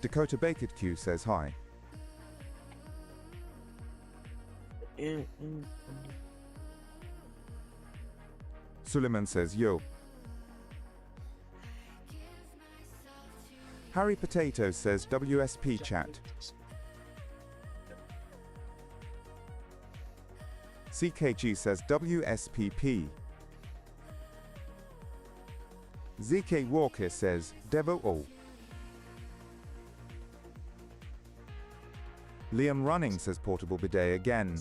Dakota Baked Q says hi. Suleiman says yo. Harry Potato says WSP chat. CKG says WSPP. ZK Walker says Devo O. Liam Running says portable bidet again.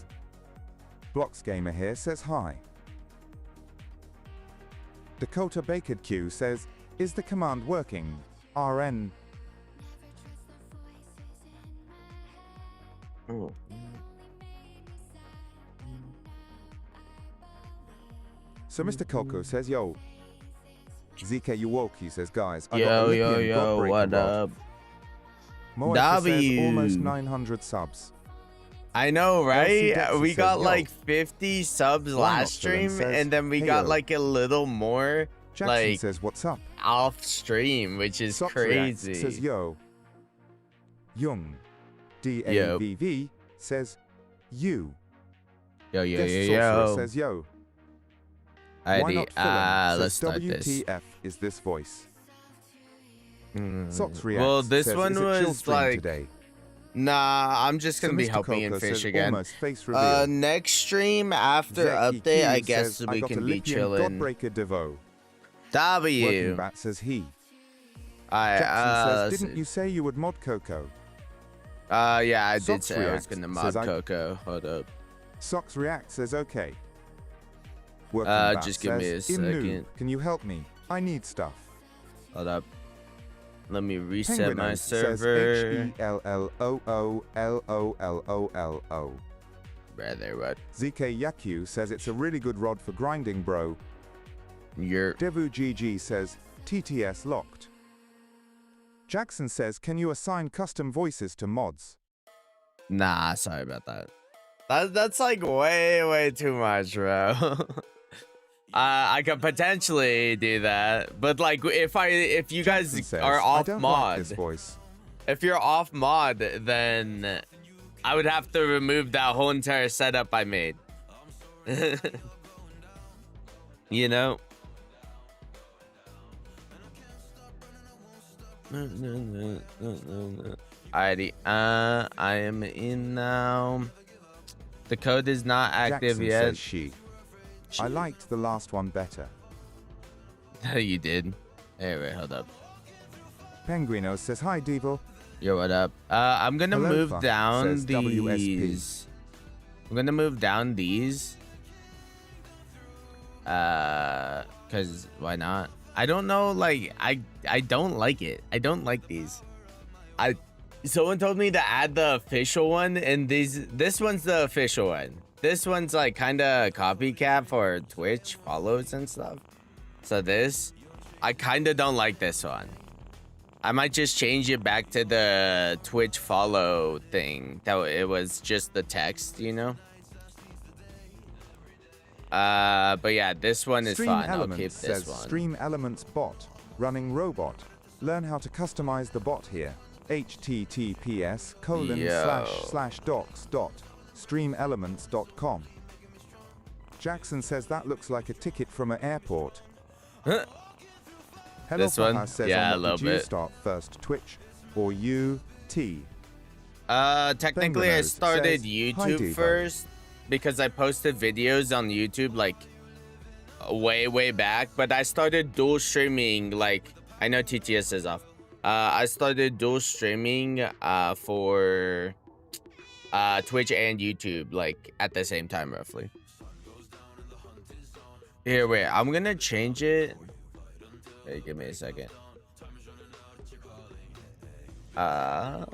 Blocks Gamer here says hi. Dakota Baked Q says, is the command working? RN. Oh. So Mr. Coco says, yo. ZK Uwoki says, guys, I Yo, got a yo, Olympian yo, godbreaker what rod. up? Moeka says W. almost 900 subs. I know, LC right? Dexter We says, got yo. like 50 subs Why not last Dylan stream, says, and then we hey, got yo. like a little more Jackson like says, what's up? off stream, which is Socks Reacts crazy. says, yo. Young. DAVV says, you. Yo, yo, Guest yo, Sorcerer yo. says, yo. Why Alrighty, not Philin? let's Says, start this. WTF is this voice? Socks Reacts Well, this says, one is it chill was stream like, today? nah, I'm just gonna So be Mr. helping in Coco fish says, again. almost face reveal. Next stream after Zek update, I EQ guess says, we I got can a be Lypian chilling. Godbreaker Devo. Working W. Bat says he. I Jackson says, didn't you say you would mod Coco? yeah, I did Socks say I was Reacts gonna says, mod Coco. Hold up. Socks React says, okay. Working Bat Just give me a says, Imnu, second. can you help me? I need stuff. Hold up. Let me reset my Penguinos server. says HELLOOLOLOLO. Rather, what? ZK Yaku says it's a really good rod for grinding, bro. You're. Devu GG says TTS locked. Jackson says, can you assign custom voices to mods? Nah, sorry about that. That's like way too much, bro. I could potentially do that, but like if you guys Jackson says, are I off don't mod, like this voice. if you're off mod, then I would have to remove that whole entire setup I made. You know. Alrighty, I am in now. The code is not active Jackson yet. says she. I liked the last one better. You did. Hey, wait, hold up. Penguino says, hi, Devo. Yo, what up? I'm gonna Hello, move fuck, down says WSP. these. I'm gonna move down these. Cause why not? I don't know, like, I don't like it. I don't like these. Someone told me to add the official one, and this one's the official one. This one's like kind of copycat for Twitch follows and stuff. So this, I kind of don't like this one. I might just change it back to the Twitch follow thing. That it was just the text, you know. But yeah, this one is Stream fine. I'll Elements keep this says, one. Stream Elements bot, running robot. Learn how to customize the bot here. https://docs.streamelements.com. Jackson says that looks like a ticket from an airport. Huh? Hello This one? says, Yeah, a on what little did you bit. start first, Twitch or UT? Technically I Penguinos started says, "Hi, YouTube Devo." first because I posted videos on YouTube like way back, but I started dual streaming, like I know TTS is off. I started dual streaming for Twitch and YouTube like at the same time roughly. Here, wait, I'm gonna change it. Hey, give me a second. I'm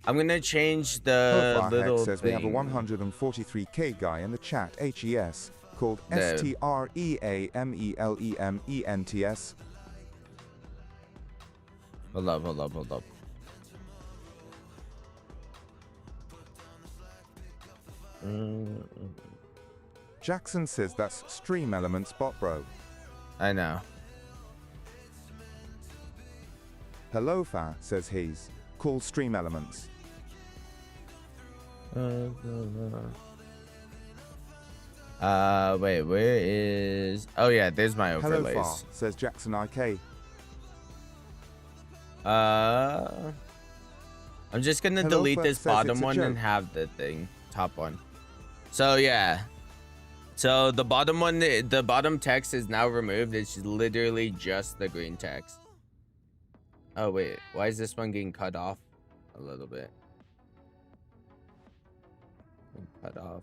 gonna change the Profile little Hex says thing. we have a 143k guy in the chat, HES, called No. STREAMELEMENTS. Hold up. Jackson says that's Stream Elements bot, bro. I know. Hello Fa, says he's. Call stream elements. Wait, where is... Oh yeah, there's my overlays. Hello Fa, says Jackson IK. I'm just gonna Hello delete Fa this says bottom it's a one joke. and have the thing, top one. So yeah. So the bottom one, the bottom text is now removed. It's literally just the green text. Oh wait, why is this one getting cut off a little bit? Cut off.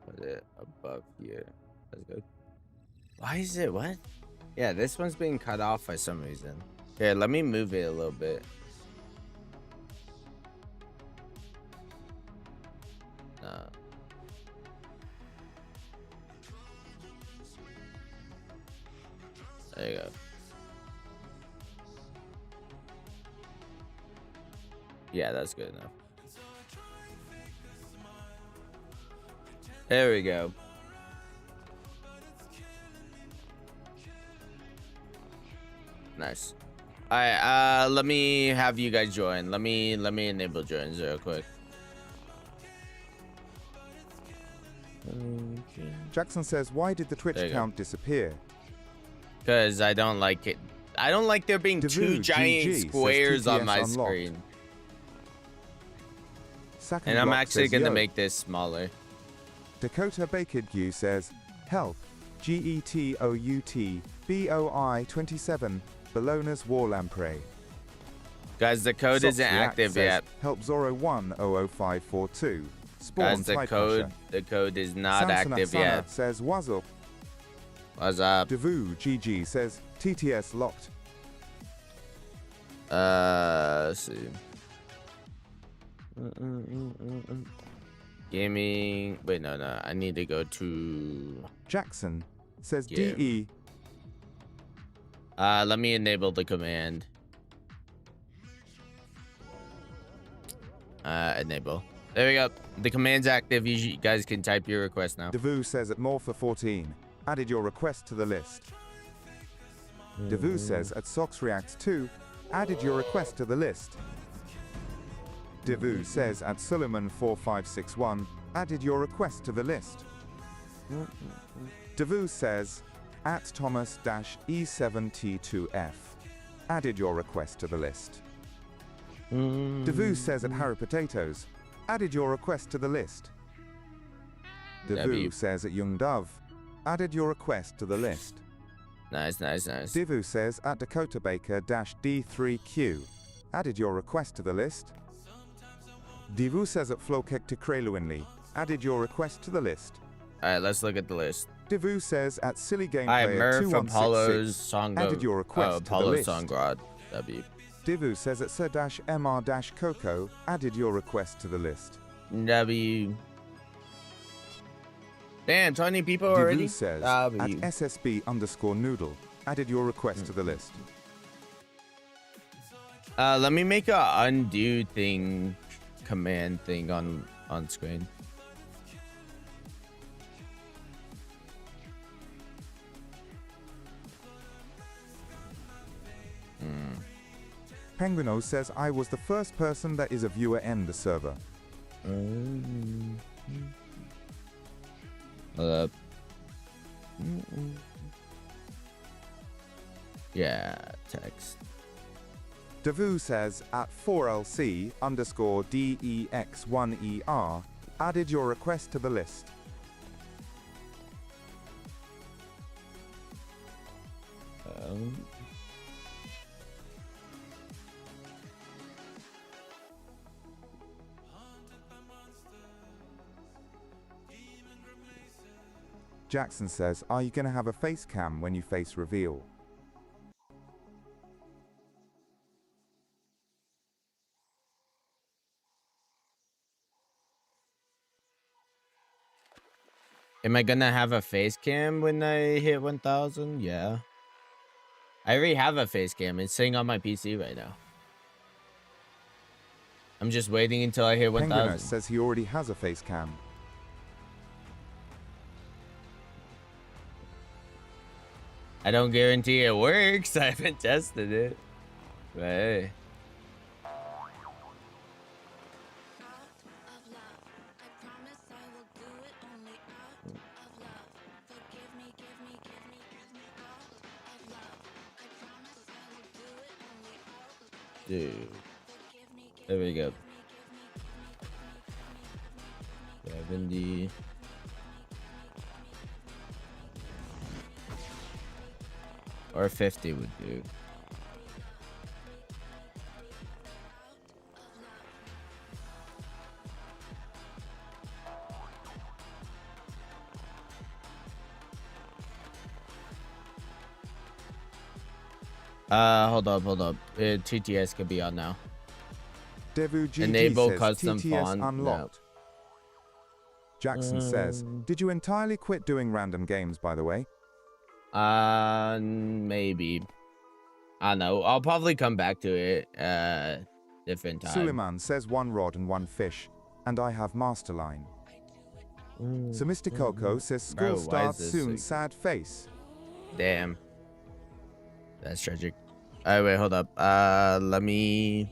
Put it above here. That's good. Why is it what? Yeah, this one's being cut off for some reason. Here, let me move it a little bit. There you go. Yeah, that's good enough. There we go. Nice. All right, let me have you guys join. Let me enable joins real quick. Jackson says, why did the Twitch account disappear? Because I don't like it. I don't like there being two giant squares on my screen. And I'm actually going to make this smaller. Dakota Bakedgue says, help, GETOUT BOI 27, Bologna's War Guys, the code isn't active yet. Help Zoro 100542. Guys, the code is not active yet. Says, what's up? What's up? Devu GG says, TTS locked. Let's see. Gaming. Wait, no. I need to go to Jackson says, Game. DE. Let me enable the command. Enable. There we go. The command's active. You guys can type your request now. Devu says at Morpher 14. Added your request to the list. Devu says at Sox Reacts 2. Added your request to the list. Devu says at Suleiman 4561. Added your request to the list. Devu says at Thomas-E7T2F. Added your request to the list. Devu says at Harry Potatoes. Added your request to the list. Devu says at Young Dove. Added your request to the list. Nice. Devu says at Dakota Baker-D3Q. Added your request to the list. Devu says at Flokek Tikreluinli. Added your request to the list. Alright, let's look at the list. Devu says at Silly Game Player Player Murph, Apollo's Song added your request to the list. Songrod. W. Devu says at Sir-MR-Coco. Added your request to the list. W. Damn, 20 people already? Devu says at SSB_Noodle. Added your request to the list. Let me make a undo thing, command thing on screen. Penguino says I was the first person that is a viewer in the server. Yeah, text. Devu says at 4LC_DEX1ER. Added your request to the list. Jackson says, are you going to have a face cam when you face reveal? Am I gonna have a face cam when I hit 1,000? Yeah. I already have a face cam. It's sitting on my PC right now. I'm just waiting until I hit 1,000. Says he already has a face cam. I don't guarantee it works. I haven't tested it. Hey. Dude. There we go. 70. Or 50 would do. Hold up. TTS could be on now. Devu GG Enable says custom TTS font. unlocked. Jackson says, did you entirely quit doing random games, by the way? Maybe. I don't know. I'll probably come back to it different time. Suleiman says 1 rod and 1 fish, and I have Masterline. So Mr. Coco says school Bro, why starts is this soon, like- sad face. Damn. That's tragic. Alright, wait, hold up. Let me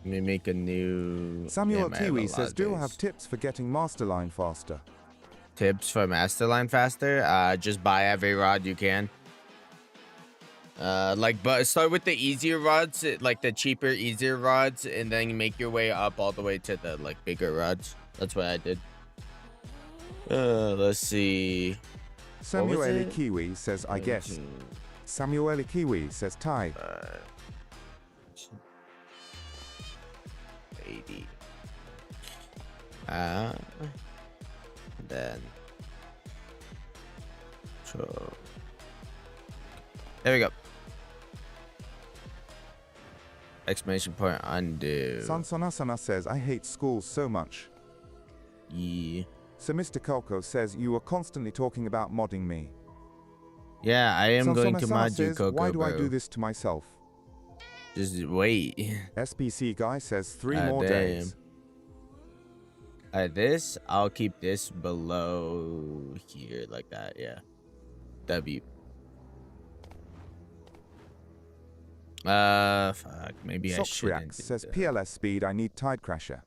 make a new. Samuel Damn, I have a Kiwi lot says, of do you these. have tips for getting Masterline faster? Tips for Masterline faster? Just buy every rod you can. But start with the easier rods, like the cheaper, easier rods, and then make your way up all the way to the like bigger rods. That's what I did. Let's see. Samuel it? Kiwi says, I guess. Samuel Kiwi says, Thai. 80. Then. So. There we go. Exclamation point undo. Sansonasana says, I hate school so much. Yeah. So Mr. Coco says, you are constantly talking about modding me. Yeah, I am going to Sansonasana mod you, says, Coco, why do I bro. do this to myself? Just wait. SPC guy says 3 more damn. days. This, I'll keep this below here like that, yeah. W. Fuck, maybe I Sox shouldn't Reacts do says that. PLS speed, I need Tide Crasher.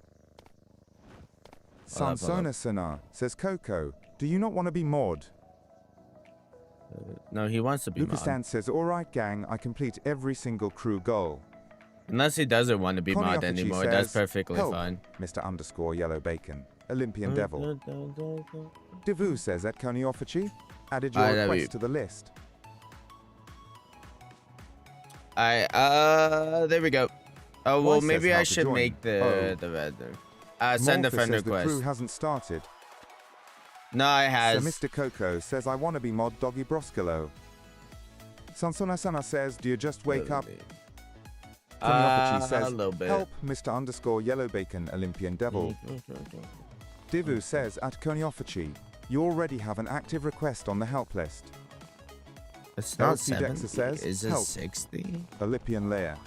Hold up. Sansona Sana says Coco, do you not want to be mod? No, he wants to be Lucas mod. Dan says, alright gang, I complete every single crew goal. Unless he doesn't want to be mod Konyafuchi anymore, says, that's perfectly help, fine. Mr. Underscore Yellow Bacon, Olympian Devil. Devu says at Konyafuchi, added your request to the list. There we go. Oh, well, Why maybe says how I to should join. make the red. Send a Morpher friend says the crew request. hasn't started. No, it has. So Mr. Coco says, I want to be mod Doggy Broskalo. Sansona Sana says, do you just wake up? Konyafuchi A says, little bit. help Mr. Underscore Yellow Bacon, Olympian Devil. Divu says, at Konyafuchi, you already have an active request on the help list. It's not LC 70. Dexter says, Is it help. 60? Olympian Layer.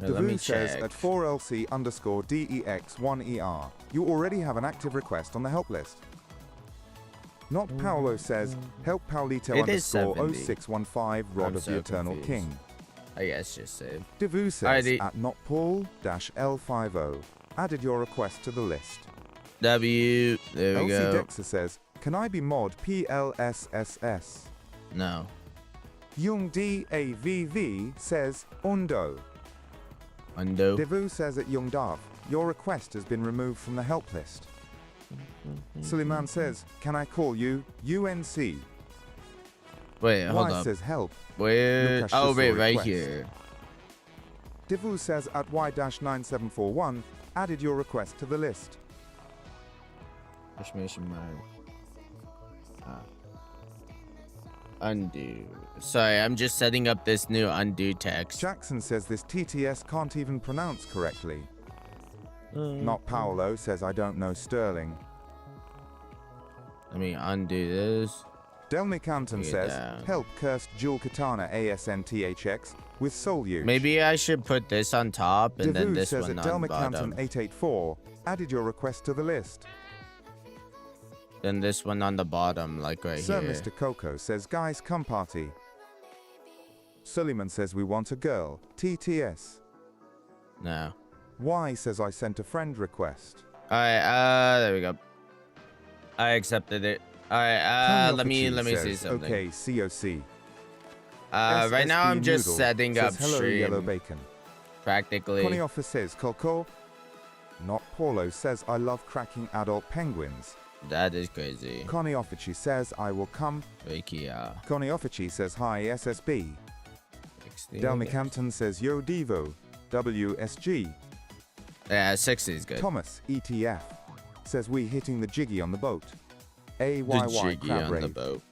Let me Devu says check. at 4LC underscore DEX1ER, you already have an active request on the help list. Not Paolo says, help Paulito It is underscore 70. 0615 Rod I'm of so the Eternal confused. King. I guess just save. Devu says Alrighty. at notpaul-L50, added your request to the list. W. There we LC go. Dexter says, can I be mod PLSSS? No. Young DAVV says, Undo. Undo. Devu says at Young Dav, your request has been removed from the help list. Suleiman says, can I call you UNC? Wait, hold Y up. says help. Where? Lucas Oh, just wait, saw right request. here. Devu says at Y-9741, added your request to the list. Exclamation mark. Undo. Sorry, I'm just setting up this new undo text. Jackson says this TTS can't even pronounce correctly. Not Paolo says I don't know Sterling. Let me undo this. Delmy Canton Bring it says, down. help cursed dual katana ASNTHX with soul use. Maybe I should put this on top and then Devu this says one at on Delmy Canton bottom. 884, added your request to the list. Then this one on the bottom, like right Sir here. Mr. Coco says, guys, come party. Suleiman says we want a girl. TTS. No. Y says I sent a friend request. Alright, there we go. I accepted it. Alright, let me see something. Okay, COC. Right now I'm just Noodle setting up says, hello, stream. Yellow Bacon. Practically. Connie Office says Colco. Not Paulo says I love cracking adult penguins. That is crazy. Connie Offici says I will come. Wikia. Connie Offici says hi SSB. Delmi Campton says yo Devo. WSG. Yeah, 60 is good. Thomas ETF says we hitting the jiggy on the boat. The AYY jiggy crab on the rave. boat.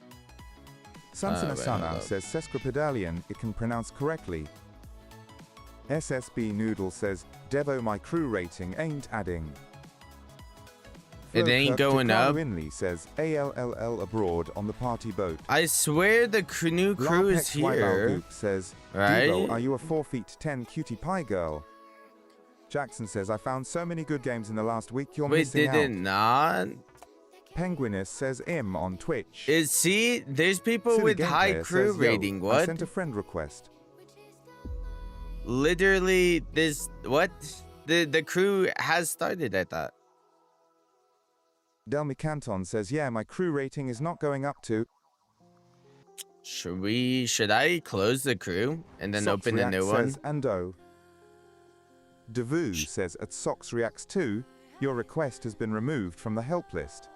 Sansana Sana says sesquipedalian it can pronounce correctly. SSB Noodle says Devo my crew rating ain't adding. It ain't going up. Winley says ALLL abroad on the party boat. I swear the new crew is here. Says, right? Devo, are you a 4'10" cutie pie girl? Jackson says I found so many good games in the last week you're missing out. Wait, did it not? Penguinus says Im on Twitch. See, there's people Silly with Game high Player crew says, Yo, rating. I What? sent a friend request. Literally, this what? The crew has started. I thought. Delmi Canton says, yeah, my crew rating is not going up to. Should I close the crew and then Socks open a Reacts new one? says Ando. Devu says at Socks Reacts 2, your request has been removed from the help list.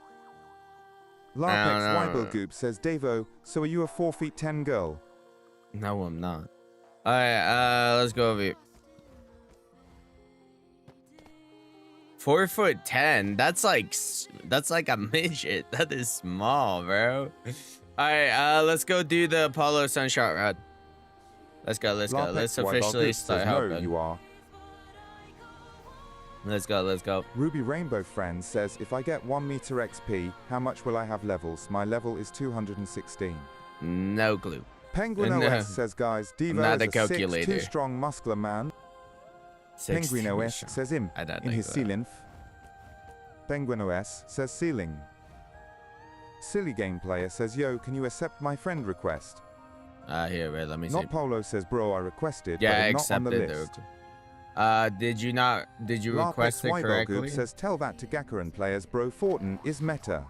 Larpex Weibelgoop says, Devo, so are you a 4'10" girl? No, I'm not. Alright, let's go over here. 4'10". That's like a midget. That is small, bro. Alright, let's go do the Apollo Sunshot Rod. Let's go. Let's officially start helping. No, you are. Let's go. Ruby Rainbow Friend says, if I get 1 meter XP, how much will I have levels? My level is 216. No clue. Penguin OS says, guys, Devo is a calculator. 6'2" strong muscular man. Penguin OS says him in his C-lymph. Penguin OS says ceiling. Silly Game Player says, yo, can you accept my friend request? Here, wait, let me see. Not Polo says, bro, I requested, yeah, but I not on the accepted list. Did you request it correctly? Says, tell that to Gakaran players, bro, Fortin is meta.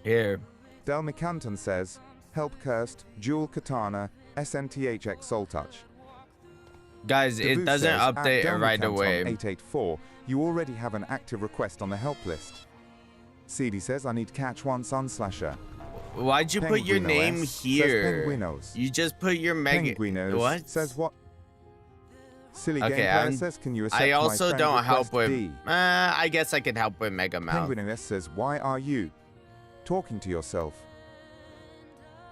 Here. Delmi Canton says, help cursed, Jewel Katana, SNTHX Soul Touch. Guys, it doesn't update right away. 884, you already have an active request on the help list. CD says, I need catch one sun slasher. Why'd you put your name here? You just put your mega. What? Says what? Silly Game Player says, can you accept I also my don't help with. D? I guess I could help with Mega Mouth. Penguinos says, why are you talking to yourself?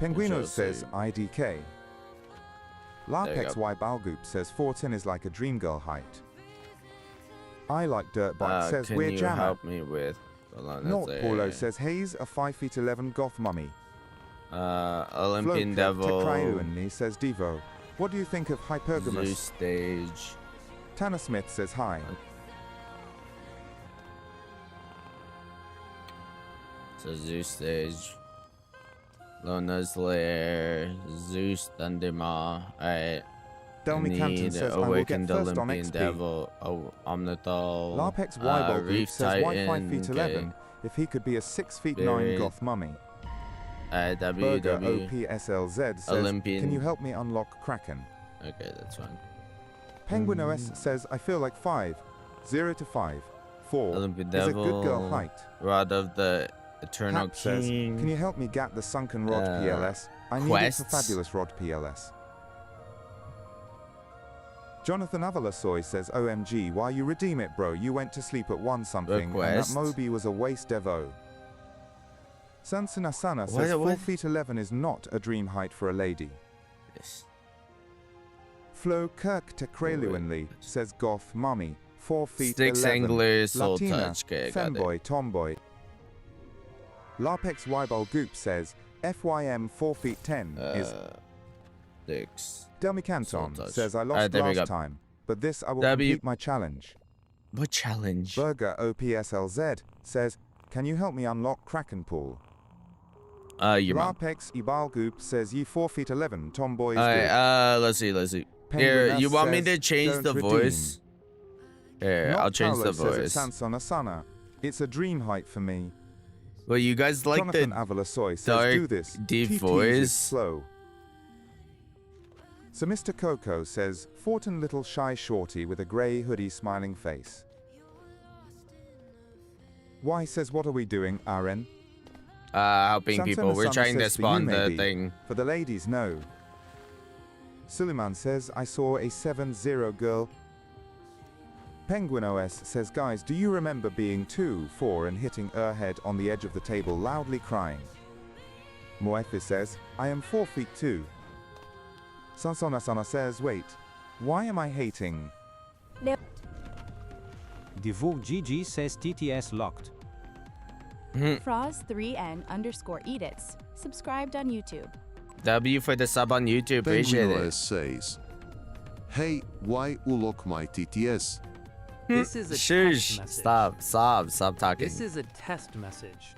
Penguinos says, IDK. Larpex Y Balgoop says, Fortin is like a dream girl height. I like Dirtbike says, we're jammer. Can you help me with? Not Paulo says, Hayes, a 5'11" goth mummy. Olympian Devil. Tekraiuanli says, Devo, what do you think of Hypergamous? Zeus Stage. Tanner Smith says, hi. So Zeus Stage. Lona's Lair. Zeus Thundermaw. Alright. Delmi Canton says, I will get first on Olympian XP. Devil. Larpex Weibel Group says, why 5'11"? If he could be a 6'9" goth mummy. Burger OPSLZ says, Olympian. can you help me unlock Kraken? Okay, that's fine. Penguin OS says, I feel like 5. 0 to 5. 4 Olympian is Devil. a good girl height. Rod of the Eternal Cap says, King. can you help me get the Sunken Rod PLS? I need it for Fabulous Rod PLS. Jonathan Avalasoy says, OMG, why you redeem it, bro? You went to sleep at 1 something, and that Moby was a waste devo. Sansanasana says, 4'11" is not a dream height for a lady. Yes. Flo Kirk Tekrailuanli says, goth mummy, 4'11". Six Angler Soul Latina, Touch. Okay, femboy, tomboy. Larpex Weibel Goop says, FYM 4'10" is... 6. Delmi Canton says, I lost last time, but this I will complete my challenge. What challenge? Burger OPSLZ says, can you help me unlock Kraken Pool? Your mom. Larpex Ibalgoop says ye 4 feet 11 tomboys. Alright, let's see. Here, Penguin you want me says, to change "Don't the redeem." voice? Here, Not I'll change Paolo the says voice. it's Sansona Sana. It's a dream height for me. Well, you guys like Jonathan the Avalasoy says dark, do this. deep TTs voice? is slow. So Mr. Coco says, Fortin little shy shorty with a grey hoodie smiling face. Y says, what are we doing, RN? helping Santana people. We're Sana trying to says, for you, spawn the maybe. thing. For the ladies, no. Suleiman says, I saw a 7-0 girl. Penguin OS says, guys, do you remember being 2-4 and hitting her head on the edge of the table loudly crying? Moefi says, I am 4 feet 2. Sansona Sana says, wait, why am I hating? Divu GG says TTS locked. Froz3n_edits. Subscribed on YouTube. W for the sub on YouTube. Appreciate Penguin it. OS says, hey, why unlock my TTS? This is a Shush. test message. Stop talking. This is a test message.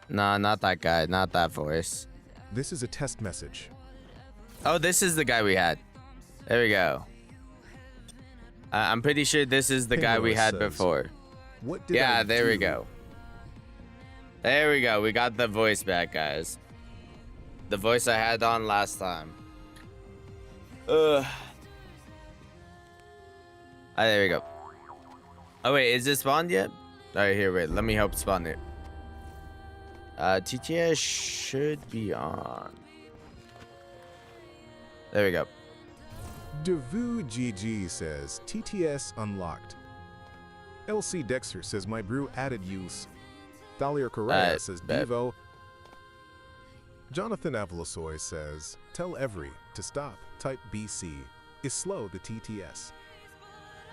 Nah, not that guy. Not that voice. This is a test message. Oh, this is the guy we had. There we go. I'm pretty sure this is the guy we Penguin had says, before. What did Yeah, I there we do? go. There we go. We got the voice back, guys. The voice I had on last time. Ugh. Ah, there we go. Oh, wait. Is it spawned yet? All right, here. Wait. Let me help spawn it. TTS should be on. There we go. Devu GG says, TTS unlocked. LC Dexter says, my brew added use. Thalia Correa says, bet. Devo. Jonathan Avalasoy says, tell every to stop. Type BC. Is slow the TTS.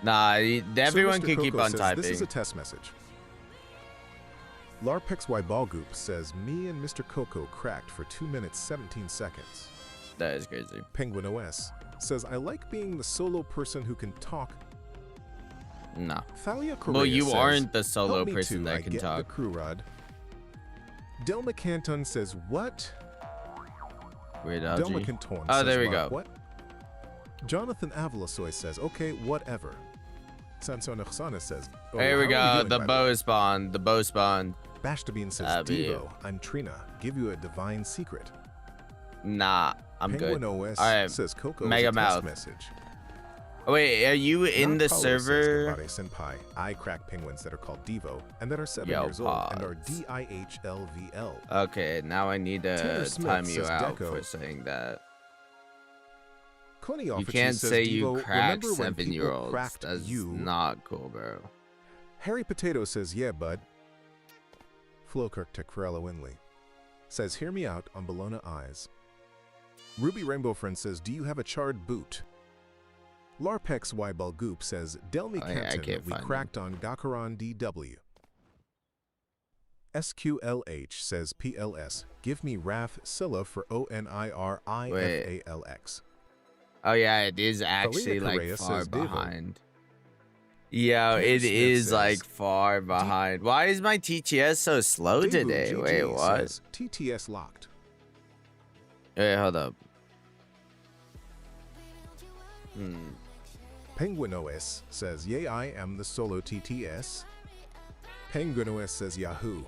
Nah, everyone So Mr. can keep Coco on says, typing. This is a test message. LarpXY Ballgoop says, me and Mr. Coco cracked for 2 minutes 17 seconds. That is crazy. Penguin OS says, I like being the solo person who can talk. No. Thalia Correa Well, you says, aren't the solo "Help me person too, that I can get talk. The crew rod. Delma Canton says, what? Weird Delma algae. Canton Oh, says, there we "Mark, go. What? Jonathan Avalasoy says, okay, whatever. Sanson Oksana says, oh, There we how are go. you doing, The by bow way?" spawned. The bow spawned. Bashtabine says, Ah, be Devo, I'm Trina. Give you a divine secret. Nah, I'm Penguin good. OS Alright, says, Coco Mega is a test Mouth. message. Oh, wait, are you in Not the Paulo server? Says, Senpai, I crack penguins that are called Devo and that are 7 Yo, years old and are pause. DIHLVL. Okay, now I need Taylor to Smith time you says out Deco. for saying that. Coney You Offici can't says, say you Devo, crack remember when people 7-year-olds. cracked That's you? not cool, bro. Harry Potato says, yeah, bud. Flowkirk Tekrella Winley says, hear me out on Bologna Eyes. Ruby Rainbow Friend says, do you have a charred boot? Larpex Y Balgoop says, Delmi Oh, yeah, I Canton, can't we find cracked on Gakaron DW. SQLH says, PLS, give me Raf Silla for ONIRIFALX. Oh, yeah, it is actually like Correa far says Devo. behind. Yeah, Taylor it Smith is says, like far behind. Why is my TTS so slow Devo today? GG Wait, what? says, TTS locked. Wait, hold up. Penguin OS says, yay, I am the solo TTS. Penguin OS says, Yahoo.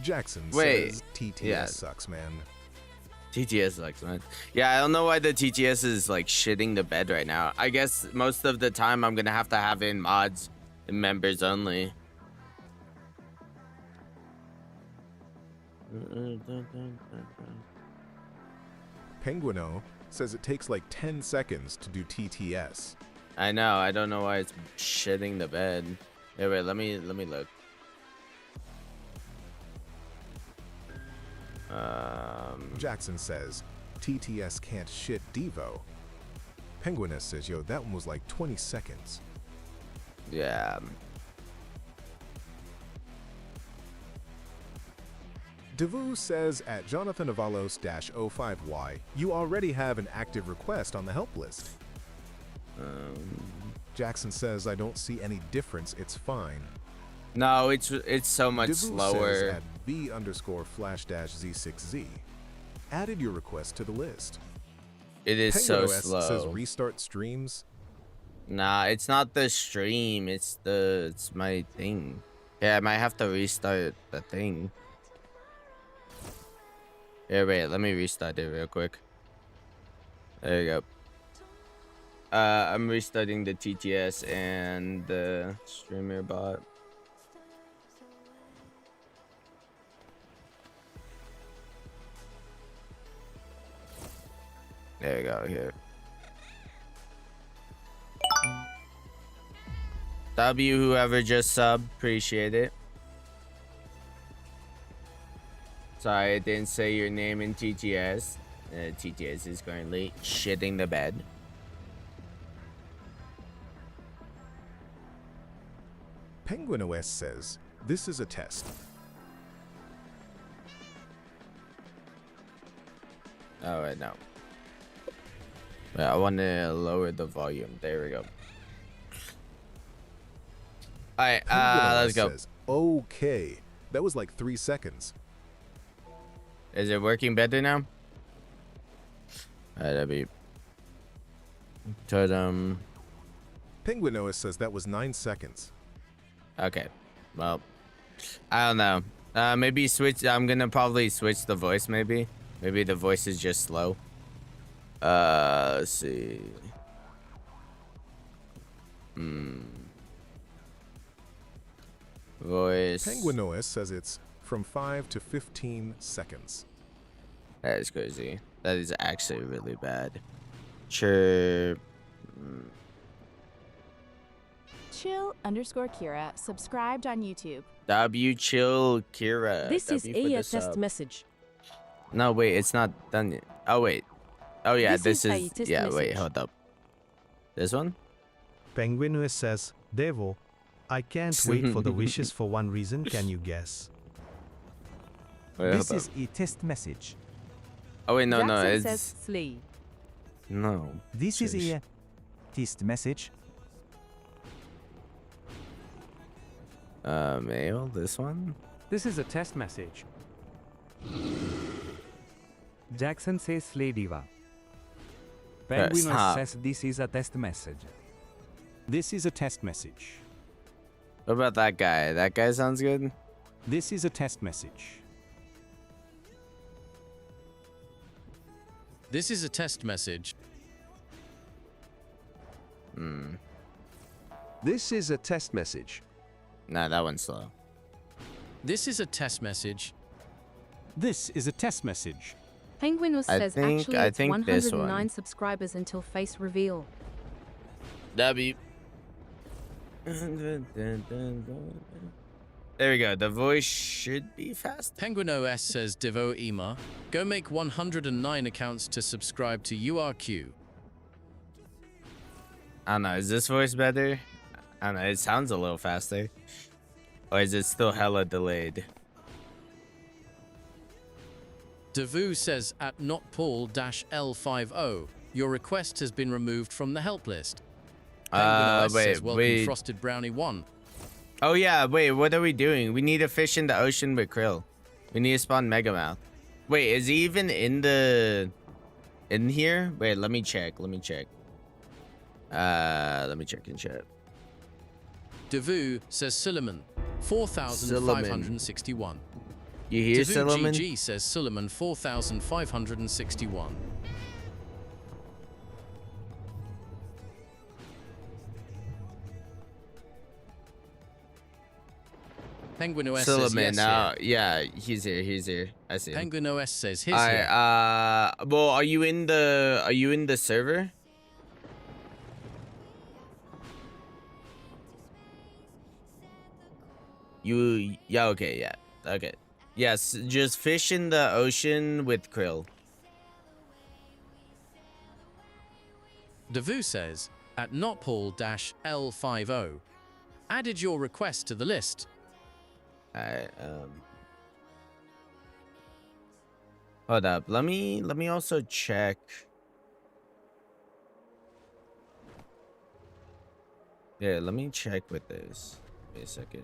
Jackson Wait, says, TTS yeah. sucks, man. TTS sucks, man. Yeah, I don't know why the TTS is like shitting the bed right now. I guess most of the time I'm gonna have to have in mods and members only. Penguino says it takes like 10 seconds to do TTS. I know. I don't know why it's shitting the bed. Wait, let me look. Jackson says, TTS can't shit Devo. Penguiness says, yo, that one was like 20 seconds. Yeah. Devu says at Jonathan Avalos-05Y, you already have an active request on the help list. Jackson says, I don't see any difference, it's fine. No, it's so much Devu says slower. at v_flash-z6z. Added your request to the list. It is Penguin so OS says slow. restart streams. Nah, it's not the stream. It's my thing. Yeah, I might have to restart the thing. Here, wait. Let me restart it real quick. There you go. I'm restarting the TTS and the streamer bot. There you go. Here. W, whoever just subbed, appreciate it. Sorry, I didn't say your name in TTS. TTS is currently shitting the bed. Penguin OS says this is a test. Oh, wait, no. Wait, I want to lower the volume. There we go. Alright, let's go. Says, okay. That was like 3 seconds. Is it working better now? Alright, that'll be... Totem. Penguin OS says that was 9 seconds. Okay. Well, I don't know. Maybe switch... I'm gonna probably switch the voice, maybe. Maybe the voice is just slow. Let's see. Voice. Penguin OS says it's from 5 to 15 seconds. That is crazy. That is actually really bad. Chirp. Chill_Kira subscribed on YouTube. W chill Kira. This is W for a the test sub. message. No, wait, it's not done yet. Oh wait. Oh yeah, This this is a is test yeah, wait, message. hold up. This one? Penguin says, Devo, I can't wait for the wishes for one reason. Can you guess? Wait, This hold is up. a test message. Oh wait, no, no, Jackson it's says Slee. no. This is Sheesh. a test message. Mail, this one? This is a test message. Jackson says Slay Diva. Penguin stop. says this is a test message. This is a test message. What about that guy? That guy sounds good. This is a test message. This is a test message. This is a test message. Nah, that one's slow. This is a test message. This is a test message. Penguin I says think- actually I it's think this 109 one. subscribers until face reveal. W. There we go. The voice should be fast. Penguin OS says Devo Ema. Go make 109 accounts to subscribe to URQ. I don't know. Is this voice better? I don't know. It sounds a little faster. Or is it still hella delayed? Devu says at notpaul-l50. Your request has been removed from the help list. Penguin OS wait, says welcome wait. Frosted Brownie 1. Oh yeah, wait, what are we doing? We need a fish in the ocean with krill. We need to spawn Megamouth. Wait, is he even in here? Wait, let me check. Let me check in chat. Devu says Suleiman 4,561. You hear Devu Solomon? GG says Suleiman 4,561. Penguin OS says Solomon, yes, yeah, he's here. I see him. Penguin OS says his Alright, here. well, are you in the server? Yeah, okay, yeah. Okay. Yes, just fish in the ocean with krill. Devu says at notpaul-l50. Added your request to the list. Alright, hold up. Let me also check. Yeah, let me check with this. Wait a second.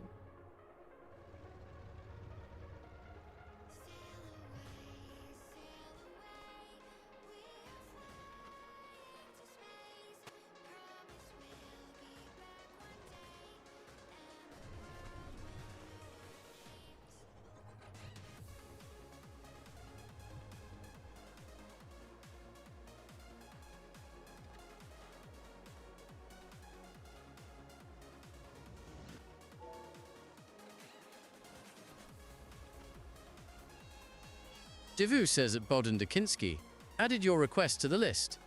Devu says at Bodendakinski, added your request to the list.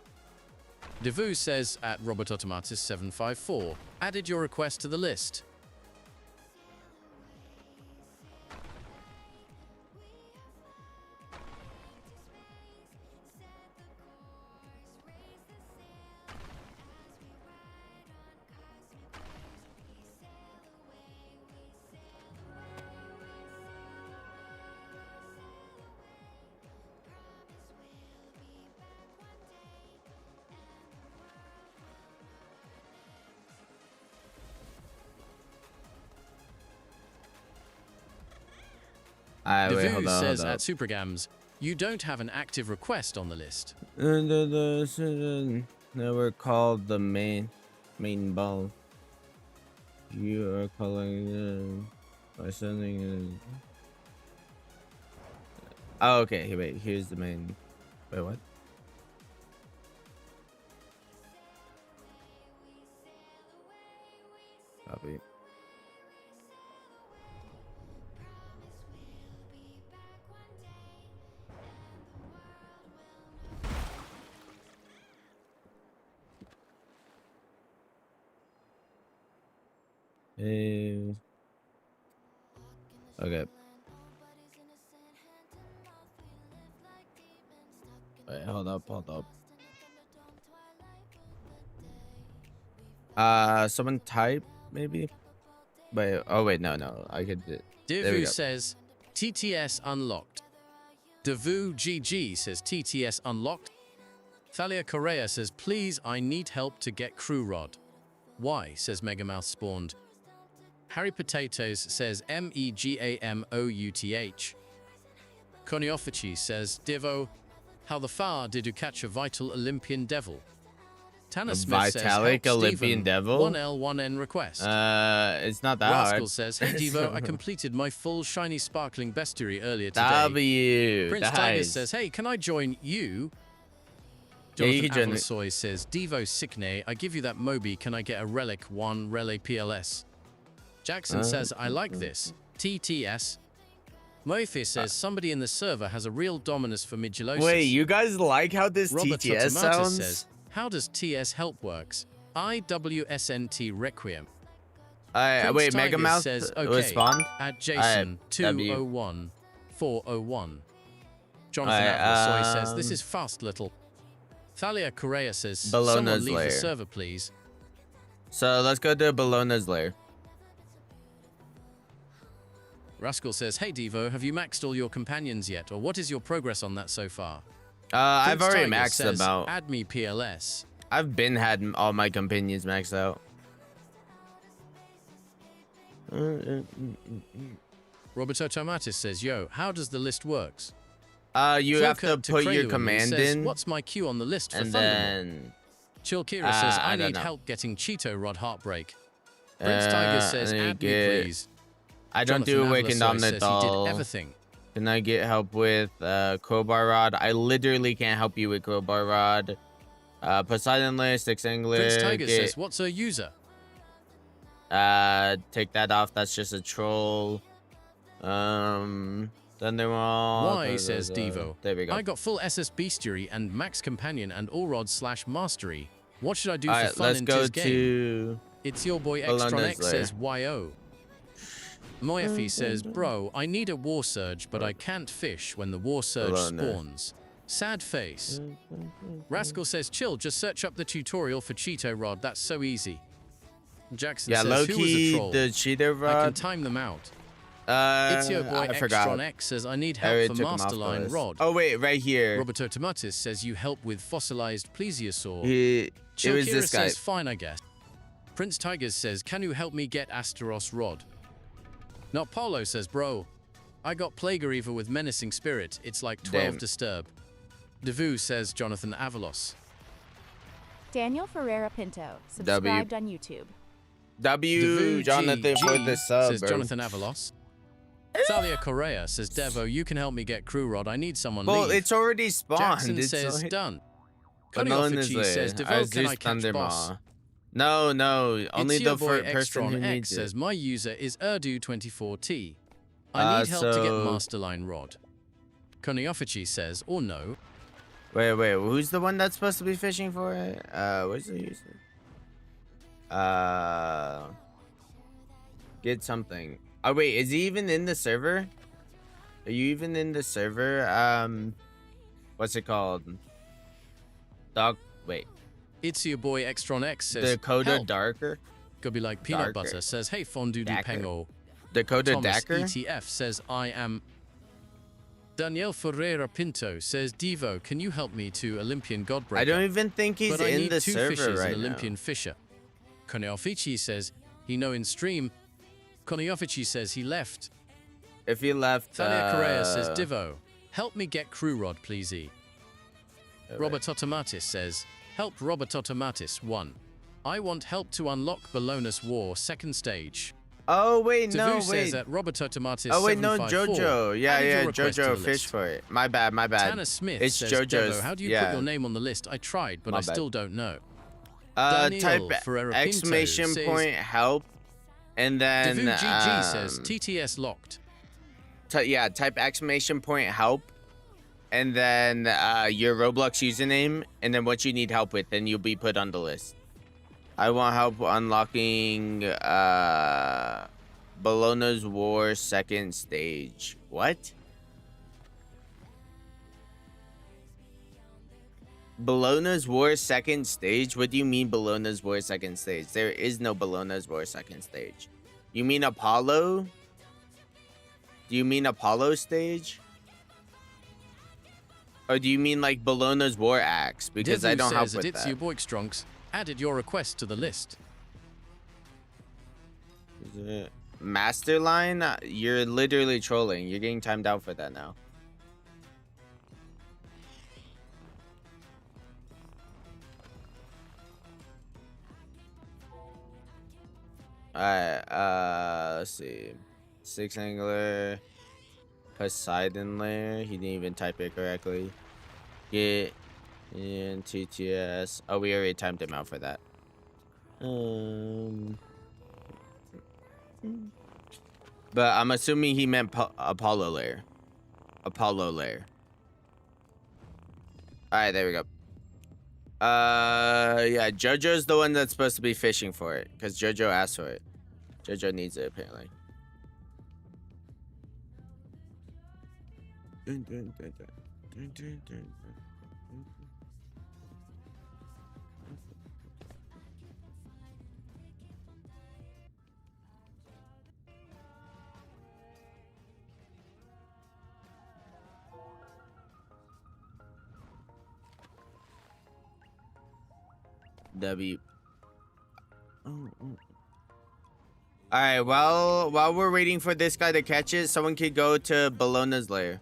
Devu says at RobertAutomatis754, added your request to the list. Wait, says at Supergams, you don't have an active request on the list. Never called the main ball. You are calling by sending. Oh, okay. Wait, here's the main. Wait, what? Copy. Okay. Wait, hold up. Someone type maybe. Wait. Oh wait, no. I could. Devu says TTS unlocked. Devu GG says TTS unlocked. Thalia Correa says please, I need help to get crew rod. Why? Says Megamouth spawned. Harry Potatoes says MEGAMOUTH. Koniofichi says, Divo, how the far did you catch a vital Olympian devil? Tanner Smith Vitalic says, Olympian devil? 1L, 1N request. It's not that Rascal hard. says, hey Devo, I completed my full shiny sparkling bestiary earlier today. W. Prince Tiger says, hey, can I join you? Jonathan Avalasoy says, Devo Sickney, I give you that Moby, can I get a relic 1 relay PLS? Jackson says, I like this. TTS. Moife says, somebody in the server has a real dominus for midullosis. Wait, you guys like how this Robert TTS sounds? Says, how does TS help works? IWSNT Requiem. Wait, Megamouse says, okay, respond? At Jason 201 401. Jonathan Avalasoy says, this is fast, little. Thalia Correa says, someone leave the server, please. So let's go to Bologna's lair. Rascal says, hey Devo, have you maxed all your companions yet? Or what is your progress on that so far? I've Prince already Tiger maxed says, them out. Add me PLS. I've been had all my companions maxed out. Roberto Tomatis says, yo, how does the list works? You have to put your command says, in. What's my queue on the list for and Thundermon? then Chilkira says, I need help getting Cheeto Rod Heartbreak. Prince Tiger says, add me please. I don't do Awakened Omnit doll. He did doll. everything. Can I get help with Crowbar Rod? I literally can't help you with Crowbar Rod. Poseidon List, Six Angler. Prince Tiger says, what's a user? Take that off. That's just a troll. Thundermaw. Why, says Devo. There we go. I got full SS Bestiary and Max Companion and All Rod / Mastery. What should I do for fun let's in go this to game? It's your boy Extron X says YO. Moyafi says, bro, I need a War Surge, but I can't fish when the War Surge spawns. Sad face. Rascal says, chill, just search up the tutorial for Cheeto Rod, that's so easy. Jackson says, low-key, who was a troll? the Cheeto Rod. I can time them out. It's your boy Extron X says, I need help for Masterline Rod. Oh, wait, right here. Roberto Tomatis says, you help with fossilized plesiosaur. It was this guy. Says, fine, I guess. Prince Tigers says, can you help me get Asteros Rod? Not Paulo says, bro, I got Plaguereaver with Menacing Spirit. It's like 12 Disturb. Devu says, Jonathan Avalos. Daniel Ferreira Pinto, subscribed on YouTube. W, Jonathan for the sub, says Jonathan Avalos. Thalia Correa says, Devo, you can help me get Crew Rod. I need someone Well, leave. it's already spawned. Jackson it's says, already... done. Koniofichi says, Devo, can I catch boss? No, only the first person who X needs it. says, my user is Urdu24T. I need help to get Masterline Rod. Koniofichi says, or no. Wait, who's the one that's supposed to be fishing for it? What's the user? Get something. Oh wait, is he even in the server? Are you even in the server? What's it called? Wait. It's your boy Extron X says, Dakota help. Darker? Could be like Peanut Darker. Butter says, hey, Fondue du Pengo. Dakota Thomas Dacker? ETF says, I am. Daniel Ferreira Pinto says, Devo, can you help me to Olympian Godbreaker? I don't even think he's but I in need the 2 server fishes right and now. Olympian Fisher. Koniofichi says, he know in stream. Koniofichi says he left. If he left, Thalia Correa says, Divo, help me get crew rod, pleasey. Right. Robert Automatis says, help Robert Automatis 1. I want help to unlock Bologna's War 2nd stage. Oh wait, Tavu no, says wait. that Robert Automatis Oh wait, no, 754 Jojo. Yeah, added your yeah, request to Jojo the fish list. for it. My bad. Tanner Smith It's says, Jojo's. Devo, how do you yeah. put your name on the list? I tried, but My I bad. still don't know. Type Daniel Ferreira Pinto exclamation says, point help, and then Devu GG says TTS locked. Type exclamation point help, and then your Roblox username, and then what you need help with, then you'll be put on the list. I want help unlocking Bologna's War 2nd stage. What? Bologna's War 2nd stage? What do you mean Bologna's War 2nd stage? There is no Bologna's War 2nd stage. You mean Apollo? Do you mean Apollo stage? Or do you mean like Bologna's War axe? Because I Devu don't help says with it's that. your boy Stronks. Added your request to the list. Is it Masterline? You're literally trolling. You're getting timed out for that now. Alright, let's see. 6 angler. Poseidon layer. He didn't even type it correctly. Get in TTS. Oh, we already timed him out for that. But I'm assuming he meant Apollo layer. Apollo layer. Alright, there we go. Yeah, Jojo's the one that's supposed to be fishing for it, because Jojo asked for it. Jojo needs it, apparently. W. All right. While we're waiting for this guy to catch it, someone could go to Bologna's lair.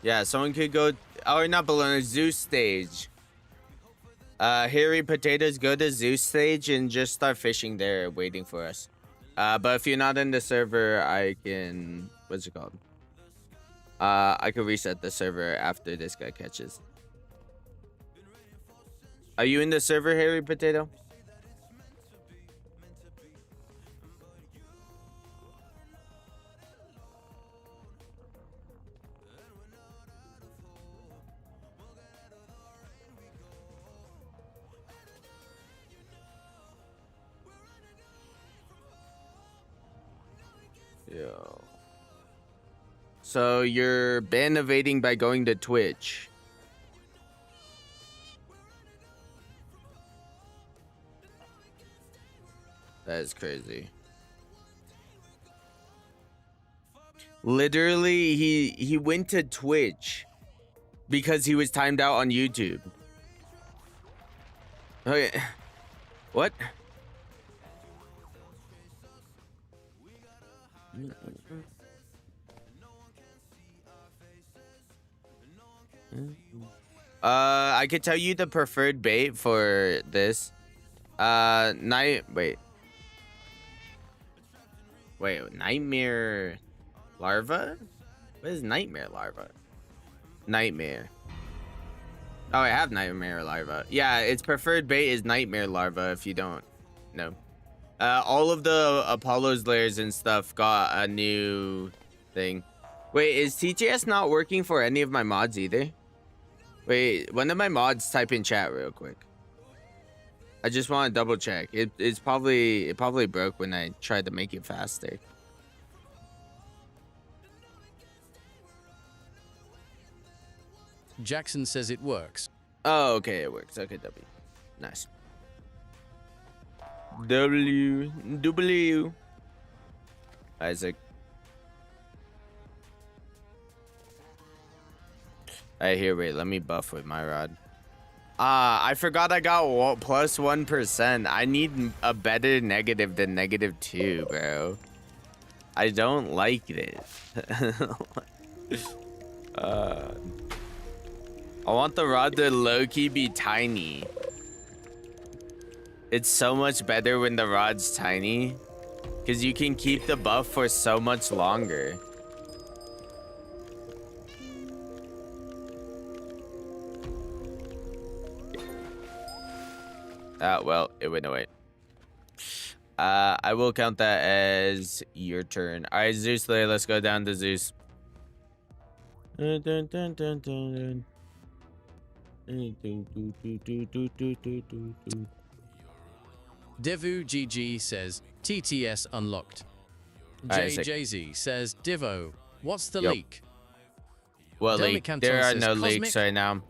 Yeah, someone could go. Or not Bologna, Zeus stage. Hairy Potatoes, go to Zeus stage and just start fishing there, waiting for us. But if you're not in the server, I can. What's it called? I could reset the server after this guy catches. Are you in the server, Hairy Potato? Yo. So you're ban evading by going to Twitch. That is crazy. Literally, he went to Twitch because he was timed out on YouTube. Okay. What? I could tell you the preferred bait for this. Wait, nightmare larva? What is nightmare larva? Nightmare. Oh, I have nightmare larva. Yeah, its preferred bait is nightmare larva if you don't know. All of the Apollo's layers and stuff got a new thing. Wait, is TGS not working for any of my mods either? Wait, one of my mods type in chat real quick. I just want to double check. It probably broke when I tried to make it faster. Jackson says it works. Oh, okay, it works. Okay, W. Nice. W. Isaac. Alright, here, wait. Let me buff with my rod. I forgot I got plus 1%. I need a better negative than -2, bro. I don't like it. I want the rod to low-key be tiny. It's so much better when the rod's tiny, because you can keep the buff for so much longer. Well, it went away. I will count that as your turn. All right, Zeus Slayer, let's go down to Zeus. Devu GG says TTS unlocked. JJZ says Divo, what's the leak? What leak? There are no leaks right now.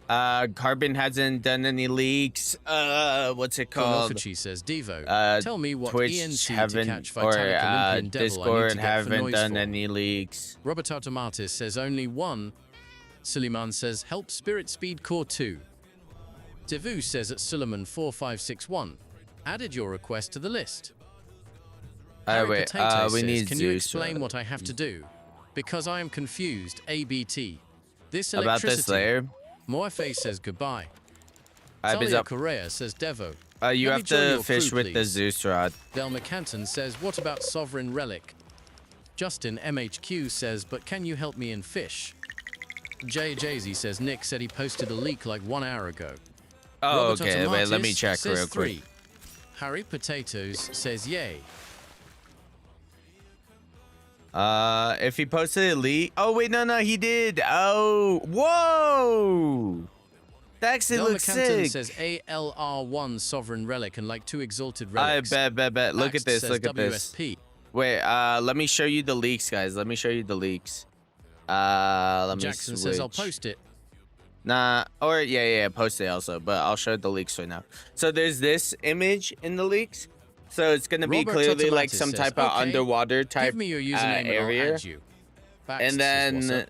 Carbon hasn't done any leaks. What's it called? She says Devo. Tell me what Twitch ENC haven't, to catch or Vitalic Olympian Devil Discord I need to get haven't done for. any leaks. Robert Automatis says only one. Suleiman says help Spirit Speed Core 2. Devu says at Suleiman 4561. Added your request to the list. Wait, Potato we says, need can Zeus. you explain what I have to do? Because I am confused. ABT. This About electricity. this layer? Moefe says goodbye. Alright, Talia up. Correa says Devo. You Let have me join to your fish crew, with the please. Zeus rod. Del McCanton says, what about Sovereign Relic? Justin MHQ says, but can you help me in fish? JJZ says, Nick said he posted a leak like 1 hour ago. Oh, Robert okay. Wait, let me Automatis check says real quick. 3. Harry Potatoes says, yay. If he posted a leak. Oh, wait, no, he did. Oh, whoa. That actually Del looks McCanton sick. says ALR1 Sovereign Relic and like 2 Exalted Relics. I bet. Look Axe at this. says Look at this. WSP. Wait, let me show you the leaks, guys. Let me show you the leaks. Let me Jackson switch. says, I'll post it. Nah, or yeah, post it also, but I'll show the leaks right now. So there's this image in the leaks. So it's gonna be Robert clearly like Totomatis some says, type of okay, underwater type give me your username and I'll area. add you. And Bax says, "What's then up?"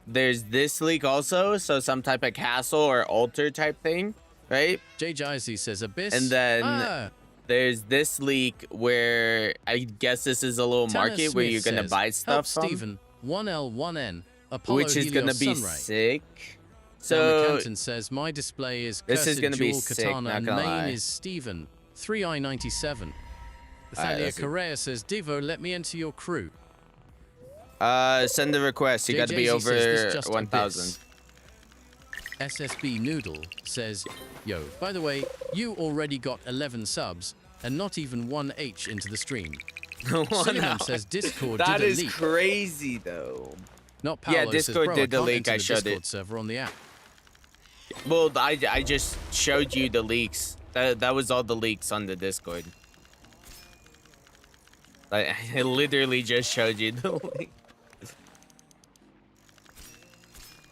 there's this leak also, so some type of castle or altar type thing, right? JJZ says Abyss. And then there's this leak where I guess this is a little Tanner market where Smith you're gonna says, buy help stuff from, Stephen, 1L1N, Apollo which is gonna Helios be Sunray. sick. Del So McCanton says my display is this is Cursed gonna be Jewel sick, Katana not and gonna main lie. is Stephen, 3I97. Alright, Thalia let's see. Correa says Divo, let me enter your crew. send the request. You got to be JJZ says this over just 1,000. Abyss. SSB Noodle says, yo, by the way, you already got 11 subs and not even 1 H into the stream. Cinnamon says Discord That did a is leak. crazy though. Not Paolo Yeah, says, Discord bro, did the can't leak. enter I the showed Discord it. server on the app. Well, I just showed you the leaks. That was all the leaks on the Discord. I literally just showed you the leak.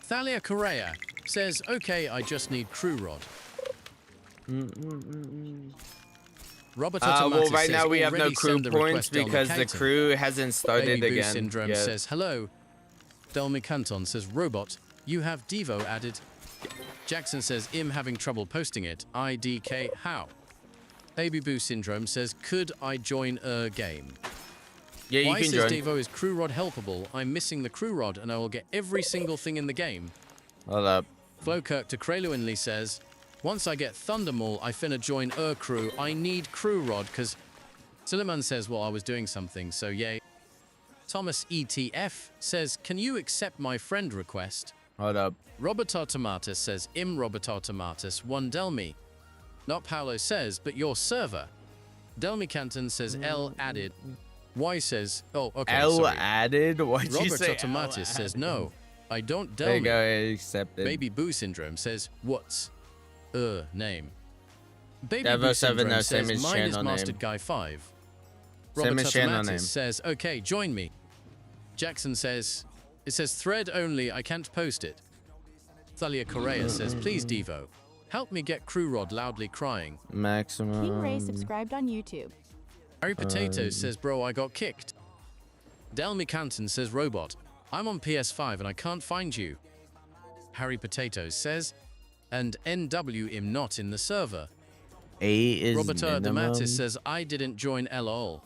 Thalia Correa says, okay, I just need crew rod. Robert Well, Automatis right says, now we have no already crew send the points request, Del because the McCanton. crew hasn't started Baby Boo again. Syndrome yet. says, hello. Delmi Canton says, robot, you have Devo added. Jackson says, I'm having trouble posting it. IDK, how? Baby Boo Syndrome says, could I join a game? Yeah, Why you can says join. Devo is crew rod helpable? I'm missing the crew rod and I will get every single thing in the game. Hold up. Flowkirk to Kraluinley says, once I get Thundermaul, I finna join crew. I need crew rod, cause Suleiman says, well, I was doing something, so yay. Thomas ETF says, can you accept my friend request? Hold up. Robertar Tomatis says, Robertar Tomatis, one Delmi. Not Paolo says, but your server. Delmy Canton says L added. Y says, oh, okay, L sorry. added? Why'd you Robert say Automatis says no. I don't There you Delmy. go, accepted. Baby Boo Syndrome says, what's name? Baby Devo Boo 7, no, Syndrome same says, as mine is channel Mastered name. Guy 5. Same Robert as channel Automatis name. says, okay, join me. Jackson says, it says thread only, I can't post it. Thalia Correa says, please Devo, help me get Crew Rod loudly crying. Maximum. King Ray subscribed on YouTube. Harry Potatoes says, bro, I got kicked. Delmy Canton says, robot, I'm on PS5 and I can't find you. Harry Potatoes says, and NW am not in the server. A is Roberta minimum. Dematis says, I didn't join LOL.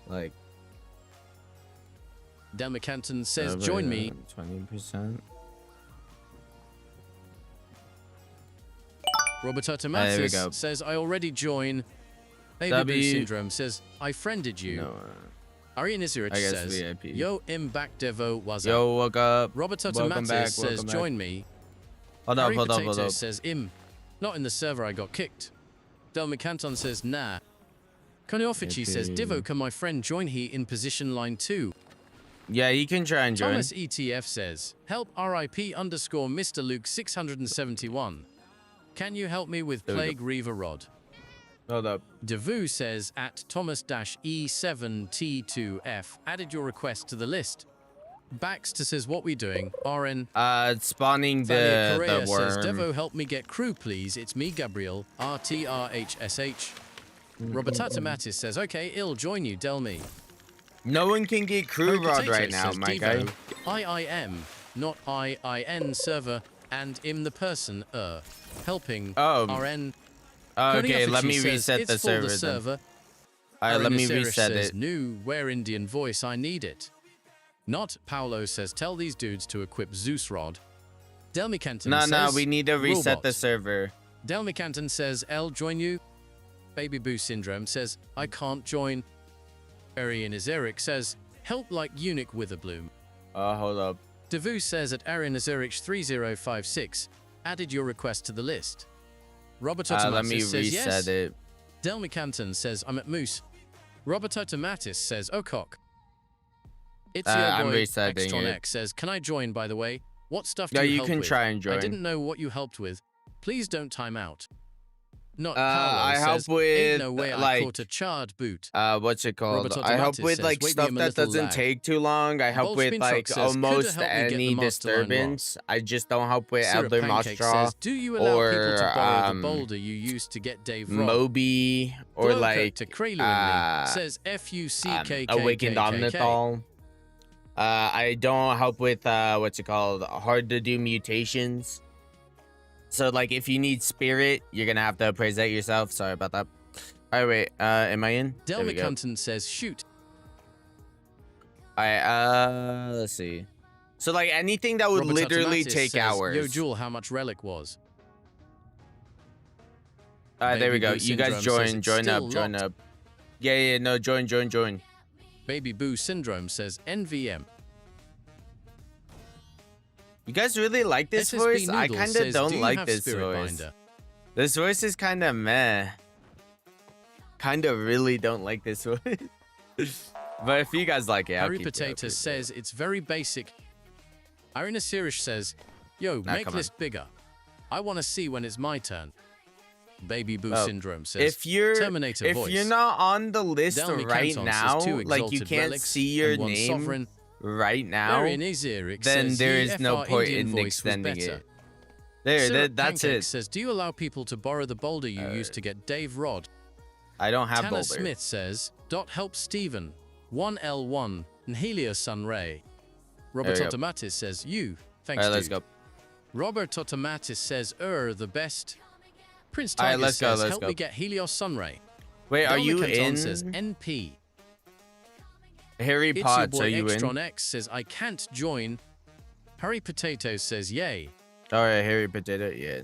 Like, Delmy Canton says, join me. 20%. Roberta There we go. Dematis says, I already join. Baby W. Boo Syndrome says, I friended you. No. Arian Isirich I guess says, VIP. yo, im back Devo was Yo, up. woke up. Roberta Welcome back, Dematis says, welcome back. join me. Hold up, Harry hold up, Potatoes hold up. says, not in the server, I got kicked. Delmy Canton says, nah. Konyofichi says, Divo, can my friend join he in position line 2? Yeah, you can try and join. Thomas ETF says, help RIP underscore Mr. Luke 671. Can you help me with There we Plague Reaver Rod? Hold up. Devu says, at Thomas-E7T2F, added your request to the list. Baxter says, what we doing? RN. Spawning Thalia the Correa worm. says, Devo, help me get crew, please. It's me, Gabriel. RTRHSH. Robertata Matis says, okay, I'll join you, Delmy. No one can get crew Harry rod Potato right now, says, my guy. Devo, IIM, not IIN server, and im the person, helping, RN. Okay, let Konyofichi me says, reset it's the for server. the server. Alright, let me Arinasirish reset says, it. new, where Indian voice, I need it. Not Paolo says, tell these dudes to equip Zeus Rod. Delmy Canton No, says, no, we need to reset robot. the server. Delmy Canton says, L join you. Baby Boo Syndrome says, I can't join. Arian Azeric says, help like Eunuch Witherbloom. Hold up. Devu says at Arian Azeric 3056, added your request to the list. Robert Let me Automatis says reset yes. it. Delmy Canton says, I'm at Moose. Robert Automatis says, oh cock. It's your I'm boy, resetting Extron it. X says, can I join, by the way? What stuff do Yeah, you you help can with? try and join. I didn't know what you helped with. Please don't time out. Not I Paolo help says, with, ain't no way I like, caught a charred boot. What's it called? Robert I help Automatis with says, like "Wait stuff me a that little doesn't lag." take too long. I help Bulge with Spin like Truck says, "Coulda almost helped me get any the Masterline disturbance. I just don't help with Syrup Elder Pancake Mastraw says, do you allow or people to borrow the Boulder you used to get Dave Robb? Moby or Glowcoat like to Kraluinly says FUCKKKK. Awakened Omnithal. I don't help with what's it called? Hard to do mutations. So like if you need spirit, you're gonna have to appraise that yourself. Sorry about that. Alright, wait, am I in? There we Delmy go. Cunton says shoot. Alright, let's see. So like anything that would Robert literally Automatis take says, hours. Yo Jewel, how much relic was? Alright, there we Baby go. Boo You guys Syndrome says join it's up, still join locked. up. Yeah, no, join. Baby Boo Syndrome says NVM. You guys really like this SSB voice? I Noodle kind of says, don't "Do you like have this Spirit voice. Binder?" This voice is kind of meh. Kind of really don't like this voice. But if you guys like it, I'll Harry keep it, I'll keep Potato it. says it's very basic. Irina Sirish says, yo, Nah, make come list bigger. I want to see when it's my turn. Baby Boo Oh, Syndrome says, if you're Terminator voice. not on the list Delmy right Canton now, says, two like you exalted can't relics see your and one name sovereign. right now, Marian Azeric then says, there "Ye is no FR point Indian in voice was extending better." it. There, Syrup that's Pancake it. says, do you allow people to borrow the boulder you used to get Dave Rod? I don't have Tanner Boulder. Smith says, help Stephen, 1L1, and Helios Sunray. Robert There we go. Automatis says, you, thanks Alright, let's dude. go. Robert Automatis says, the best. Prince Alright, Tiger let's go, says, let's help go. me get Helios Sunray. Wait, are Delmy you Canton in? says, NP. Harry It's your Potts, boy are you Extron in? X says, I can't join. Harry Potatoes says, yay. Alright, Harry Potato, yeah.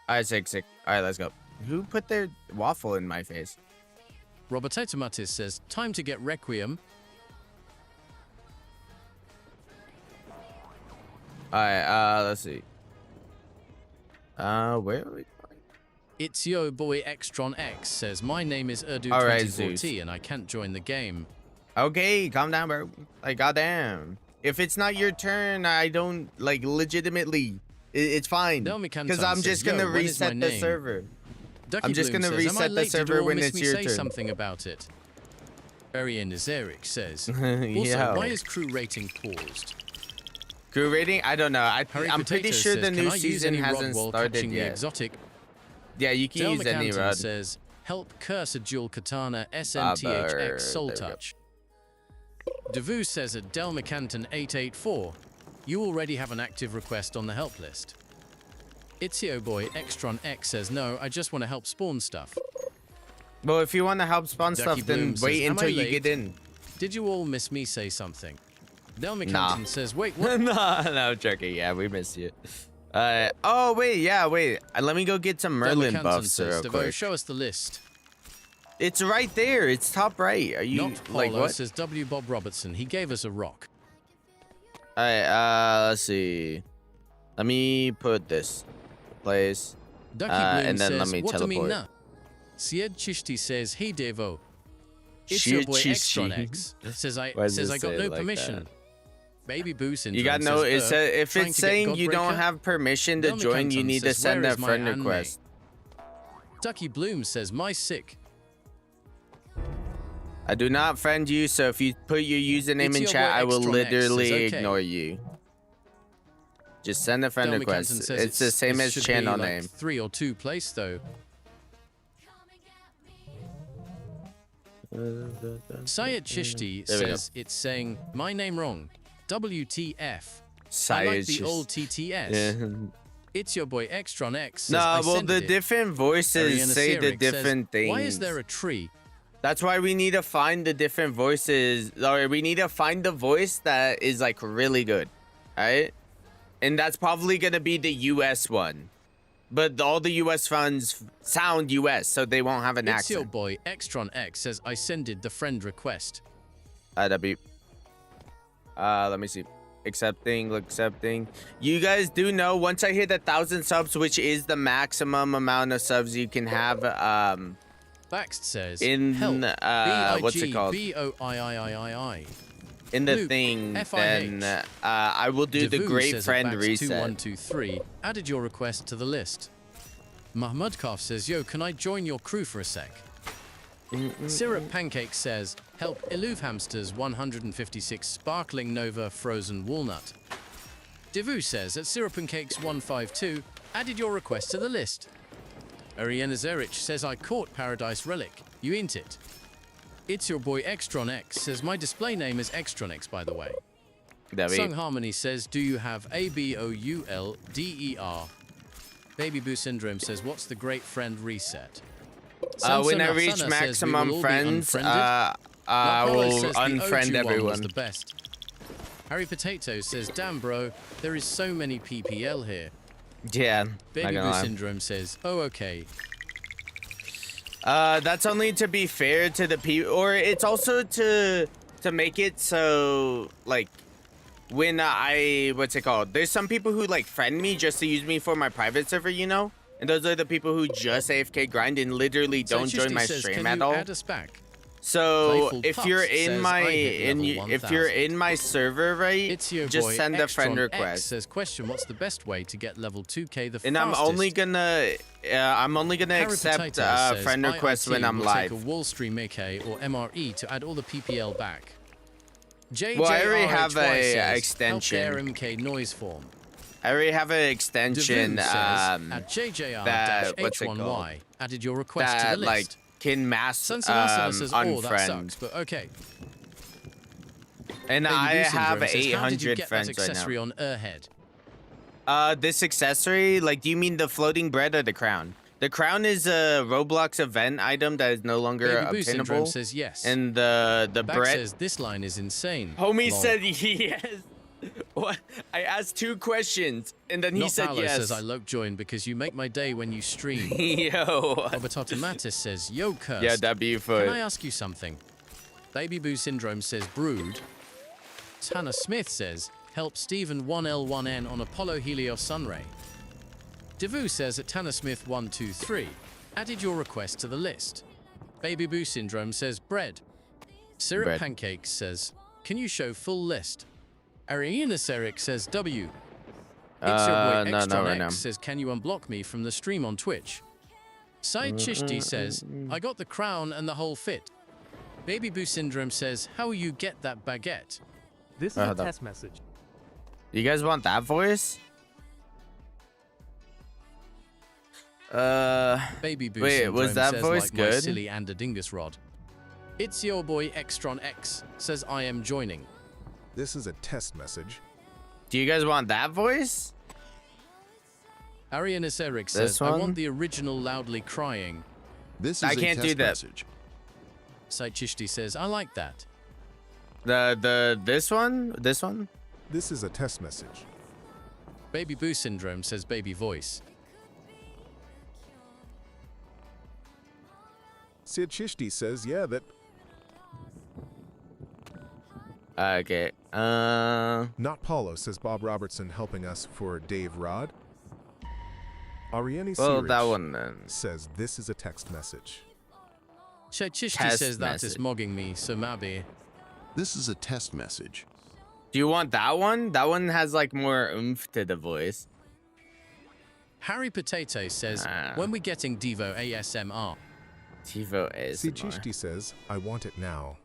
Alright, sick. Alright, let's go. Who put their waffle in my face? Robert Automatis says, time to get Requiem. Alright, let's see. Where are we going? It's yo boy Xtron X says, my name is Alright, Urdu24T Zeus. and I can't join the game. Okay, calm down, bro. Like, goddamn. If it's not your turn, I don't, like, legitimately, it's fine. Because I'm just going to reset the server. Ducky I'm just Bloom going to says, "Am I reset the late? Did you server all when miss it's me your say turn. something about it. Arian Nazaric says, Yo. also, why is crew rating paused? Crew rating? I don't know. I'm pretty Potato sure says, the new "Can I use season any rod hasn't while started catching the yet. exotic?" Yeah, you can Del use any McCanton rod. says, help cursed dual katana SMTHX soul There we go. touch. Devu says at Del McCanton 884, you already have an active request on the help list. Itzio Boy Xtron X says, no, I just want to help spawn stuff. Well, if you want to help spawn Ducky stuff, then Bloom wait says, "Am until I you late? get in. Did you all miss me say something? Del McCanton Nah. says, wait, what? no, I'm joking. Yeah, we missed you. Oh, wait, yeah, wait. Let me go get some Del Merlin McCanton buffs says, real Devo, quick. show us the list. It's right there. It's top right. Are you, Not Paulo like, what? says W. Bob Robertson. He gave us a rock. Alright, let's see. Let me put this place. Ducky Bloom and then says, let me what do mean teleport. na? Syed Chishti says, hey Devo. It's your boy Xtron X. Says I Why does it got say no it like permission. that? Baby Boo Syndrome You got no. It says, says if trying it's to get saying you don't Godbreaker? have permission to Del join, you McCanton need to says, send "Where a is my friend anime?" request. Ducky Bloom says, my sick. I do not friend you, so if you put your username It's in your chat, boy I will Xtron X says, literally "Okay." ignore you. Just send a friend Del request. McCanton says It's the same it as should channel be like name. 3 or 2 place though. Syed Chishti There we go. says it's saying my name wrong. WTF. I Syed like the Chishti. old TTS. Yeah. It's your boy Xtron X. Says, No, I well, sent the it. different voices Ariana say the Sirik says, different things. Why is there a tree? That's why we need to find the different voices, or we need to find the voice that is like really good, right? And that's probably gonna be the US one, but all the US ones sound US, so they won't have an It's your accent. boy Xtron X says I sended the friend request. That'd be. Let me see. Accepting. You guys do know once I hit 1,000 subs, which is the maximum amount of subs you can have. Baxt says In help. what's it called? B-I-G-B-O-I-I-I-I. In the Luke, thing, FIH. then I will do the Devu great says friend at Bax reset. 2123 added your request to the list. Mahmud Kaf says, yo, can I join your crew for a sec? Syrup Pancake says, help Illuve Hamsters 156 Sparkling Nova Frozen Walnut. Devu says, at Syrup and Cakes 152 added your request to the list. Ariana Zerich says, I caught Paradise Relic. You int it. It's your boy Xtron X says, my display name is Xtron X, by the way. Sung Harmony says, do you have ABOULDER? Baby Boo Syndrome says, what's the great friend reset? When I Samson reach Asana says, "We will maximum all be friends, unfriended." I Napolo will says, "The OG unfriend one was everyone. the best. Harry Potato says, damn bro, there is so many PPL here. Yeah, not Baby gonna Boo lie. Syndrome says, oh okay. That's only to be fair to the people, or it's also to make it so like when what's it called? There's some people who like friend me just to use me for my private server, you know, and those are the people who just AFK grind and literally don't So join Chishti my says, stream can at you all. add us back? So Playful if Pups you're in says, my "I hit level if you're 1000." in my server, right, It's your just boy send a friend Xtron X request. says, question, what's the best way to get level 2k the And fastest? I'm only gonna Harry accept Potato says, friend requests IIT when I'm will live. take a Wall Stream AK or MRE to add all the PPL back. Well, I already have JJRHY a says, extension. Help MK noise form. I already have an extension Devu says, at that what's it JJR-H1Y called? added your request to That the like list. can mass Sansanasana says, oh, that unfriend. sucks, but okay. And Baby I Boo have Syndrome says, how did you 800 get friends that right accessory now. on Airhead? This accessory, like, do you mean the floating bread or the crown? The crown is a Roblox event item that is no longer Baby Boo Syndrome obtainable. says yes. And the Back bread. says, this line is insane. Homie Lol. said yes. What? I asked 2 questions, and then he Not said Paolo yes. says, I look join because you make my day when you stream. Yo. Robertato Mattis says, yo, Cursed. Yeah, that'd be Can I fun. ask you something? Baby Boo Syndrome says, brood. Tanner Smith says, help Stephen 1L1N on Apollo Helios Sunray. Devu says at Tanner Smith 123, Added your request to the list. Baby Boo Syndrome says bread. Syrup Bread. Pancakes says, can you show full list? Ariana Seric says W. It's your boy no, Extron right now. X says, can you unblock me from the stream on Twitch? Side Chishti says, I got the crown and the whole fit. Baby Boo Syndrome says, how will you get that baguette? This is a test message. You guys want that voice? Baby Boo Wait, Syndrome was that says, voice like good? my silly and a dingus rod. It's your boy Extron X says, I am joining. This is a test message. Do you guys want that voice? Ariana Seric This says, I one? want the original loudly crying. This is I a can't test do that. message. Side Chishti says, I like that. This one? This one? This is a test message. Baby Boo Syndrome says baby voice. Sid Chishti says, yeah, that. Okay. Not Paulo says Bob Robertson helping us for Dave Rod. Ariane Well, Sirich that one then. says this is a text message. Shay Chishti Test says that is message. mogging me, so maybe. This is a test message. Do you want that one? That one has like more oomph to the voice. Harry Potato says, when we getting Devo ASMR? TiVo is. Sid Chishti says, I want it now.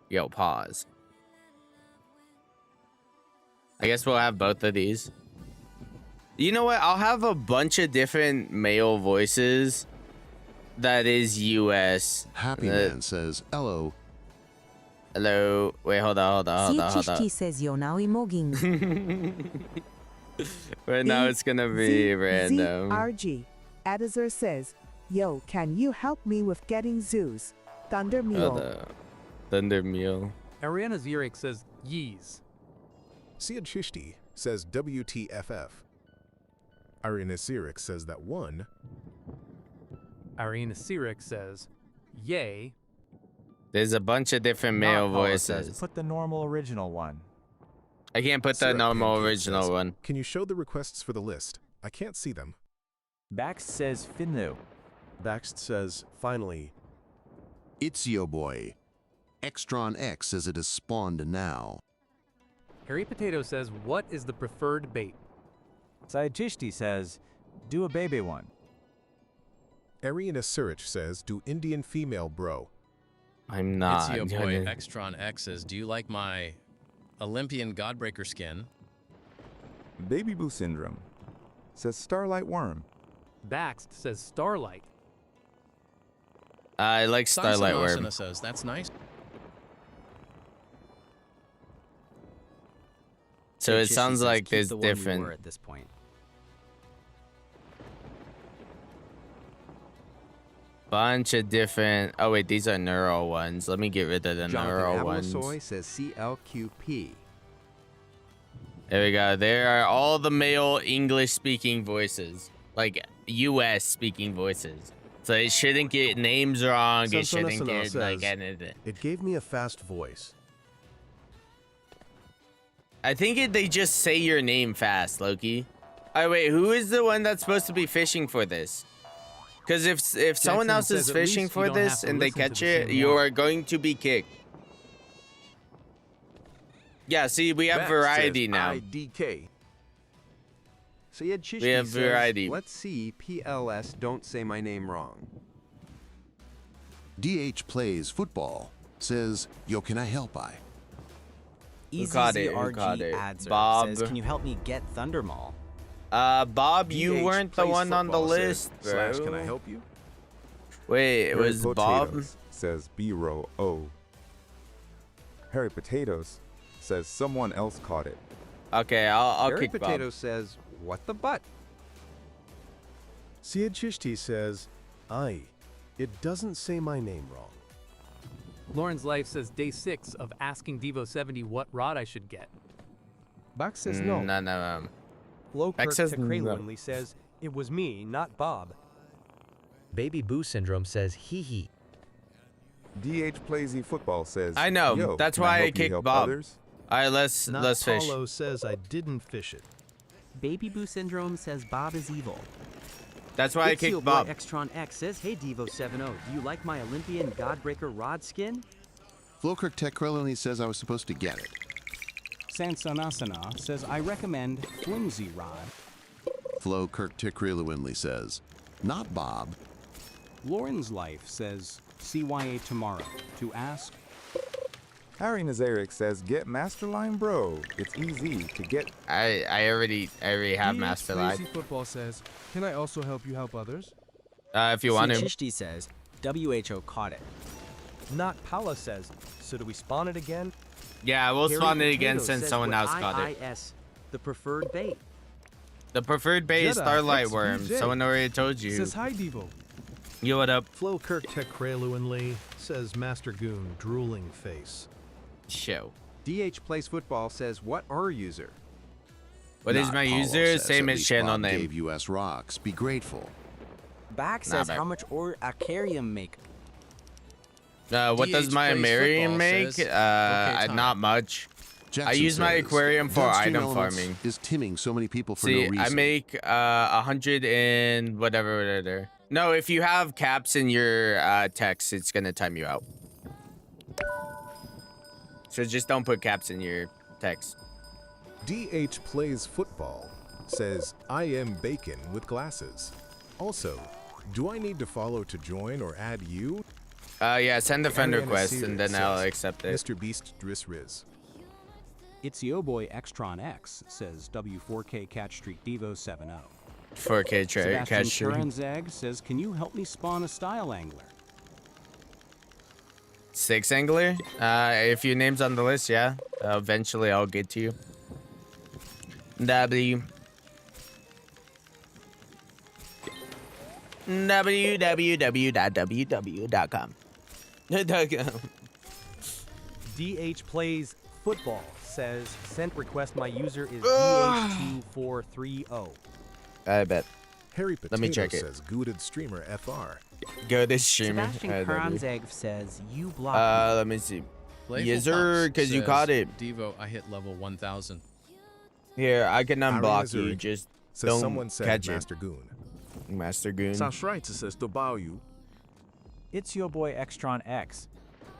Yo, pause. I guess we'll have both of these. You know what? I'll have a bunch of different male voices. That is US. Happy Man says, hello. Hello. Wait, hold on. says you're now emogging. Right now it's gonna be random. RG. Adazar says, yo, can you help me with getting Zeus? Thunder Mule. Thunder Meal. Ariana Zurich says yees. Sid Chishti says WTFF. Ariana Sirich says that one. Ariana Zurich says yay. There's a bunch of different male voices. Put the normal original one. I can't put the Syrup normal Pancake original says, one. Can you show the requests for the list? I can't see them. Bax says Finnu. Baxt says, finally. It's yo boy. Extron X says it is spawned now. Harry Potato says, what is the preferred bait? Sayachishti says, do a baby one. Ariana Sirich says, do Indian female bro. I'm not. It's your boy Extron X says, do you like my Olympian Godbreaker skin? Baby Boo Syndrome says Starlight Worm. Baxt says Starlight. I like Starlight Worm. Sarsana says, that's nice. So it sounds like there's the different. One you were at this point. Bunch of different. Oh wait, these are neural ones. Let me get rid of the neural ones. Soy says CLQP. There we go. There are all the male English-speaking voices, like U.S.-speaking voices. So it shouldn't get names wrong. It shouldn't get like anything. It gave me a fast voice. I think they just say your name fast, Loki. All right, wait. Who is the one that's supposed to be fishing for this? Because if someone else is fishing for this and they catch it, you are going to be kicked. Yeah, see, we have variety now. IDK. Sayed Chishti We have variety. Says, let's see PLS don't say my name wrong. DH Plays Football says, yo, can I help I? EasyZRG Bob says, can you help me get Thundermaul? Bob, you weren't the one on the list, bro. Can I help you? Wait, it was Bob? Potatoes says B-Row O. Harry Potatoes says someone else caught it. Okay, I'll Harry kick Potato Bob. says, what the butt? Syed Chishti says, aye, it doesn't say my name wrong. Lauren's Life says day 6 of asking Devo70 what rod I should get. Bax says no. No. Flowkirk says to no. Winley says, it was me, not Bob. Baby Boo Syndrome says, hee hee. DH Plays Football says, I know. Yo, That's can why I help you kicked help Bob. others? All right, let's fish. Paulo says I didn't fish it. Baby Boo Syndrome says Bob is evil. That's why I It's your kicked boy Bob. Extron X says, hey Devo70, do you like my Olympian Godbreaker rod skin? Flowkirk Techrillony says I was supposed to get it. Sansanasana says, I recommend flimsy rod. Flowkirk Techrillowinly says, not Bob. Lauren's Life says, CYA tomorrow. To ask, Harry Nazaric says, get Masterline, bro. It's easy to get. I already have Masterline. Crazy Football says, can I also help you help others? If you want to. Chishti says, WHO caught it. Not Paula says, so do we spawn it again? Yeah, we'll Harry spawn it again Potato since says, someone what else got it. IIS, the preferred bait. The preferred bait is Jedi Starlight XVJ Worm. Someone already told you. Says hi Devo. Yo, what up? Flowkirk Techrillowinly says Master Goon, drooling face. Show. DH Plays Football says, what are user? What is Not my Paulo user? says, Same at as least channel Bob name. gave US rocks. Be grateful. Back Nah, says, back. how much ore Acarium make? What does DH my Plays Aquarium Football make? says, okay, time. Not much. Jackson I use my says, aquarium for Downstream item Elements farming. is timming so many people for See, no reason. I make 100 and whatever. No, if you have caps in your text, it's gonna time you out. So just don't put caps in your text. DH Plays Football says, I am bacon with glasses. Also, do I need to follow to join or add you? Yeah, send a friend Ariana request Sears and then I'll says, accept it. Mr. Beast Driss Riz. it's yo boy Extron X says, W4K Catch Street Devo 70. 4K trade, Sebastian catch stream. Karanzag says, can you help me spawn a style angler? 6 angler. If your name's on the list, yeah. Eventually, I'll get to you. W. www.www.com. DH Plays Football says, sent request, my user is DH2430. I bet. Harry Potato Let me check it. says, Gooded Streamer FR. Go to streamer. Sebastian I love you. Karanzag says, you blocked Let me see. Playful Yes, sir, Pops because you says, caught it. Devo, I hit level 1000. Here, I can unblock you. Zurich Just says don't someone said catch Master Goon. it. Master Goon. Schreitzer says to bow you. It's your boy Extron X.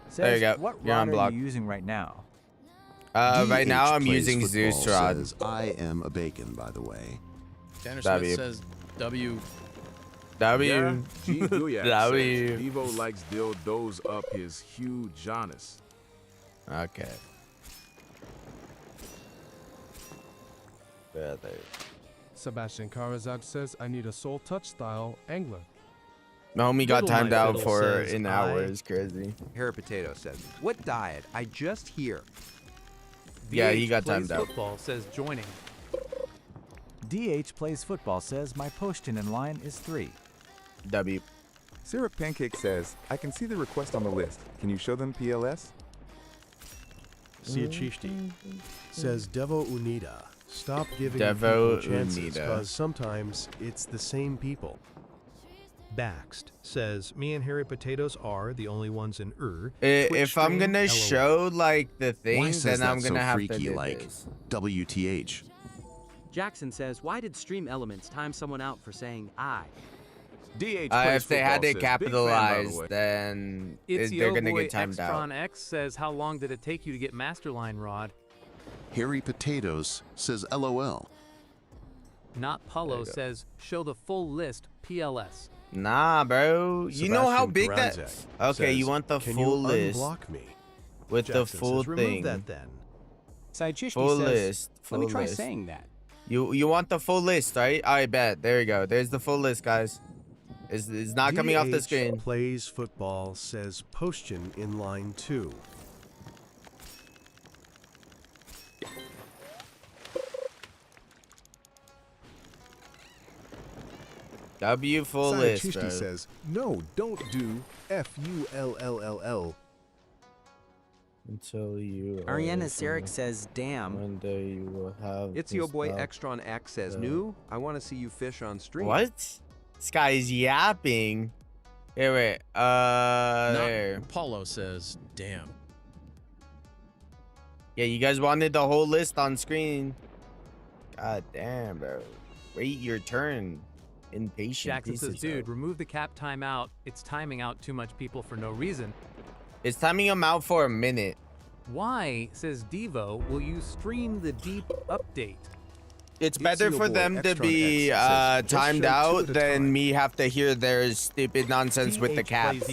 Says, There you go. What You're rod are unblocked. you using right now? Right now, I'm Plays using Football Zeus Rod. says, I am a bacon, by the way. Tanner W. Smith says W. W. Yeah, G. Guyak W. says Devo likes dildos up his huge Jonas. Okay. Yeah, there. Sebastian Karazak says, I need a soul touch style angler. My homie got Little timed My out Fiddle for says, an hour. It's crazy. Harry Potato says, what diet? I just hear. Yeah, he DH got Plays timed out. Football says joining. DH Plays Football says, my posting in line is 3. W. Syrup Pancake says, I can see the request on the list. Can you show them PLS? Siachishti says Devo Unida. Stop giving Devo people chances Unida. because sometimes it's the same people. Baxt says, me and Harry Potatoes are the only ones in If I'm gonna LOL. show like the Why thing, says then I'm that gonna so have freaky to do like this. WTH? Jackson says, why did Stream Elements time someone out for saying I? DH If they had Plays to Football says, big fan, by the capitalize, way. then It's they're yo gonna boy get timed Extron out. X says, how long did it take you to get Masterline Rod? Harry Potatoes says LOL. Not Paulo says, show the full list PLS. Nah, bro. You know how Sebastian big that? Karanzak Okay, you says, want the "Can full you list unblock me?" with the Jackson full says, "Remove thing. that then." Saijishti Full says, list. let me full try list. saying that. You want the full list, right? I bet. There you go. There's the full list, guys. It's not coming off the DH screen. Plays Football says Postian in line 2. W full list, Siachishti bro. says, no, don't do FULLLL. Until you. Ariana Sarek says, damn. One day you will have. It's to your boy stop. Extron X says, new? I want to see you fish on stream. What? This guy is yapping. Here, wait. There. Paulo says, damn. Yeah, you guys wanted the whole list on screen. God damn, bro. Wait your turn. Impatient. Jackson says, dude, remove the cap timeout. It's timing out too much people for no reason. It's timing them out for a minute. Why, says Devo, will you stream the deep update? It's better for them to be timed out than me have to hear their stupid nonsense with the caps.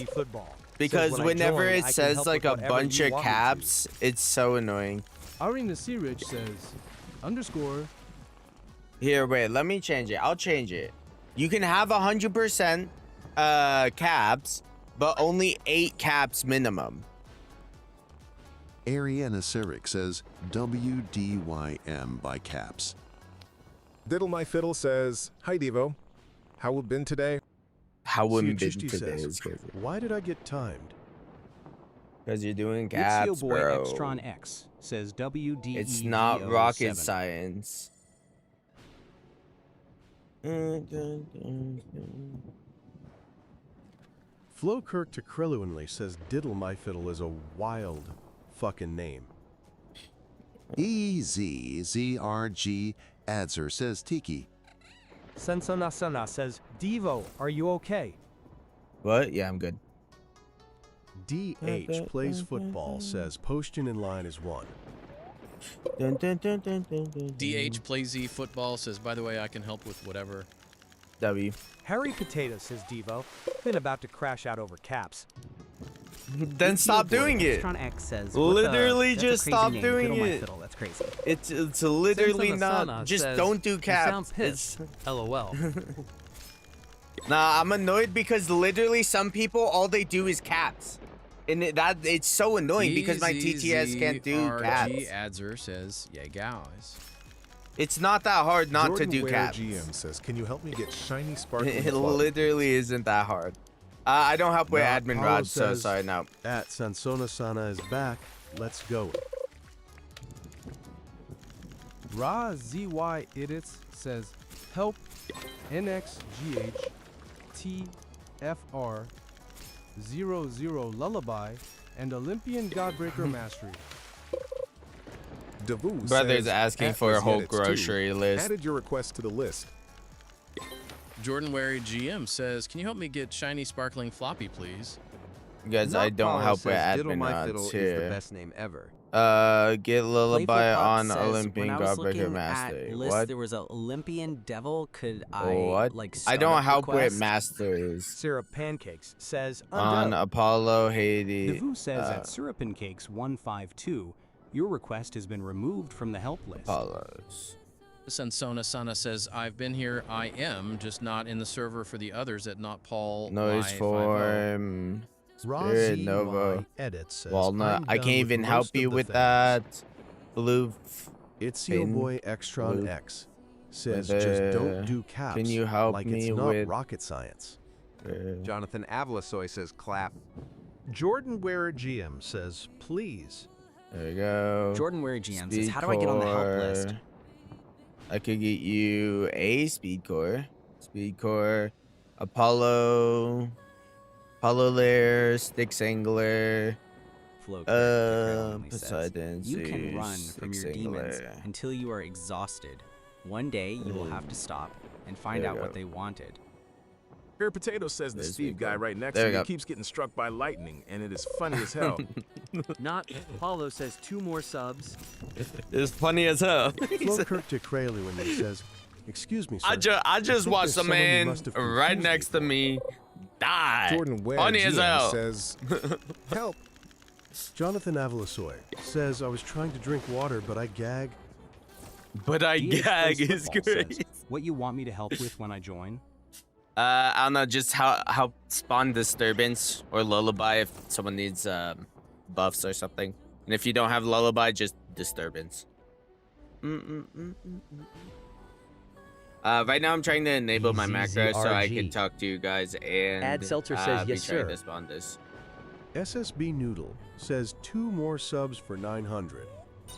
Because whenever it says like a bunch of caps, it's so annoying. Irene C. Rich says, _ Here, wait, let me change it. I'll change it. You can have 100% caps, but only 8 caps minimum. Ariana Sirik says WDYM by caps. Diddle My Fiddle says, hi Devo. How we been today? How we been Siachishti today says, is crazy. why did I get timed? Because you're doing caps, It's your boy bro. Extron X says WD. It's not rocket science. Flowkirk to Kreluinly says Diddle My Fiddle is a wild fucking name. EZZRG Adzer says Tiki. Sensonasana says, Devo, are you okay? What? Yeah, I'm good. DH Plays Football says Postion in line is 1. DH Plays Z Football says, by the way, I can help with whatever. W. Harry Potato says, Devo, been about to crash out over caps. Then stop doing it. Extron X says, Literally that's a just crazy stop name. doing Fiddle My it. Fiddle, that's crazy. It's literally Sensonasana not. Just says, don't do "You caps. sound pissed." LOL. Nah, I'm annoyed because literally some people all they do is caps, and it's so annoying because my TTS can't do caps. Adzer says, yeah, guys. It's not that hard not Jordan to do Ware caps. GM says, can you help me get shiny sparkling It flower? literally isn't that hard. I don't help with Now, admin Paulo rods, so says, sorry, no. At Sansona Sana is back. Let's go. Ra ZY Edits says, help NXGH TFR 00 Lullaby and Olympian Godbreaker Mastery. Davu Brother's says, asking at for a whole Edits too. grocery list. Added your request to the list. Jordan Wary GM says, can you help me get shiny sparkling floppy, please? Guys, I don't help with Diddle admin My rods Fiddle is the here. best name ever. Get Lullaby Playful Pup on says, Olympian when I was Godbreaker looking Master. at list, What? there was an Olympian devil. Could I What? like I start don't a help with request? masters. Syrup Pancakes says, On Undo. Apollo, Haiti. Devu says at Syrupin Cakes 152, your request has been removed from the help list. Apollos. Sensona Sana says, I've been here. I am just not in the server for the others at Not Paul. Noise Y50. form. Spirit Razi Nova. Edit says, Walnut. I'm I done can't with even help most of you the with things. that. Blue. It's your Pin. boy Extron Blue. X says Whether- just don't do caps. Can you help like me it's not with- rocket science. Jonathan Avlasoy says, clap. Jordan Ware GM says please. There you go. Jordan Wary GM says, how do I get on the help list? Speed core. I could get you a speed core. Speed core. Apollo. Apollo layer. Styx angler. Poseidon. You can Zeus, run from your Styx demons angler. until you are exhausted. One day you will have to stop and find There out you what go. they wanted. Fair Potato says the There's Steve Vico. guy right next There to you me go. keeps getting struck by lightning, and it is funny as hell. Not Paulo says 2 more subs. It's funny as hell. Flowkirk to Crayley when he says, excuse me, sir. I just think watched there's a someone who man must have right confused next to me die. Jordan Ware Funny as GM hell. says, help. Jonathan Avalasoy says, I was trying to drink water, but I gag. But I DH gag Plays is Football says, great. what you want me to help with when I join? I don't know, just how spawn disturbance or lullaby if someone needs buffs or something. And if you don't have lullaby, just disturbance. Right now I'm trying to enable my macro so I can talk to you guys and Ad Seltzer says, be yes, trying sir. to spawn this. SSB Noodle says 2 more subs for 900.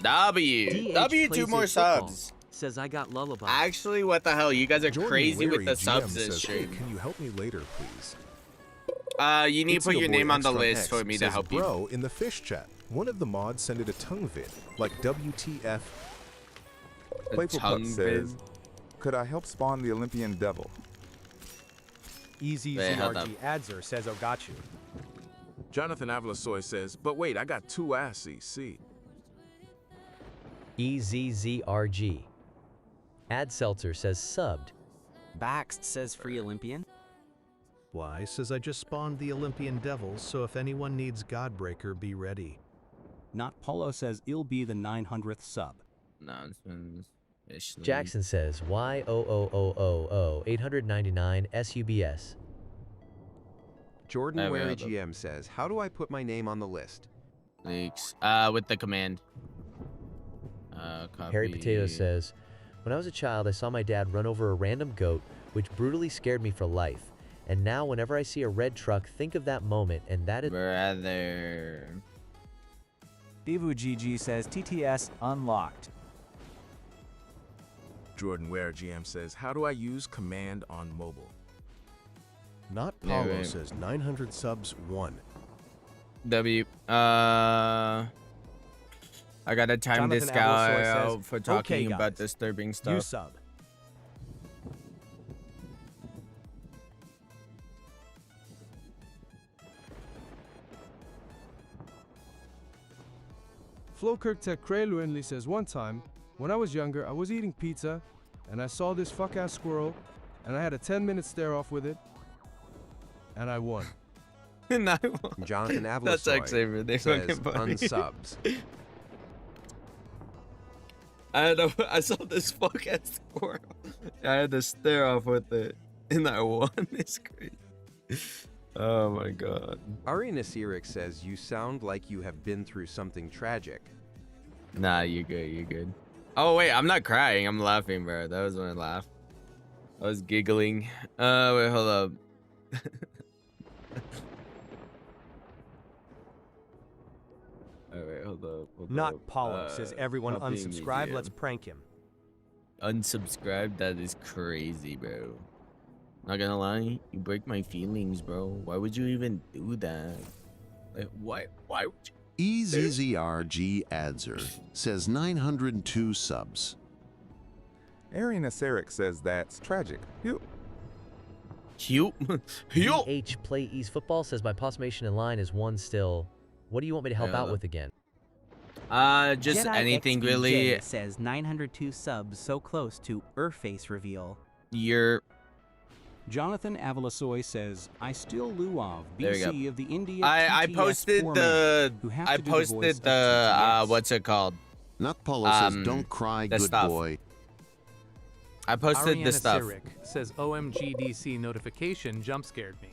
W 2 Plays more It Football subs. Says I got lullaby. Actually, what the hell? You guys are Jordan crazy with Wary the GM subs this says, hey, stream. can you help me later, please? You need to put your name on the list for me to says, help you. Bro, in the fish chat, one of the mods sent it a tongue vid, like WTF. A Playful Pup tongue says, vid? could I help spawn the Olympian Devil? Easy Wait, hold ZRG Adzer says, oh, got you. Jonathan Avalasoy says, but wait, I got two asses. See. EZZRG. Ad Seltzer says subbed. Baxt says free Olympian. Why says I just spawned the Olympian Devils, so if anyone needs Godbreaker, be ready. Not Paulo says it'll be the 900th sub. Nonsense. Jackson says YOOOOO 899 SUBS. Jordan Wary GM says, how do I put my name on the list? Leaks. With the command. Harry Copy. Potato says, when I was a child, I saw my dad run over a random goat, which brutally scared me for life. And now, whenever I see a red truck, think of that moment, and that is. Brother. Divu GG says TTS unlocked. Jordan Ware GM says, how do I use command on mobile? Not Paulo says 900 subs 1. W. I gotta time this guy out for talking about disturbing stuff. You sub. Flowkirk Tekreluinli says, one time, when I was younger, I was eating pizza, and I saw this fuck-ass squirrel, and I had a 10-minute stare-off with it, and I won. And I won. Jonathan Avalasoy That's actually really says, fucking funny. unsubs. I saw this fuck-ass squirrel. I had to stare off with it, and I won. It's crazy. Oh my god. Ari Nasirik says, you sound like you have been through something tragic. Nah, you're good, you're good. Oh wait, I'm not crying, I'm laughing, bro. That was when I laughed. I was giggling. Wait, hold up. Alright, hold up. Not Paulo says everyone unsubscribe. Let's prank him. Unsubscribe? That is crazy, bro. Not gonna lie, you break my feelings, bro. Why would you even do that? Like, why would you? EZZRG Adzer says 902 subs. Arian Aseric says that's tragic. Cute. H Play East Football says my postmation in line is 1 still. What do you want me to help out with again? Just Jedi anything XPJ really. says 902 subs, so close to face reveal. You're. Jonathan Avalasoy says, I still luave There you BC go. of the India I TTS posted four the. men who have I to do the voice posted of the. TTS. What's it called? Not Paulo says, don't cry, the good stuff. boy. I posted the Ariana stuff. Sirik says OMGDC notification jump scared me.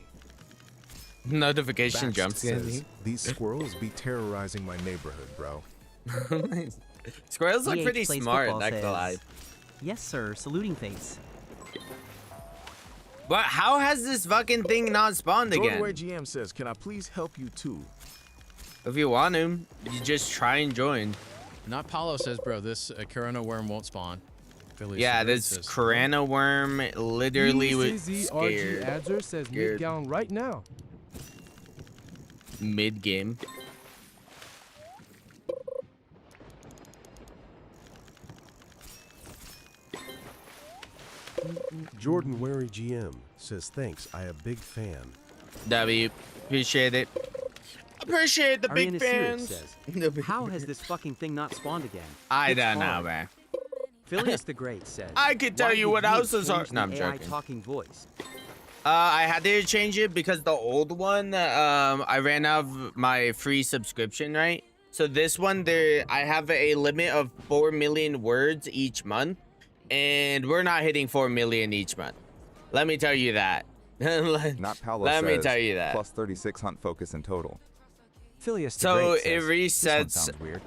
Notification Baxt jump scared says, me. these squirrels be terrorizing my neighborhood, bro. Squirrels look DH pretty Plays smart, Football not gonna says, lie. Yes, sir. Saluting face. But how has this fucking thing not spawned Jordan again? Ware GM says, can I please help you too? If you want to, you just try and join. Not Paulo says, bro, this Corona worm won't spawn. Philly Yeah, Cigarette this says, Corona worm literally was EZZRG scared. Adzer says mid-gown right now. Mid-game. Jordan Wary GM says thanks, I a big fan. W, appreciate it. Appreciate the big Ariana Sirik fans. says, how has this fucking thing not spawned again? I It's don't know, hard. man. Phileas the Great says, I could tell why you did what else is hard. change No, I'm the AI joking. talking voice? I had to change it because the old one, I ran out of my free subscription, right? So this one, I have a limit of 4 million words each month, and we're not hitting 4 million each month. Let me tell you that. Not Paolo Let me says, tell you that. Plus 36 hunt focus in total. Phileas the So Great it says, this one resets. sounds weird.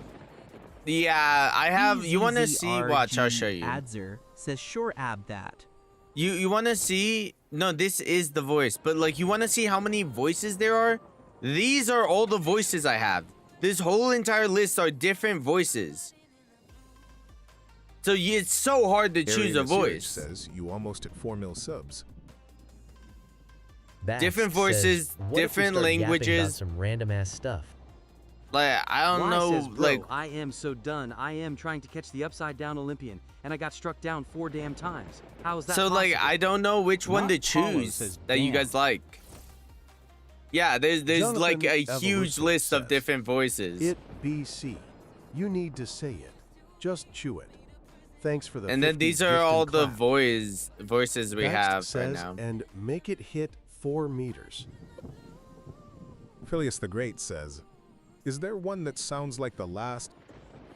Yeah, I have. You want to see? Watch, I'll show you. Adzer says, sure, ab that. You want to see? No, this is the voice. But like, you want to see how many voices there are? These are all the voices I have. This whole entire list are different voices. So it's so hard to choose a Arian Aseric voice. says you almost at 4 mil subs. Bax Different says, voices, what if we different start yapping about languages. some random ass stuff. Like, I don't know, Says, bro, like... I am so done. I am trying to catch the upside down Olympian, and I got struck down 4 damn times. How is that So, possible? like, I don't know which one to choose that you guys like. Yeah, there's Jonathan like a Evolution huge list of says, different voices. It BC. You need to say it. Just chew it. Thanks for the And then 50 these are gift all and the clap. voices we Next have right says, now. and make it hit 4 meters. Phileas the Great says, is there one that sounds like the last?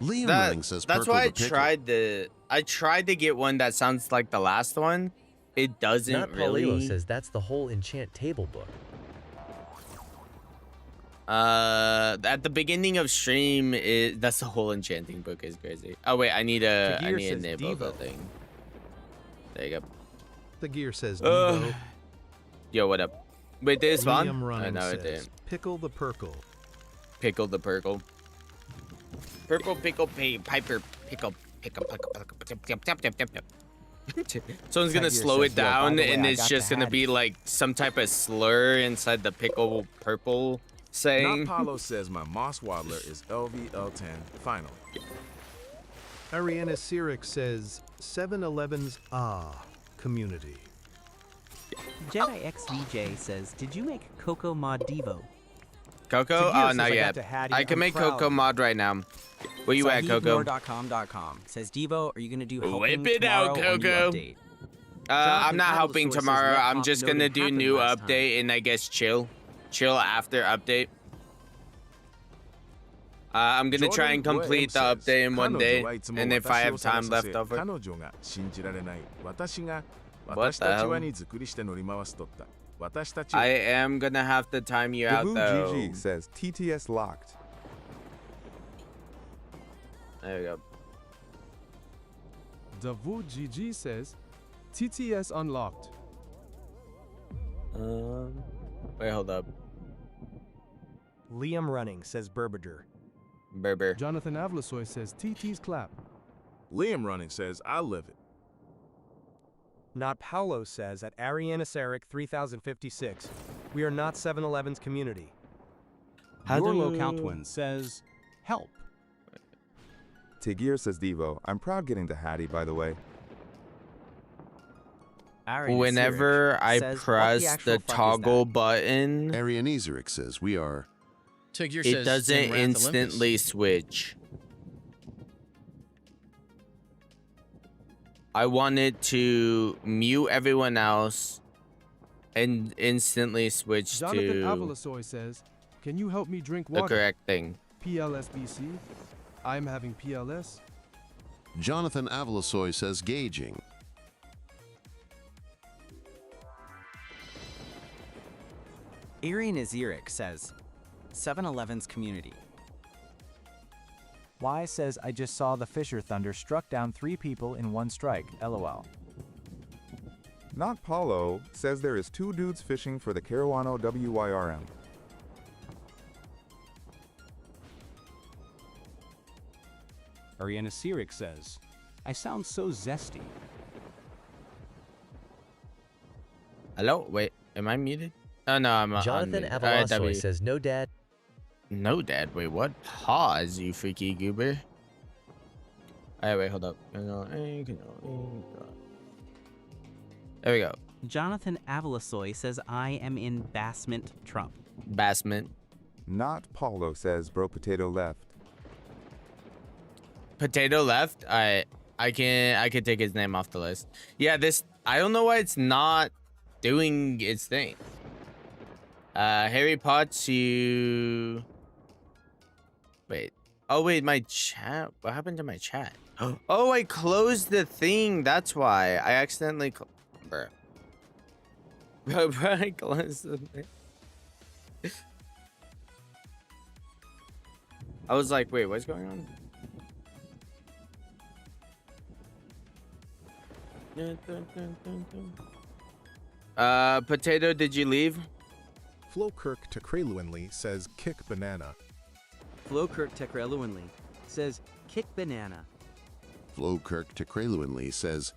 Liam Running says, That's Perkle why the Pickle. I tried to get one that sounds like the last one. It doesn't Not really. Paulilo says that's the whole enchant table book. At the beginning of stream, that's the whole enchanting book is crazy. Oh wait, I need a enable the thing. There you go. The gear says Devo. Yo, what up? Wait, did it spawn? Liam Running No, it says, didn't. Pickle the Perkle. Pickle the Perkle. Purple pickle piper pickle. Someone's gonna slow it down, and it's just gonna be like some type of slur inside the pickle purple saying. Not Paulo says my Moss Waddler is LVL10 final. Ariana Sirik says 7-Eleven's community. Jedi XVJ says, did you make Coco Mod Devo? Coco? Oh, not yet. I can make Coco mod right now. Where you at, Coco? SahibNor.com says, Devo, are you going to do helping Whip it out, tomorrow or new Coco. update? I'm not helping Source says tomorrow. that I'm pop just noted gonna do happened new last time. update and I guess chill after update. I'm gonna try and complete the update in one day, and if I have time left over. What the hell? I am gonna have to time you out Dabu though. GG says TTS locked. There we go. Davu GG says, TTS unlocked. Wait, hold up. Liam Running says Berberger. Berber. Jonathan Avlasoy says, TT's clap. Liam Running says, I live it. Not Paulo says at Ariana Sarek 3056, we are not 7-Eleven's community. Your locale twin says, help. Tigir says Devo. I'm proud getting to Hattie, by the way. Whenever I press the toggle button, Arian Ezerick says, we are. Tigger it says, doesn't "Sing Wrath instantly Olympus." switch. I wanted to mute everyone else and instantly switch Jonathan to Avalasoy says, can you help me drink the water? correct thing. PLSBC. I'm having PLS. Jonathan Avalasoy says, gauging. Arian Aziric says, 7-Eleven's community. Y says, I just saw the Fisher Thunder struck down 3 people in 1 strike. LOL. Not Paulo says there is 2 dudes fishing for the Caruano WYRM. Ariana Sirik says, I sound so zesty. Hello? Wait, am I muted? Oh no, I'm Jonathan unmuted. Avalasoy says, no dad. No dad? Wait, what? Pause, you freaky goober. Alright, wait, hold up. There we go. Jonathan Avalasoy says, I am in Bassment Trump. Bassment. Not Paulo says Bro Potato left. Potato left. I can take his name off the list. Yeah, this I don't know why it's not doing its thing. Harry Potts, you wait. Oh wait, my chat. What happened to my chat? Oh, I closed the thing. That's why I accidentally. Bro, I closed the thing. I was like, wait, what's going on? Potato, did you leave? Flowkirk Tekreluinly says kick banana. Flowkirk Tekreluinly says kick banana. Flowkirk Tekreluinly says,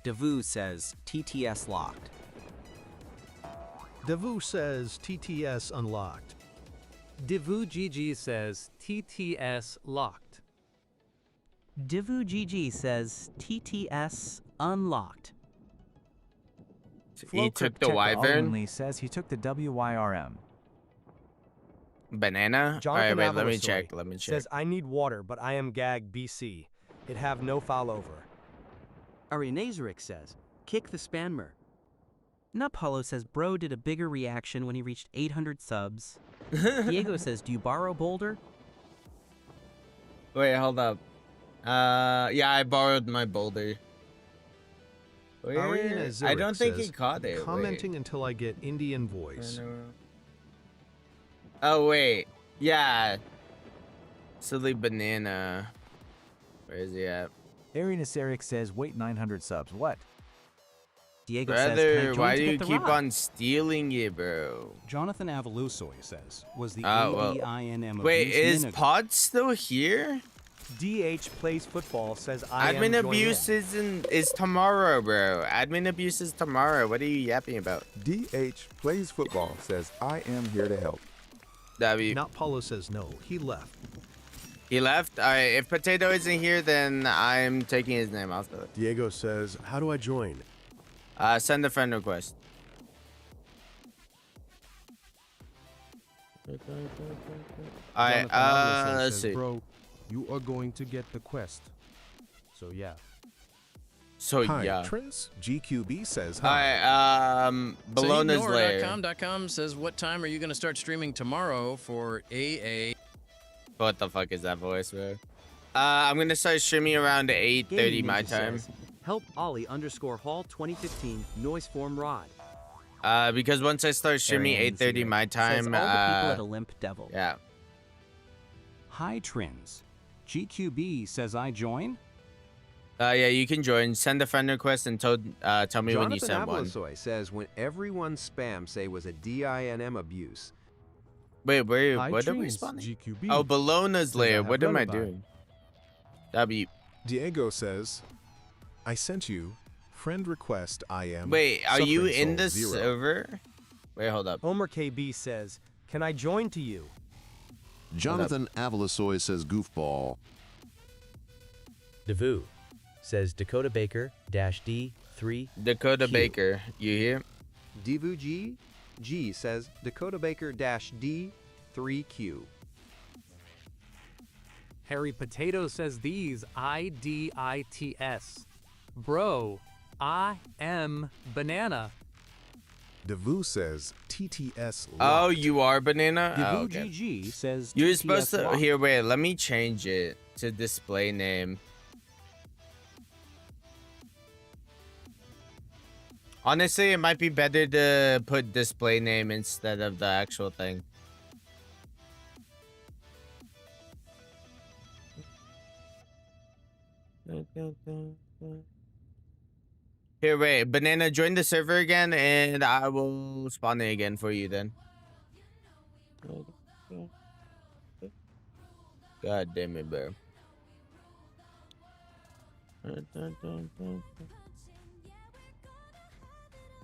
Davu says TTS locked. Davu says TTS unlocked. Divu GG says TTS locked. Divu GG says TTS unlocked. He took the wyvern. Only says he took the WYRM. Banana? Jonathan Alright, wait, let me Avalasoy check. Let me check. Says, I need water, but I am gag BC. It have no foul over. Ari Nazarick says, kick the spammer. Nuphollow says bro did a bigger reaction when he reached 800 subs. Diego says, do you borrow Boulder? Wait, hold up. Yeah, I borrowed my Boulder. Ariana I don't think he says, caught it. Commenting until I get Indian voice. Oh, wait. Yeah. Silly banana. Where is he at? Ari Nasaric says, wait 900 subs. What? Diego Brother, says, can I join why to do you get the keep rod? on stealing it, bro? Jonathan Avalusoy says, was the Well, AEINM wait, abuse is Miniger? Pod still here? DH plays football says I am Admin join abuse is tomorrow, bro. Admin abuse is tomorrow. What are you yapping about? DH plays football says I am here to help. Not Paulo says no. He left. He left? Alright, if Potato isn't here, then I'm taking his name off the list. Diego says, how do I join? Send a friend request. Alright, Jonathan Avalasoy let's says, see. Bro, you are going to get the quest. So yeah. So Hi, yeah. Tris. GQB says hi. Alright, Bologna's lair. Ignore.com.com says, what time are you going to start streaming tomorrow for AA? What the fuck is that voice, bro? I'm gonna start streaming around 8:30 Gaming my Ninja time. says, help Ollie _ Hall 2015 noise form rod. Because once I start streaming 8:30 my time, Says all the people at Olymp Devil. yeah. Hi, Trins. GQB says I join? Yeah, you can join. Send a friend request and tell me when you Jonathan send one. Avalasoy says when everyone's spam say was a DINM abuse. Wait, where? Hi, What are we Trins. spawning? GQB Oh, Bologna's says I lair. have What am I lullaby. doing? W. Diego says, I sent you friend request. I am. Wait, are you Suffering in Soul the 0. server? Wait, hold up. Homer KB says, can I join to you? Jonathan Avalasoy says goofball. Devu says Dakota Baker -D3. Dakota Q. Baker, you here? Divu G says Dakota Baker -D3Q. Harry Potato says these IDITS. Bro, I am banana. Devu says TTS. Oh, locked. you are banana? Oh, Divu okay. GG says You're TTS supposed to. locked. Here, wait. Let me change it to display name. Honestly, it might be better to put display name instead of the actual thing. Here, wait. Banana, join the server again, and I will spawn it again for you then. God damn it, bro.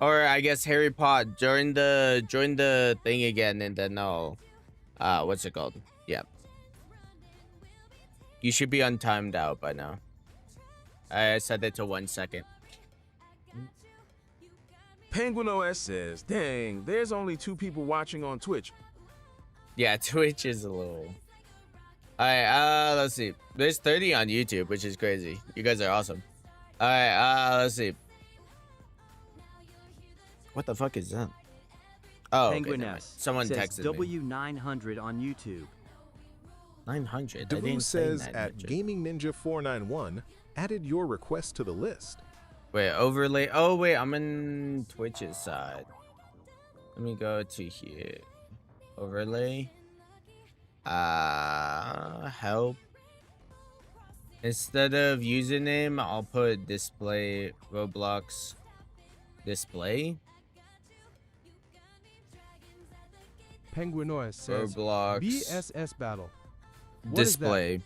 Or I guess Harry Potter, join the thing again, and then I'll what's it called? Yeah. You should be untimed out by now. I set it to 1 second. Penguin OS says, dang, there's only 2 people watching on Twitch. Yeah, Twitch is a little. Alright, let's see. There's 30 on YouTube, which is crazy. You guys are awesome. Alright, let's see. What the fuck is that? Oh, okay, Penguin never mind. S Someone says texted me. W900 on YouTube. 900. I Devu didn't say says 900. at Gaming Ninja 491 added your request to the list. Wait, overlay. Oh wait, I'm in Twitch's side. Let me go to here. Overlay. Help. Instead of username, I'll put display Roblox display. Penguinois says Roblox BSS battle. What is that? display.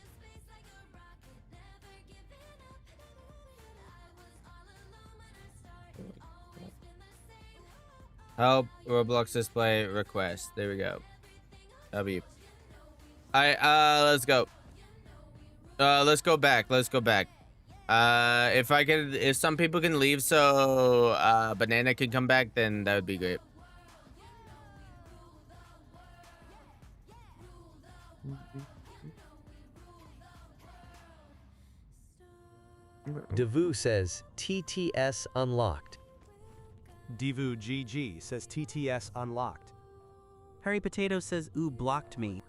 Help Roblox display request. There we go. W. All right, let's go. Let's go back. Let's go back. If some people can leave, so Banana can come back, then that would be great. Devu says TTS unlocked. Divu GG says TTS unlocked. Harry Potato says, ooh, blocked me.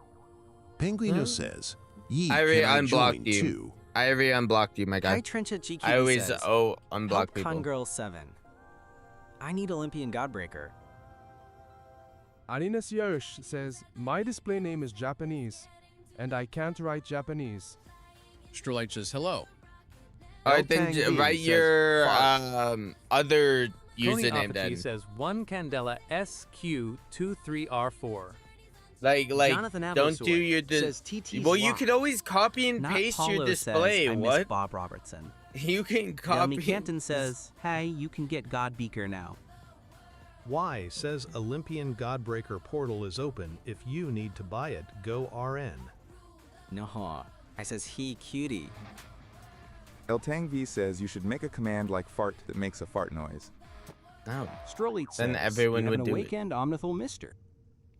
Penguino says, ye I already can I join unblocked you. too? I already unblocked you, my guy. Hi Trench at GQ I always says, unblock Help people. Congirl 7. I need Olympian Godbreaker. Arinas Yarush says, my display name is Japanese, and I can't write Japanese. Strolite says hello. Alright, then write your other username then. says 1 Candela SQ23R4. Like, Jonathan don't do Avalosoy your says TT's well, you locked. could always copy and Not paste your Paulo display. says, I miss What? Bob Robertson. You can Delmy copy. Canton says, hey, you can get God Beaker now. Y says Olympian Godbreaker portal is open. If you need to buy it, go RN. No, I says he cutie. El Tang V says you should make a command like fart that makes a fart noise. No. Strolite says, Then everyone you have would an do it. awakened Omnithal Mister.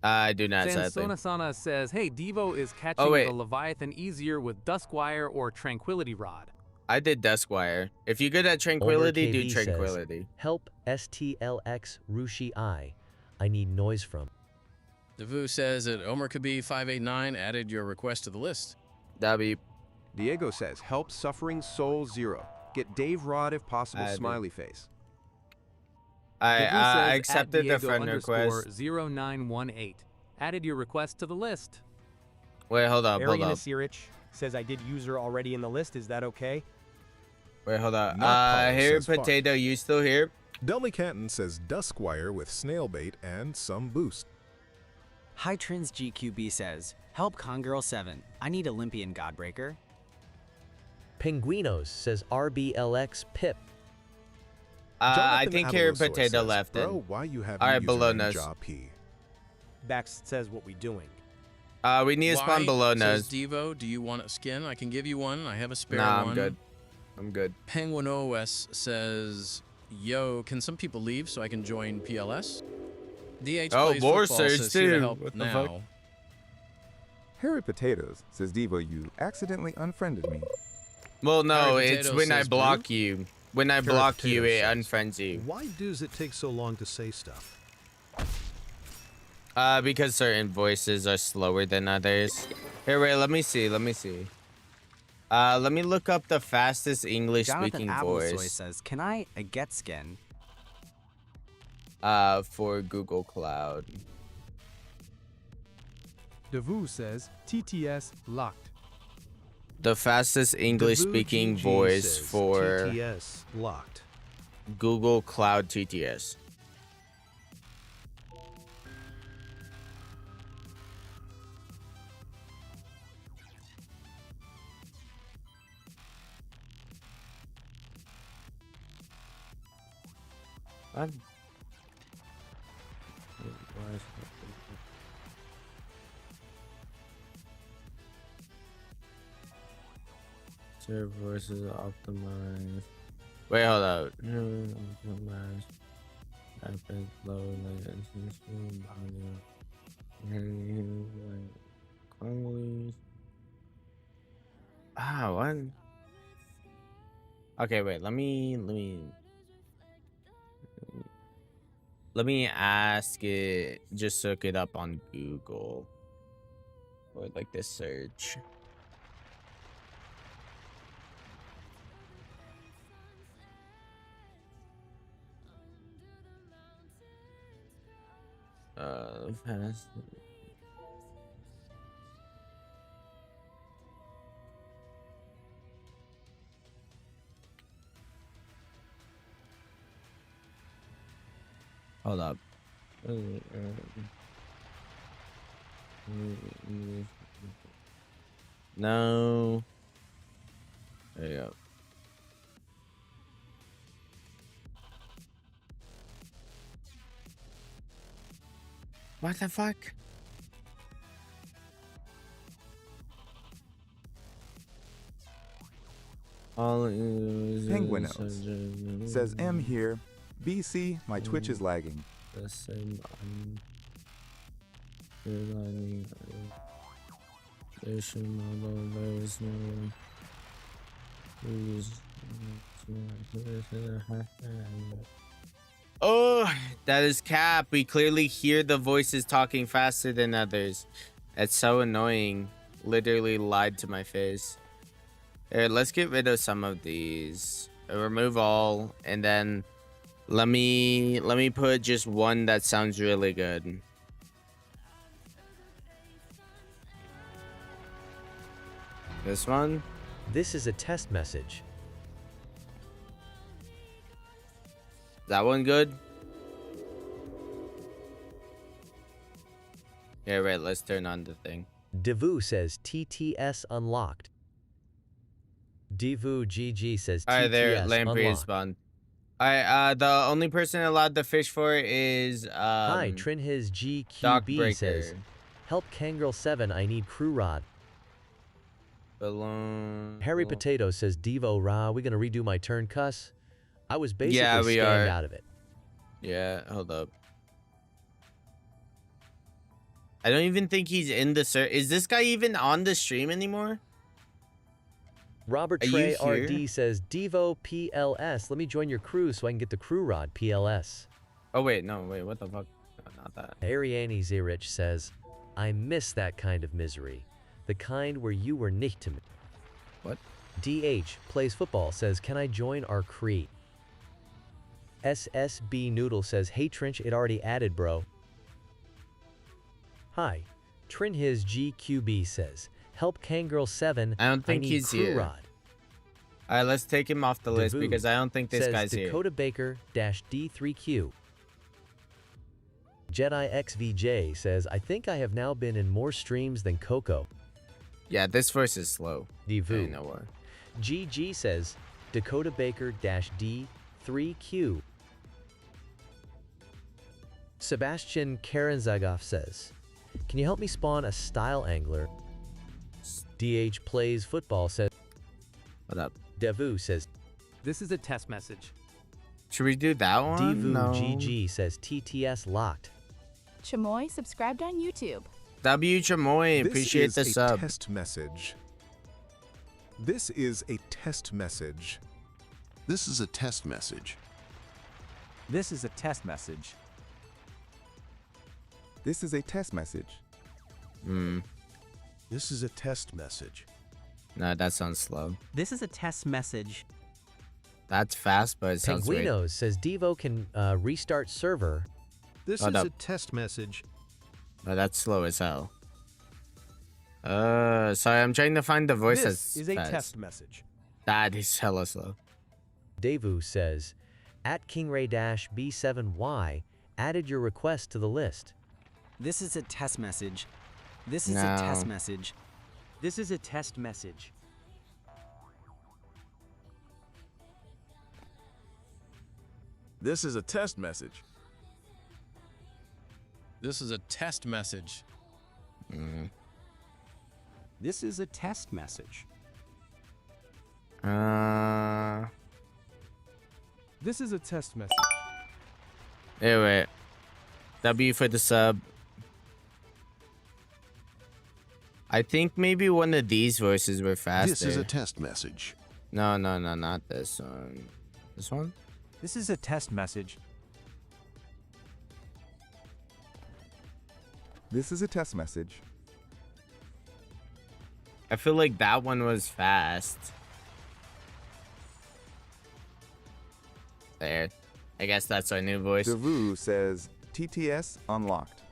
I do not, sadly. Sansona says, hey, Devo is catching wait. the Leviathan easier with Duskwire or Tranquility Rod. I did Duskwire. If you're good at Tranquility, Omer do KB says, Tranquility. help STLX Rushi I need noise from. Devu says that Omer Kabi 589 added your request to the list. W. Diego says, help Suffering Soul 0. Get Dave Rod if possible, smiley face. I accepted the friend request. 0918. Added your request to the list. Wait, hold up, hold Ariana up. Sirich says I did user already in the list. Is that okay? Wait, hold up. Not Paulo Here, says fart. Potato, you still here? Delmy Canton says Duskwire with snail bait and some boost. Hi Trins GQB says, help Congirl 7. I need Olympian Godbreaker. Penguinos says RBLX Pip. I Jonathan think here Avalosoy Potato says, left Bro, in. why you have All right, username below nose. Jaw P? Bax says what we doing. We need to spawn Why, below says nose. Devo, do you want a skin? I can give you one. I have a spare Nah, one. I'm good. I'm good. Penguin OS says, yo, can some people leave so I can join PLS? DH Oh, plays War football, Surge says here to too. help What the now. fuck? Harry Potatoes says Devo, you accidentally unfriended me. Well, no, Harry it's Potato when I says block you. When I Harry block you, Potato it says, unfriends you. Why does it take so long to say stuff? Because certain voices are slower than others. Here, wait, let me see. Let me see. Let me look up the fastest English-speaking Jonathan Avalosoy voice. says, can I get skin? For Google Cloud. Devu says TTS locked. The fastest English-speaking GG voice says for TTS locked. Google Cloud TTS. What? Serve voices optimized. Wait, hold up. Optimized. Rapid, low latency, what? Okay, wait. Let me ask it. Just look it up on Google. Or like this search. Fast. Hold up. No. There you go. What the fuck? Penguinos says M here. BC, my Twitch is lagging. Oh, that is cap. We clearly hear the voices talking faster than others. That's so annoying. Literally lied to my face. Here, let's get rid of some of these. Remove all, and then let me put just one that sounds really good. This one? This is a test message. That one good? Yeah, right. Let's turn on the thing. Devu says TTS unlocked. Devu GG says TTS Alright, there. Lamprey unlocked. spawned. Alright, the only person allowed to fish for is Hi, Trinhis GQB Dockbreaker. says, help Kangirl 7, I need crew rod. Balloon. Harry Potato says, Devo Ra, we gonna redo my turn, cuss? I was basically Yeah, we scammed are. out of it. Yeah, hold up. I don't even think he's in the Is this guy even on the stream anymore? Robert Are Trey you here? RD says, Devo PLS, let me join your crew so I can get the crew rod, PLS. Oh, wait, no, wait, what the fuck? No, not that. Ariane Zirich says, I miss that kind of misery. The kind where you were nicht to me. What? DH plays football says, can I join our crew? SSB Noodle says, hey Trinch, it already added, bro. Hi. Trinhis GQB says, help Kangirl 7, I don't think need he's crew here. rod. Alright, let's take him off the list Devu because I don't think this says guy's Dakota Baker -D3Q. Jedi XVJ says, I think I have now been in more streams than Coco. here. Yeah, this verse is slow. Devu. I know why. GG says, Dakota Baker -D3Q. Sebastian Karanzagov says, can you help me spawn a style angler? DH plays football says, what up? Devu says, This is a test message. Should we do that one? Devu No. GG says TTS locked. Chamoy subscribed on YouTube. W Chamoy, appreciate the This is sub. a test message. This is a test message. This is a test message. This is a test message. This is a test message. This is a test message. No, that sounds slow. This is a test message. That's fast, but it sounds weird. Penguinos says Devo can restart server. This Hold is up. a test message. No, that's slow as hell. Sorry, I'm trying to find the voice This that's is a fast. test message. That is hella slow. Devu says, at Kingray-B7Y, added your request to the list. This is a test message. This is a No. test message. This is a test message. This is a test message. This is a test message. This is a test message. This is a test message. Anyway, W for the sub. I think maybe one of these voices were faster. This is a test message. No, not this one. This one? This is a test message. This is a test message. I feel like that one was fast. There. I guess that's our new voice. Devu says TTS unlocked.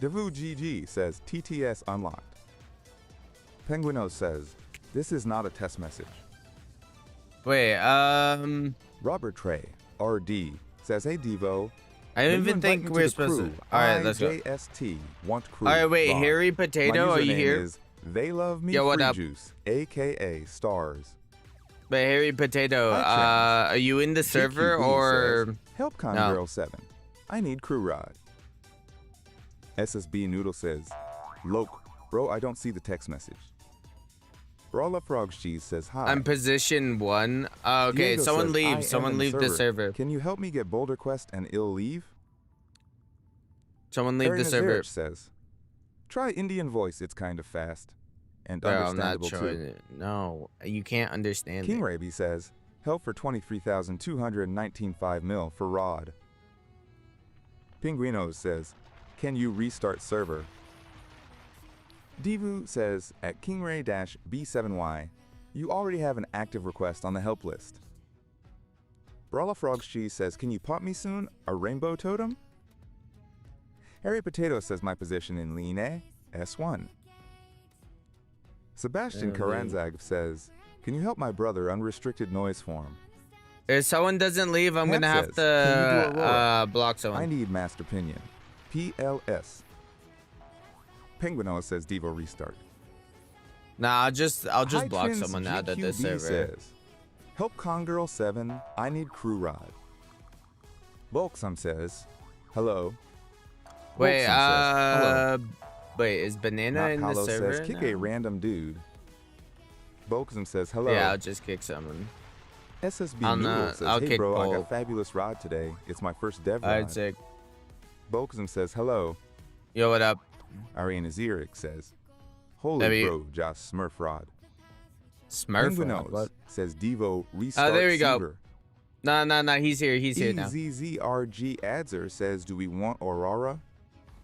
Devu GG says TTS unlocked. Penguino says this is not a test message. Wait, Robert Trey RD says, hey Devo. I don't even think we're supposed to. Alright, let's go. IJST want crew. Alright, wait, Rob. Harry My Potato, are you username here? is They Love Me Yo, what Free up? Juice, aka Stars. But Harry Potato, are you in the server GQB or says, help Con No. Girl 7. I need crew rod. SSB Noodle says, Loke, bro, I don't see the text message. Brawler Frog Cheese says hi. I'm position 1. Okay, Diego someone says, leave. "I Someone am leave the server. Can you help me get Boulder Quest and ill leave? Someone leave the server. Says, try Indian voice. It's kind of fast and Bro, I'm not understandable showing too. it. No, you can't understand King it. Raby says, help for 23,219.5 mil for Rod. Pinguinos says, can you restart server? Divu says, at Kingray-B7Y, you already have an active request on the help list. Brawler Frog's Cheese says, can you pop me soon? A rainbow totem? Harry Potato says, my position in Line, S1. Sebastian Karanzag says, can you help my brother unrestricted noise form? If someone doesn't leave, I'm Hap gonna have says, "Can you do to Aurora? block someone. I need Master Pinion. PLS. Penguino says Devo restart. Nah, I'll just High block Trends someone out of the GQB server. says, help Kongirl 7, I need crew rod. Bulksum says, hello. Wait, Bulksum says, hello. wait, is Banana Not in the Paolo server? says, kick now? a random dude. Bulksum says, hello. Yeah, I'll just kick someone. SSB I'll Noodle not- says, I'll hey kick bro, I Bulk. got fabulous rod today. It's my first dev rod. Alright, sick. Bulksum says, hello. Yo, what up? Ariana Zirik says, holy W. bro, Josh Smurf rod. Smurf Penguinos rod, what? says Devo restart there we go. server. No, he's here. He's here now. EZZRG Adzer says, do we want Aurora?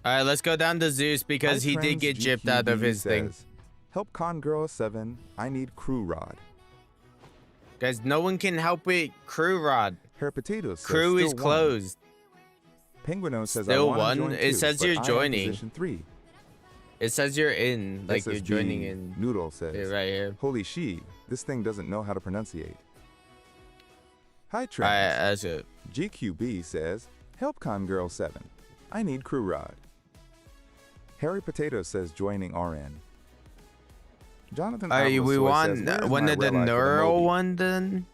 Alright, let's go down to Zeus because he did get gypped out of his thing. Says, help Kongirl 7, I need crew rod. Guys, no one can help with Crew Rod. Her potatoes says, Crew is still closed. Penguino says, Still I want to one? join It too, says but you're I am joining. Position 3. It says you're in, like you're SSB joining in. Noodle says, Yeah, right here. holy she, this thing doesn't know how to pronunciate. Hi Alright, Trans. that's it. GQB says, help Kongirl 7, I need crew rod. Harry Potato says, joining RN. Jonathan We Avila Soy want says, "Where's one my of the red eye for neural Moby?" one then?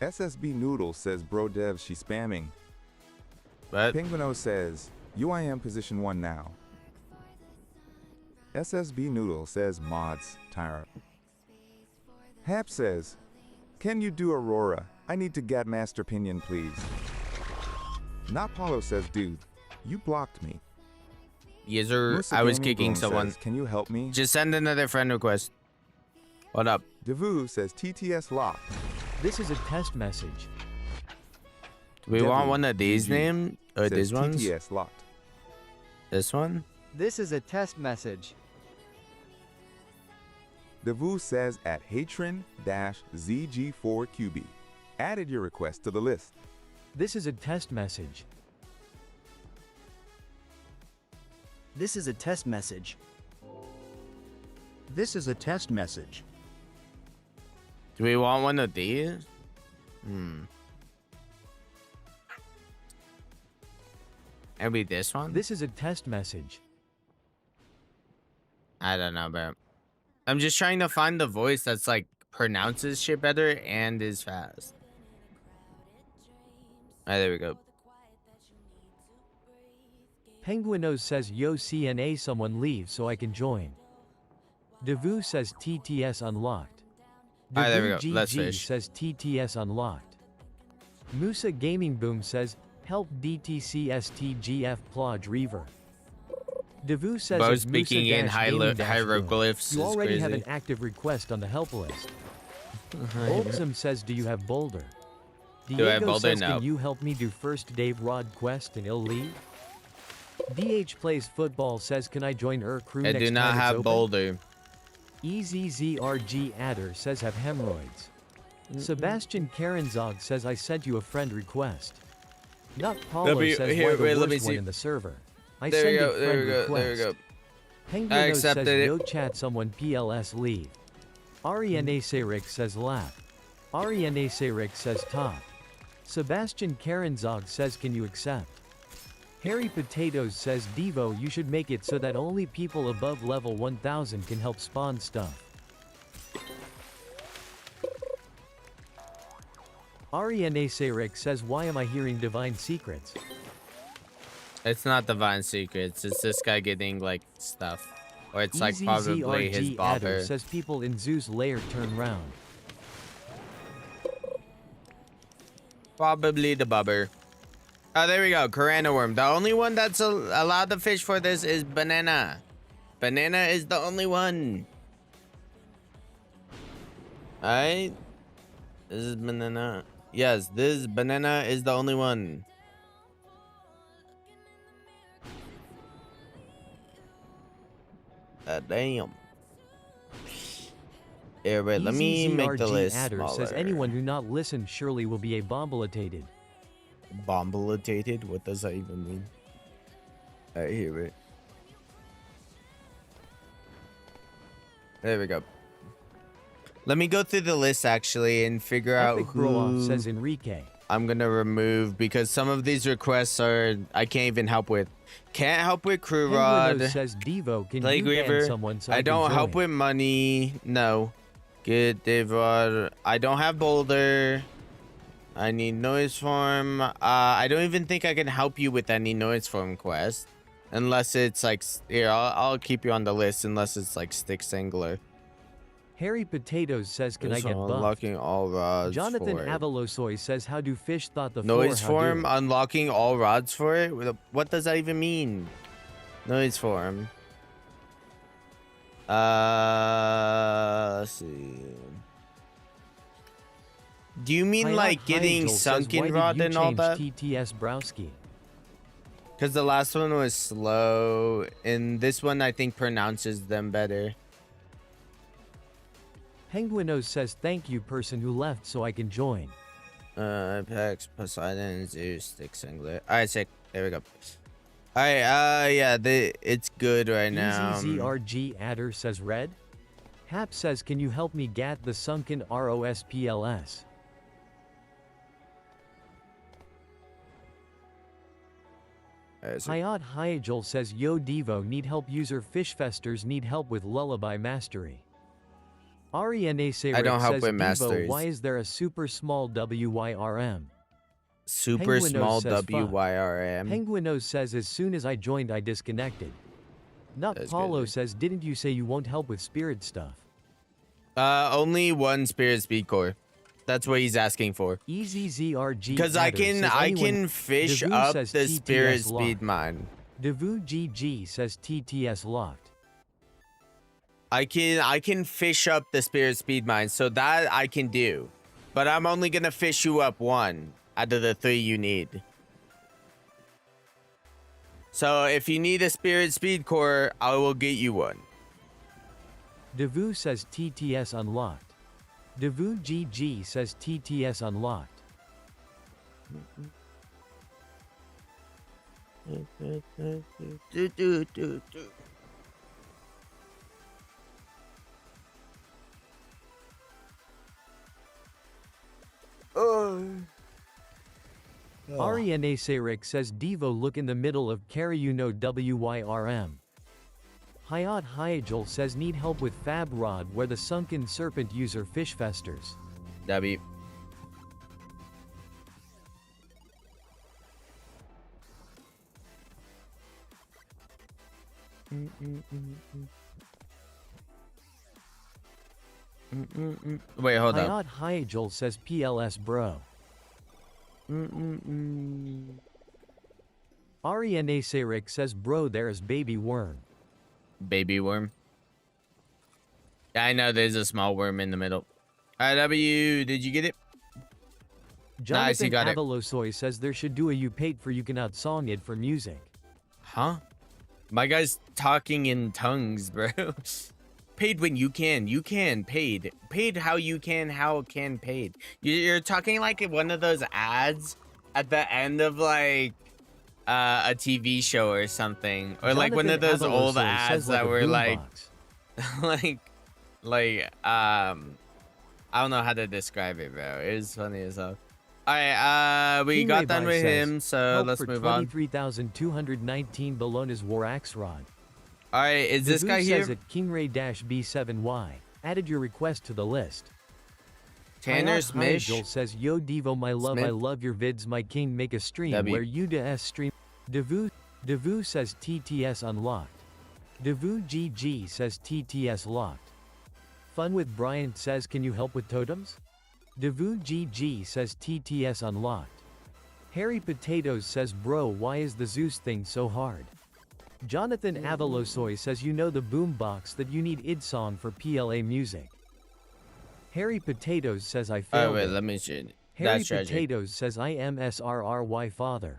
SSB Noodle says, bro dev, she's spamming. What? Penguino says, UIM position 1 now. SSB Noodle says, mods, Tyra. Hap says, can you do Aurora? I need to get Master Pinion, please. Not Paulo says, dude, you blocked me. Yes, sir. Musa I was Gaming kicking Boom someone. says, can you help me? Just send another friend request. What up? Devu says, TTS locked. This is a test message. Do we Devu, want one of these GG, names? Or says, these ones? TTS locked. This one? This is a test message. Devu says at Hatron-ZG4QB. Added your request to the list. This is a test message. This is a test message. This is a test message. Do we want one of these? Maybe this one? This is a test message. I don't know, bro. I'm just trying to find the voice that's like pronounces shit better and is fast. Alright, there we go. Penguinos says yo CNA someone leave so I can join. Devu says TTS unlocked. Alright, there we go. Devu Let's GG fish. says TTS unlocked. Musa Gaming Boom says help DTCSTGF Plodge Reaver. Devu says Bo as speaking in hieroglyphs you is already have crazy. an active request on the help list. Oldsum says do you have Boulder? Do I have Diego Boulder? says No. can you help me do first Dave Rod quest and ill leave? DH plays football says can I join crew I next do not time it's have open? Boulder. EZZRG Adder says have hemorrhoids. Sebastian Karanzog says I sent you a friend request. Not Paulo Let me- says here, why the wait, let me worst one see. in the server. I There send we a go, friend there we go, request. there we go. Penguino I accepted says it. yo chat someone PLS leave. Ariane Serik says laugh. Ariane Serik says top. Sebastian Karanzog says can you accept? Harry Potatoes says Devo you should make it so that only people above level 1000 can help spawn stuff. Ariane Serik says why am I hearing divine secrets? It's not Divine Secrets. It's this guy getting like stuff. Or it's like probably his EZZRG bobber. Adder says people in Zoo's lair turn round. Probably the bobber. Oh, there we go. Corona worm. The only one that's allowed to fish for this is banana. Banana is the only one. Alright. This is banana. Yes, this banana is the only one. Damn. Here, wait, let me make the list Adder smaller. says anyone who not listen surely will be a bombalitated. Bombalitated? What does that even mean? Alright, here, wait. There we go. Let me go through the list actually and figure out who says Enrique. I'm gonna remove because some of these requests are I can't even help with. Can't help with Crew Rod. Says Devo, can Plague you ban River. someone so I don't can help join? with money. No. Good Devo. I don't have Boulder. I need noise form. I don't even think I can help you with any noise form quest. Unless it's like here, I'll keep you on the list unless it's like stick singler. Harry Potatoes says, can I get buffed? Unlocking all rods. Jonathan for it. Avalosoy says, how do fish thought the Noise floor form, unlocking all rods for it? What does that even mean? Noise form. Let's see. Do you mean like getting sunken rod and all that? TTS Browski. Because the last one was slow, and this one I think pronounces them better. Penguinos says, thank you person who left so I can join. Apex, Poseidon, Zeus, stick singlet. Alright, sick. There we go. Alright, yeah, it's good right now. EZZRG Adder says red. Hap says, can you help me get the sunken ROSPLS? Hayat Hyajul says, yo Devo need help user Fishfesters need help with lullaby mastery. Ariane Sayrick I don't help says, with Devo, masteries. why is there a super small WYRM? Super small WYRM. Penguinos says, as soon as I joined I disconnected. Not Paulo says, didn't you say you won't help with spirit stuff? Only one spirit speed core. That's what he's asking for. EZZRG Because I can fish Devu up says the TTS spirit locked. speed mine. Devu GG says TTS locked. I can fish up the spirit speed mine, so that I can do. But I'm only gonna fish you up one out of the 3 you need. So if you need a spirit speed core, I will get you one. Devu says TTS unlocked. Devu GG says TTS unlocked. Ariane Sayrick says Devo look in the middle of carry you know WYRM. Hayat Hyajul says need help with Fab Rod where the sunken serpent user fish festers. W. Wait, hold up. Hayat Hyajul says PLS bro. Ariane Sayrick says bro there is baby worm. Baby worm. Yeah, I know there's a small worm in the middle. Alright, W, did you get it? Jonathan Nice, you got it. Avalosoy says there should do a you paid for you cannot song it for music. Huh? My guy's talking in tongues, bro. Paid when you can. You can. Paid. Paid how you can. How can paid. You're talking like one of those ads at the end of like a TV show or something. Or like one of those old ads that were like I don't know how to describe it, bro. It was funny as hell. Alright, we got done with him, so let's move on. 23,219 Bologna's War Axe Rod. Alright, is this guy here? Says at Kingray-B7Y. Added your request to the list. Tanner Hayat Smish. Hyajul says, yo Devo my love, Smith. I love your vids, my king, make a stream W. where you do stream. Devu says TTS unlocked. Devu GG says TTS locked. Fun with Bryant says can you help with totems? Devu GG says TTS unlocked. Harry Potatoes says bro why is the Zeus thing so hard? Jonathan Avalosoy says you know the boombox that you need id song for PLA music. Harry Potatoes says I failed wait, it. let me see. Harry That's tragic. Potatoes says I am SRRY father.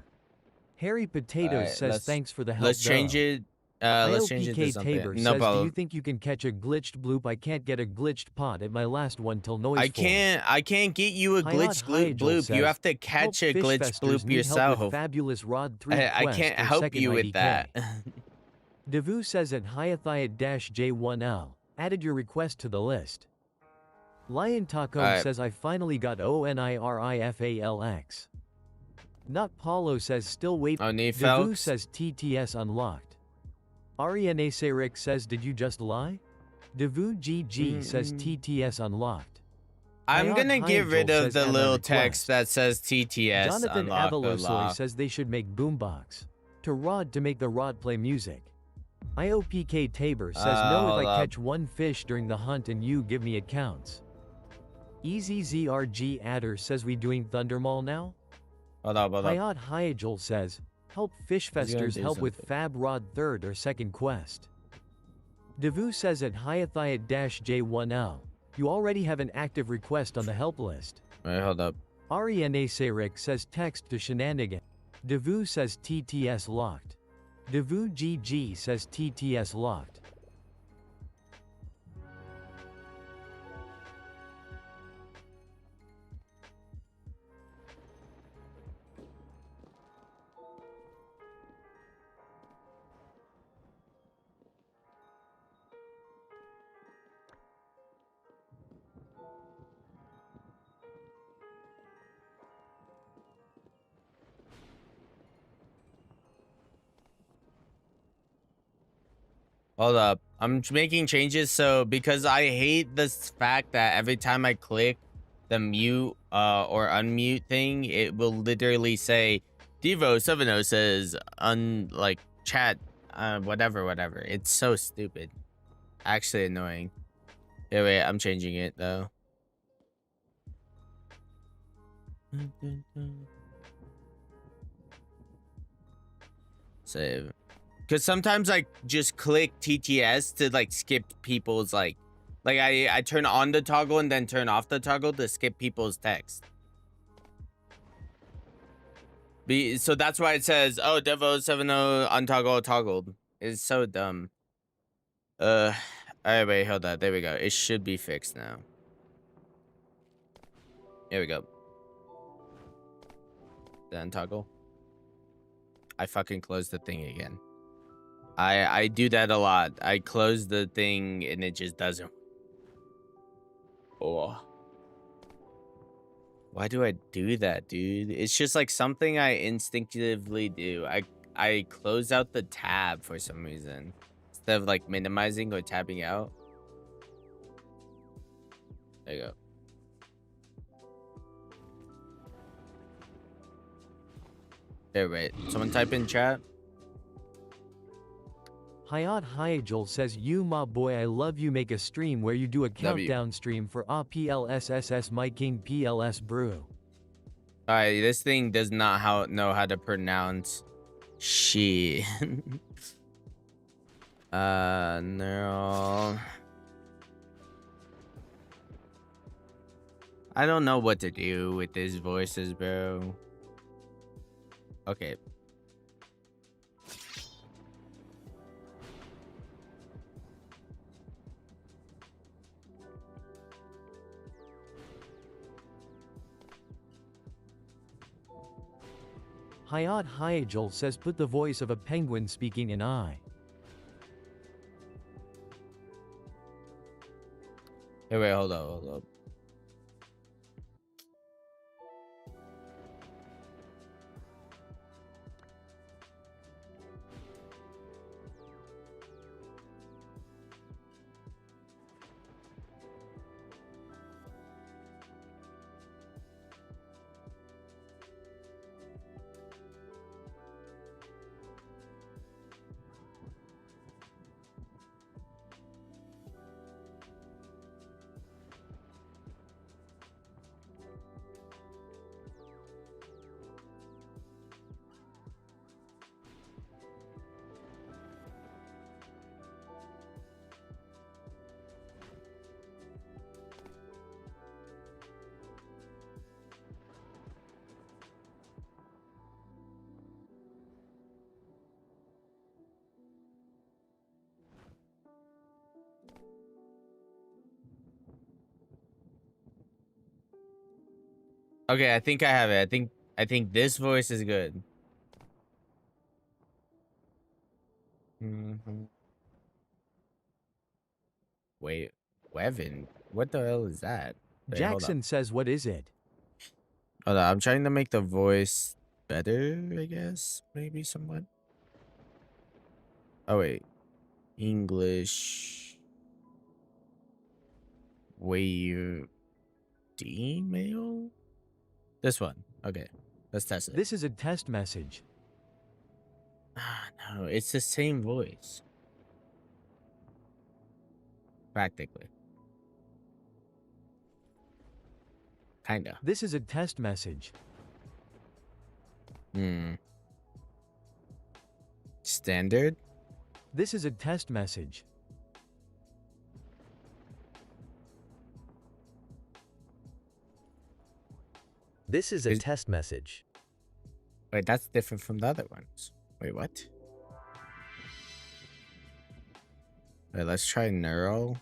Harry Potatoes says thanks for the help Let's change it. Let's change it to IOPK something. Tabor No says do problem. you think you can catch a glitched bloop? I can't get a glitched pot at my last one till noise I form. can't get you a glitched bloop. You have to catch a glitched bloop yourself. Fabulous Rod 3 I can't help you with that. Devu says at Hyathiat-J1L, added your request to the list. Lion Taco says I finally got ONIRIFALX. Not Paulo says still wait. Devu says TTS unlocked. Ariane Serik says did you just lie? Devu GG says TTS unlocked. I'm gonna get rid of the little text that says TTS Jonathan unlocked. Avalosoy says they should make boombox. To Rod to make the Rod play music. IOPK Tabor says no if I catch one fish during the hunt and you give me it counts. EZZRG Adder says we doing Thundermall now? Hold up. Hayat Hyajul says, help Fishfesters do help with something. Fab Rod 3rd or 2nd quest. Devu says at Hyathiat-J1L, you already have an active request on the help list. Wait, hold up. Ariane Serik says text to shenanigan. Devu says TTS locked. Devu GG says TTS locked. Hold up. I'm making changes so because I hate this fact that every time I click the mute or unmute thing, it will literally say Devo70 says like chat whatever. It's so stupid. Actually annoying. Yeah, wait, I'm changing it though. Save. Because sometimes I just click TTS to like skip people's like I turn on the toggle and then turn off the toggle to skip people's text. So that's why it says, oh, Devo70 untoggle toggled. It's so dumb. Alright, wait, hold on. There we go. It should be fixed now. Here we go. The untoggle. I fucking closed the thing again. I do that a lot. I close the thing and it just doesn't. Oh. Why do I do that, dude? It's just like something I instinctively do. I close out the tab for some reason instead of like minimizing or tabbing out. There you go. There, wait. Someone type in chat. Hayat Hyajul says you my boy I love you make a stream where you do a countdown stream for APLSSS my king PLS brew. Alright, this thing does not know how to pronounce she. No. I don't know what to do with these voices, bro. Okay. Hayat Hyajul says put the voice of a penguin speaking in I. Hey, wait, hold up. Okay, I think I have it. I think this voice is good. Wait, Wevin, what the hell is that? Wait, Jackson says, what is it? Hold on, I'm trying to make the voice better, I guess. Maybe somewhat. Oh, wait. English. Wave D-mail? This one. Okay, let's test it. This is a test message. No, it's the same voice. Practically. Kinda. This is a test message. Standard? This is a test message. This is a test message. Wait, that's different from the other ones. Wait, what? Wait, let's try neural.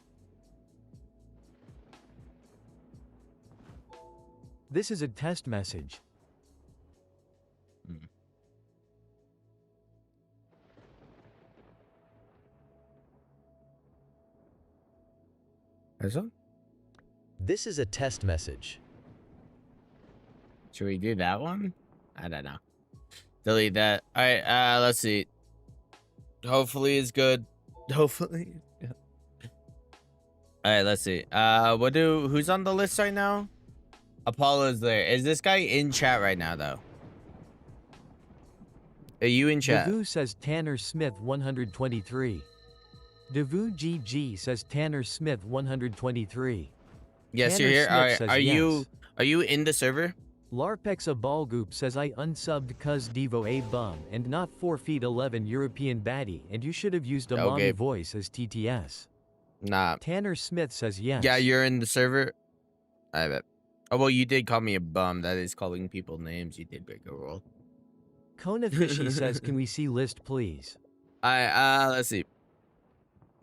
This is a test message. This is a test message. Should we do that one? I don't know. Delete that. All right, let's see. Hopefully it's good. Hopefully. All right, let's see. Who's on the list right now? Apollo's there. Is this guy in chat right now, though? Are you in chat? Devu says Tanner Smith 123. Devu GG says Tanner Smith 123. Yes, Tanner you're here. Smith All right. says Are you in the server? Larpexa Ballgoop says I unsubbed cuz Devo a bum and not 4 feet 11 European baddie and you should have used a mommy voice as TTS. Nah. Tanner Smith says yes. Yeah, you're in the server. I bet. Oh, well, you did call me a bum. That is calling people names. You did break a rule. Kona Fishy says, can we see list, please? Let's see.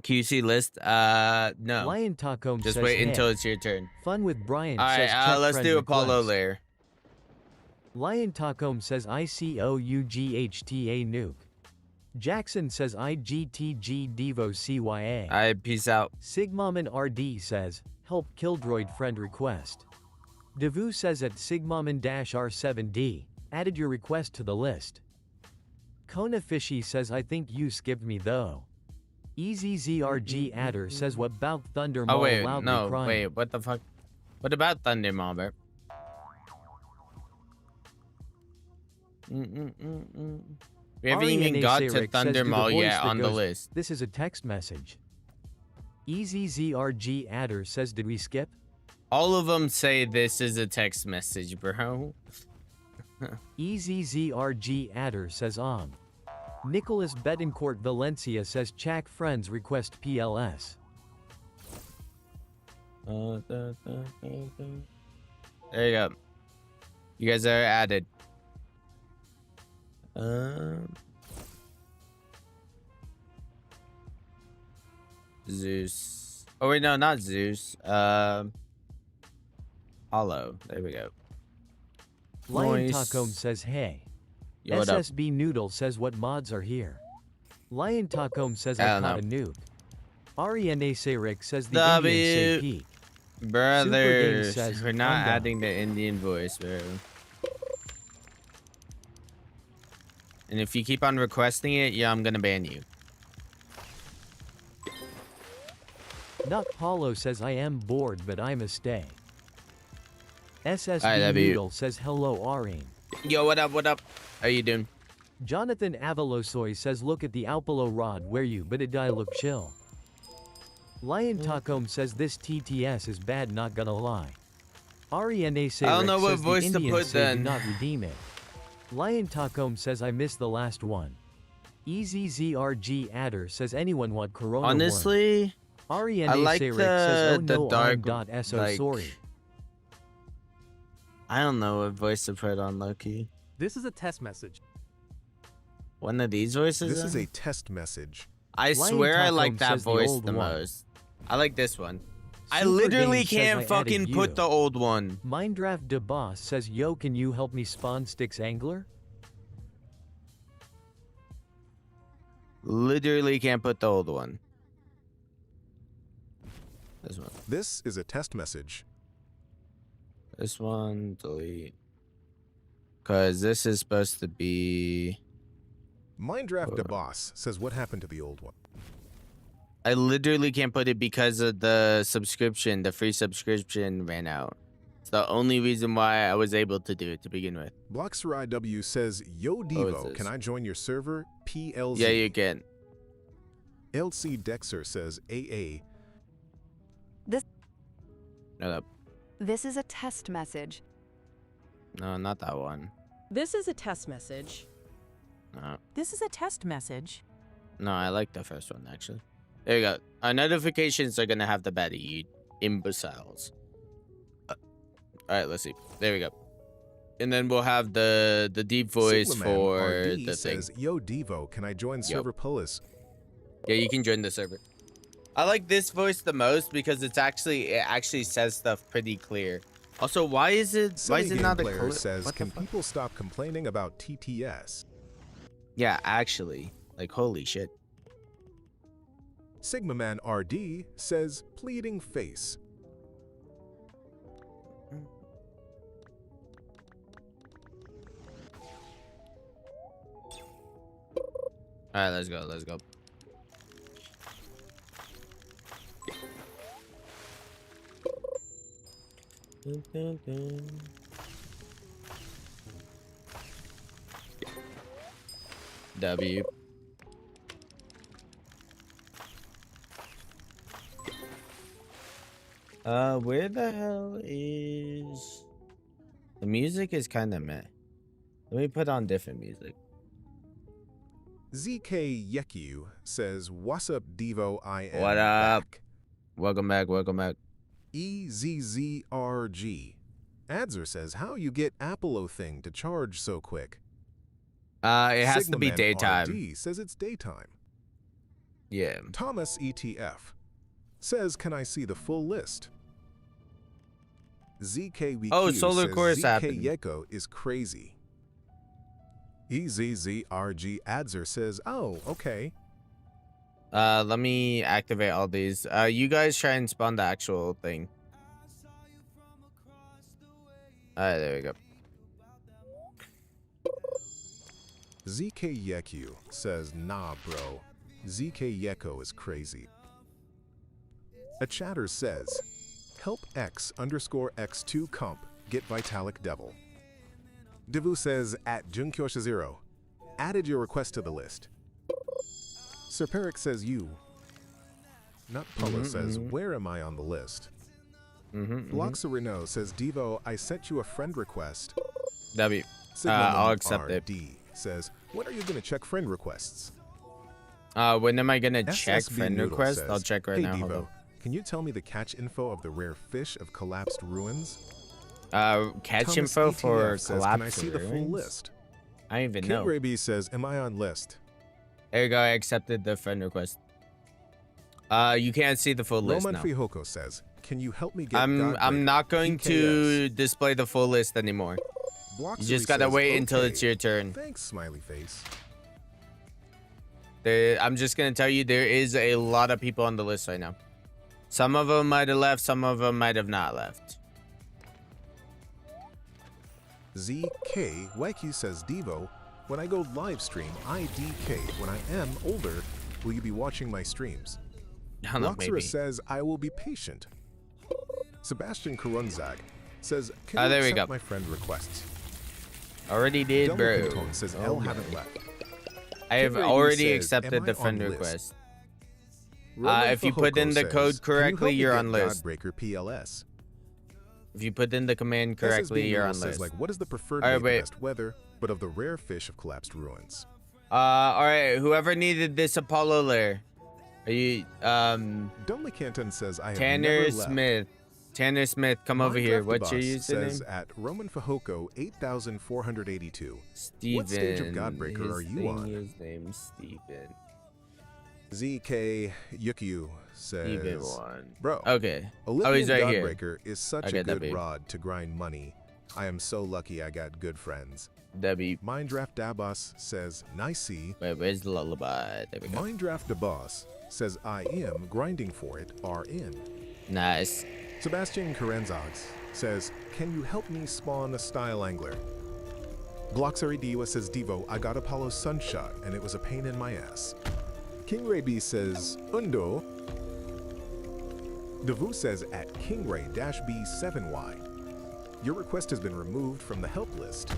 QC list? No. Lion Taco Just says, wait hey. until it's your turn. Fun with Brian All says, right, let's check do friend Apollo request. layer. Lion Taco says, ICOUGHTA nuke. Jackson says, IGTG Devo CYA. All right, peace out. Sigmaman RD says, help Killdroid friend request. Devu says at Sigmaman-R7D, added your request to the list. Kona Fishy says, I think you skipped me though. EZZRG Adder says, what about Thunder Mall loudly crying? Wait, what the fuck? What about Thunder Mall, bro? We haven't even got to Thunder Mall yet on the list. This is a text message. EZZRG Adder says, did we skip? All of them say this is a text message, bro. EZZRG Adder says Nicholas Betancourt Valencia says Chak friends request PLS. There you go. You guys are added. Zeus. Oh wait, no, not Zeus. Hollow. There we go. Lion Taco says hey. Yo, what up? SSB Noodle says what mods are here. Lion Taco says I caught a nuke. Ariane Sayrick says the Indians say peak. Brothers, says, we're not adding the Indian voice, bro. And if you keep on requesting it, yeah, I'm gonna ban you. Nut Paulo says I am bored but I must stay. SSB Alright, Noodle says hello Arine. Yo, what up, what up? How you doing? Jonathan Avalosoy says look at the Alpolo rod where you but it die look chill. Lion Taco says this TTS is bad not gonna lie. Ariane Sayrick I don't know what says voice the to Indians put say then. do not redeem it. Lion Taco says I missed the last one. EZZRG Adder says anyone want Corona Honestly, Ariane I like Sayrick says oh the no dark, I'm .so like, sorry. I don't know what voice to put on Loki. This is a test message. One of these voices? This is a test message. I Lion swear I Taco like that says the voice old the one. most. I like this one. I Super literally Game says can't I added fucking put you. the old one. Minecraft DeBoss says, yo, can you help me spawn Sticks Angler? Literally can't put the old one. This one. This is a test message. This one, delete. Because this is supposed to be... Minecraft DeBoss says what happened to the old one. I literally can't put it because of the subscription. The free subscription ran out. It's the only reason why I was able to do it to begin with. Blocksarai W says, Yo Devo, can I join your server? PLZ. Yeah, you can. LC Dexter says AA. No, This is a test message. no, not that one. This is a test message. No, This is a test message. no, I like the first one actually. There you go. Our notifications are gonna have the baddie, you imbeciles. All right, let's see. There we go. And then we'll have the deep voice Sigma Man for RD the thing. says, Yo Devo, can I join server Pullis? Yeah, you can join the server. I like this voice the most because it actually says stuff pretty clear. Also, why is it not a player says, can people stop complaining about TTS? Yeah, actually, like holy shit. Sigma Man RD says, pleading face. All right, let's go. Let's go. Dun, dun, dun. W. Where the hell is... The music is kind of meh. Let me put on different music. ZK Yekiu says, what's up, Devo? I am What up? back. Welcome back, welcome back. EZZRG. Adzer says, how you get Apollo thing to charge so quick? It has to be Sigmaman daytime. RD says it's daytime. Yeah. Thomas ETF says, can I see the full list? ZKWQ Oh, Solar says Course ZK happened. Yeko is crazy. EZZRG Adzer says, oh, okay. Let me activate all these. You guys try and spawn the actual thing. Alright, there we go. ZK Yeku says, nah, bro. ZK Yeko is crazy. A chatter says, help X_X2 comp get Vitalic Devil. Devu says, at Junkyosha0, added your request to the list. Sir Peric says, you. Not Polo says, where am I on the list? Bloxa Renault says, Devo, I sent you a friend request. W. I'll accept it. RD says, when are you going to check friend requests? When am I gonna check SSB friend Noodle request? says, I'll check right hey, now. Devo, Hold on. can you tell me the catch info of the rare fish of collapsed ruins? Catch Thomas info ETF for says, collapse can I see the full ruins? list? I don't even King know. Raby says, am I on list? There you go. I accepted the friend request. You can't see the full list Roman now. Fihoko says, can you help me get I'm not going to display the full list anymore. You just gotta wait until it's your turn. Thanks, smiley face. I'm just gonna tell you there is a lot of people on the list right now. Some of them might have left, some of them might have not left. ZK Waku says, Devo, when I go live stream, IDK. When I am older, will you be watching my streams? I don't know, maybe. Loxera says, I will be patient. Sebastian Karunzag says, can you there we accept go. my friend requests? Already did, bro. Delmacantone says, L haven't left. I have King Raby already says, accepted am the I on friend list? request. Roman If you put Fahoko in the says, code correctly, can you you're help on me get list. Godbreaker PLS. If you put in the command correctly, SSB you're Noodle on says, list. like, what is the preferred All way right, for wait. best weather, but of the rare fish of collapsed ruins? All right, whoever needed this Apollo lair. Are you, Dunley Canton says, I have Tanner never left. Smith. Tanner Smith, come over here. Minecraft What's your Boss says username? at Roman Fahoko 8482. Steven. What stage of Godbreaker are you on? His name's Steven. ZK Yukyu says, Even one. Bro, Okay. Olympian He's right here. Godbreaker is such a good rod to grind money. I am so lucky I got good friends. Debbie. Minddraft Dabos says, nicey. Wait, where's the lullaby? There we go. Minddraft Dabos says, I am grinding for it, RN. Nice. Sebastian Karenzogs says, can you help me spawn a style angler? Gloxary Diwa says, Devo, I got Apollo's Sunshot and it was a pain in my ass. King Ray B says, Undo. Devu says, at Kingray-B7Y. Your request has been removed from the help list.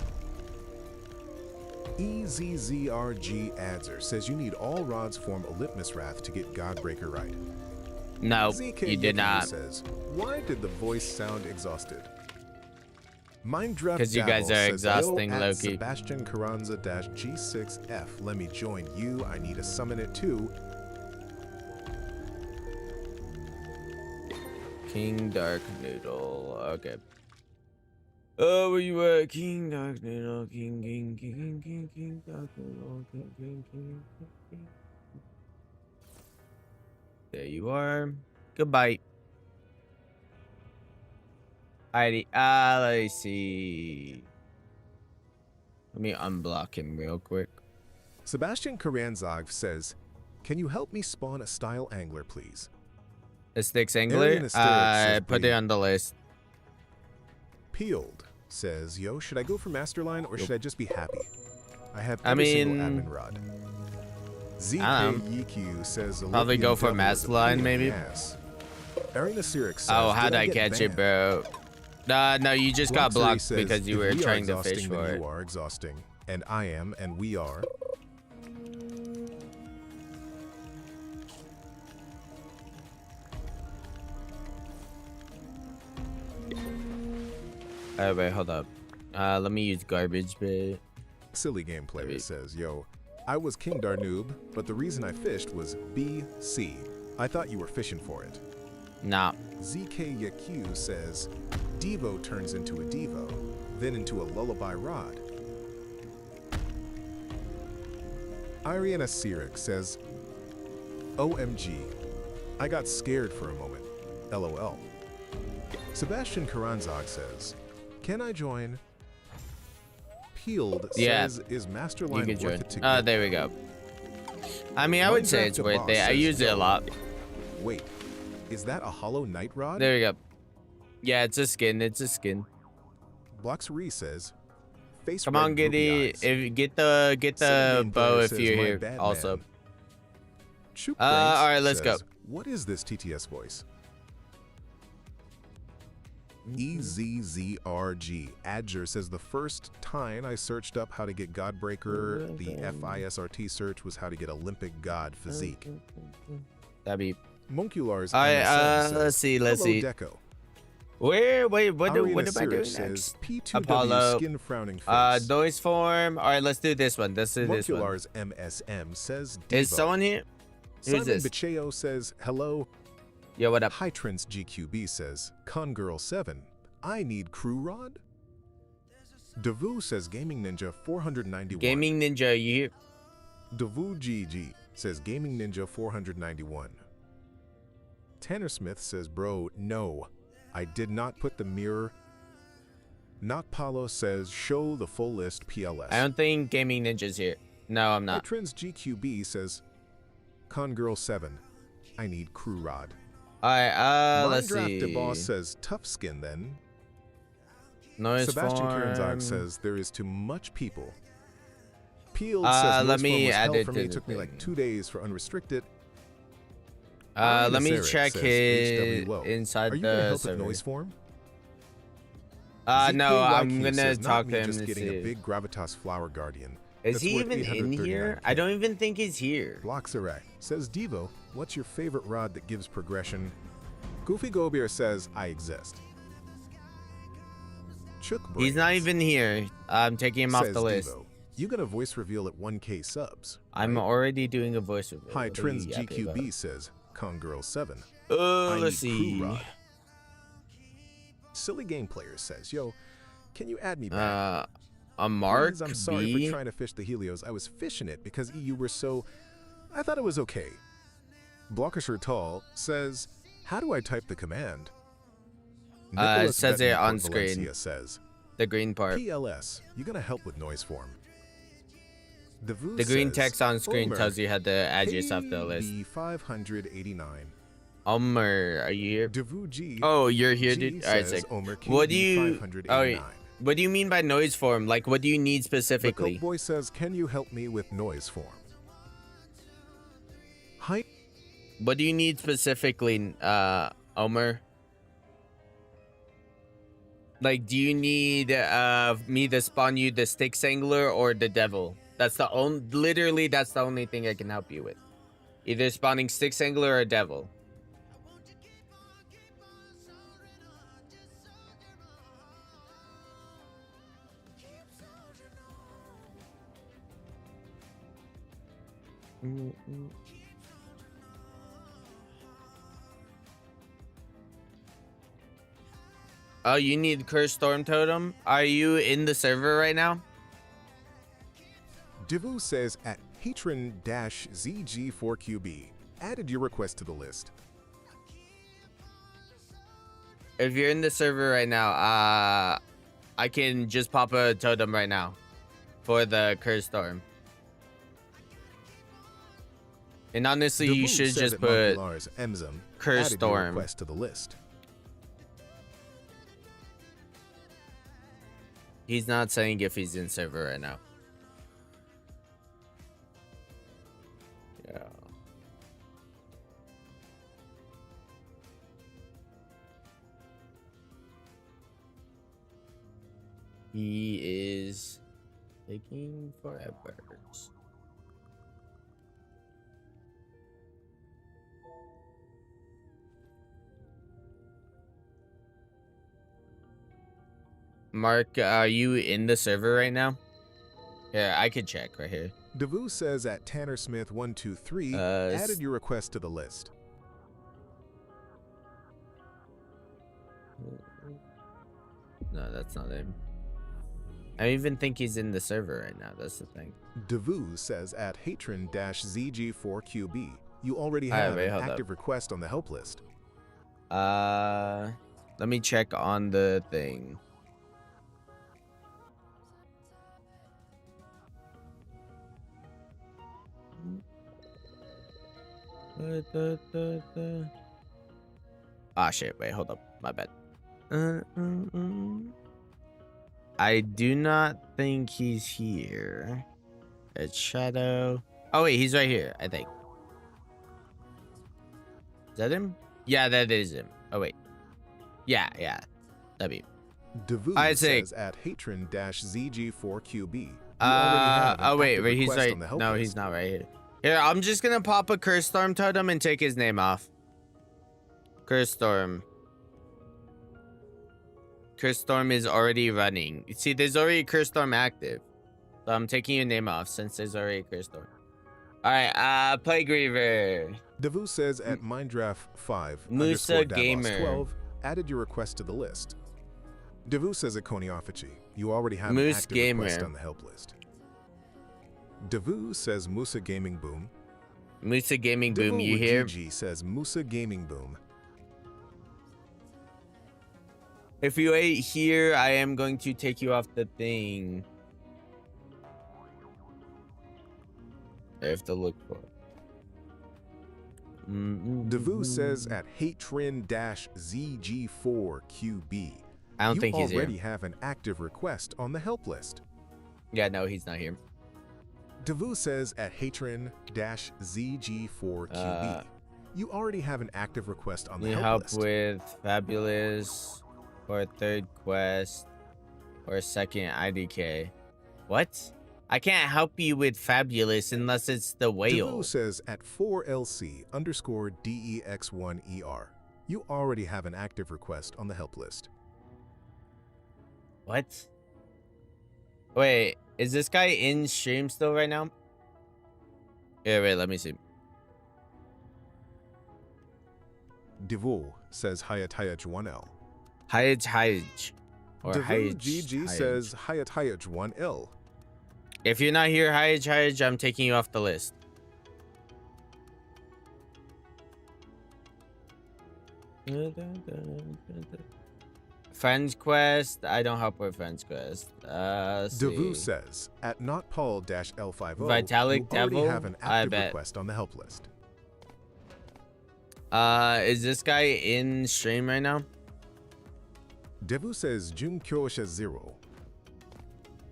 EZZRG Adzer says you need all rods form a litmus wrath to get Godbreaker right. No, ZK you did not. Says, why did the voice sound exhausted? Minddraft because you guys are exhausting, Loki. Sebastian Carranza-G6F. Let me join you. I need to summon it too. King Dark Noodle. Okay. Oh, where you at? King Dark Noodle. King Dark Noodle. King. There you are. Goodbye. Alrighty. Let me see. Let me unblock him real quick. Sebastian Karanzog says, can you help me spawn a style angler, please? A sticks angler? Put it on the list. Peeled says, yo, should I go for Masterline or should I just be happy? I have every single admin rod. ZKEQ says, probably go for Masterline, maybe. Arena Syric says, oh, how'd I catch it, bro? No, you just got blocked says, because you were trying to fish for it. You are exhausting, and I am, and we are. Wait, hold up. Let me use garbage bait. Silly game player says, yo, I was King Darnoob, but the reason I fished was BC. I thought you were fishing for it. Nah. ZKYQ says, Devo turns into a Devo, then into a lullaby rod. Ariana Sirik says, OMG, I got scared for a moment, LOL. Sebastian Karanzog says, can I join? Peeled says, is Masterline worth it to get? There we go. I mean, I would say it's worth it. I use it a lot. Wait, is that a hollow night rod? There we go. Yeah, it's a skin. It's a skin. Bloxery says, face come on, get it. Get the bow if you're here. Also. All right, let's go. What is this TTS voice? EZZRG Adger says the first time I searched up how to get Godbreaker, the FISRT search was how to get Olympic God physique. That'd be Monculars. Let's see. Deco. Wait, what am I doing says, next? P2W Apollo. Skin frowning face. Noise form. All right, let's do this one. Let's do this one. Monculars MSM says, Devo. Is someone here? Who's Simon this? Bicheo says, hello. Yo, what up? Hytrance GQB says, Congirl7, I need crew rod? Devu says, Gaming Ninja 491. Gaming Ninja, you here? Devu GG says, Gaming Ninja 491. Tanner Smith says, bro, no, I did not put the mirror. Not Paulo says, show the full list PLS. I don't think Gaming Ninja's here. No, I'm not. Hytrance GQB says, Congirl7, I need crew rod. Alright, let's see. The boss says tough skin then. Noise Sebastian form. Karanzog says there is too much people. Peeled says let me add it for me. It took me like 2 days for unrestricted. Let me check his inside Are you gonna the help server. with noise form? No, I'm ZKYQ gonna says, talk not to me him just to getting see. a big gravitas flower guardian. Is That's he worth even in 839K. here? I don't even think he's here. Bloxerac says, Devo, what's your favorite rod that gives progression? Goofy Gobier says, I exist. Chook He's not even here. I'm taking him off the list. Devo, you gonna voice reveal at 1K subs? I'm already doing a voice reveal. Hi, Trends GQB says, Congirl7. Let's see. Silly Game Player says, yo, can you add me back? A mark Please, I'm sorry B? for trying to fish the Helios. I was fishing it because you were so... I thought it was okay. Blockisher Tall says, how do I type the command? It says it on Valencia screen. Says, the green part. PLS, you gonna help with noise form? The green says, text on screen Omer, tells you how to add yourself to the list. KB589. Omer, are you here? Devu G. Oh, you're here, G dude. Alright, says sick. Omer What do you? KB589. What do you mean by noise form? Like, what do you need The specifically? Coke Boy says, can you help me with noise form? Hi. What do you need specifically, Omer? Like, do you need me to spawn you the Styx Angler or the Devil? That's the only, literally, that's the only thing I can help you with. Either spawning Styx Angler or Devil. Oh, you need Cursed Storm Totem? Are you in the server right now? Devu says at patron-ZG4QB, added your request to the list. If you're in the server right now, I can just pop a totem right now for the Cursed Storm. And honestly, you should just put Cursed Storm. Request to the list. He's not saying if he's in server right now. Yeah. He is taking forever. Mark, are you in the server right now? Yeah, I could check right here. Devu says at Tanner Smith 123, added your request to the list. No, that's not him. I don't even think he's in the server right now. That's the thing. Devu says at Hatron-ZG4QB, you already have an active request on the help list. Let me check on the thing. Ah, shit. Wait, hold up. My bad. I do not think he's here. It's Shadow. Oh, wait. He's right here, I think. Is that him? Yeah, that is him. Oh, wait. Yeah. That'd be. Devu says at Hatron-ZG4QB. Oh, wait. He's right. No, he's not right here. Here, I'm just gonna pop a Cursed Storm Totem and take his name off. Cursed Storm. Cursed Storm is already running. See, there's already a Cursed Storm active. So I'm taking your name off since there's already a Cursed Storm. Alright, Play Griever. Devu says at Minddraft5 Musa Gamer 12, added your request to the list. Devu says at Koniofichi, you already have Moose an active Gamer. request on the help list. Devu says Musa Gaming Boom. Musa Gaming Boom, Devu you with hear? GG says Musa Gaming Boom. If you ain't here, I am going to take you off the thing. I have to look for it. Devu says at Hatrin-ZG4QB. I don't think he's here. You already have an active request on the help list. Yeah, no, he's not here. Devu says at Hatrin-ZG4QB. You already have an active request on the help list. Help with Fabulous or a third quest or a second IDK. What? I can't help you with Fabulous unless it's the whale. Devu says at 4LC_DEX1ER. You already have an active request on the help list. What? Wait, is this guy in stream still right now? Yeah, wait, let me see. Devu says Hayat1L. Hayaj. Or Devu Hayaj. GG says Hayat1L. If you're not here, Hayaj, I'm taking you off the list. Friends quest. I don't help with friends quest. Devu says at notpaul-L50 Vitalik you already Devil? have an I active bet. request on the help list. Is this guy in stream right now? Devu says Junkyosha 0.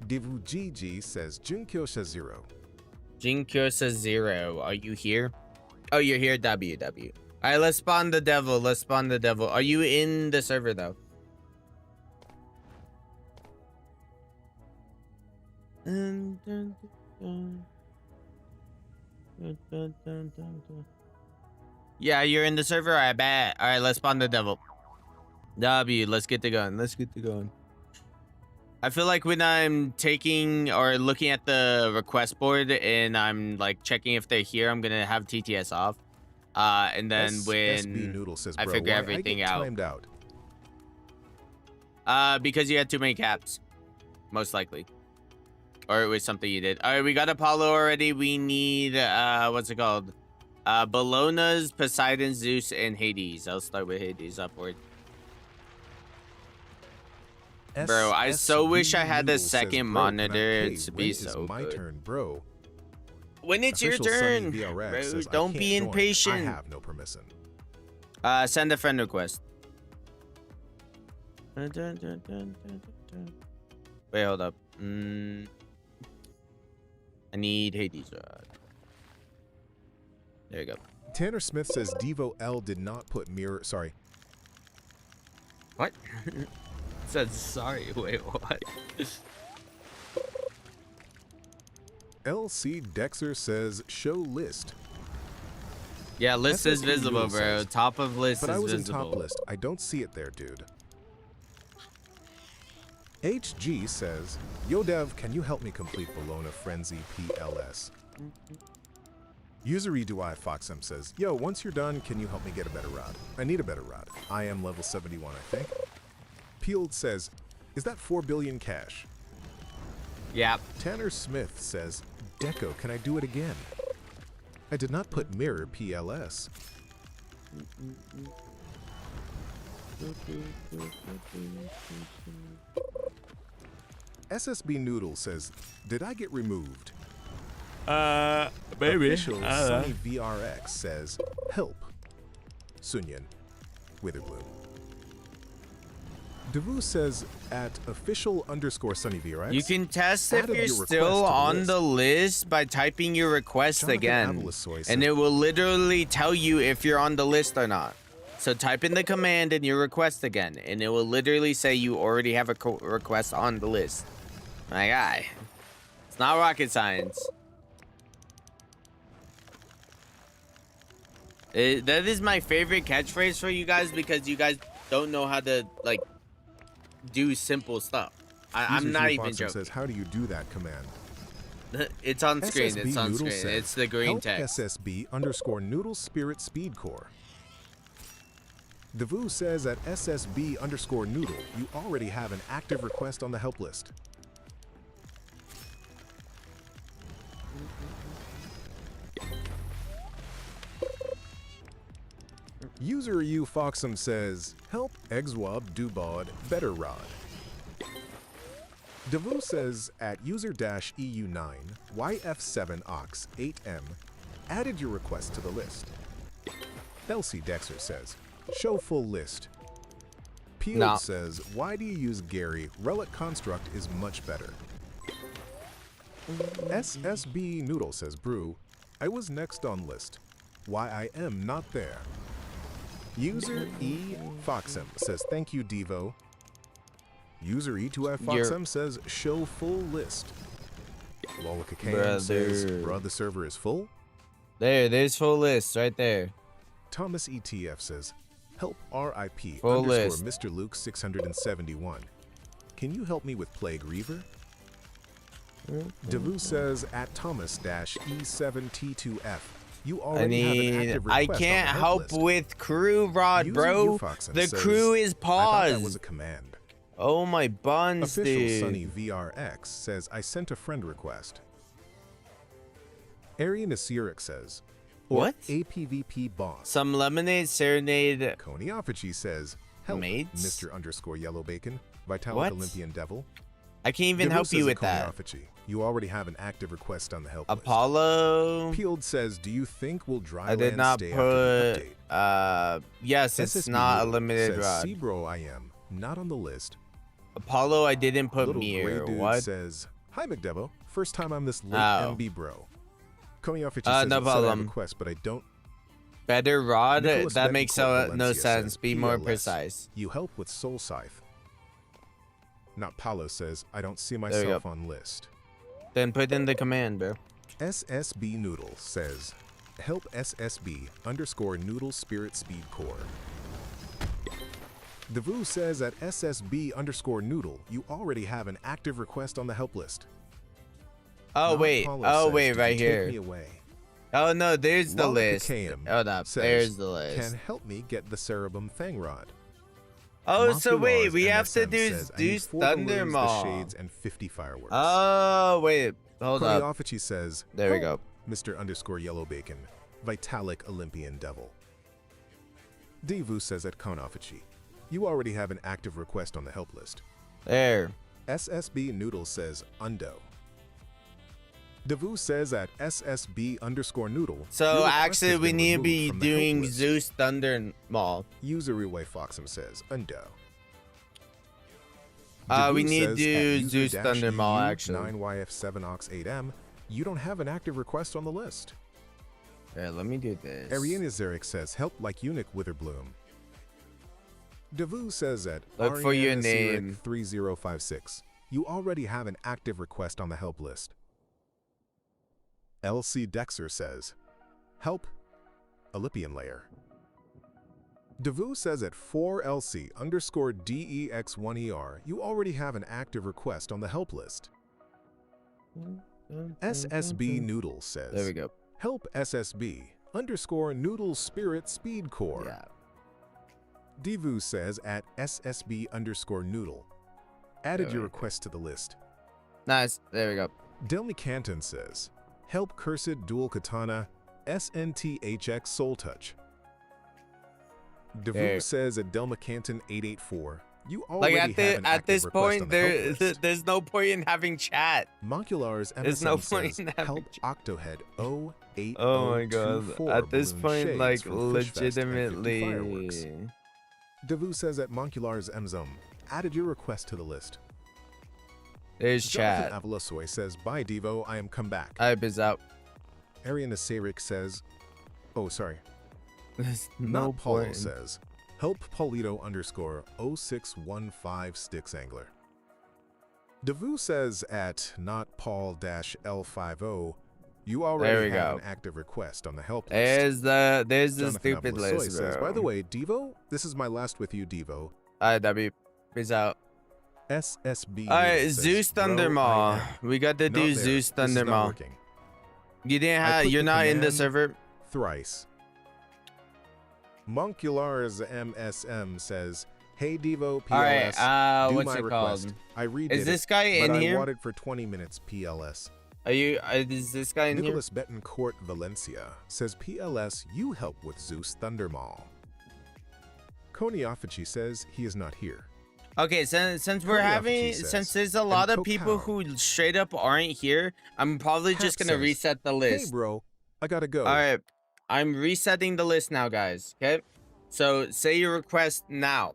Devu GG says Junkyosha 0. Jinkyosa 0. Are you here? Oh, you're here. WW. All right, let's spawn the devil. Let's spawn the devil. Are you in the server though? Yeah, you're in the server. I bet. All right, let's spawn the devil. W. Let's get the gun. Let's get the gun. I feel like when I'm taking or looking at the request board and I'm like checking if they're here, I'm gonna have TTS off. And then when Noodle says, I bro, figure why everything I get out. timed out. Because you had too many caps, most likely, or it was something you did. All right, we got Apollo already. We need what's it called? Bologna's, Poseidon, Zeus, and Hades. I'll start with Hades upward. Bro, I so wish I had a second monitor to be so my good. turn, bro. When it's your Official Sunny turn, VRX bro, says, I don't can't be join. impatient. I have no permission. Send a friend request. Wait, hold up. I need Hades. There you go. Tanner Smith says Devo L did not put mirror. Sorry. What? Said sorry. Wait, what? LC Dexter says show list. Yeah, list is SSB visible, Noodle bro. says, Top of list but is I was visible. in top list. I don't see it there, dude. HG says, Yo Dev, can you help me complete Bologna Frenzy PLS? User EDUI Foxem says, Yo, once you're done, can you help me get a better rod? I need a better rod. I am level 71, I think. Peeled says, is that 4 billion cash? Yeah. Tanner Smith says, Deco, can I do it again? I did not put mirror PLS. SSB Noodle says, did I get removed? Maybe. Official Sunny VRX says, help. Sunyan, Witherbloom. Devu says at official_Sunny VRX. You can test if added you're your request still to the on list. the list by typing your request Jonathan again. Avalasoy And says- it will literally tell you if you're on the list or not. So type in the command and your request again, and it will literally say you already have a request on the list. My guy. It's not rocket science. That is my favorite catchphrase for you guys because you guys don't know how to, like, do simple stuff. I'm User not Hugh even Foxen joking. says, how do you do that command? It's on screen. SSB It's on Noodle screen. says, It's the green help text. SSB_Noodle Spirit Speed Core. Devu says at SSB_Noodle, you already have an active request on the help list. User U Foxem says, help Eggswab Dubod Better Rod. Devu says at user-EU9 YF7OX 8M added your request to the list. LC Dexter says, show full list. Peeled No. says, why do you use Gary? Relic Construct is much better. SSB Noodle says, brew, I was next on list. Why I am not there. User E Foxem says, thank you, Devo. User E2F Foxem says, show full list. Lolika says, bruh, the server is full. There's full list right there. Thomas ETF says, help RIP Full underscore list. Mr. Luke 671. Can you help me with Plague Reaver? Devu says, at Thomas-E7T2F. You already have an active request I on the can't help list. with crew rod, User bro. Ufoxen The says, crew is I thought that was paused. a command. Oh my buns, Official dude. Sunny VRX says, I sent a friend request. Arian Asiric says, Or What? APVP boss. Some lemonade serenade. Konyafichi says, help, Mates? Mr. underscore Yellow Bacon, Vitalik What? Olympian Devil. I can't even Devu help you says with that. Konyafichi, you already have an active request on the help list. Apollo. Peeled says, do you think we'll dry I did land not stay put. after the update? Yes, it's SSB not a Noodle limited says, rod. see bro, I am not on the list. Apollo, I didn't put Little mirror. gray dude What? says, hi McDevo, first time I'm this late Oh. MB bro. Konyafichi says, no "I'll send a problem. request, but I don't. Better rod? Nicholas That makes Betancourt no Valencia sense. says, Be more PLS, precise. You help with Soul Scythe. Not Paulo says, I don't see we myself go. on list. Then put in the command, bro. SSB Noodle says, help SSB underscore Noodle Spirit Speed Core. Devu says at SSB underscore Noodle, you already have an active request on the help list. Oh, Not wait. Paulo Oh, says, wait, "Did you right take here. me away?" Oh, no, there's the Log list. Kakayam Hold up. says, There's the list. Can help me get the Cerebum Fang Rod. Oh, so wait, Monster we Lars have to MSM do says, I need Deuce 4 balloons, Thunder the Maw. shades, and 50 fireworks. Oh, wait. Hold up. Konyafichi says, There we "Help, go. Mr. underscore Yellow Bacon, Vitalik Olympian Devil. Devu says at Konyafichi, you already have an active request on the help list. There. SSB Noodle says, Undo. Devu says at SSB underscore Noodle. So your actually, request we has been need to removed be from the help doing list. Zeus Thunder Maw. User Reway Foxham says, Undo. We Devu need to says do at Zeus Thunder Maw, user-EU actually. 9YF7OX8M, you don't have an active request on the list. Yeah, let me do this. Ariana Zarek says, help like Eunuch Witherbloom. Devu says at Look for your Ariana name. Zarek 3056, you already have an active request on the help list. LC Dexter says, help, Olympian Layer. Devu says at 4LC underscore DEX1ER, you already have an active request on the help list. SSB Noodle says, There we go. help SSB underscore Noodle Spirit Speed Core. Yeah. Devu says at SSB underscore Noodle, added There your we request to the list. Nice. There we go. Delmy Canton says, help Cursed Dual Katana SNTHX Soul Touch. Devu There. says at Delma Canton 884, you already Like have an at active this request point, on the help list. there's no point in having chat. Monculars There's MSM no says, point in having help Octohead 08024 Oh my god. At this balloon point, shades like from Fish Fest and 50 legitimately. fireworks. Devu says at Monculars Mzum, added your request to the list. There's Jonathan chat. Avalasoy says, bye Devo, I am come back. I biz out. Ariana Sarik says, oh sorry. There's Not no Paulo point. says, help Paulito underscore 0615 Sticks Angler. Devu says at not Paul L50, you There already we have go. an active request on the help list. There's the Jonathan stupid Avalasoy list, says, bro. by the way, Devo, this is my last with you, Devo. W. Peace out. SSB. Alright, says, Zeus "Bro, Thunder I Maw. am We got to not do there. Zeus This is Thunder not Maw. working." You didn't I have. clicked You're the not in the command server. Thrice. Monculars MSM says, hey Devo PLS, Alright, do what's my it request. called? I redid Is this it, guy but in I here? wanted for 20 minutes PLS. Are you? Is this guy in here? Nicholas Betancourt Valencia says, PLS, you help with Zeus Thundermaw. Konyafichi says he is not here. Okay, since we're Konyafichi having, says, since there's a lot and of people Kokao. who straight up aren't here, I'm probably Hap just gonna says, reset the list. Hey bro, I gotta go. All right, I'm resetting the list now, guys. Okay, so say your request now.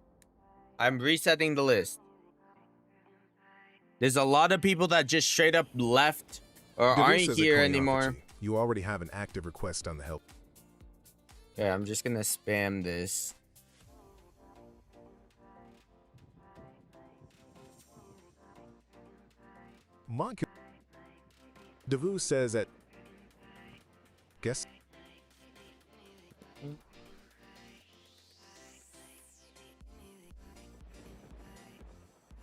I'm resetting the list. There's a lot of people that just straight up left or Devu aren't says at here Konyafichi, anymore. You already have an active request on the help. Yeah, I'm just gonna spam this. Devu says that. Guess.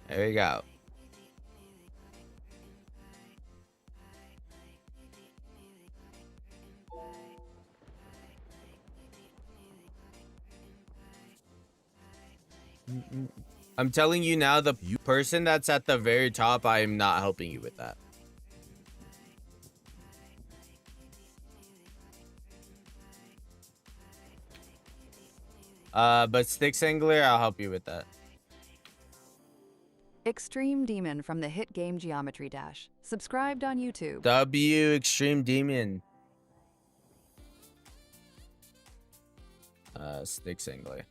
There you go. I'm telling you now, the person that's at the very top, I am not helping you with that. But Sticks Angler, I'll help you with that. Extreme Demon from the hit game Geometry Dash. Subscribed on YouTube. W Extreme Demon. Sticks Angler.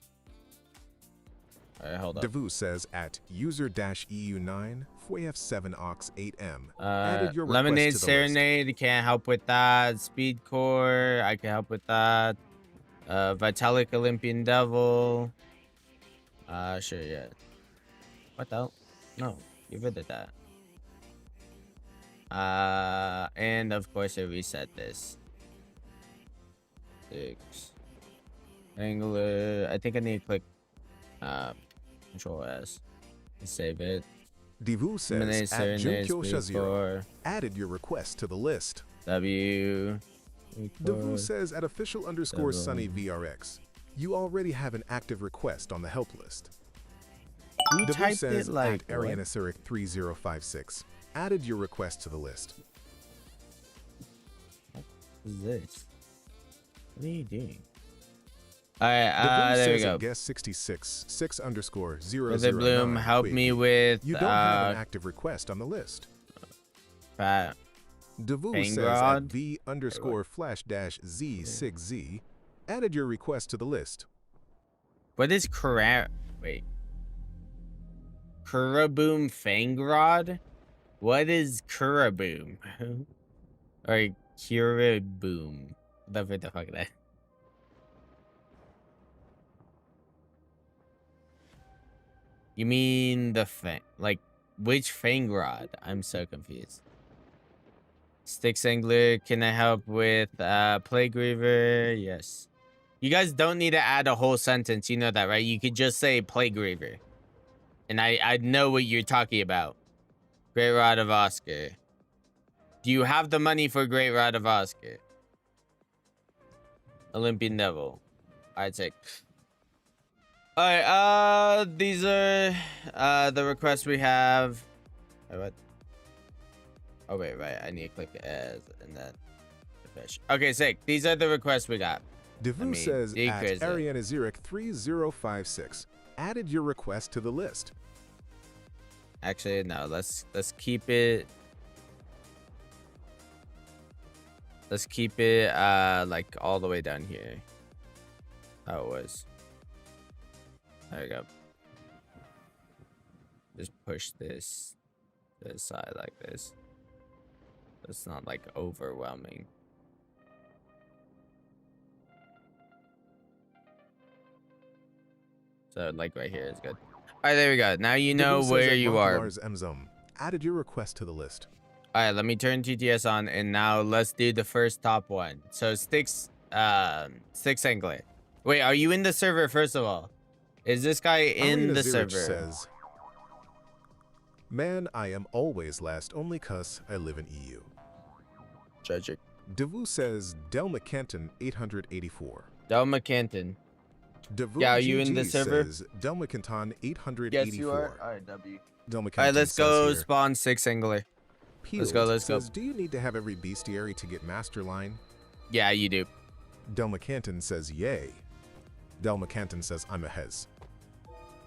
Alright, hold up. Devu says at user-EU9 FF7OX8M. Added your request Lemonade to the Serenade, list. can't help with that. Speed Core, I can help with that. Vitalik Olympian Devil. Sure, yeah. What the hell? No, you rid of that. And of course I reset this. Six. Angler. I think I need to click Control S to save it. Devu says at Junkyo Shazira. Added your request to the list. W. Devu says at official_Sunny VRX. You already have an active request on the help list. Who Devu typed says it like at Arianasuric3056. Added your request to the list. What is this? What are you doing? Alright, there we go. Guest 66 6_009. Brother Bloom, help me with you don't have an active request on the list. Fat. Devu says at V_flash-Z6Z. Added your request to the list. What is wait. Kuraboom Fangrod? What is Kuraboom? Or Kuraboom? Whatever the fuck that. You mean the which Fangrod? I'm so confused. Sticks Angler, can I help with Plague Reaver? Yes. You guys don't need to add a whole sentence, you know that, right? You could just say Plague Reaver. And I know what you're talking about. Great Rod of Oscar. Do you have the money for Great Rod of Oscar? Olympian Devil. I'd say. Alright, these are the requests we have. Wait, what? Oh wait, right. I need to click as and then fish. Okay, sick. These are the requests we got. Devu says at Arianasuric3056. Added your request to the list. Actually, no. Let's keep it. Let's keep it like all the way down here. How it was. There we go. Just push this to the side like this. It's not like overwhelming. So like right here is good. All right, there we go. Now you know where you are. Added your request to the list. All right, let me turn TTS on, and now let's do the first top one. So Sticks Angler. Wait, are you in the server first of all? Is this guy in the server? Says, man, I am always last only cuz I live in EU. Tragic. Devu says Del McCanton 884. Del McCanton. Devu yeah, are you in the server? Says Del McCanton 884. Yes, you are. All right, W. Del McCanton all right, let's go here, spawn Sticks Angler. Let's go. Says, do you need to have every bestiary to get Masterline? Yeah, you do. Del McCanton says yay. Del McCanton says I'm a hez.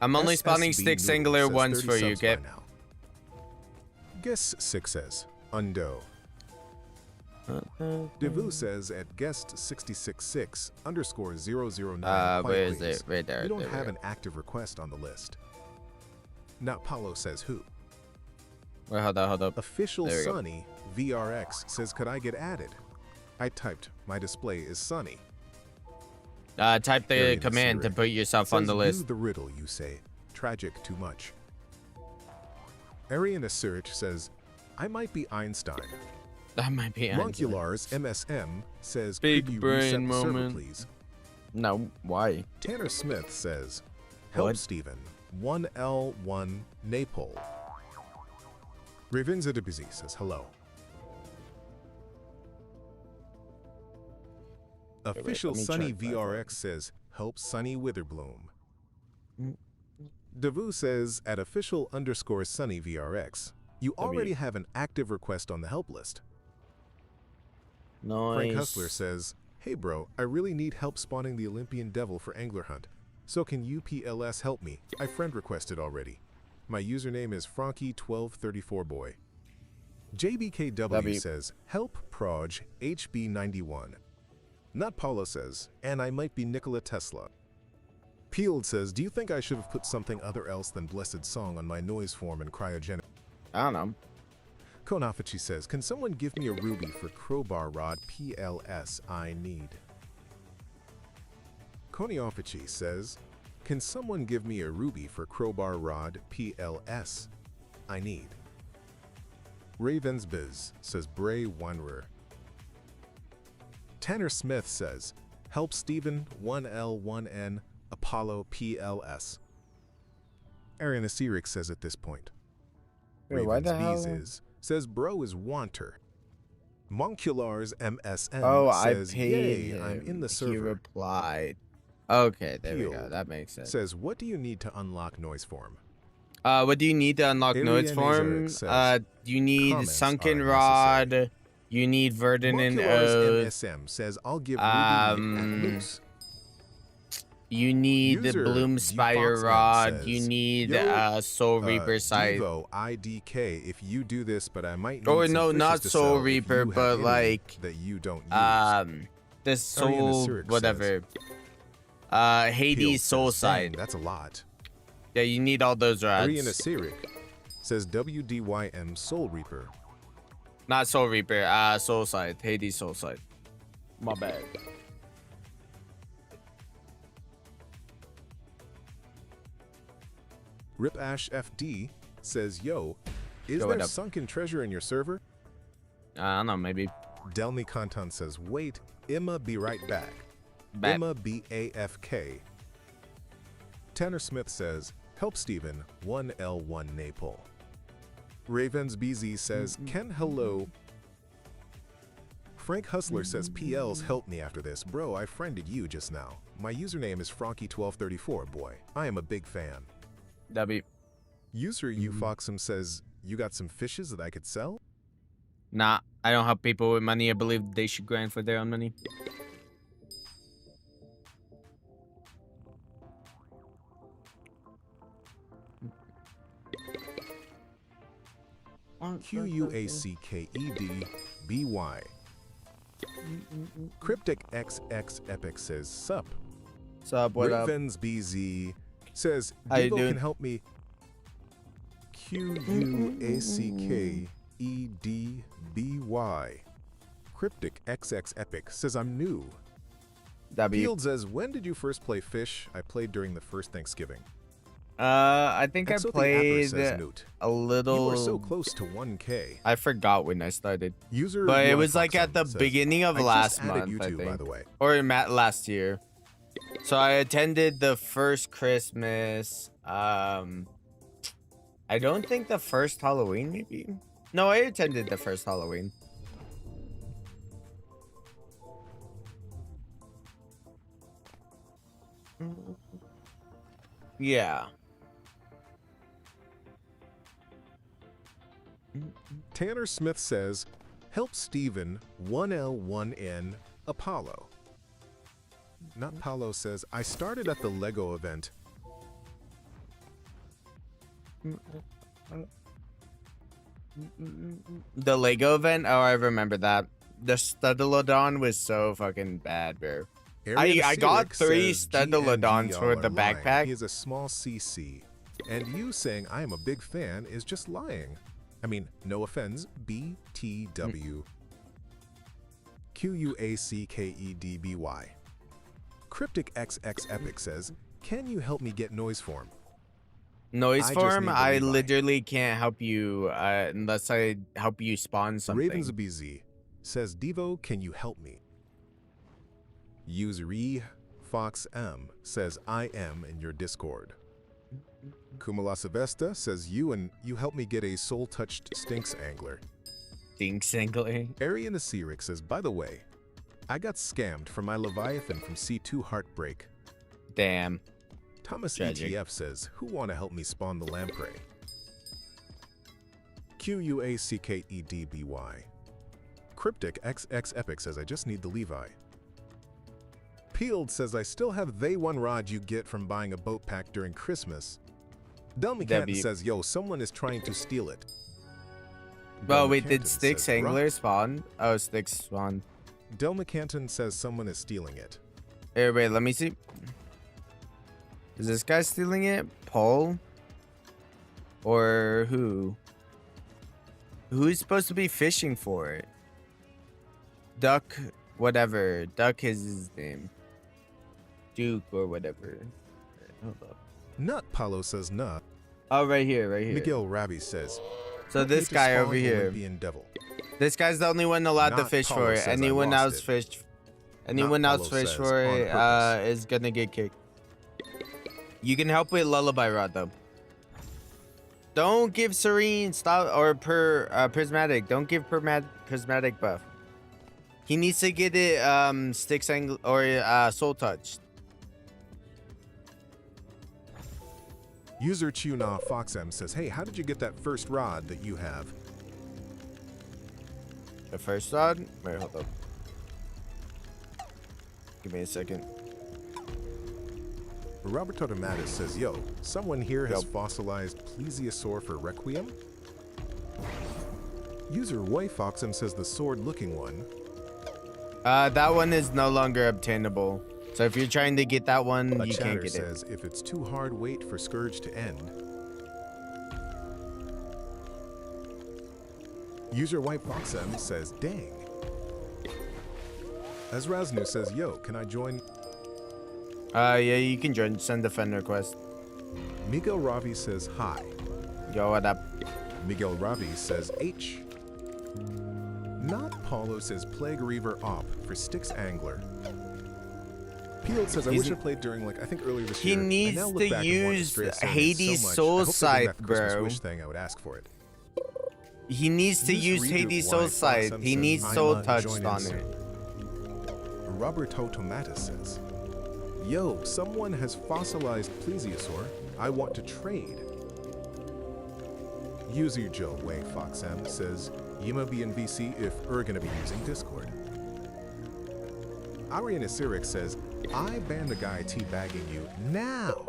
I'm only spawning Sticks Angler once for you, Kip. Guest 6 says undo. Devu says at guest 666_009. Where is it? Right there. You don't have an active request on the list. Not Paulo says who. Wait, hold up. Official Sunny VRX says could I get added? I typed my display is Sunny. Type the command to put yourself on the list. Use the riddle, you say. Tragic too much. Ariana Search says, I might be Einstein. That might be Einstein. Monculars MSM says, big could you brain reset the moment. server, please? No, why? Tanner Smith says, help what? Steven. 1L1 Napole. Ravenza de Busy says, hello. Official Sunny VRX says, help Sunny Witherbloom. Devu says, at official_Sunny VRX, you already have an active request on the help list. Nice. Frank Hustler says, hey bro, I really need help spawning the Olympian Devil for Angler Hunt. So can UPLS help me? I friend requested already. My username is Frankie1234boy. JBKW says, help Proj HB91. Not Paulo says, and I might be Nikola Tesla. Peeled says, do you think I should have put something other else than Blessed Song on my noise form and cryogenic? I don't know. Konafachi says, can someone give me a ruby for crowbar rod PLS I need? Koniofachi says, can someone give me a ruby for crowbar rod PLS I need? Ravensbiz says, Bray Wanderer. Tanner Smith says, help Steven 1L1N Apollo PLS. Ariana Sirik says at this point. Wait, why the hell? Says bro is wanter. Monculars MSN I says, paid yay, him. I'm in the server. He replied. Okay, there we go. Peeled That makes sense. says, what do you need to unlock noise form? What do you need to unlock noise form? You need sunken rod. You need Verdant and Monculars MSM says, I'll give Ruby You need the User Bloom Spire Defoxman rod. says, You need Yo, Soul Reaper scythe. Devo IDK if you do this, but I might need Oh some no, fishes not to Soul sell if Reaper, you have but any like that you don't use. this Ariana Soul Sirik whatever. Hades Peeled Soul says, "Dang, Side. that's a lot. Yeah, you need all those rods. Ariana Sirik says WDYM Soul Reaper. Not Soul Reaper, Soul Side. Hades Soul Side. My bad. Rip Ash FD says, yo, is Yo, there what up? sunken treasure in your server? I don't know, maybe. Delmi Kantan says, wait, Emma be right back. Back. Emma BAFK. Tanner Smith says, help Steven 1L1 Napole. Ravens BZ says, Ken hello. Frank Hustler says, PLs help me after this. Bro, I friended you just now. My username is Frankie1234, boy. I am a big fan. W. User Ufoxum says, you got some fishes that I could sell? Nah, I don't help people with money. I believe they should grind for their own money. QUACKEDBY. Cryptic XX Epic says, sup. Sup, what up? Ravens BZ says, How you Devo doing? can help me. QUACKEDBY. Cryptic XX Epic says, I'm new. Field says, when did you first play Fish? I played during the first Thanksgiving. I think I Exo the Apper played says, Newt, a little. You were so close to 1K. I forgot when I started. User But it Roy was like Foxon at the says, beginning of I just last added month, you I two, think. by the way. Or last year. So I attended the first Christmas. I don't think the first Halloween, maybe. No, I attended the first Halloween. Yeah. Tanner Smith says, help Steven 1L1N Apollo. Not Paulo says, I started at the Lego event. The Lego event? Oh, I remember that. The Studalodon was so fucking bad, bro. I got 3 Studalodons for the backpack. He is a small CC. And you saying I am a big fan is just lying. I mean, no offense, BTW. QUACKEDBY. Cryptic XX Epic says, can you help me get noise form? Noise I just form? need the I Levi. literally can't help you unless I help you spawn something. Ravens BZ says, Devo, can you help me? User Fox M says, I am in your Discord. Kumala Savesta says, you help me get a soul-touched Stinks Angler. Stinks Angler? Arian Asirik says, by the way, I got scammed for my Leviathan from C2 Heartbreak. Damn. Thomas Tragic. ETF says, who want to help me spawn the lamprey? QUACKEDBY. Cryptic XX Epic says, I just need the Levi. Peeled says, I still have they one rod you get from buying a boat pack during Christmas. Delmy Canton says, yo, someone is trying to steal it. Bro, wait, did Sticks Angler spawn? Oh, Sticks spawn. Delmy Canton says someone is stealing it. Hey, wait, let me see. Is this guy stealing it? Paul? Or who? Who's supposed to be fishing for it? Duck, whatever. Duck is his name. Duke or whatever. Hold up. Nut Paulo says nah. Oh, right here, right here. Miguel Rabi says. So this guy over here. Devil. This guy's the only one allowed to fish for it. Anyone else fish for it is gonna get kicked. You can help with Lullaby Rod though. Don't give Serene or Prismatic. Don't give Prismatic buff. He needs to get it Sticks Angle or Soul Touch. User Tuna FoxM says, hey, how did you get that first rod that you have? The first rod? Wait, hold up. Give me a second. Robert Totomatis says, yo, someone here has fossilized plesiosaur for Requiem? User WayFoxM says the sword-looking one. That one is no longer obtainable. So if you're trying to get that one, you can't get it. Says, if it's too hard, wait for Scourge to end. User WayFoxM says, dang. Azraznu says, yo, can I join? Yeah, you can join. Send a friend request. Miguel Ravi says, hi. Yo, what up? Miguel Ravi says, H. Not Paulo says, Plague Reaver Op for Sticks Angler. Peel says, I wish I played during, like, I think earlier this year. He needs to use Hades Soul Scythe, bro. Thing, I would ask for it. He needs to use Hades Soul Scythe. He needs Soul Touched on it. Roberto Tomatis says, yo, someone has fossilized plesiosaur. I want to trade. User Joe Way FoxM says, Yima be in VC if we're gonna be using Discord. Ariana Sirik says, I banned the guy teabagging you now.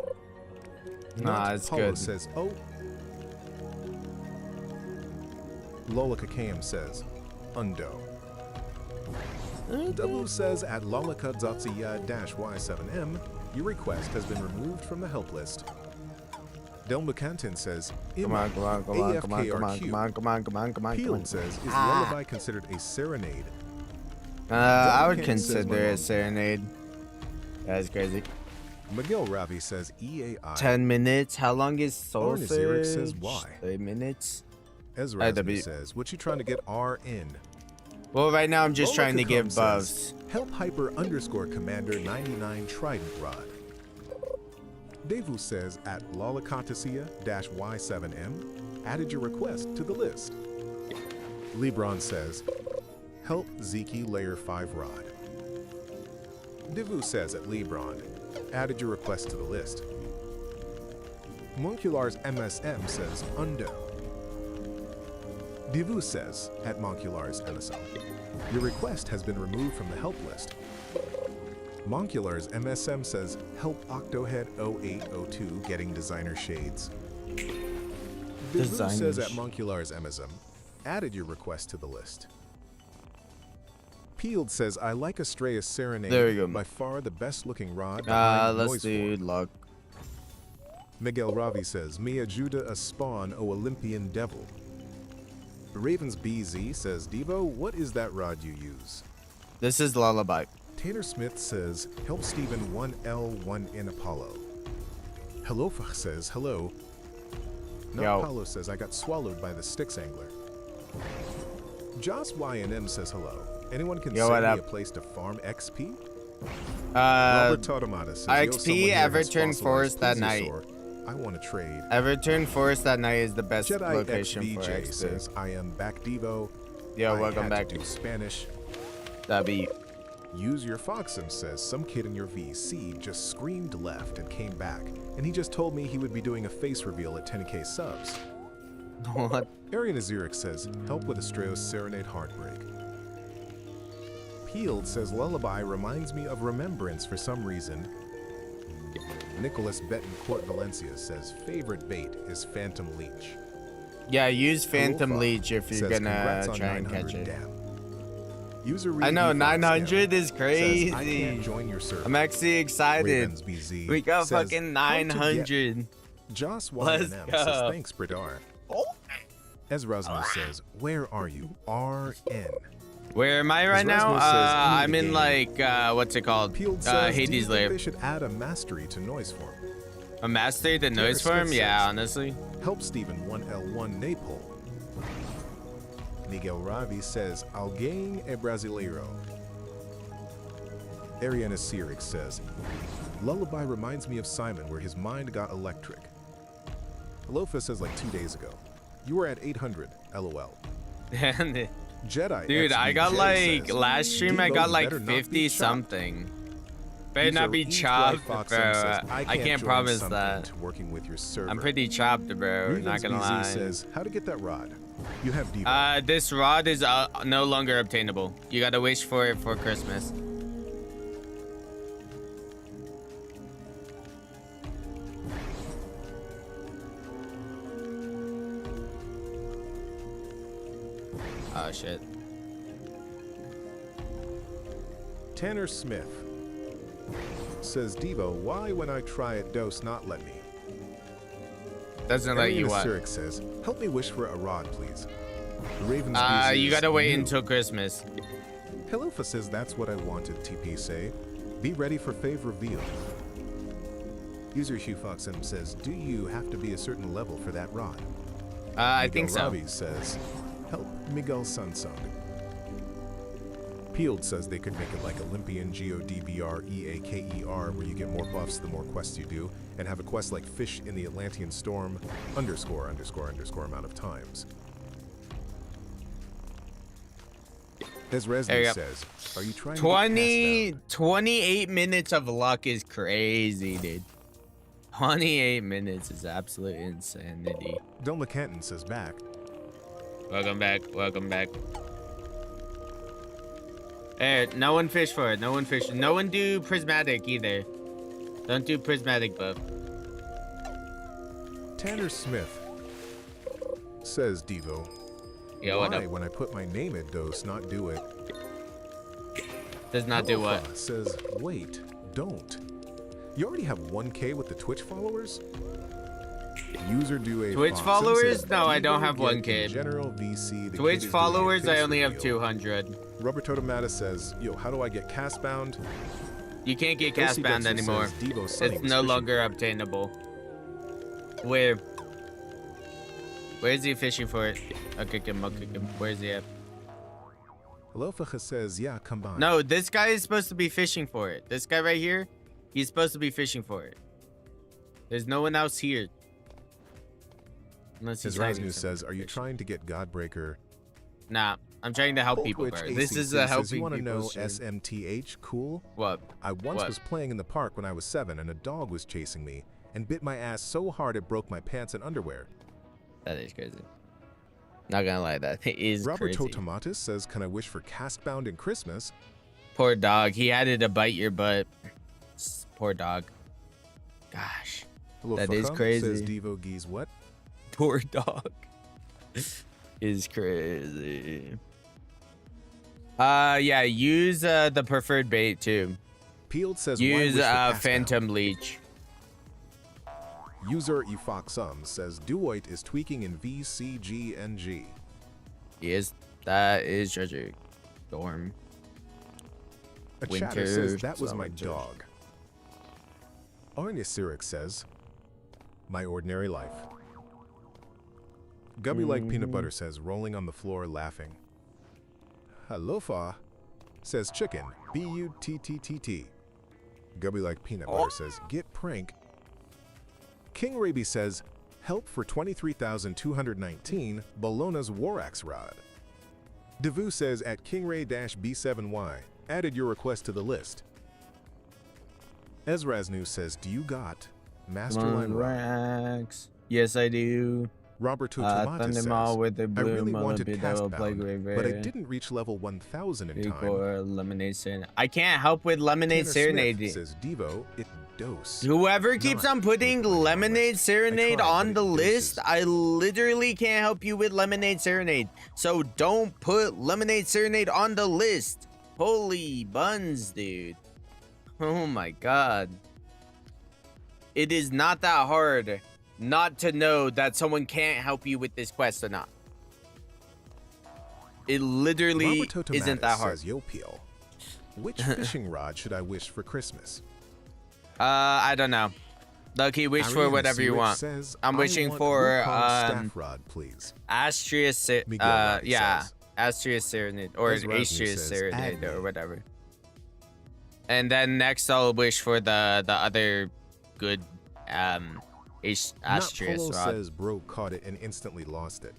Nah, it's Paulo good. Says, oh. Lola Kakam says, undo. Double says at lolika.y7m, your request has been removed from the help list. Delma Canton says, come on. Peel says, is Lullaby considered a serenade? I would consider it a serenade. That's crazy. Miguel Ravi says EAI. 10 minutes. How long is Soul Surge? Says why? 3 minutes. Ezra says, what you trying to get R in? Well, right now I'm just trying to give buffs. Help Hyper _ Commander 99 Trident Rod. Devu says at lolacontasia-y7m, added your request to the list. Lebron says, help Zeke Layer 5 Rod. Devu says at Lebron, added your request to the list. Moncular's MSM says, undo. Devu says, at Moncular's MSM, your request has been removed from the help list. Moncular's MSM says, help Octohead 0802 getting designer shades. Devu says at Moncular's MSM, added your request to the list. Peeled says, I like Astrea's Serenade. There you go. By far the best looking rod. Let's do luck. Miguel Ravi says, Mia Judah a spawn o Olympian devil. Ravens BZ says, Devo, what is that rod you use? This is Lullaby. Tanner Smith says, help Steven 1L 1N Apollo. Hello says, hello. Not Apollo says, I got swallowed by the Sticks Angler. Joss YNM says, hello. Anyone can send me a place to farm XP? Robert Totomata says, XP Everturn Forest that night. I want to trade. Everturn Forest that night is the best Jedi location XVJ for XP. Says, I am back Devo. Yo, welcome back. To do Spanish. That be. Use your Foxum says, some kid in your VC just screamed left and came back, and he just told me he would be doing a face reveal at 10k subs. What? Arian Azirik says, help with Astreo's Serenade Heartbreak. Peeled says lullaby reminds me of remembrance for some reason. Nicholas Betancourt Valencia says favorite bait is Phantom Leech. Yeah, use Phantom Alofa Leech if you're says, gonna "Congrats on try and 900 catch it. damn." User I know, Reed 900 is says, crazy. I can't join your server. I'm actually excited. Ravens BZ We got says, fucking "How to get-" 900. Joss Let's YNM go. says thanks, Bradar. Ezrasmus says, where are you? RN. Where am I right now? Rasmus says, I'm "New in game." like, what's it called? Peeled says, Hades do you think lair. they should add a mastery to noise form? A mastery the Taylor noise Smith form? Yeah, says, honestly. Help Steven 1L1 Napole. Miguel Ravi says, Alguém é brasileiro. Ariana Sirik says, lullaby reminds me of Simon where his mind got electric. Alofa says like 2 days ago. You were at 800, LOL. Jedi Dude, I got XBJ like, says, last stream I "Devo got like better not be 50 chopped." something. Better User not be Eat chopped, White Fox bro. says, I can't join promise something that. to working with your server. I'm pretty chopped, bro. Not Ravens gonna BZ lie. says, how to get that rod? You have Devo. This rod is no longer obtainable. You gotta wish for it for Christmas. Oh shit. Tanner Smith says, Devo, why when I try it dose not let me? Doesn't let you Ariana what? Sirik says, help me wish for a rod, please. The Ravens You gotta wait until Christmas. Hellofa says that's what I wanted, TP say. Be ready for fave reveal. User Hugh Fox M says, do you have to be a certain level for that rod? I think so. Ravi says, help Miguel Sansung. Peeled says they could make it like Olympian GODBREAKER where you get more buffs the more quests you do, and have a quest like Fish in the Atlantean Storm ___ amount of times. As Resmi says, are you trying to get 28 minutes of luck is crazy, dude. 28 minutes is absolute insanity. Doma Canton says back. Welcome back. Welcome back. Hey, no one fish for it. No one fish. No one do prismatic either. Don't do prismatic buff. Tanner Smith says, Devo, Yo, what why up? when I put my name at dose not do it? Does not do what? Alpha says, wait, don't. You already have 1K with the Twitch followers? User do a Twitch Foxen followers? says, No, I don't Devo have get 1K. in General VC. The Twitch kid is doing a followers, I face only have reveal. 200. Rubber Totemata says, yo, how do I get cast bound? You can't get Kelsey cast bound Dexter anymore. says, Devo Sunny It's was no fishing longer obtainable. Where? Where's he fishing for it? I'll kick him. I'll kick him. Where's he at? Alofacha says, yeah, come by. No, this guy is supposed to be fishing for it. This guy right here, he's supposed to be fishing for it. There's no one else here. Unless he's As hiding Rasmus something. says, are you trying to get Godbreaker? Nah, I'm trying to help people, bro. This is a helping You want to people know stream. SMTH? Cool. What? I once What? was playing in the park when I was 7 and a dog was chasing me and bit my ass so hard it broke my pants and underwear. That is crazy. Not gonna lie, that is Robert crazy. Tomatis says, can I wish for Castbound in Christmas? Poor dog. He had it to bite your butt. Poor dog. Gosh. Hello, That is Fakam crazy. Says Devo Geese what? Poor dog. Is crazy. Yeah, use the preferred bait too. Peeled says, why use wish for Castbound? Phantom Leech. User Efoxum says, Duoit is tweaking in VCGNG. Yes, that is Treasure Storm. A chatter says, that was my dog. Arnya Sirik says, my ordinary life. Gubby like peanut butter says, rolling on the floor laughing. Halofa says, chicken, B-U-T-T-T-T. Gubby like peanut butter says, get prank. King Raby says, help for 23,219, Bologna's Warax Rod. Devu says, at Kingray-B7Y, added your request to the list. Ezraznu says, do you got Masterline Rod? Rax. Yes, I do. Roberto Tomatis says, with the I blue really wanted Play Castbound, but I didn't reach level 1000 in time. Lemonade Serenade. I can't help with Lemonade Tanner Serenade. Smith says, Devo, it dose. Whoever keeps on putting Lemonade Serenade on the list, I literally can't help you with Lemonade Serenade. So don't put Lemonade Serenade on the list. Holy buns, dude. Oh my god. It is not that hard not to know that someone can't help you with this quest or not. It literally isn't that hard. Says, Yo, Peel, which fishing rod should I wish for Christmas? I don't know. Lucky, wish for whatever you want. Says, I'm wishing for staff rod, please. Astrius, yeah, Astrius Serenade or Astrius Serenade or whatever. And then next I'll wish for the other good Astrius Polo rod. says bro caught it and instantly lost it.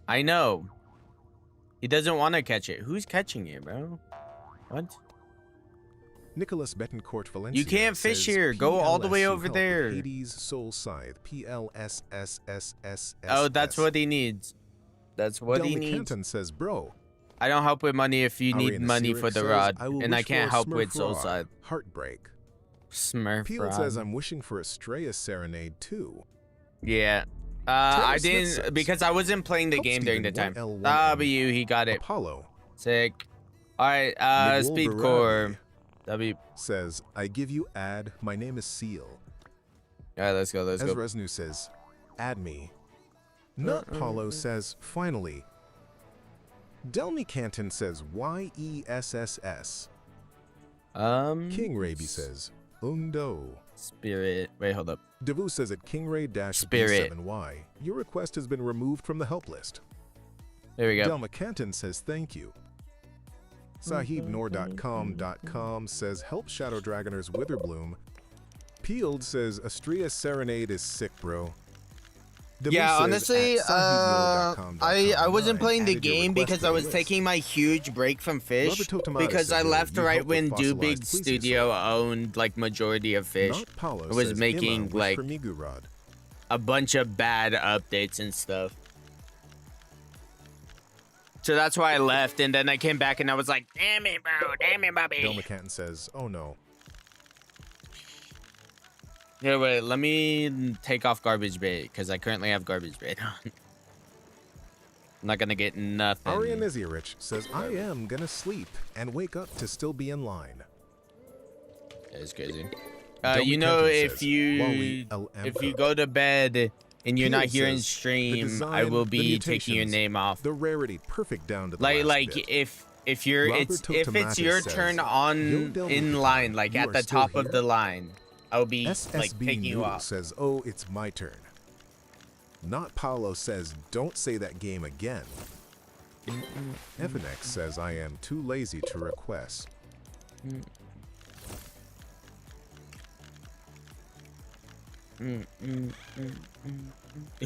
I know. He doesn't want to catch it. Who's catching it, bro? What? Nicholas Betancourt Valencia. You can't fish here. Go all the way over there. Hades Soul Scythe. PLSSSSS. Oh, that's what he needs. That's what he needs. Canton says, bro. I don't help with money if you need money for the rod, and I can't help with Soul Rod. Side. Heartbreak. Smurf Peel rod. says, I'm wishing for Estrella Serenade too. Yeah. I didn't, because I wasn't playing the game during the time. W, he got it. Apollo. Sick. Alright, Speed Core. W. Says, I give you ad, my name is Seal. Alright, let's go, let's go. Resnu says, add me. Not Paulo says, finally. Delmy Canton says, YESSS. King Raby says, Undo. Spirit. Wait, hold up. Devu says at King Ray Spirit. B7Y, your request has been removed from the help list. There we go. Delma Canton says thank you. SahibNor.com says help Shadow Dragoners Witherbloom. Peeled says Astria Serenade is sick, bro. Devu Yeah, says, honestly, I wasn't playing the game because I was list. taking my huge break from Fish Roberto Tomatis because says, I left you right help with when fossilized Dubig plesiosaur. Studio owned like majority of Fish. Not Paulo I was says, making Emma, wish like for Migu Rod. a bunch of bad updates and stuff. So that's why I left, and then I came back and I was like, damn it, bro, damn it, Bobby. Delma Canton says, oh no. Yeah, wait, let me take off garbage bait because I currently have garbage bait on. I'm not gonna get nothing. Arya Nezirich says, I am gonna sleep and wake up to still be in line. It's crazy. Delma You know, Canton if says, you Cook. go to bed and you're Peel not here in says, the stream, design, I will the be taking your mutations, name off. The rarity, perfect down to the Like last bit. if you're Roberto if it's your Tomatis turn says, on Yo, Delma in Canton, line, like you at are the still top of here? the line, I'll be like SSB picking you Noodle up. says, oh, it's my turn. Not Paolo says, don't say that game again. FNX says, I am too lazy to request.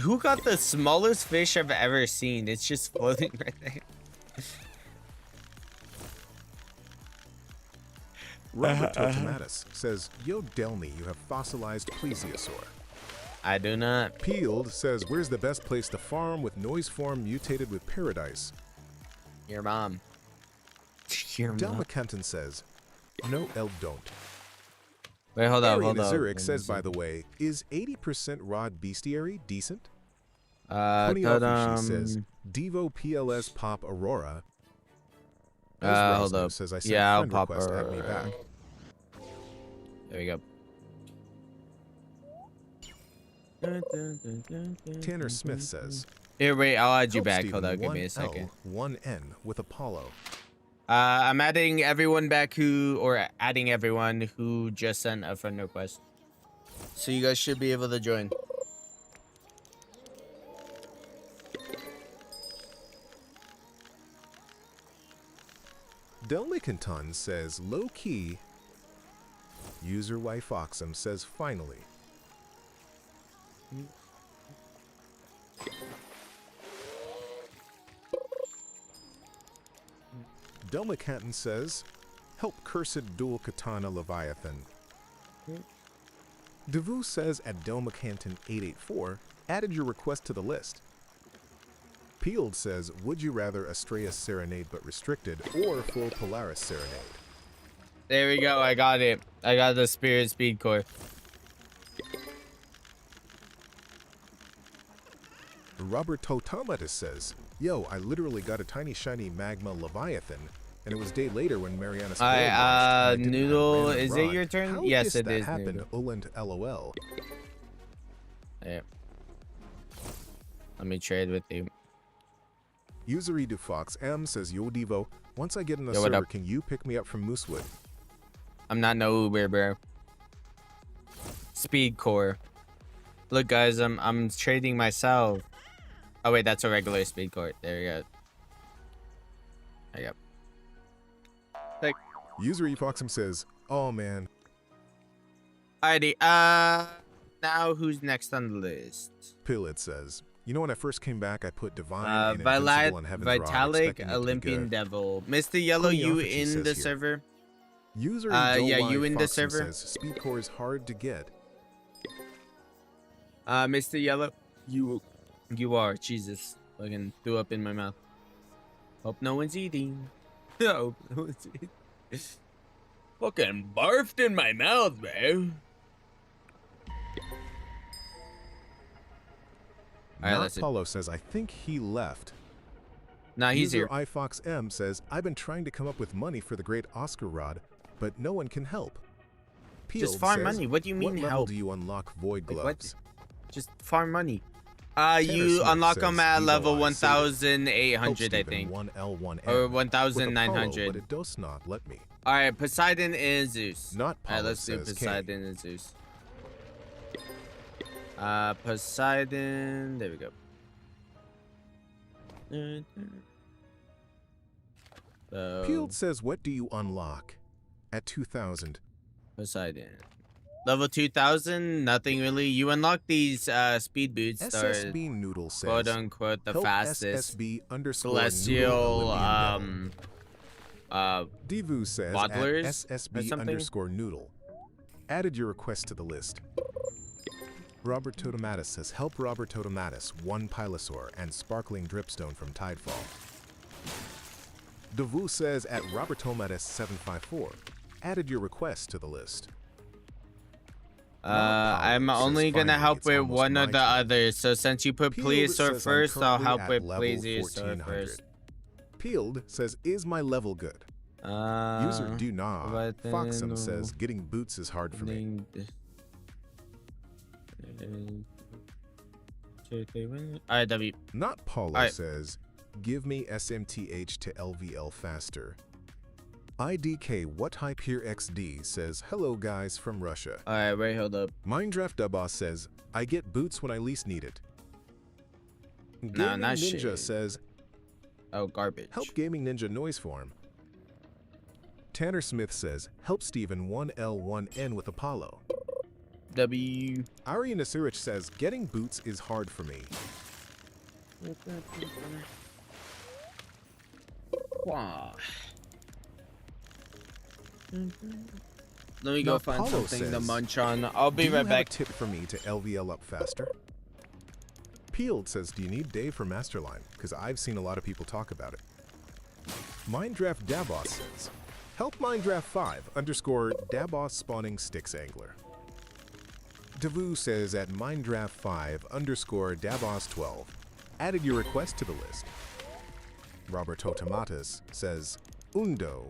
Who got the smallest fish I've ever seen? It's just floating right there. Robert Tomatis says, yo, Delmy, you have fossilized plesiosaur. I do not. Peeled says, where's the best place to farm with noise form mutated with paradise? Your mom. Your mom. Delma Kenton says, no, El don't. Wait, hold up, Arian hold up. Zurich says, by the way, is 80% rod bestiary decent? Ta-dum. She says, Devo PLS Pop Aurora. Hold Rosno up. says, I sent Yeah, I'll friend pop request, add me Aurora. back. There we go. Tanner Smith says, Here, wait, I'll add you help back. Steven, Hold on, give me a 1L, second. 1N with Apollo. I'm adding everyone back adding everyone who just sent a friend request. So you guys should be able to join. Del Lickenton says, low key. User Wife Oxum says, finally. Delma Canton says, help cursed dual katana Leviathan. Devu says at Delma Canton 884, Added your request to the list. Peeled says, would you rather Astraeus Serenade but restricted or full Polaris Serenade? There we go. I got it. I got the Spirit Speed Core. Robert Totomatus says, yo, I literally got a tiny shiny Magma Leviathan, and it was day later when Mariana's Noodle, is it your turn? How Yes, did it that is. happen? Noodle. Uland LOL. Yeah. Let me trade with you. User Fox M says, yo, Devo, once I get in the Yo, what server, up? can you pick me up from Moosewood? I'm not no Uber, bro. Speed Core. Look, guys, I'm trading myself. Oh wait, that's a regular Speed Core. There we go. There you go. Like, User Efoxum says, oh man. alrighty. Now who's next on the list? Pillet says, you know when I first came back, I put Divine and Invincible and Heaven's Rod, Vitalik, expecting it to be Olympian good. Devil. Mr. Yellow, you Cleophage in says the here. server? User yeah, you in the Foxum server? says, Speed Core is hard to get. Mr. Yellow, you are. Jesus, fucking threw up in my mouth. Hope no one's eating. Hope no one's eating. Fucking barfed in my mouth, bro. Alright, let's see. Paulo says, I think he left. Nah, he's User here. iFoxM says, I've been trying to come up with money for the great Oscar Rod, but no one can help. Peeled Just farm says, money. What do you mean what level help? do you unlock Void Like, what? Gloves? Just farm money. Tanner You Smith unlock says, them at Eagle level Eye 1,800, I Help think. Steven 1L1M Or with Apollo, 1,900. but it does not let me. Alright, Poseidon and Zeus. Not Alright, Paulo let's do says Poseidon and Zeus. Poseidon. There we go. So, Peeled says, what do you unlock? At 2,000. Poseidon. Level 2,000, nothing really. You unlock these speed boots that SSB are Noodle says, quote unquote the help fastest. SSB _ Celestial Noodle Divu says at bottlers or SSB something? _ Noodle. Added your request to the list. Robert Totomatis says, help Robert Totomatis, 1 Pilosaur and Sparkling Dripstone from Tidefall. Devu says at Robert Totomatis 754, added your request to the list. I'm only gonna finally, help it's with almost one my of the turn. others. So since you put Peeled Plesiosaur says, I'm first, I'll currently help at with level Plesiosaur 1400. first. Peeled says, is my level good? User do not. but Foxum then- says, getting boots is hard for me. Alright, W. Not Paulo Alright. says, give me SMTH to LVL faster. IDK What Hype Here XD says, hello guys from Russia. Alright, wait, hold up. Minddraft Dubboss says, I get boots when I least need it. Nah, Gaming not Ninja shit. says, Oh, garbage. help Gaming Ninja noise form. Tanner Smith says, help Steven 1L1N with Apollo. W. Ari Nasirich says, getting boots is hard for me. Wow. Let me go Now, find Paulo something to says, munch on. I'll be do you right have back. a tip for me to LVL up faster? Peeled says, do you need Dave for Masterline? Because I've seen a lot of people talk about it. Minddraft Dabos says, help Minddraft 5 _ Dabos spawning Styx Angler. Devu says at Minddraft 5 _ Dabos 12, added your request to the list. Roberto Tomatas says, Undo.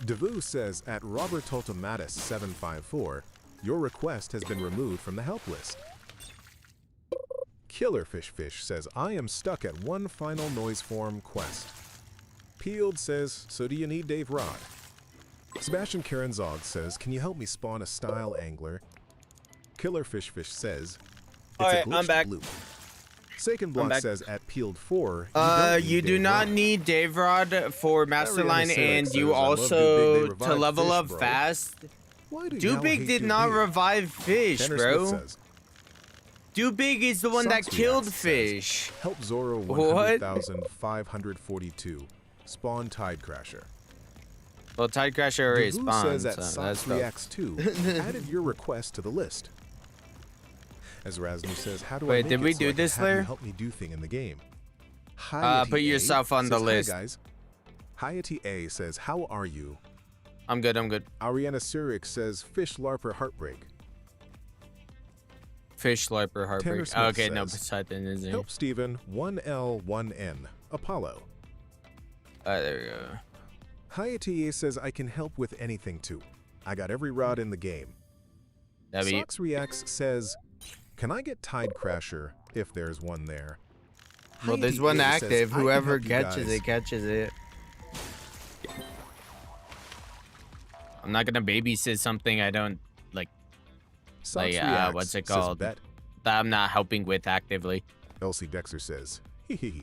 Devu says at Roberto Tomatas 754, your request has been removed from the help list. Killer Fish says, I am stuck at one final noise form quest. Peeled says, so do you need Dave Rod? Sebastian Karanzog says, can you help me spawn a style angler? Killer Fish says, it's Alright, a I'm glitched back. loop. Saken Block back. says at Peeled 4, You do not need Dave Rod for Masterline, Ariana and says, you I love also Big Big, they to revive level fish, up bro. fast. Why do y'all Dubig hate did Dubig? not revive fish, Tanner bro. Smith says, Dubig is the one that Sox killed Reacts fish. says, help Zoro What? 100,542. Spawn Tide Crasher. Well, Tidecrasher already Devu spawned, says at so Sox that's dope. Reacts 2, added your request to the list. As Raznu says, how do I Wait, make did it we so do I can this have you layer? help me do thing in the game? Put yourself on the list. Hi guys. Hayati A says, how are you? I'm good, I'm good. Ariana Surik says, fish larper heartbreak. Fish Larper Tanner Heartbreak. Smith Okay, no, says, Poseidon is there. help Steven, 1L, 1N. Apollo. There we go. Hayati A says, I can help with anything too. I got every rod in the game. That'd be- Sox Reacts says, can I get Tide Crasher if there's one there? Well, there's Hayati one A says, active. "I can Whoever help you catches guys." it, catches it. I'm not gonna babysit something I don't like. Sox Like, Reacts what's it says, called? bet. That I'm not helping with actively. Elsie Dexter says, hee hee hee.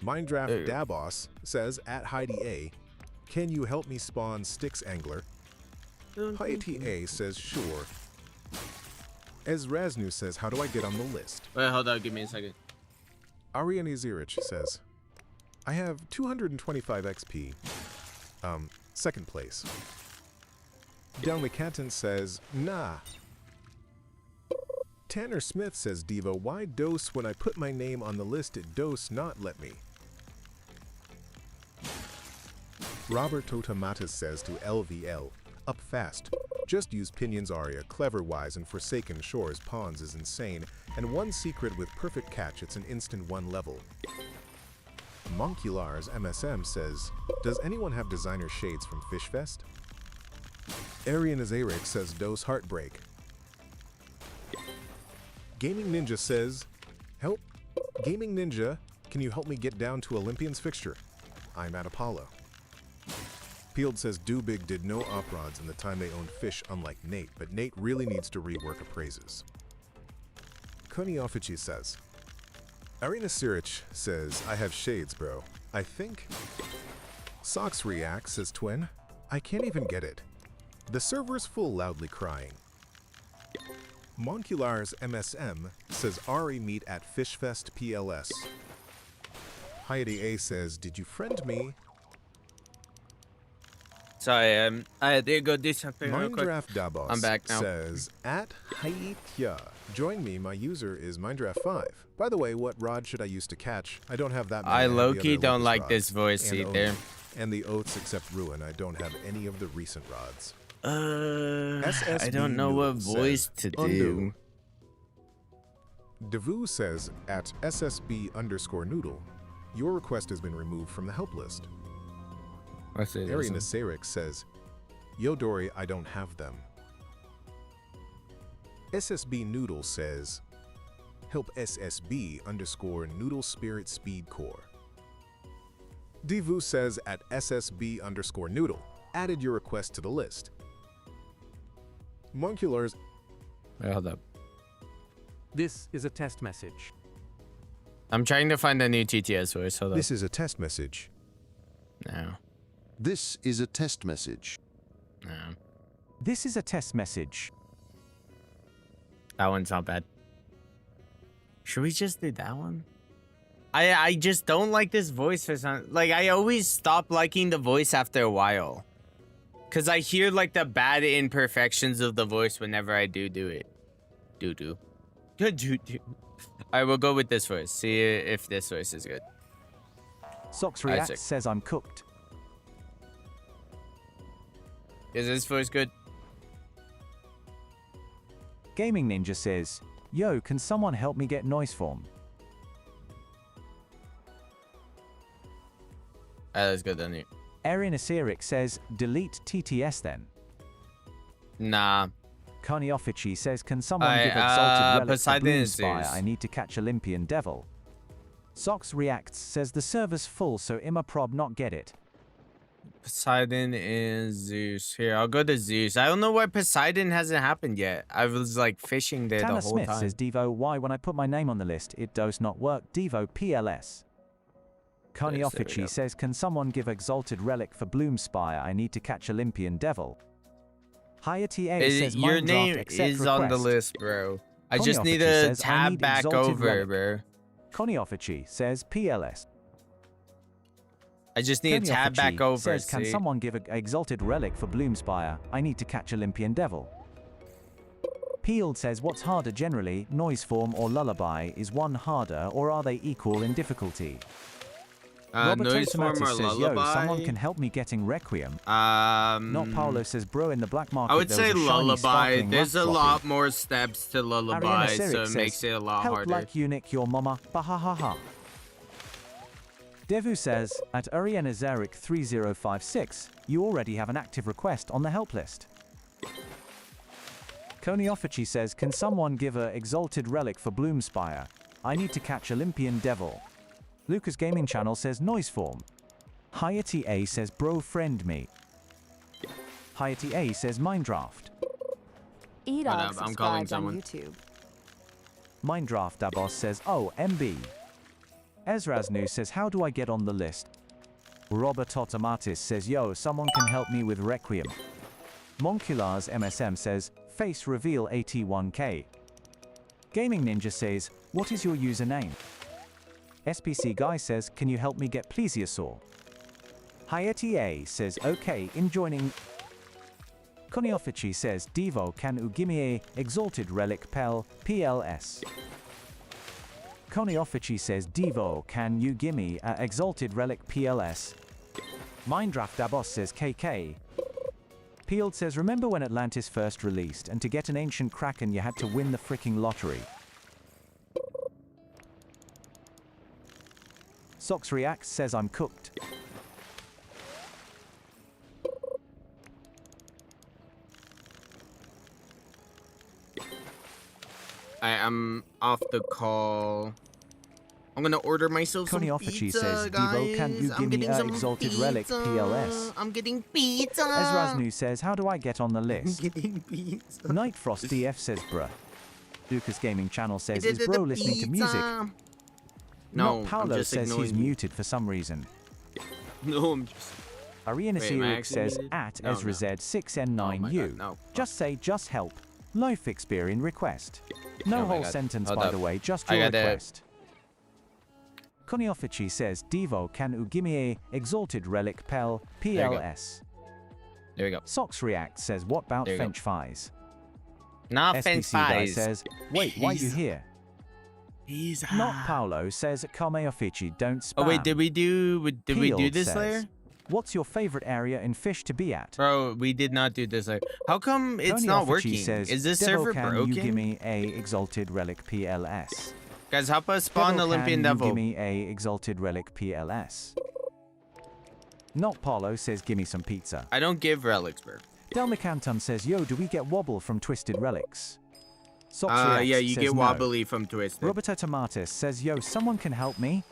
There Minddraft you go. Dabos says, at Heidi A, can you help me spawn Styx Angler? Hayati A says, sure. As Raznu says, how do I get on the list? Wait, hold on, give me a second. Ariane Zirich says, I have 225 XP. Second place. Down McCanton says, nah. Tanner Smith says, Devo, why dose when I put my name on the list it dose not let me? Robert Totamatis says to LVL, up fast. Just use Pinion's Aria, Cleverwise, and Forsaken Shores Pawns is insane, and one secret with perfect catch, it's an instant 1 level. Monculars MSM says, does anyone have designer shades from Fishfest? Arian Azaric says, dose heartbreak. Gaming Ninja says, help. Gaming Ninja, can you help me get down to Olympian's fixture? I'm at Apollo. Field says Dubig did no op-rods in the time they owned Fish, unlike Nate, but Nate really needs to rework appraises. Kuni Offici says, Arena Sirich says, I have shades, bro. I think. Sox reacts, says Twin. I can't even get it. The server's full, loudly crying. Monculars MSM says Ari meet at Fishfest PLS. Heidi A says, did you friend me? Sorry, I did go do something real quick. Minddraft Dabos I'm back now. says, at Haitia, join me, my user is Minddraft5. By the way, what rod should I use to catch? I don't have that many. I of the low-key other don't Lucas like rods. this voice And either. And the oaths except Ruin, I don't have any of the recent rods. I don't know what voice to do. Devu says, at SSB_noodle, your request has been removed from the help list. What's it? Ari Nasaric says, Yo Dory, I don't have them. SSB Noodle says, help SSB_Noodle Spirit Speed Core. Devu says at SSB_Noodle, added your request to the list. Monculars. Wait, hold up. This is a test message. I'm trying to find a new TTS voice. Hold up. This is a test message. No. This is a test message. No. This is a test message. That one's not bad. Should we just do that one? I just don't like this voice for some, like, I always stop liking the voice after a while. Cause I hear like the bad imperfections of the voice whenever I do it. Do. I will go with this voice. See if this voice is good. Sox React says I'm cooked. Is this voice good? Gaming Ninja says, yo, can someone help me get noise form? That's good then. Erin Aseric says, delete TTS then. Nah. Connie Offici says, can someone give exalted relic Poseidon to is Bloomspire? Zeus. I need to catch Olympian Devil. Sox Reacts says the server's full, so Immaprob not get it. Poseidon is Zeus. Here, I'll go to Zeus. I don't know why Poseidon hasn't happened yet. I was like fishing there Tanner the whole Smith time. says, Devo, why when I put my name on the list, it does not work. Devo PLS. Connie Yes, there we go. Offici says, can someone give exalted relic for Bloomspire? I need to catch Olympian Devil. Hayati A says, Your Mind name Draft, accept is on the request. list, bro. I Connie just need Offici to says, I tab need back exalted over, relic. bro. Connie Offici says PLS. I just need to Connie tab back Offici over. says, can see? someone give an exalted relic for Bloomspire? I need to catch Olympian Devil. Peeled says what's harder generally, noise form or lullaby? Is one harder or are they equal in difficulty? Noise form or says, lullaby? Yo, someone can help me getting Requiem. Not Paolo says, bro, in the black market I would there say was a shiny lullaby. sparkling There's a rough lot floppy. more steps to lullaby, Ariana so Sirik it says, makes it a lot help harder. like eunuch your mama, bahahaha. Devu says, at Ariana Zarek 3056, you already have an active request on the help list. Koniofichi says, can someone give a exalted relic for Bloomspire? I need to catch Olympian Devil. Lucas Gaming Channel says, noise form. Hayati A says, bro friend me. Hayati A says, Mindraft. E-Dog I'm calling subscribed on someone. YouTube. Mindraft Dabos says, oh, MB. Ezraznu says, how do I get on the list? Robert Automatis says, yo, someone can help me with Requiem. Monculars MSM says, face reveal 81k. Gaming Ninja says, what is your username? SPC Guy says, can you help me get Plesiosaur? Hayati A says, okay, in joining. Koniofichi says, Devo can u gimme a exalted relic pel, PLS. Koniofichi says, Devo can you gimme a exalted relic PLS? Mindraft Dabos says, KK. Peeled says, remember when Atlantis first released and to get an ancient Kraken you had to win the freaking lottery? Sox Reacts says, I'm cooked. I am off the call. I'm gonna order myself some Koniofichi pizza, says, guys. Devo, can you give me a exalted relic PLS? I'm getting pizza. Ezraznu says, how do I get on the list? Getting pizza. Nightfrost DF says, bruh. Lucas Gaming Channel says, I is did bro the listening to music? pizza. No, Not Paolo I'm just says he's ignoring you. muted for some reason. No, I'm just. Ariana Wait, am I Sirik actually says, muted? at No, Ezra no. Z6N9U. No. Just say, just help. Life experience request. No Oh my whole God. sentence, Hold by up. the way, just I your got it. request. Koniofichi says, Devo can u gimme a exalted relic pel, There you go. PLS. There we go. Sox React says, what about There you go. French fries? Not French SPC Guy fries. says, wait, why you He's- here? He's Not Paolo says, Koniofichi, don't spam. Oh wait, did we do Peeled this says, layer? What's your favorite area in Fish to be at? Bro, we did not do this layer. How come it's not Koniofichi working? says, Is this Devo, server can broken? you give me a exalted relic PLS? Guys, help us spawn Devo, Olympian can Devil. you give me a exalted relic PLS? Not Paulo says, give me some pizza. I don't give relics, bro. Delmicanton says, yo, do we get wobble from Twisted Relics? Sox Reacts Yeah, you says get no. wobbly from Twisted. Roberto Tomatis says, yo, someone can help me?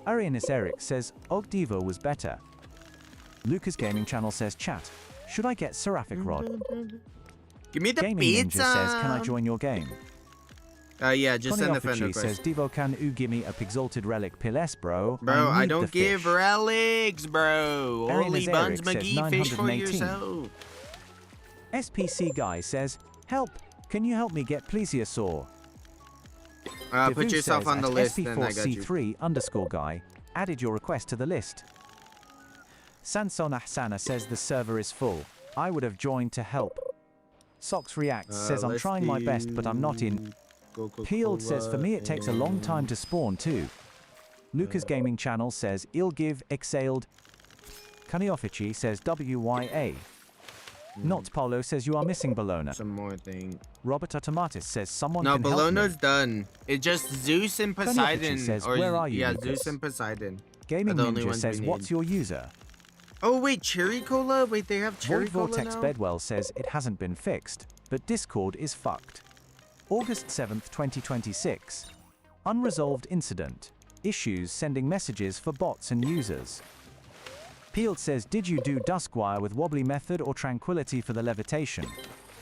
Arianis Eric says, Ogdevo was better. Lucas Gaming Channel says, chat, should I get Seraphic Rod? Give me the Gaming pizza. Ninja says, can I join your game? Yeah, just send a friend Koniofichi request. says, Devo, can you give me a exalted relic PLS, bro? Bro, I need the don't give fish. relics, bro. Arianis Holy buns, Eric says, McGee, fish for 918. yourself. SPC Guy says, help, can you help me get Plesiosaur? Put Devu yourself says, on the at list, and I got you. SP4C3_guy, added your request to the list. Sanson Ahsana says the server is full. I would have joined to help. Sox Reacts says I'm let's trying my best but I'm not in. Peeled says for me it takes a long time to spawn too. Lucas Gaming Channel says I'll give exhaled. Kaniofichi says WYA. Not Paulo says you are missing Bologna. Some more thing. Robert Automatis says someone No, can help me. Bologna's done. It's just Zeus and Koniofichi Poseidon. says, or, where are you, yeah, Lucas? Zeus and Poseidon. Gaming are the only Ninja ones says we what's need. your user? Oh wait, Cherry Cola? Wait, they have Cherry Void Cola Vortex now? Bedwell says it hasn't been fixed, but Discord is fucked. August 7th, 2026. Unresolved incident. Issues sending messages for bots and users. Peeled says, did you do Duskwire with wobbly method or tranquility for the levitation?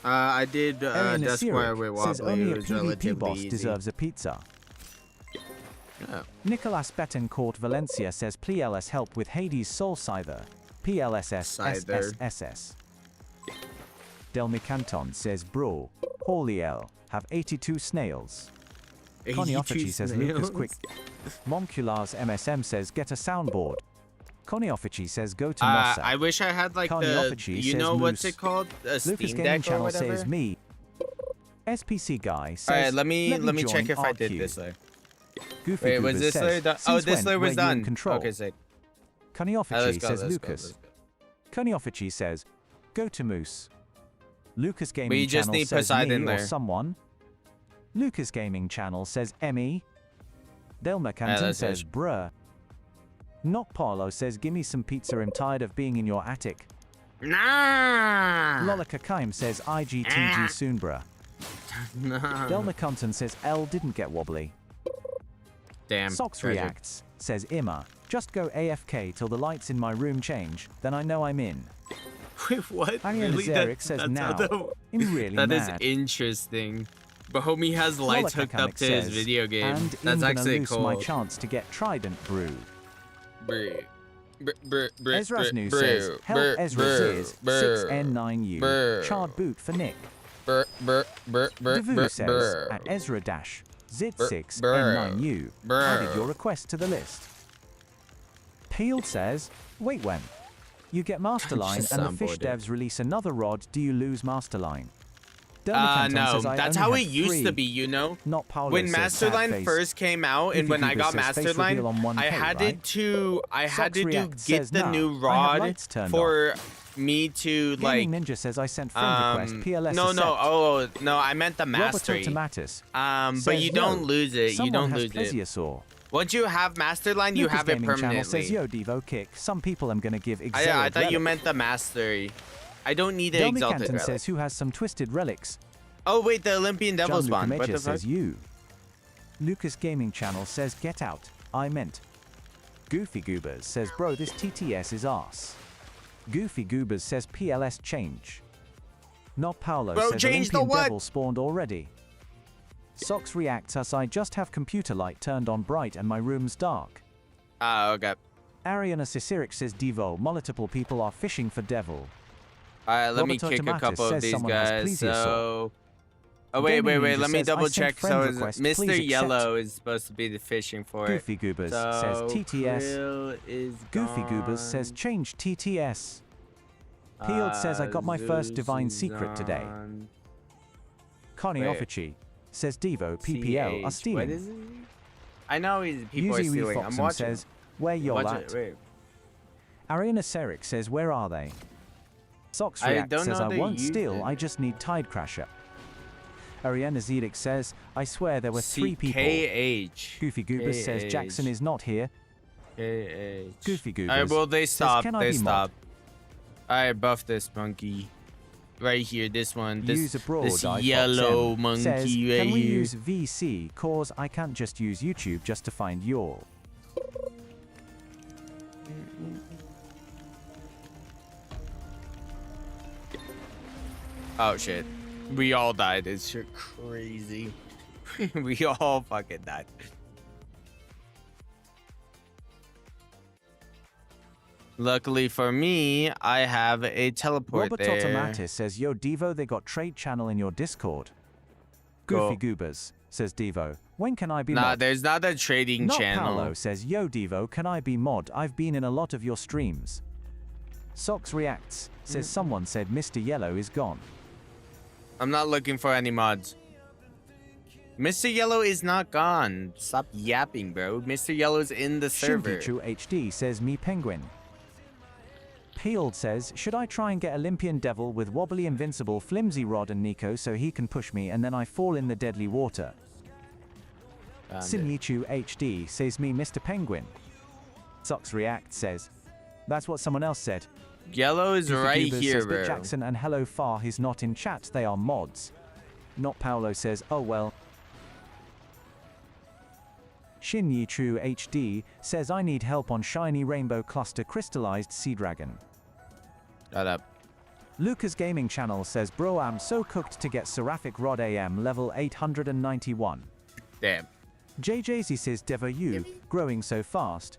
I did Arian Duskwire Asiric with says Wobbly. only It a was PvP relatively boss easy. deserves a pizza. Oh. Nicolas Betancourt Valencia says PLS help with Hades Soul Scyther. Scyther. PLSSSS. Delmi Canton says bro, Hauliel, have 82 snails. 82 Koniofichi says Lucas snails? quick. Momculars MSM says get a soundboard. Koniofichi says go to I Mossa. wish I had like the, Koniofichi you says know what's Moose. it called? A Lucas Steam Gaming Deck or Channel whatever? says me. SPC guy says, All right, let me join check if I RQ. did this layer. Goofy Wait, was Goobers this says, layer done? Oh, "Since this when layer was were you in done. control?" Okay, sick. Koniofichi go, says let's go, Lucas. let's go. Koniofichi says, go to Moose. Lucas Gaming We just Channel need says Poseidon me or there. someone. Lucas Gaming Channel says Emmy. Delma Canton that's says it. bruh. Knock Paulo says gimme some pizza, I'm tired of being in your attic. Nah. Lolika Kaim says IGTG soon bruh. Nah. Delma Compton says L didn't get wobbly. Damn. Sox tragic. reacts, says Imma, just go AFK till the lights in my room change, then I know I'm in. Wait, what? Ariana Really? Zarek says That's now. how I'm really That is mad. interesting. But homie has lights hooked up to his video game. And That's I'm gonna actually lose cool. my chance to get Trident Brew. Ezra's Ezra's says, help Ezra is 6N9U. Charred boot for Nick. Devu says, at Ezra dash Zit 6N9U. Added your request to the list. Peeled says, wait when? You get Masterline Just and the soundboard fish it. devs release another rod, do you lose Masterline? Dermacanton No, says, I that's only how had it used 3. to be, you know? Not Paolo When says, sad Masterline face. first came out and Goofy when I Goobers got says, face reveal on Masterline, 1K, I had to Sox React get says, the nah, new I have rod lights turned for me to like Gaming Ninja says I sent friend request, PLS no, accept. oh no, I meant the Robert mastery. Automatus But says, you don't yo, lose it. You someone don't has lose it. plesiosaur. Once you have Masterline, you Lucas have it Gaming Channel permanently. says, yo, Devo kick. Some people I'm gonna give I exalted thought you relic. meant the mastery. I don't need the Delmy exalted Canton relic. says, who has some twisted relics? Oh wait, the Olympian Devils Gianluca one. What Mecha the fuck? says, you. Lucas Gaming Channel says, get out. I meant. Goofy Goobers says, bro, this TTS is arse. Goofy Goobers says, PLS change. Not Paolo Bro, says, change the Olympian what? Devil spawned already. Sox reacts us, I just have computer light turned on bright and my room's dark. Okay. Ariana Ciceric says, Devo, multiple people are fishing for devil. Alright, let me Robert kick a Automatus couple of says these someone has guys. plesiosaur. So, oh wait, Gaming let Ninja me says, I double sent check. friend So request, please Mr. accept. Yellow is supposed to be the fishing for it. Goofy Goobers So, says TTS. Krill is Goofy gone. Goobers says change TTS. Peeled says I got my first divine secret today. Connie Wait. Offici says Devo PPL are CH, stealing. What is it? I know people are Yuzi stealing. I'm Foxum watching. says where you're Watch at. it, wait. Ariana Seric says where are they? Sox I React don't says know I they won't use steal, it. I just need Tide Crasher. Ariana Zedic says I swear there were 3 people. KH. Goofy Goobers says Jackson is not here. KH. Goofy Goobers Alright, well they says, stopped. "Can I They be mod?" stopped. Alright, buff this monkey. Right here, this one. This, Use abroad, this I yellow Fox M monkey says, right can we here. use VC cause I can't just use YouTube just to find y'all. Oh shit. We all died. It's shit crazy. We all fucking died. Luckily for me, I have a teleport Robert there. Automatis says, yo Devo, they got trade channel in your Discord. Cool. Goofy Goobers says Devo, when can I be Nah, mod? there's not a trading Not channel. Paolo says, yo Devo, can I be mod? I've been in a lot of your streams. Sox reacts, says someone said Mr. Yellow is gone. I'm not looking for any mods. Mr. Yellow is not gone. Stop yapping, bro. Mr. Yellow's in the server. Shinpichu HD says me penguin. Peeled says, should I try and get Olympian Devil with wobbly invincible flimsy Rod and Nico so he can push me and then I fall in the deadly water? Sinyichu HD says me Mr. Penguin. Sox React says, that's what someone else said. Yellow is Goofy right Goobers here, says, bro. but Jackson and Hello Far is not in chat, they are mods. Not Paolo says, oh well. Shinyi True HD says I need help on shiny rainbow cluster crystallized sea dragon. Shut up. Lucas Gaming Channel says, bro, I'm so cooked to get Seraphic Rod AM level 891. Damn. JJZ says, Devo you, growing so fast.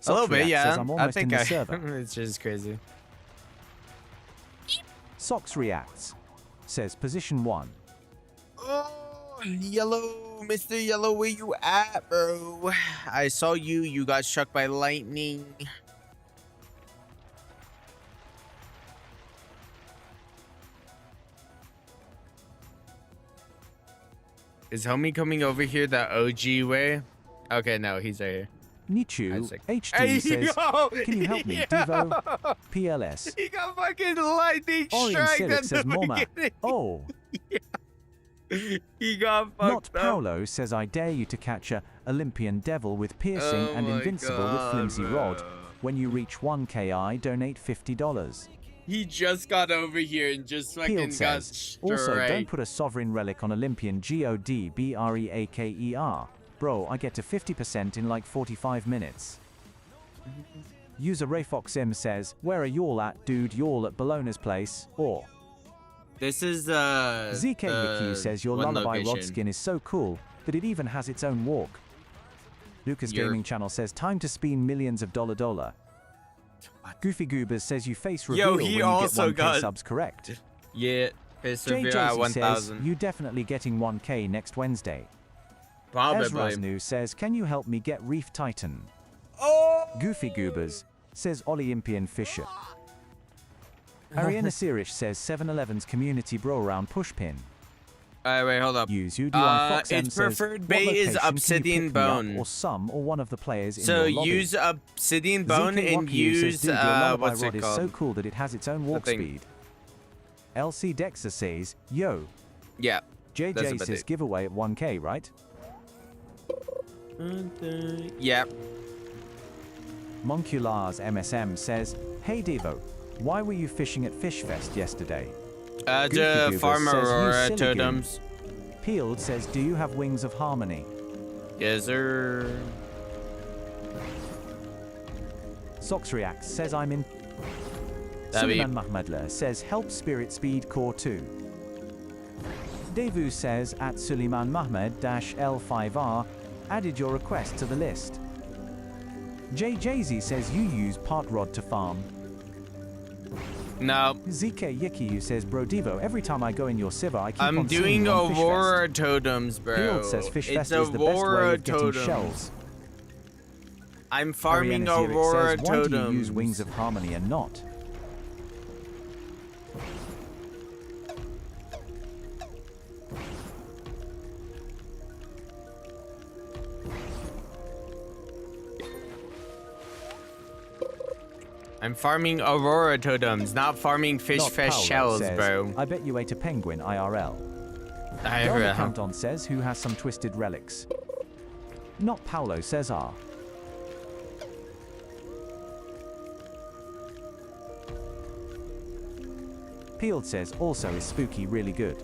A little bit, Sox React yeah. says, I'm I almost in think the server. it's just crazy. Sox Reacts says, position 1. Oh, Yellow, Mr. Yellow, where you at, bro? I saw you. You got struck by lightning. Is homie coming over here the OG way? Okay, no, he's right here. Nichu, HT Hey, says, yo, can you help me, yo. Devo? PLS. He got fucking lightning Orion strike Cyric at says, the Moma. beginning. Oh. He got fucked Not up. Paolo says, I dare you to catch a Olympian devil with piercing Oh and my invincible with God, flimsy bro. rod. When you reach 1K, I donate $50. He just got over here and just fucking Field got says, also don't straight. put a sovereign relic on Olympian GODBREAKER. Bro, I get to 50% in like 45 minutes. User RayFoxM says, where are y'all at, dude? Y'all at Bologna's place? Or This is ZKYQ says your one lullaby rod location. skin is so cool that it even has its own walk. Lucas You're- Gaming Channel says time to spend millions of dollar. Goofy Goobers says you face reveal Yo, when he you also get 1K got subs correct. Yeah, face reveal at JJZ 1,000. says you definitely getting 1K next Wednesday. Probably. Ezraznu says can you help me get Reef Titan? Oh! Goofy Goobers says Olympian Fisher. Ariana Sirish says 7-Eleven's community bro around pushpin. Alright, wait, hold up. Use you. Fox M its says, preferred "What bait is location can you obsidian pick me up, bone. or some or one of the players in So your lobby?" use obsidian bone ZK and Wakyu use says, "Dude, your lullaby what's rod it is called? so cool that it has its own walk thing. speed. LC Dexa says, "Yo." Yeah. that's JJ about says it. giveaway at 1K, right? Yep. Monculars MSM says, "Hey Devo, why were you fishing at Fish Fest yesterday?" Goofy To Goobers farm says, "You Aurora silly goon." totems. Peeled says, "Do you have wings of harmony?" Yes, sir. Sox Reacts says, "I'm in." That'd be- Suleiman Mahmadla says, "Help Spirit Speed Core 2." Devu says, at Suleiman Mahmed-L5R, added your request to the list. JJZ says you use part rod to farm. No. ZK Yikiyu says, bro Devo, every time I go in your Siva, I keep I'm on seeing doing you on Fish Fest." Aurora totems, bro. Field says Fish It's Fest is the best way Aurora of getting totems. shells. I'm farming Ariana Zurich Aurora says, why do you totems. use Wings of Harmony and not? I'm farming Aurora totems, not farming Fish Not Fest Paolo shells, says, bro. I bet you ate a penguin IRL. IRL. Dharma Countdown says, who has some twisted relics? Not Paolo says, ah. Peeled says, also is spooky really good.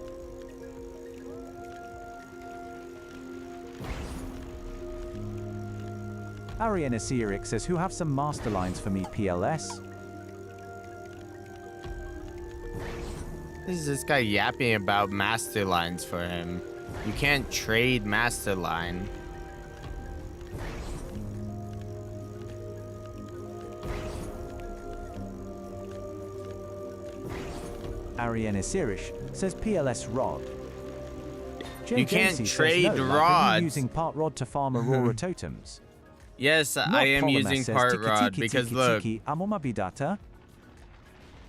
Ariana Sierik says, who have some masterlines for me PLS? This is this guy yapping about master lines for him. You can't trade master line. Ariana Sirish says PLS rod. You can't JJC trade says, no, like, are you rods. using part rod to farm Aurora totems. Yes, Not I am Polymer using says, part "Tiki, rod tiki, because tiki, look, tiki, amomabidata."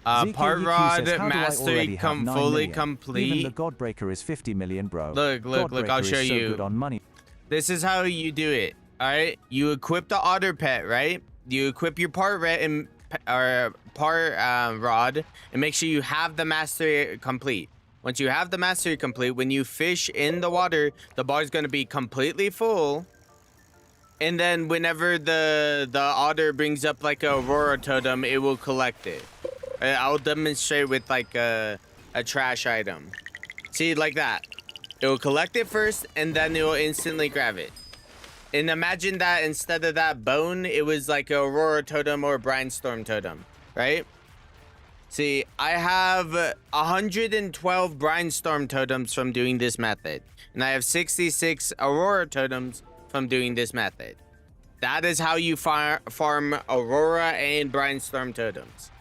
part ZKUQ rod says, "How do I mastery already have 9 fully million? Even complete. the Godbreaker is 50 million, bro. Look, Godbreaker I'll show is so you. good on money. This is how you do it. All right, you equip the otter pet, right? You equip your part red and or part rod, and make sure you have the mastery complete. Once you have the mastery complete, when you fish in the water, the bar is going to be completely full. And then whenever the otter brings up like a Aurora totem, it will collect it. I'll demonstrate with like a trash item. See, like that. It will collect it first, and then it will instantly grab it. And imagine that instead of that bone, it was like a Aurora totem or a Brainstorm totem, right? See, I have 112 Brainstorm totems from doing this method. And I have 66 Aurora totems from doing this method. That is how you farm Aurora and Brainstorm totems.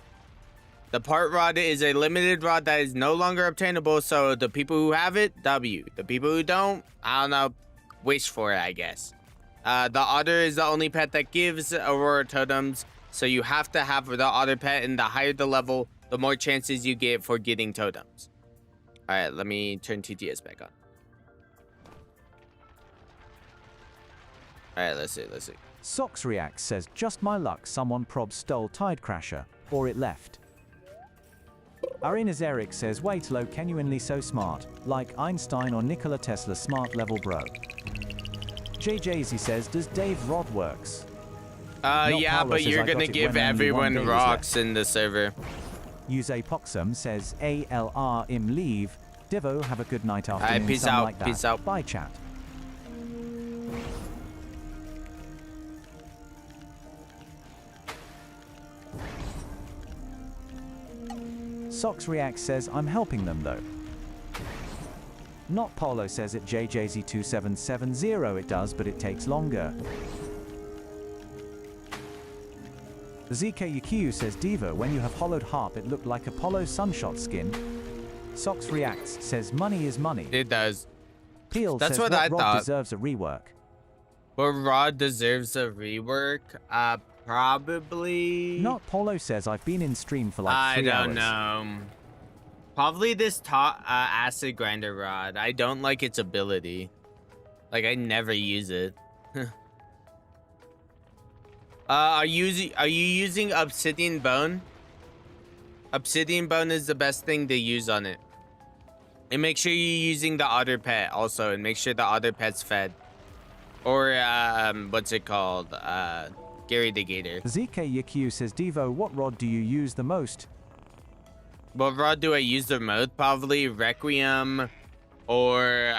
The part rod is a limited rod that is no longer obtainable, so the people who have it, W. The people who don't, I don't know, wish for it, I guess. The otter is the only pet that gives Aurora totems, so you have to have the otter pet, and the higher the level, the more chances you get for getting totems. Alright, let me turn TTS back on. Alright, let's see. Socks Reacts says, just my luck, someone prob stole Tide Crasher, or it left. Arenas Eric says, wait low, genuinely so smart, like Einstein or Nikola Tesla smart level bro. JJZ says, does Dave Rod works? Yeah, Paolo but says, you're I got gonna it give when only one everyone day was rocks left. in the server. Use Poxum says, ALR im leave. Divo, have a good night afternoon. Peace something out, like that. peace out. Bye chat. Socks React says, I'm helping them though. Not Paulo says at JJZ2770 it does, but it takes longer. ZKUQ says, Diva, when you have hollowed harp it looked like Apollo Sunshot skin. Socks Reacts says, money is money. It does. Peel That's says, what I Rod thought. deserves a rework. But Rod deserves a rework? Probably. Not Polo says, I've been in stream for like 3 hours. I don't know. Probably this acid grinder rod. I don't like its ability. Like, I never use it. Are you using obsidian bone? Obsidian bone is the best thing to use on it. And make sure you're using the otter pet also, and make sure the otter pet's fed. Or what's it called? Gary the Gator. ZKUQ says, Devo, what rod do you use the most? What rod do I use the most? Probably Requiem or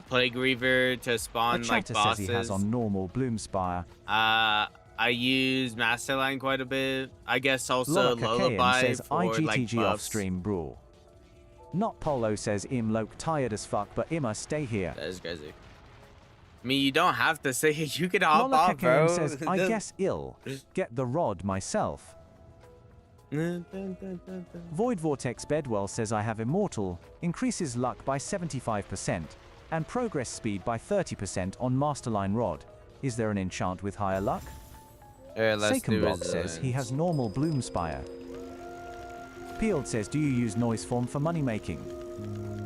Plague Reaver to spawn like bosses. Says he has on normal Bloomspire. I use Masterline quite a bit. I guess also Lullaby says, for like IGTG buffs. off stream brawl. Not Polo says, Im Loke tired as fuck, but Imma stay here. That is crazy. I mean, you don't have to say it. You can hop Lola off, bro. says, I guess ill. Get the rod myself. Void Vortex Bedwell says, I have Immortal, increases luck by 75%, and progress speed by 30% on Masterline rod. Is there an enchant with higher luck? Block says, he has normal Bloomspire. Peeled says, do you use noise form for money making?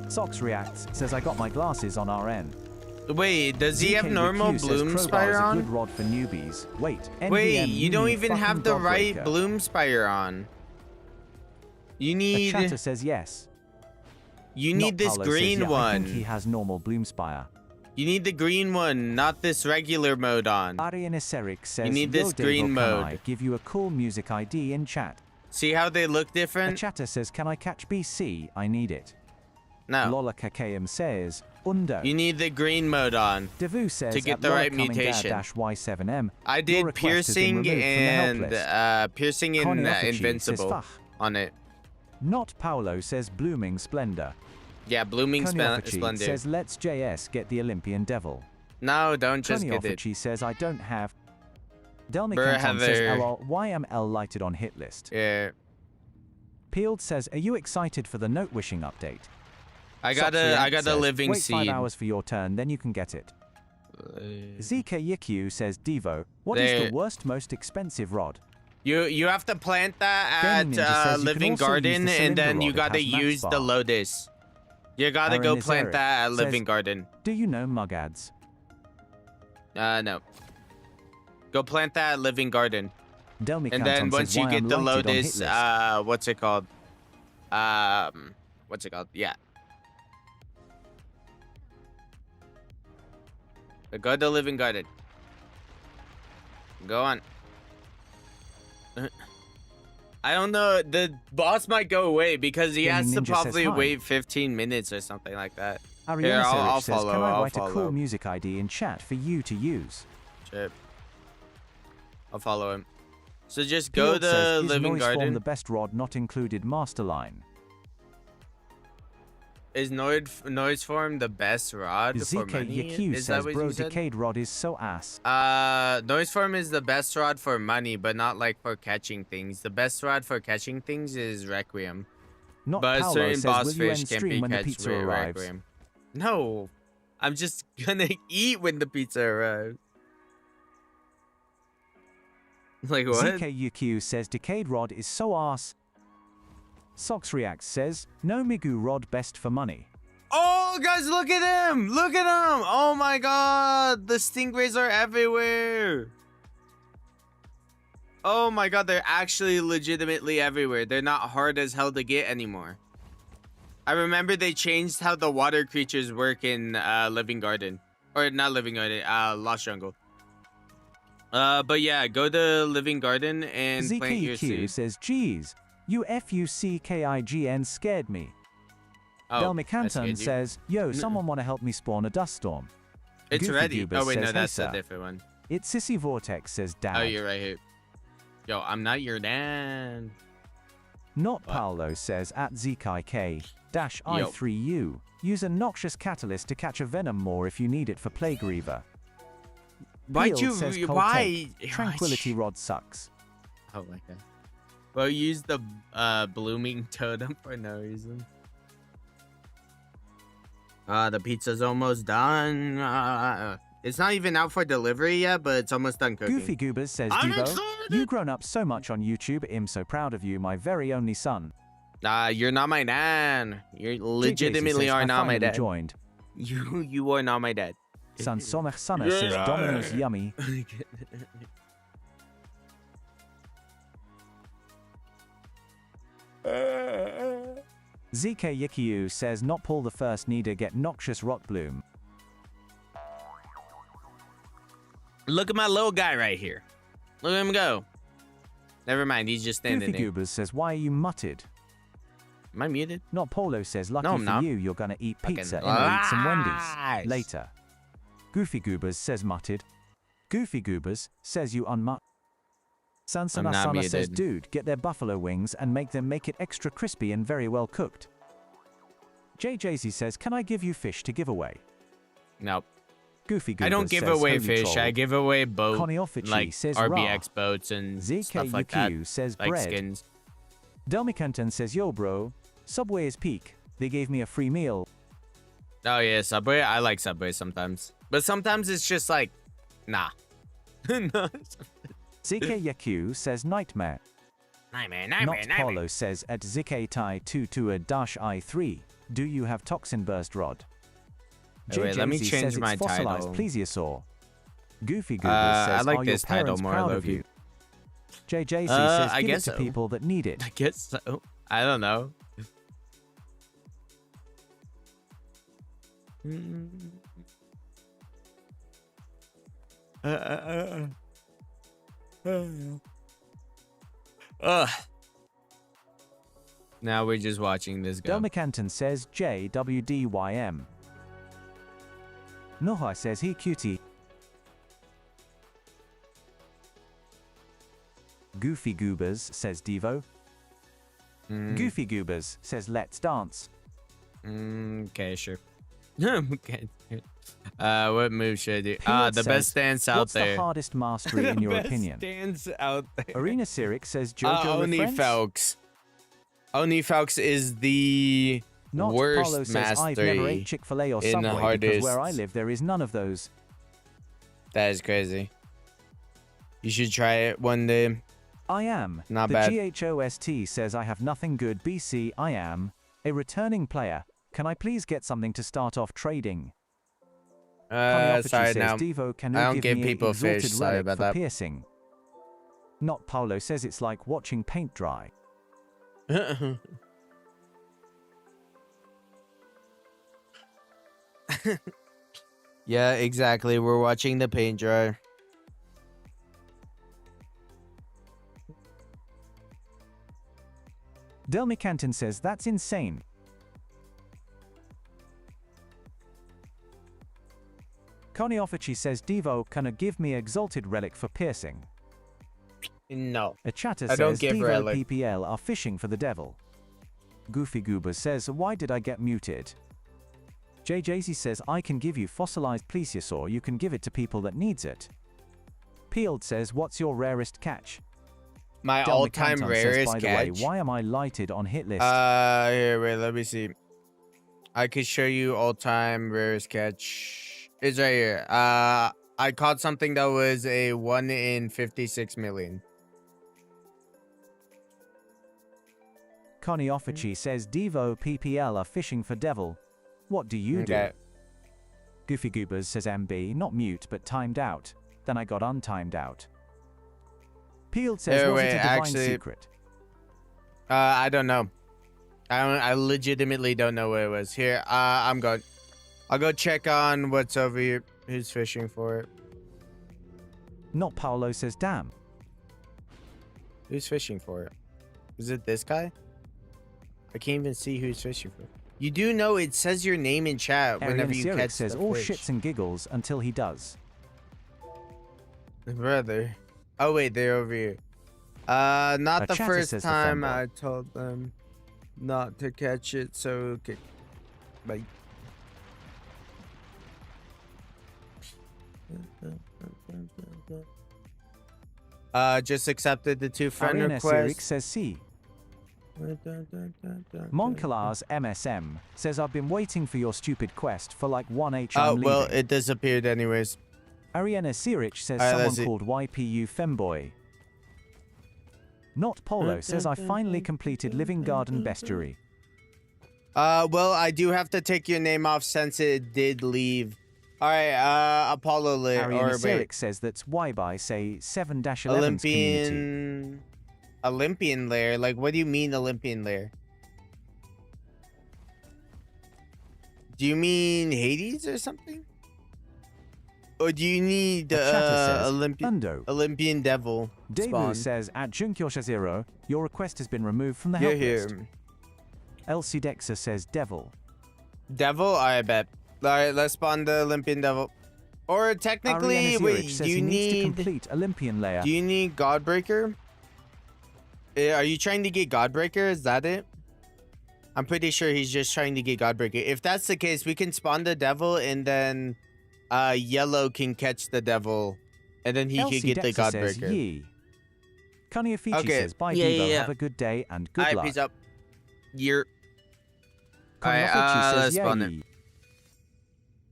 Socks Reacts says, I got my glasses on RN. Wait, does he have normal Bloomspire on? Good rod for newbies. Wait, Wait, you don't even fucking have the right Godbreaker. Bloomspire on. You need. A chatter says yes. You need this Paolo green says, yeah, one. I think he has normal Bloomspire. You need the green one, not this regular mode on. Arian Eseric says, You need this Yo, green Davo, mode. Can I give you a cool music ID in chat? See how they look different? A chatter says, can I catch BC? I need it. No. Lola KKM says, Undo. You need the green mode on Devu says, to get at the Lola right Coming mutation. Y7M, I your did request has been piercing removed from the help and list. piercing in Connie Offici says, invincible "Fuck." on it. Not Paolo says, Blooming Splendor. Yeah, blooming Connie Offici splendor. says, let's JS get the Olympian Devil. No, don't just Connie get it. Offici says, I don't have. Delmi Brr, Canton says, Heather. LOL, YML lighted on hit list. Yeah. Peeled says, are you excited for the note wishing update? I got Sox a says, living wait seed. 5 hours for your turn, then you can get it. ZK says, Devo, what is There- the worst, most expensive rod? You have to plant that Gaming Ninja at says you can Living also use Garden, the and then cylinder you rod, it gotta has max use the bar. Lotus. You gotta go Aaron plant Izeric that at Living says, Garden. Do you know Mugads? No. Go plant that at Living Garden. Delmi And Canton then once says, you "Why get I'm the lighted on hit Lotus, list." what's it called? What's it called? Yeah. Go to Living Garden. Go on. I don't know. The boss might go away because he has to Gaming Ninja says, probably "Hi." wait 15 minutes or something like that. Ariana Here, I'll says, follow. can I I'll write a cool follow. music ID in chat for you to use? Sure. I'll follow him. So just go Peeled to says, is Living noise form Garden. the best rod not included Masterline? Is noise form the best rod for money? ZKYQ Is that says, what bro, you said? decayed rod is so ass. Noise form is the best rod for money, but not like for catching things. The best rod for catching things is Requiem. Not But Paolo certain says, boss will you fish end can't stream be when the catched pizza with arrives? Requiem. No, I'm just gonna eat when the pizza arrives. Like what? ZKUQ says, decayed rod is so ass. Sox Reacts says, no Migu rod best for money. Oh, guys, look at him! Look at him! Oh my god, the stingrays are everywhere. Oh my god, they're actually legitimately everywhere. They're not hard as hell to get anymore. I remember they changed how the water creatures work in Living Garden. Or not Living Garden, Lost Jungle. But yeah, go to Living Garden and plant your ZKQ seed. says, geez, you FUCKIGN scared me. Oh, Del I McCanton scared you? says, yo, someone want to help me spawn a dust storm. It's Goofy ready. Goobers Oh wait, no, says, that's hey, a sir. different one. It's Sissy Vortex says, dad. Oh, you're right here. Yo, I'm not your dad. Not Paolo says, at ZKK-I3U, use a noxious catalyst to catch a venom more if you need it for Plague Reaver. Why'd Field you- says, cold why- take. Tranquility Rod sucks. Oh my god. Well, use the blooming totem for no reason. The pizza's almost done. It's not even out for delivery yet, but it's almost done cooking. Goofy Goobers says, I'm Devo, excited. you've grown up so much on YouTube. I'm so proud of you, my very only son. You're not my dad. You JJC legitimately says, are I not my finally dad. joined. You are not my dad. San Somech Sana says, Domino's yummy. ZK Yikiu says, not Paul the First needer get noxious rot bloom. Look at my little guy right here. Look at him go. Never mind, he's just standing Goofy there. Goobers says, why are you mutted? Am I muted? Not Polo says, lucky No, I'm for not. you, you're gonna eat Fucking pizza and eat some lies. Wendy's. Later. Goofy Goobers says, mutted. Goofy Goobers says, you unmut. Sansana not Sana says, muted. dude, get their buffalo wings and make it extra crispy and very well cooked. JJZ says, can I give you fish to give away? Nope. Goofy Goobers I don't give says, away holy fish. troll. I give away boat, Connie Offici like says, RBX rah. boats and stuff like ZKUQ that. says, like bread. skins. Delmicanton says, yo bro, Subway is peak. They gave me a free meal. Oh yeah, Subway. I like Subway sometimes, but sometimes it's just like, nah. No. ZK Yaku says, nightmare. Nightmare, Not Paulo says, at ZK-Tai-22-I3, do you have toxin burst rod? Wait, let me JJZ change says my it's fossilized title. plesiosaur. Goofy Google I says, like are this your title parents more, proud of Loki. you? JJC says, I give guess it to so. people that need it. I guess so. I don't know. Now we're just watching this go. Delmicanton says, JWDYM. Noha says, he cutie. Goofy Goobers says, Devo. Goofy Goobers says, let's dance. Okay, sure. Okay. What move should I do? Peeled The says, best dance out what's there. the hardest mastery in your Best opinion? dance out there. Arena Cyric says, Jojo Oni reference? Felks. Oni Felks is the Not worst Paulo says, mastery I've never ate Chick-fil-A or in Subway the because hardest. where I live there is none of those. That is crazy. You should try it one day. I am. Not the bad. GHOST says I have nothing good. BC, I am a returning player. Can I please get something to start off trading? Connie Sorry, says, now. Devo, can I you don't give give me people an exalted fish. Sorry relic about for that. piercing? Not Paulo says it's like watching paint dry. Yeah, exactly. We're watching the paint dry. Delmicanton says that's insane. Connie Offici says, Devo, can you give me exalted relic for piercing? No. A chatter I don't says, give Devo relic. PPL are fishing for the devil. Goofy Goober says, why did I get muted? JJZ says, I can give you fossilized plesiosaur, you can give it to people that needs it. Peeled says, what's your rarest catch? My Del all-time McCanton rarest says, by the way, catch. why am I lighted on hit list? Here, wait, let me see. I could show you all-time rarest catch. It's right here. I caught something that was a 1 in 56 million. Connie Offici says, Devo PPL are fishing for devil. What do you Okay. do? Goofy Goobers says MB, not mute, but timed out. Then I got untimed out. Peeled says, was it a divine secret? I don't know. I legitimately don't know what it was. Here, I'm going. I'll go check on what's over here. Who's fishing for it? Not Paolo says, damn. Who's fishing for it? Is it this guy? I can't even see who's fishing for it. You do know it says your name in chat whenever you catch says the all fish. shits and giggles until he does. Brother. Oh wait, they're over here. Not the chatter first says the time femboy. I told them not to catch it, so okay. Bye. Just accepted the 2 friend Ariana Sirik requests. says C. Moncalar's MSM says I've been waiting for your stupid quest for like 1H. Oh, I'm well, leaving. it disappeared anyways. Ariana Sirich says Alright, let's someone see. called YPU Femboy. Not Polo says I finally completed Living Garden Bestiary. Well, I do have to take your name off since it did leave. Alright, Apollo Lair. Ariana Or wait. Sirich says that's why by say 7-11's community. Olympian lair? Like, what do you mean Olympian lair? Do you mean Hades or something? Or do you need Olympian devil Devu spawn? says at Junkyosha0, your request has been removed from the You're help list. here. Elsie Dexa says devil. Devil? I bet. Alright, let's spawn the Olympian devil. Or technically, Ariana wait, Zurich do says you he needs to need... complete Olympian layer. Do you need Godbreaker? Are you trying to get Godbreaker? Is that it? I'm pretty sure he's just trying to get Godbreaker. If that's the case, we can spawn the devil and then Yellow can catch the devil. And then he Elsie can get the Dexa says Godbreaker. yee. Kanye Fichi Okay. says bye Yeah, Devo, yeah, yeah. have a good day and good Alright, luck. peace up. Year. Kanye Alright, Fichi let's says spawn yay. it.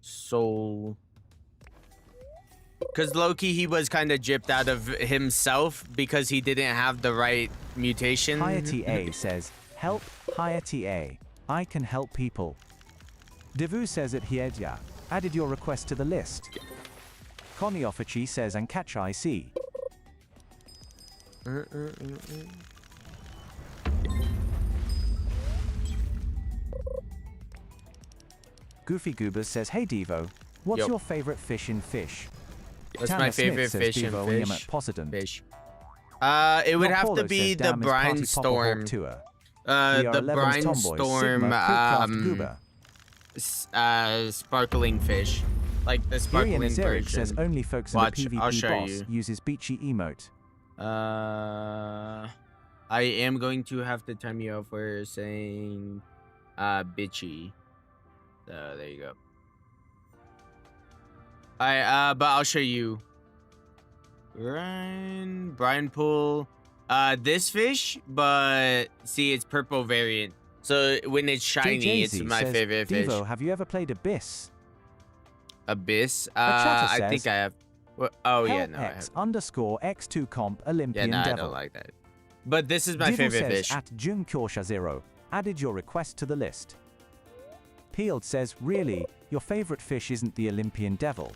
So... Because Loki, he was kind of gypped out of himself because he didn't have the right mutation. Higher TA says, help, higher TA. I can help people. Devu says at Hiedya, added your request to the list. Connie Offici says, and catch IC. Goofy Goobers says, hey Devo, what's Yup. your favorite fish in fish? What's Tanner my Smith favorite says, fish in Devo, I am fish? at Poseidon. Fish. It would Not have Paulo to be says, the damn, is Party Popper Brainstorm. Hawk Tour. The Brainstorm, sparkling fish. Like the sparkling Ariana Zeric version. says only folks Watch, in the I'll PvP show boss you. uses beachy emote. I am going to have to time you out for saying bitchy. So there you go. Alright, but I'll show you. Brian Pool. This fish, but see, it's purple variant. So when it's shiny, it's JJZ my says, favorite fish. Devo, have you ever played Abyss? Abyss? chatter I says, think I have. Oh yeah, no, I X have. underscore X2 comp Yeah, Olympian no, I Devil. don't like that. But this is my Diddle favorite says fish. at Junkyosha0, added your request to the list. Peeled says, really, your favorite fish isn't the Olympian Devil.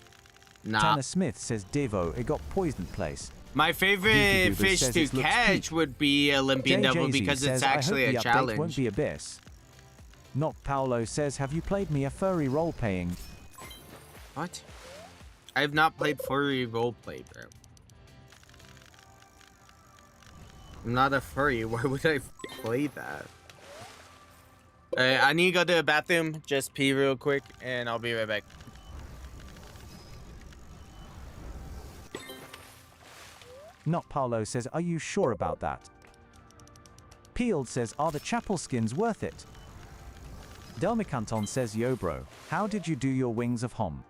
Nah. Tanner Smith says, Devo, it got poisoned place. My favorite Goofy Goobers fish says to it looks catch peak. would be Olympian Devil JJZ because says, it's actually I a hope the update challenge. won't be Abyss. Not Paolo says, have you played me a furry role-playing? What? I have not played furry roleplay, bro. I'm not a furry. Why would I play that? I need to go to the bathroom. Just pee real quick, and I'll be right back. Not Paolo says, are you sure about that? Peeled says, are the chapel skins worth it? Delmicanton says, yo bro, how did you do your Wings of Hom?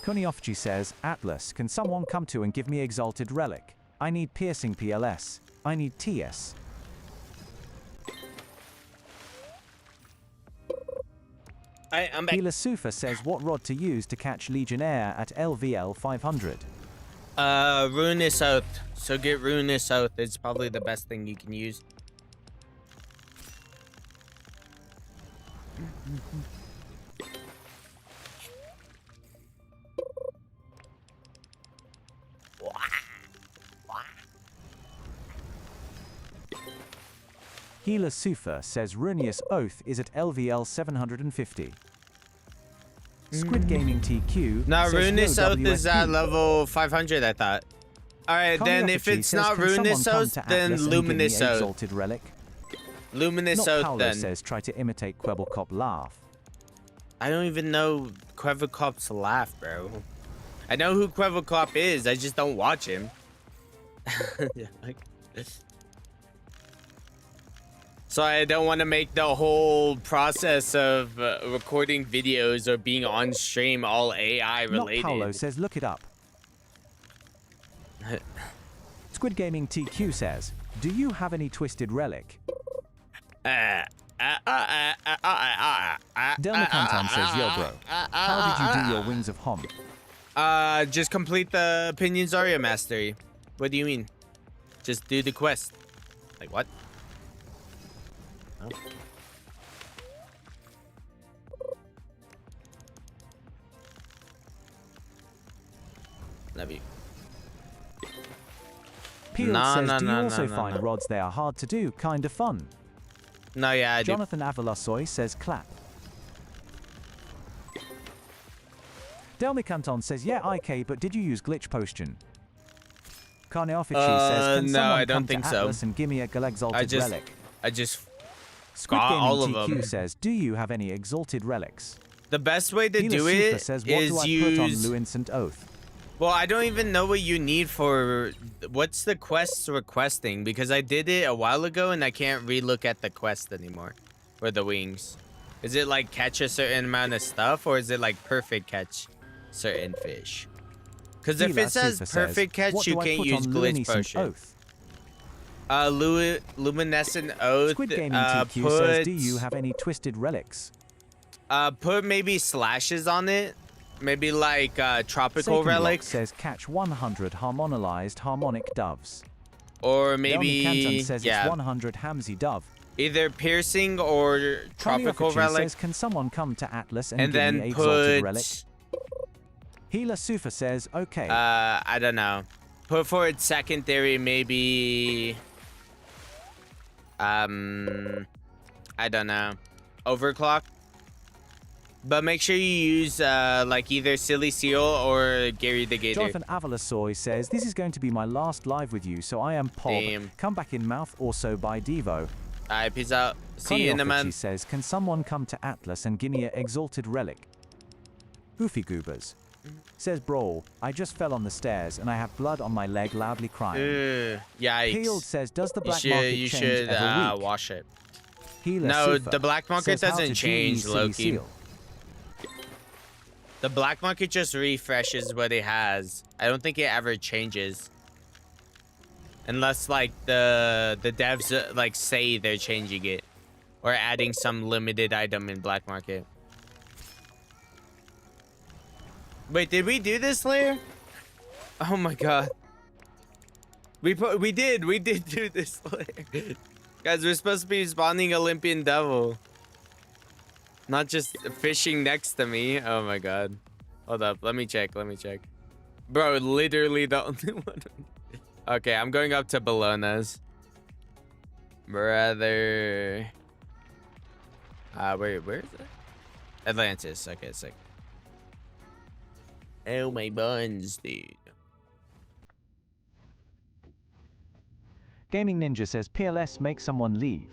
Kuniofuchi says, Atlas, can someone come to and give me Exalted Relic? I need piercing PLS. I need TS. I'm back. Hila Sufa says, what rod to use to catch Legionnaire at LVL 500? Ruinous Oath. So get Ruinous Oath. It's probably the best thing you can use. Hila Sufa says Ruinous Oath is at LVL 750. Squid Gaming TQ. Now says Ruinous no Oath is at WSP. level 500, I thought. Alright, then if Carniofuchi it's says, not "Can someone Ruinous come Oath, to then Atlas and give me Luminous Oath. Exalted Relic? Luminous Not Oath Paolo then. says try to imitate Quebblecop laugh. I don't even know Quebblecop's laugh, bro. I know who Quebblecop is, I just don't watch him. Yeah, like... So I don't want to make the whole process of recording videos or being on stream all AI related. Not Paolo says look it up. Squid Gaming TQ says, do you have any Twisted Relic? Delma Kantan says, yo bro, how did you do your Wings of Hom? Just complete the Opinion Zarya Mastery. What do you mean? Just do the quest. Like what? Oh. Love you. Peel says, do you also find rods they are hard to do, kinda fun? No, yeah, I do. Jonathan Avalasoy says clap. Delmi Canton says, yeah, IK, but did you use Glitch Potion? Carneofici says, can no, someone I don't come think to so. Atlas and give me a Exalted Relic? I just Squid got Gaming all of TQ them. says, do you have any Exalted Relics? The best way to Hila do Sufa it says, what is do I use... put on Luincent Oath? Well, I don't even know what you need for... What's the quests requesting? Because I did it a while ago and I can't re-look at the quest anymore. For the wings. Is it like catch a certain amount of stuff or is it like perfect catch certain fish? Because if it says perfect catch, you can't use Glitch Potion. Luminescent Oath. Squid Gaming TQ says, do you have any Twisted Relics? Put maybe slashes on it. Maybe like Tropical Sacred Relic. Lock says catch 100 harmonized harmonic doves. Or maybe... Delmi Canton says yeah. it's 100 Hamzy dove. Either Piercing or Tropical Carneofuchi Relic. says, can someone come to Atlas and give then me Exalted put... Relic? Hila Sufa says, okay. I don't know. Put for its secondary, maybe... I don't know. Overclock? But make sure you use like either Silly Seal or Gary the Gator. Jonathan Avalasoy says, this is going to be my last live with you, so I am Pog. Damn. Come back in mouth also by Devo. Alright, peace out. See you in a Carneofuchi month. says, can someone come to Atlas and give me an Exalted Relic? Goofy Goobers says, Brawl, I just fell on the stairs and I have blood on my leg loudly crying. Yikes. Peeled says, does the black market you change should every week? wash it. Hila No, Sufa the black market says, how doesn't to change, GE Silly Loki. Seal. The black market just refreshes what it has. I don't think it ever changes. Unless like the devs like say they're changing it. Or adding some limited item in black market. Wait, did we do this layer? Oh my god. We did do this layer. Guys, we're supposed to be spawning Olympian Devil. Not just fishing next to me. Oh my god. Hold up, let me check. Bro, literally the only one. Okay, I'm going up to Bologna's. Brother. Where is it? Atlantis. Okay, sick. Oh my buns, dude. Gaming Ninja says, PLS make someone leave.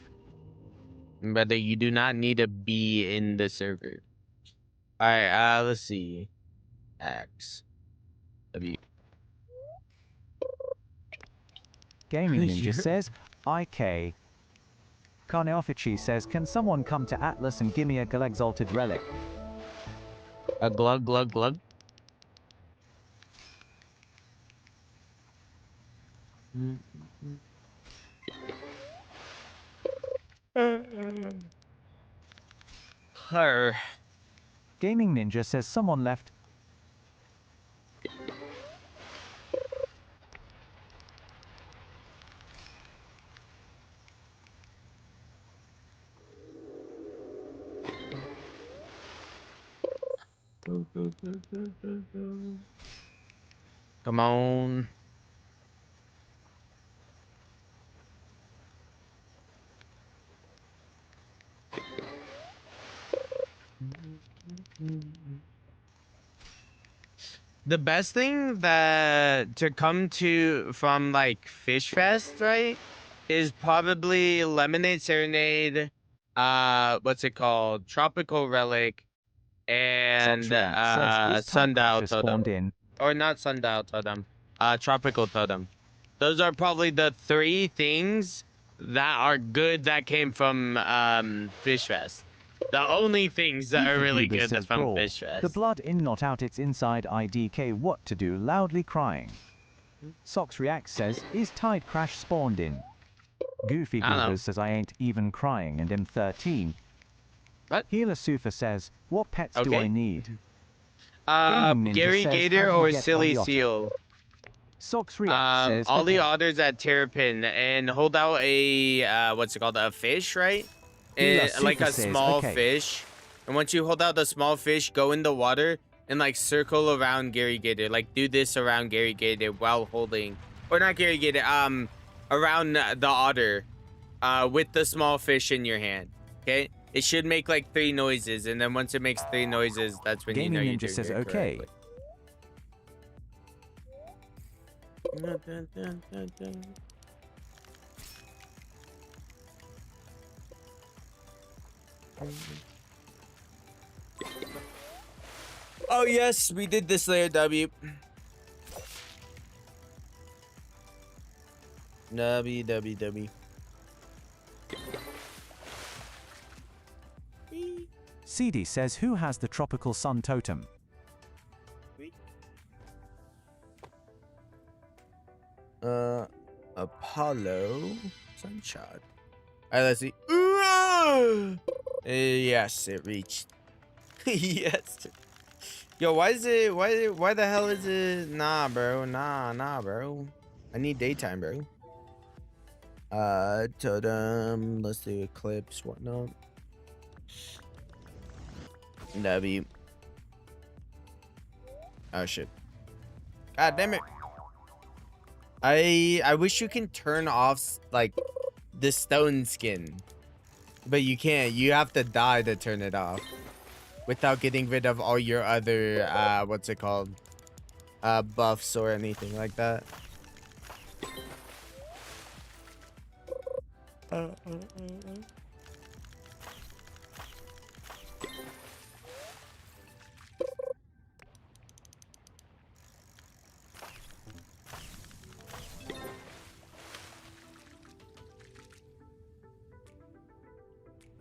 Brother, you do not need to be in the server. Alright, let's see. X. W. Gaming Ninja says, IK. Carneofici says, can someone come to Atlas and give me a Exalted Relic? A glug glug glug? Her. Gaming Ninja says someone left. Come on. The best thing that to come to from like Fish Fest, right, is probably Lemonade Serenade, what's it called? Tropical Relic, and Sundial Totem. Or not Sundial Totem, Tropical Totem. Those are probably the 3 things that are good that came from Fish Fest. The only things that are really good says from Brawl. Fish Fest. The blood in not out, it's inside IDK. What to do? Loudly crying. Socks Reacts says, is Tide Crash spawned in? Goofy Goobers says, I ain't even crying and am 13. What? Healer Sufa says, what pets do I need? Gary says, Gator how do you or get Silly Ollie Otter? Seal? Socks Reacts says, Ollie okay. Otters at Terrapin and hold out a, what's it called? A fish, right? And, like a small fish. And once you hold out the small fish, go in the water and like circle around Gary Gator. Like do this around Gary Gator while holding, or not Gary Gator, around the otter, with the small fish in your hand. Okay? It should make like 3 noises, and then once it makes 3 noises, that's when Gaming you know you're Ninja doing says, it okay. correctly. Oh yes, we did this layer W. W. CD says, who has the tropical sun totem? Apollo Sunshot. Alright, let's see. Yes, it reached. Yes. Yo, why the hell is it? Nah, bro. Nah, bro. I need daytime, bro. Totem. Let's do eclipse, whatnot. W. Oh shit. God damn it. I wish you can turn off like the stone skin, but you can't. You have to die to turn it off without getting rid of all your other what's it called, buffs or anything like that. Why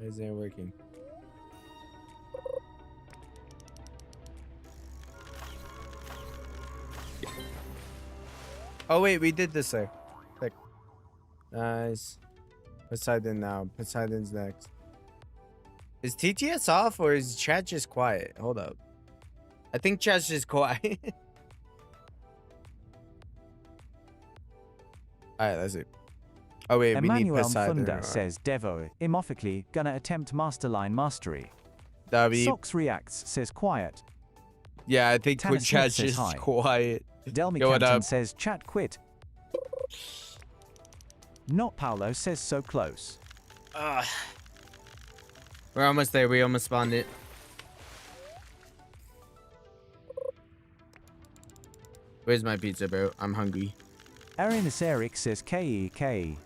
isn't it working? Oh wait, we did this there. Like, nice. Poseidon now. Poseidon's next. Is TTS off or is chat just quiet? Hold up. I think chat's just quiet. Alright, let's see. Oh wait, we need Emmanuel Poseidon. Thunder says, Devo, imophically, gonna attempt Masterline mastery. W. Socks Reacts says, quiet. Yeah, I think Tanner chat's Smith says, just hi. quiet. Delmy Yo, what Canton up? says, chat quit. Not Paolo says, so close. We're almost there. We almost spawned it. Where's my pizza, bro? I'm hungry. Arinus Eric says, KEK.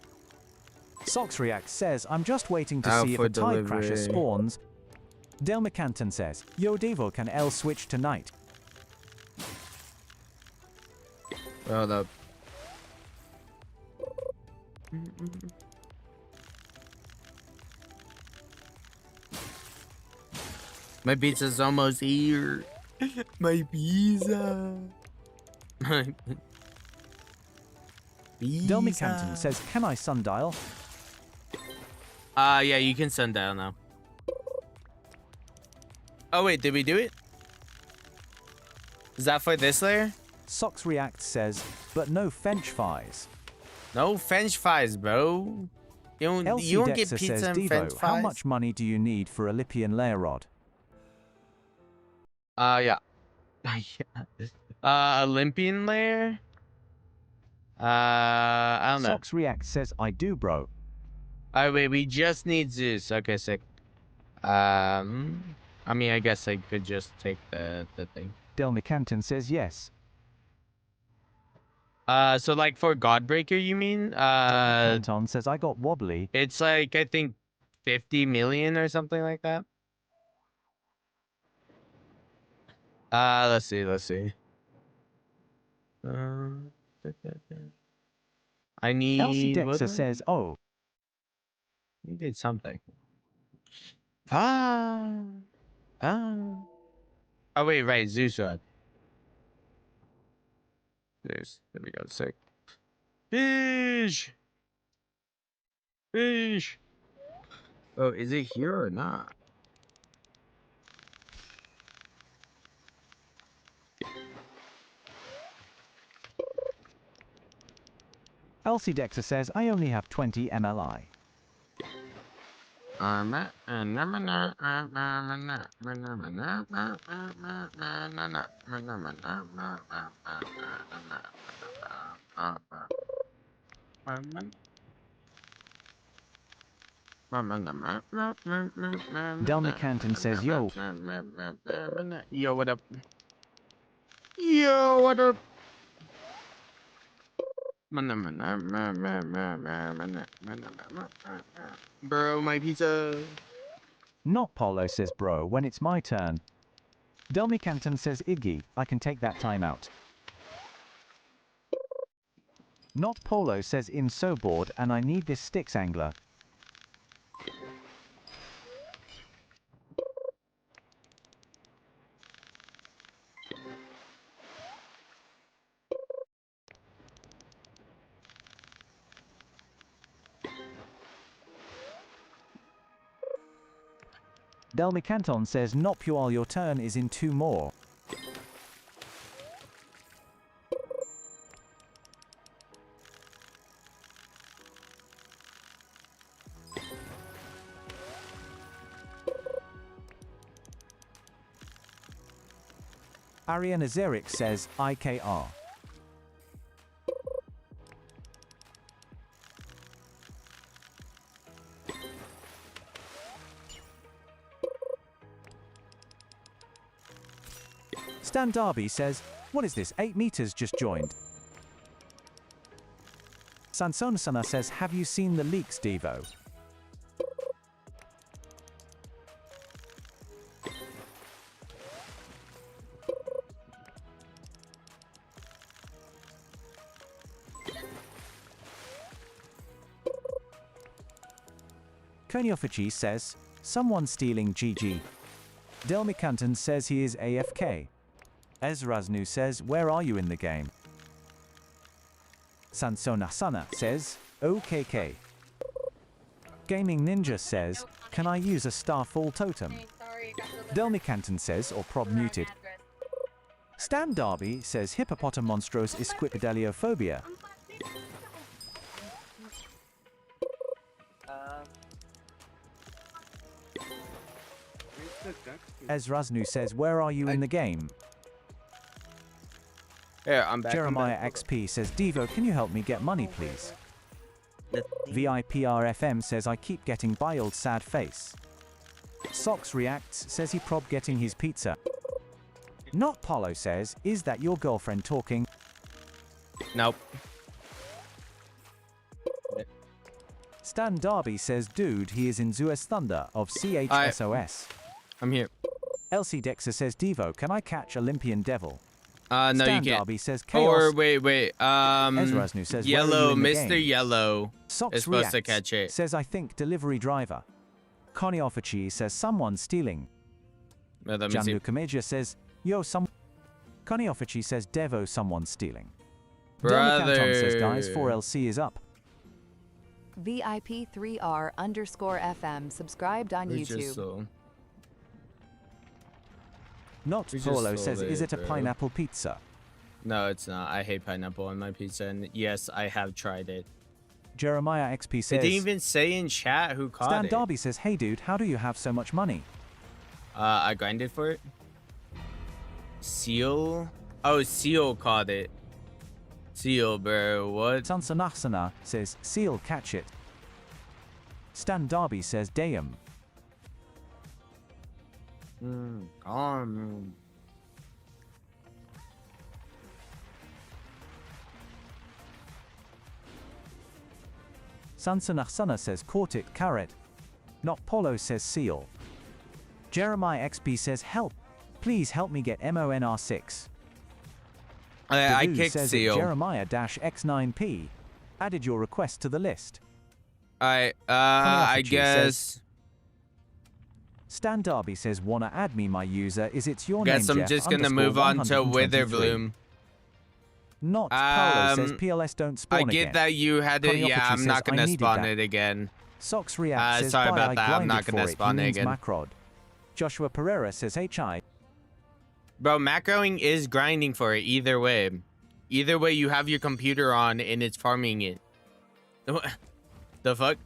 Socks Reacts says, I'm just waiting to see if a Tide Crasher spawns. Delmy Canton says, Yo Devo, can L switch tonight? Hold up. My pizza's almost here. My pizza. Delmy Canton says, can I sundial? Yeah, you can sundial now. Oh wait, did we do it? Is that for this layer? Socks React says, but no French fries. No French fries, bro. You don't get Dexter pizza says, and Devo, French fries. how much money do you need for Olympian layer rod? Yeah. Olympian layer? I don't know. Socks React says, I do, bro. Alright, wait, we just need Zeus. Okay, sick. I mean, I guess I could just take the thing. Delmy Canton says, yes. So like for Godbreaker, you mean? Canton says, I got wobbly. It's like, I think 50 million or something like that. Let's see. I need... Elsie Dexter says, oh. You did something. Oh, wait, right, Zeus rod. Zeus. There we go, sick. Fish! Fish! Oh, is it here or not? Elsie Dexter says, I only have 20 MLI. Delmy Canton says, yo. Yo, what up? Yo, what up? Bro, my pizza. Not Polo says, bro, when it's my turn. Delmy Canton says, Iggy, I can take that time out. Not Polo says, in so bored and I need this sticks angler. Delmy Canton says, Nopual, your turn is in 2 more. Ariana Zerik says, IKR. Stan Darby says, what is this, 8 meters just joined? Sansonasana says, have you seen the leaks, Devo? Konyofichi says, someone stealing GG. Delmy Canton says he is AFK. Ezraznu says, where are you in the game? Sansonasana says, OKK. Gaming Ninja says, can I use a Starfall totem? Delmy Canton says, or prob muted. Stan Darby says, hippopotamonstros isquipedaliophobia. Ezraznu says, where are you in the game? Yeah, I'm back. Jeremiah XP says, Devo, can you help me get money, please? VIPRFM says, I keep getting by old sad face. Socks Reacts says he prob getting his pizza. Not Polo says, is that your girlfriend talking? Nope. Stan Darby says, dude, he is in Zeus Thunder of CHSOS. I'm here. Elsie Dexter says, Devo, can I catch Olympian Devil? No, Stan you can't. Darby says, chaos. Or wait. Ezraznu says, Yellow, Mr. Mr. Yellow Socks is supposed to Reacts catch it. says, I think delivery driver. Connie Offachi says, someone stealing. Let me see. Janlu Kameja says, yo, Connie Offachi says, Devo, someone stealing. Brother. says, guys, 4LC is up. VIP3R_FM subscribed on YouTube. Not Paulo says, is it a pineapple pizza? No, it's not. I hate pineapple on my pizza, and yes, I have tried it. Jeremiah XP says, It didn't even say in chat who caught Stan it. Darby says, hey dude, how do you have so much money? I grinded for it. Seal? Oh, Seal caught it. Seal, bro, what? Sansanasana says, Seal, catch it. Stan Darby says, damn. Sansanasana says, caught it, carrot. Not Polo says, Seal. Jeremiah XP says, help. Please help me get MONR6. I kicked says Seal. Jeremiah-X9P. Added your request to the list. I guess. Stan Darby says, wanna add me my user, is it's your Guess name, I'm just gonna move on to Witherbloom. Not Paolo says PLS don't spawn I get again. that you had it. Yeah, I'm not gonna spawn it again. Socks React says, sorry about I that. I'm not grinded gonna for spawn it means again. Macrod. Joshua Pereira says HI. Bro, macroing is grinding for it either way. Either way, you have your computer on and it's farming it. The fuck?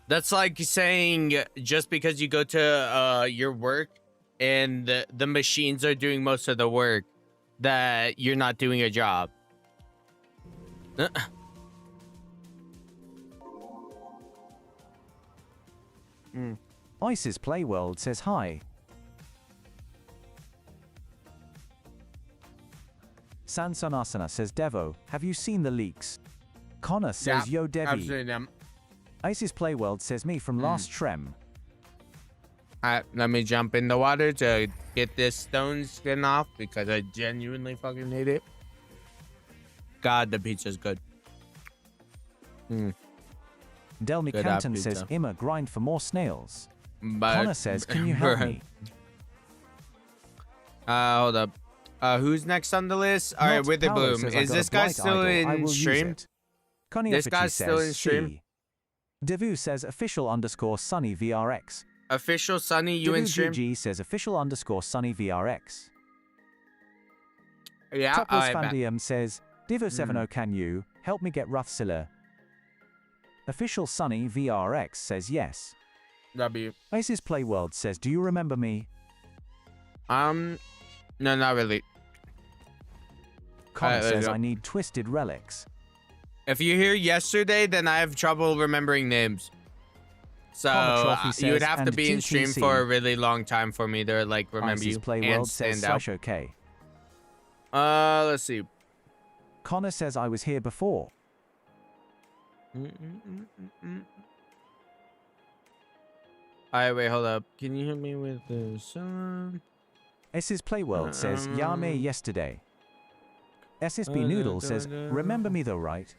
That's like saying just because you go to your work and the machines are doing most of the work that you're not doing a job. Isis Playworld says hi. Sansanasana says Devo, have you seen the leaks? Connor says yo Devi. I've seen them. Isis Playworld says me from last Trem. Alright, let me jump in the water to get this stone skin off because I genuinely fucking hate it. God, the pizza's good. Delmy Good Canton app says pizza. Imma grind for more snails. But, Connor says, can you help me? Hold up. Who's next on the list? All right, Not Witherbloom. Paolo says, I Is got this a guy blight still idol. I in will use stream? it. Connie This Offici guy's still in says stream? she. Devu says official_Sunny VRX. Official Sunny, you in stream? GG says official_Sunny VRX. Yeah, Topless alright, Fandium says, Divo70 can you help me get Ruthsilla? Official Sunny VRX says yes. W. Isis Playworld says, do you remember me? No, not really. Connor let's says, go. I need twisted relics. If you're here yesterday, then I have trouble remembering names. So Trophy you would says, have to and be in stream GTC. for a really long time for me to like remember Isis you Playworld and says stand out. slash okay. Let's see. Connor says I was here before. Alright, wait, hold up. Can you hit me with the song? Isis Playworld says, Yame yesterday. SSB Noodle says, remember me though, right?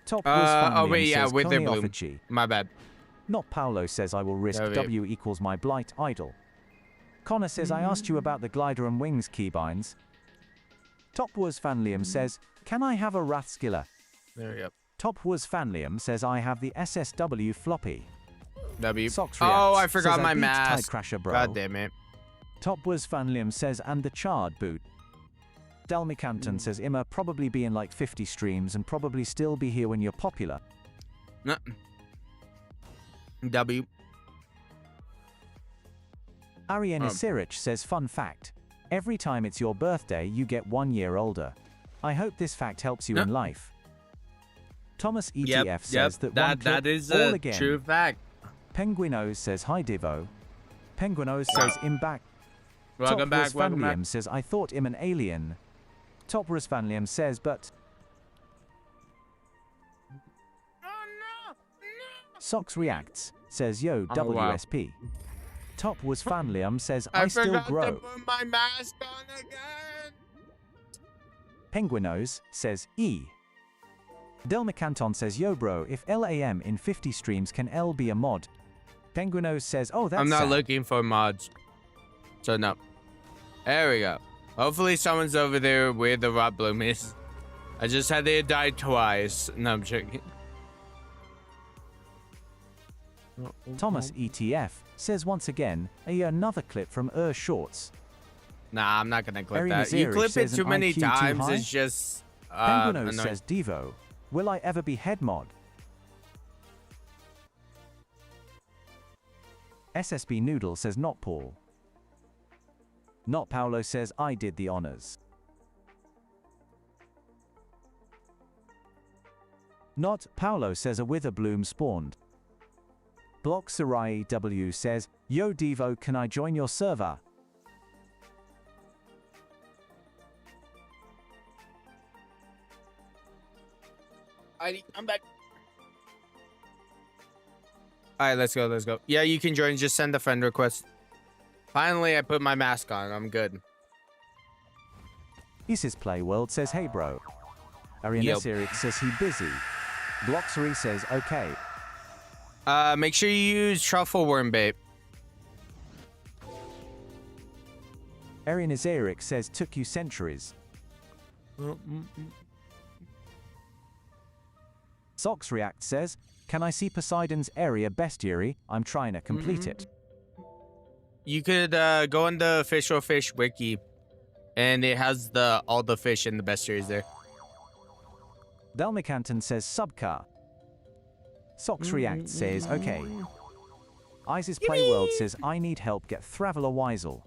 Top oh wait, yeah, says, with their Connie bloom. Offici. My bad. Not Paolo says I will risk Okay. W equals my blight idol. Connor says I asked you about the glider and wings keybinds. Top Was Fanlium says, can I have a Rathskiller? There we go. Top Was Fanlium says I have the SSW floppy. W. Socks Oh, Reacts I forgot says, my I beat mask. Tide Crasher, bro. God damn it. Top Was Fanlium says and the charred boot. Delmy Canton says Imma probably be in like 50 streams and probably still be here when you're popular. No. W. Ariana Sirich says fun fact. Every time it's your birthday you get 1 year older. I hope this fact helps you in life. Thomas ETF says that is all a again. true fact. Penguinos says hi Divo. Penguinos says im back. Welcome back, welcome back. Vanlium says I thought im an alien. Top Vanlium says but. Socks reacts says yo Oh, wow. WSP. Top was Fanlium says I, I still forgot grow. to put my mask on again. Penguinos says E. Delma Canton says yo bro if LAM in 50 streams can L be a mod? Penguinos says oh that's I'm not sad. looking for mods. So no. There we go. Hopefully someone's over there where the rot bloom is. I just had to die twice. No, I'm joking. Thomas ETF says once again, another clip from Shorts. Nah, I'm not gonna clip Arian that. You Azeric clip it says too an many IQ too times, high? it's just Penguino annoying. says Devo, will I ever be head mod? SSB Noodle says not Paul. Not Paolo says I did the honors. Not Paolo says a wither bloom spawned. Block Sarai W says, Yo Devo, can I join your server? I'm back. Alright, let's go, let's go. Yeah, you can join, just send a friend request. Finally, I put my mask on, I'm good. Isis Playworld says, hey bro. Arian Yep. Eric says he busy. Bloxery says, okay. Make sure you use truffle worm bait. Arian Eric says, took you centuries. Sox React says, can I see Poseidon's area bestiary? I'm trying to complete it. You could go on the official fish wiki, and it has all the fish in the bestiaries there. Delmicanton says subcar. Sox React says, okay. Isis Playworld says, I need help get Thraveler Weisel.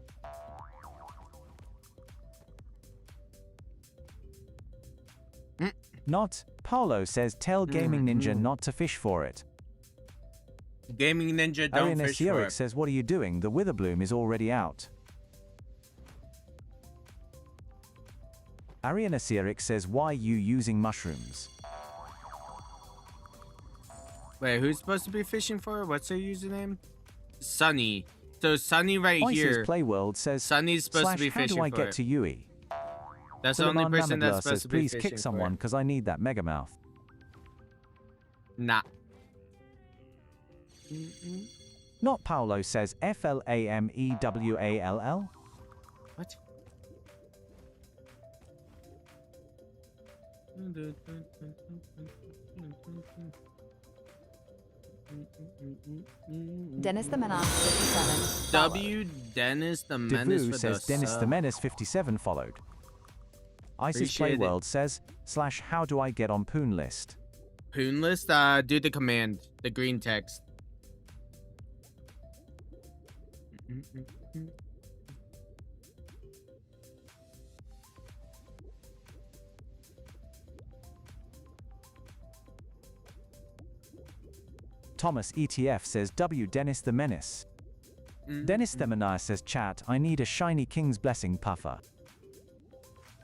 Not. Paolo says, tell Gaming Ninja not to fish for it. Gaming Ninja, don't fish for Arian it. says, what are you doing? The Witherbloom is already out. Arian says, why you using mushrooms? Wait, who's supposed to be fishing for it? What's their username? Sunny. So Sunny right Isis here. Playworld says, Sunny's supposed to be how fishing do I for get it. to Yui? That's the only Suleiman person that's Mamadler supposed says, to be please fishing kick for someone it. because I need that mega mouth. Nah. Not Paolo says, FLAMEWALL? What? Dennis the Menace 57. W Dennis the Menace Devu for says, the Dennis the sub. Menace 57 followed. Isis Appreciate it. Playworld says, / how do I get on Poon list? Poon list, do the command, the green text. Thomas ETF says, W Dennis the Menace. Dennis the Menace says, chat, I need a shiny king's blessing puffer.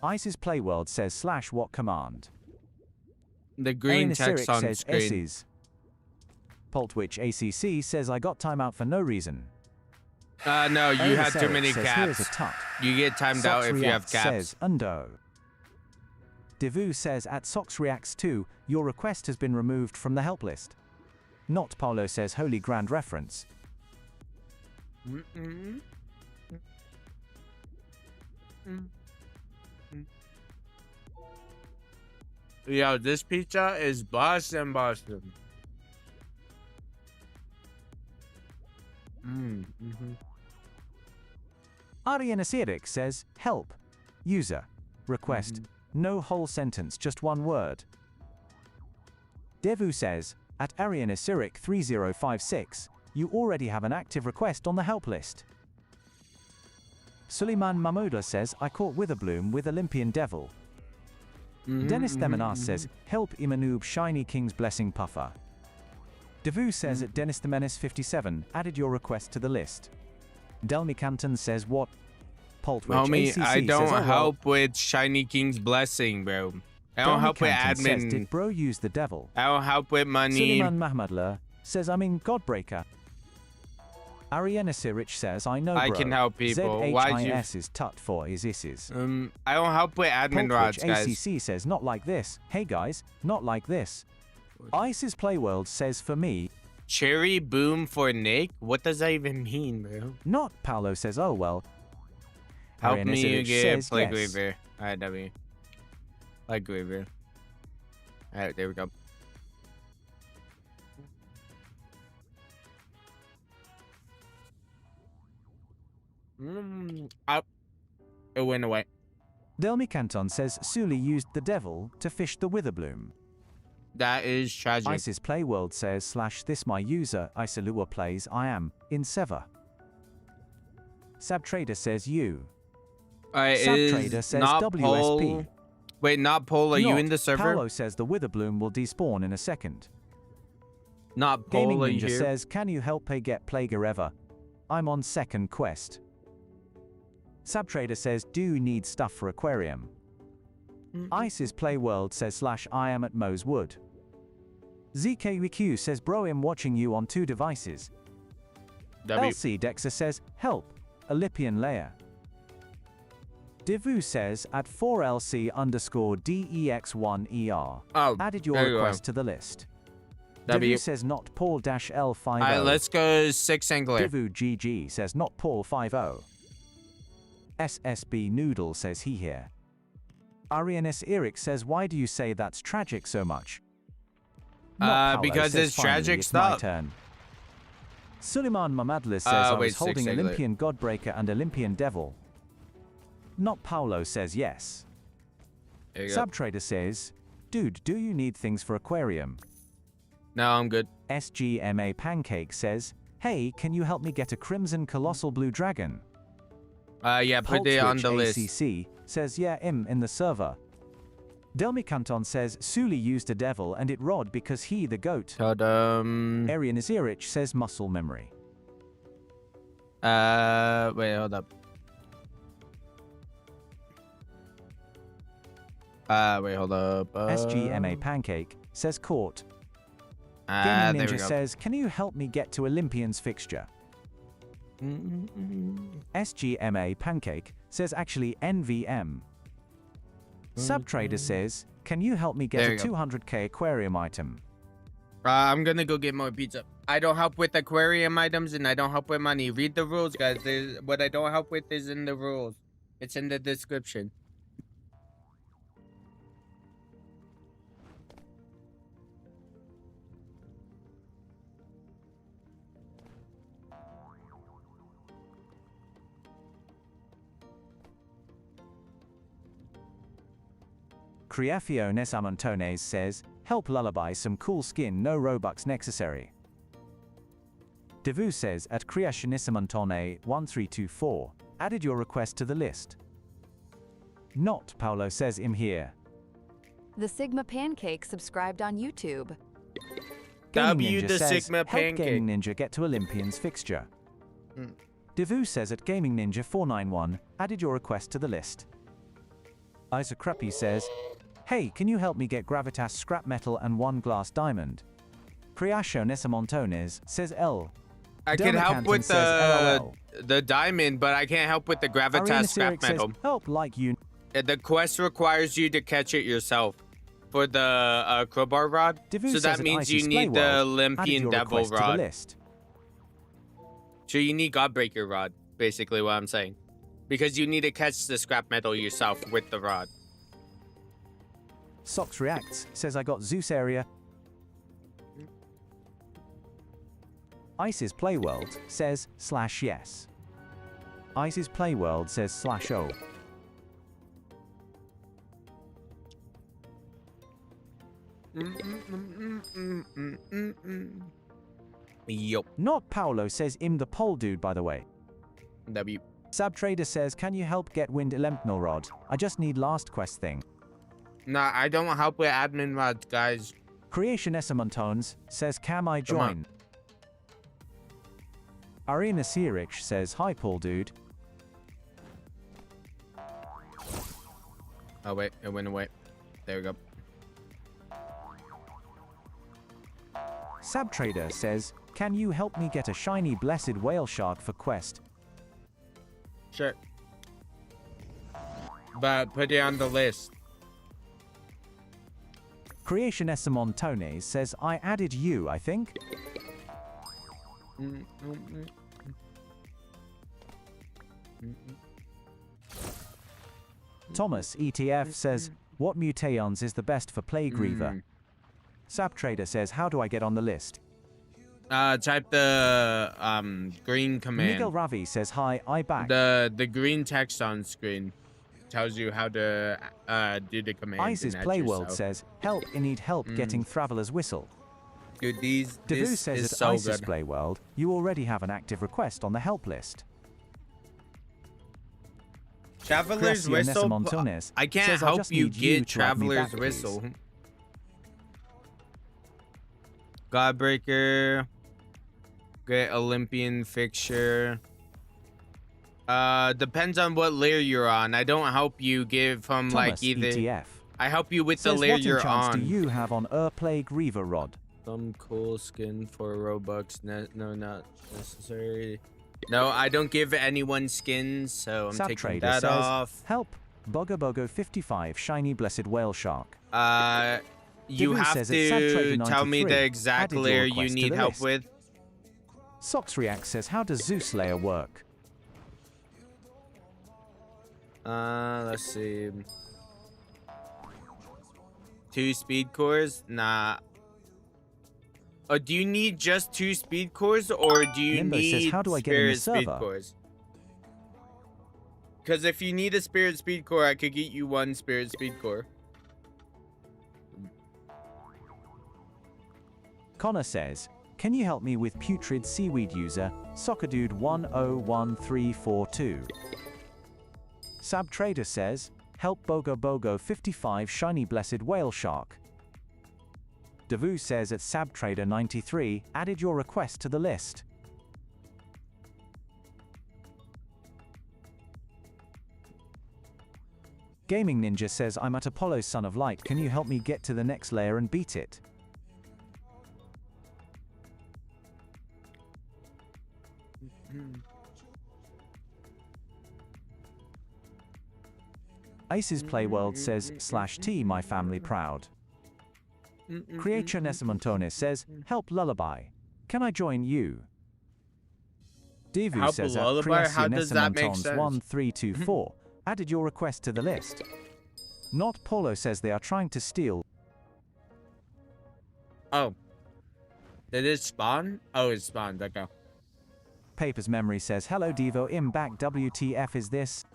Isis Playworld says, / what command? The green Arian text Asiric on says, screen. S's. Poltwitch ACC says, I got time out for no reason. No, you Arian had too Asiric many says, here's a caps. tut. You get timed out Sox if you have Reacts caps. says, Undo. Devu says, at Sox Reacts 2, your request has been removed from the help list. Not Paulo says, holy grand reference. Yo, this pizza is Boston. Arian Asiric says, help. User. Request. No whole sentence, just one word. Devu says, at Arian Asiric 3056, you already have an active request on the help list. Suleiman Mahmoudlah says, I caught Witherbloom with Olympian Devil. Dennis Themanas says, help Imanoob Shiny King's Blessing Puffer. Devu says at Dennis the Menace 57, added your request to the list. Delmi Canton says, what? Poltwitch Homie, ACC I don't says, oh, well. help with Shiny King's Blessing, bro. I don't Delmi help with Canton says, admin. did bro use the devil? I don't help with money. Suleiman Mahmoudlah says, I'm in Godbreaker. Ariana Sirich says, I know bro. I can help people. Why'd you... ZHIS is tut for is isses. I don't help with admin rods, guys. ACC says, not like this. Hey guys, not like this. Isis Playworld says, for me. Cherry boom for Nick? What does that even mean, bro? Not Paolo says, oh well, Help Ariana me Sirich get says Plague yes. Weaver. Alright, W. Plague Weaver. Alright, there we go. Up. It went away. Delmi Canton says Sully used the devil to fish the Witherbloom. That is tragic. Isis Playworld says / this my user Isalua plays I am in Sever. Sabtrader says you. Sabtrader Is says not WSP. Paul. Wait, not Paul. Are you Not in the server? Paolo says the Witherbloom will despawn in a second. Not Gaming Paul. Are you Ninja here? says can you help pay get Plaguer ever? I'm on second quest. Sabtrader says do you need stuff for aquarium? Isis Playworld says / I am at Moe's Wood. ZKWQ says bro I'm watching you on 2 devices. W. LC Dexa says help, Olympian layer. Divu says at 4LC_DEX1ER. Oh, added your there you request are. to the list. W. Divu says not Paul-L50. Alright, let's go 6 angler. Divu GG says not Paul50. SSB Noodle says he here. Arianes Eric says why do you say that's tragic so much? Not Paolo Because says, it's finally, tragic it's stuff. My turn. Suleiman Mamadlis says I wait, was holding 6 angler. Olympian Godbreaker and Olympian Devil. Not Paolo says yes. There you go. Subtrader says, dude, do you need things for aquarium? No, I'm good. SGMA Pancake says, hey, can you help me get a Crimson Colossal Blue Dragon? Yeah, put it on the list. ACC says, yeah, in the server. Delmi Canton says, Sully used a devil and it rod because he the goat. Arian Azirich says muscle memory. Wait, hold up. Wait, hold up. SGMA Pancake says caught. Gaming There we Ninja go. says, can you help me get to Olympian's fixture? SGMA Pancake says actually NVM. Subtrader says, can you help me There get you a go. 200k aquarium item? I'm gonna go get more pizza. I don't help with aquarium items and I don't help with money. Read the rules, guys. What I don't help with is in the rules. It's in the description. Criafio Nesamontones says, help lullaby some cool skin, no Robux necessary. Devu says at Criationisimontone 1324, added your request to the list. Not Paolo says I'm here. The Sigma Pancake subscribed on YouTube. Gaming W Ninja the says, Sigma help Pancake. Gaming Ninja get to Olympian's fixture. Mm. Devu says at Gaming Ninja 491, added your request to the list. Isaac Crappy says, hey, can you help me get Gravitas scrap metal and 1 glass diamond? Priasho Nesamontones says L. I can Delma help Canton with says LOL. the diamond, but I can't help with the Ariana gravitas scrap Sirich says, metal. help like you. The quest requires you to catch it yourself for the crowbar rod. Devu So says that at means you Isis need the Playworld, added Olympian your devil request to the rod. list. So you need Godbreaker rod, basically what I'm saying. Because you need to catch the scrap metal yourself with the rod. Sox Reacts says I got Zeus area. Isis Playworld says /yes. Isis Playworld says /o. Yup. Not Paolo says I'm the pole dude by the way. W. Subtrader says can you help get Wind Elempnor rod? I just need last quest thing. Nah, I don't help with admin rods, guys. Creation Essamontones says can I Come on. join? Arena Sirich says hi Paul dude. Oh wait, it went away. There we go. Subtrader says, can you help me get a shiny blessed whale shark for quest? Sure. But put it on the list. Creation Essamontones says I added you, I think. Thomas ETF says, what mutations is the best for Plague Reaver? Subtrader says, how do I get on the list? Type the green command. Miguel Ravi says, hi, I back. The green text on screen tells you how to do the command. Ice's Playworld says, help, I need help getting Traveler's Whistle. Dude, Devu says at so Ice's good. Playworld, you already have an active request on the help list. Traveler's Whistle? I can't says, help just you need get to add me Traveler's back, Whistle. please. Godbreaker. Great Olympian fixture. Depends on what layer you're on. I don't help you give from Thomas like either. ETF I help you with the says, layer what you're enchants on. do you have on Plague Reaver Rod? Some cool skin for Robux. No, not necessary. No, I don't give anyone skins, so I'm taking Subtrader that says, off. help, Bogo Bogo 55 shiny blessed whale shark. You Devu have says it's Subtrader to tell me 93. the exact Added your layer you request to need the help list. with. Sox React says, how does Zeus Layer work? Let's see. 2 speed cores? Nah. Do you need just 2 speed cores, or do you Limbo need says, how do I get in the spirit speed server? cores? Because if you need a spirit speed core, I could get you 1 spirit speed core. Connor says, can you help me with putrid seaweed user, SoccerDude101342? Subtrader says, help Bogo Bogo 55 shiny blessed whale shark. Devu says at Subtrader 93, added your request to the list. Gaming Ninja says, I'm at Apollo Son of Light, can you help me get to the next layer and beat it? Ace's Playworld says, /T my family proud. Creature Nesimontones says, help Lullaby. Can I join you? Devu Help says at Lullaby? How does that make Creacia sense? 1324, added your request to the list. Not Polo says they are trying to steal. Oh. Did it spawn? Oh, it spawned. Okay. Paper's Memory says, hello Devo, im back, WTF is this?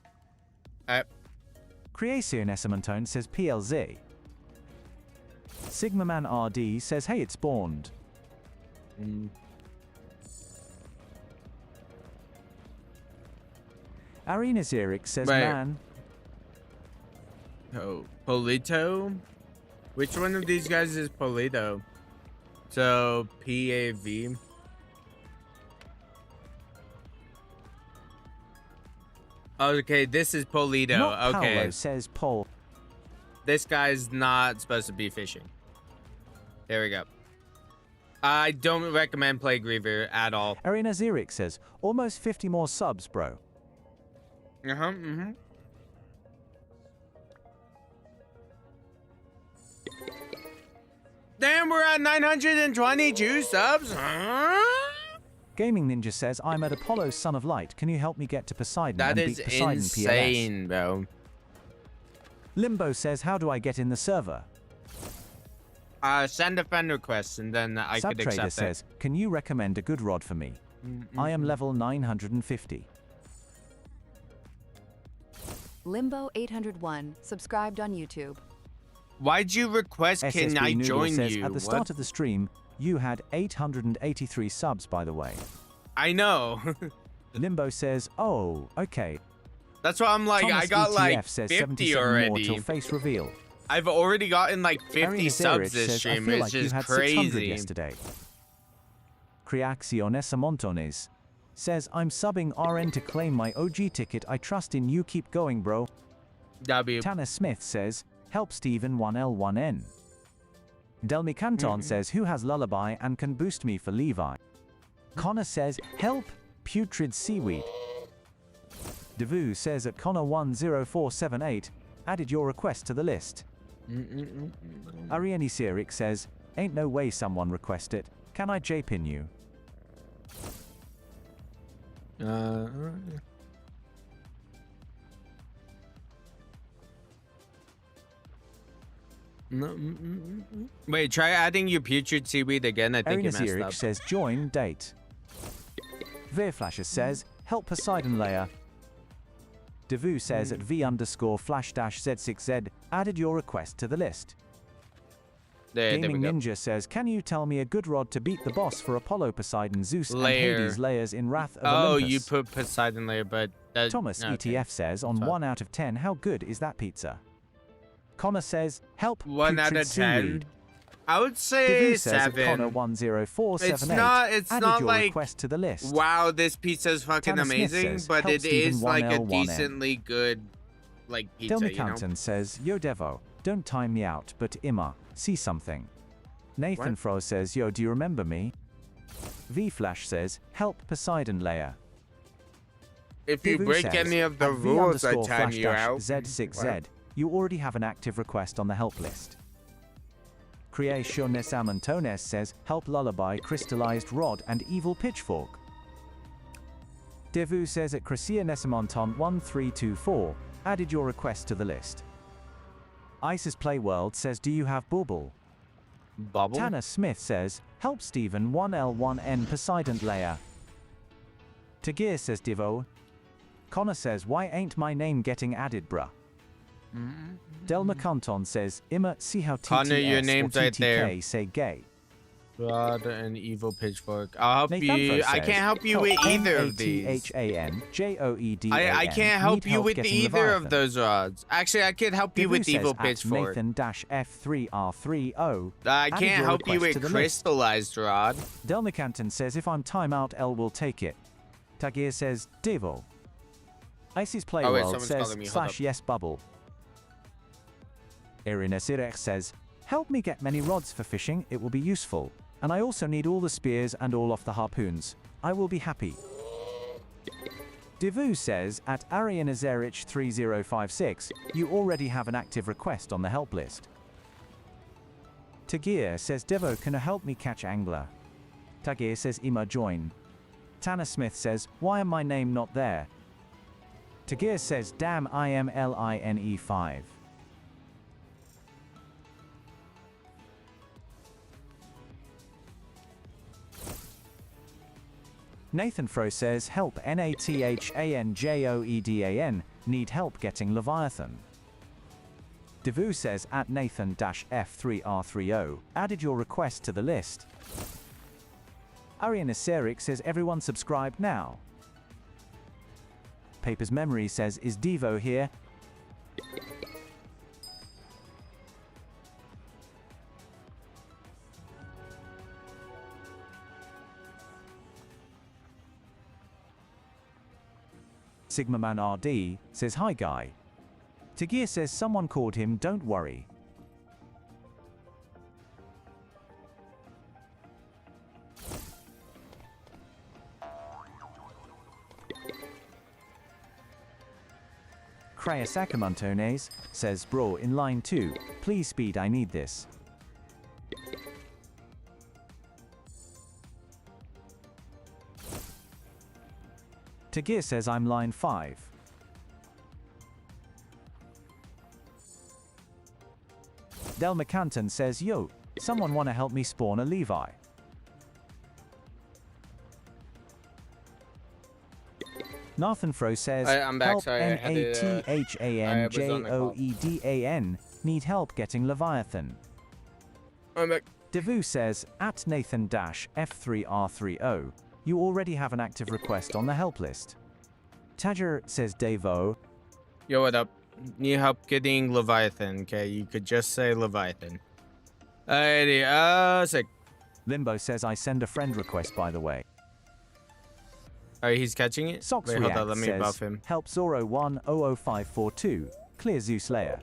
Creacio Nesimentone says PLZ. Sigmaman RD says, hey, it spawned. Arena Xeric says, Right. man. Oh, Polito? Which one of these guys is Polito? So, PAV. Okay, this is Polito. Not Okay. Paolo says Pol. This guy's not supposed to be fishing. There we go. I don't recommend Plague Reaver at all. Arena Xeric says, almost 50 more subs, bro. Damn, we're at 922 subs. Gaming Ninja says, I'm at Apollo Son of Light. Can you help me get to Poseidon That and is beat Poseidon insane, bro. Limbo says, how do I get in the server? Send a friend request and then I could Subtrader accept says, can you recommend a good rod for me? I am level 950. Limbo 801, subscribed on YouTube. Why'd you request can SSB I Noodle join says, you? at the start of the stream, you had 883 subs, by the way. I know. Limbo says, oh, okay. That's why I'm like, Thomas I got ETF like says 50 77 more already. till face reveal. I've already gotten like 50 Arena subs Xeric this says, stream. I feel It's like you just had 600 crazy. yesterday. Creaciones Montones says, I'm subbing RN to claim my OG ticket. I trust in you. Keep going, bro. W. Tanner Smith says, help Steven 1L1N. Delmi Canton says, who has Lullaby and can boost me for Levi? Connor says, help Putrid Seaweed. Devu says at Connor10478, added your request to the list. Ariane Sirik says, ain't no way someone request it. Can I J-pin you? Wait, try adding your putrid seaweed again. I think you messed up. says join date. Veerflasher says help Poseidon layer. Devu says at V_flash-Z6Z added your request to the list. There Gaming we go. Ninja says, can you tell me a good rod to beat the boss for Apollo, Poseidon, Zeus, and Hades layers in Wrath of Olympus? You put Poseidon layer, but... Thomas okay. ETF says, on 1 out of 10, how good is that pizza? Connor says, help 1 out putrid of 10? seaweed. I would say Devu says at 7. Connor 10478 It's added not your like, request to the list. wow, this pizza is fucking Tanner Smith amazing, says, but help it Stephen is like a 1L1N. decently good, like, pizza, Del you know? McCanton says, yo Devo, don't time me out, but Imma, see something. Nathan What? Fro says, yo, do you remember me? V-Flash says, help Poseidon layer. If you Devu break says, any of the at rules, I time V_flash you out. Z6Z, What? you already have an active request on the help list. Creationes Amontones says, help Lullaby, Crystallized Rod, and Evil Pitchfork. Devu says at Crescia Nesimonton 1324, added your request to the list. Isis Playworld says, do you have Bubble? Bubble? Tanner Smith says, help Stephen 1L1N Poseidon layer. Tagir says, Divo. Connor says, why ain't my name getting added, bruh? Del McCanton says, Imma, see how TTS Connor, your or name's right TTK there. say gay. Rod and Evil Pitchfork. I'll help Nathan you. Fro I says, can't help you with either of these. MATHANJOEDAN. I can't help Need you with getting either Leviathan. of those rods. Actually, I could help you Devu with says Evil at Pitchfork. Nathan-F3R30. I added can't your help you request with to the list. Crystallized Rod. Del McCanton says, if I'm timeout, L will take it. Tagir says, Devo. Isis wait, Playworld someone's says, calling me. Hold up. /yes bubble. Irina Sirex says, help me get many rods for fishing, it will be useful. And I also need all the spears and all off the harpoons. I will be happy. Devu says, at Arianazerich 3056, you already have an active request on the help list. Tagir says, Devo, can you help me catch angler? Tagir says, Ima join. Tanner Smith says, why am my name not there? Tagir says, damn, I am LINE5. Nathan Fro says, help NATHANJOEDAN, need help getting Leviathan. Devu says, at Nathan-F3R30, added your request to the list. Ariana Serik says, everyone subscribe now. Paper's Memory says, is Devo here? Sigmaman RD says, hi guy. Tagir says, someone called him, don't worry. Kreia Sakamontones says, bro, in line 2, please speed, I need this. Tagir says, I'm line 5. Del McCanton says, yo, someone wanna help me spawn a Levi? Nathan Fro says, I'm back, help sorry, I had to, NATHANJOEDAN, need help getting Leviathan. I'm back. Devu says, at Nathan-F3R30, you already have an active request on the help list. Tajer says, Devo. Yo, what up? Need help getting Leviathan, okay? You could just say Leviathan. Alrighty, sick. Limbo says, I send a friend request, by the way. Alright, he's catching it? Socks Wait, React hold on, let me says, buff him. help Zoro100542, clear Zeus layer.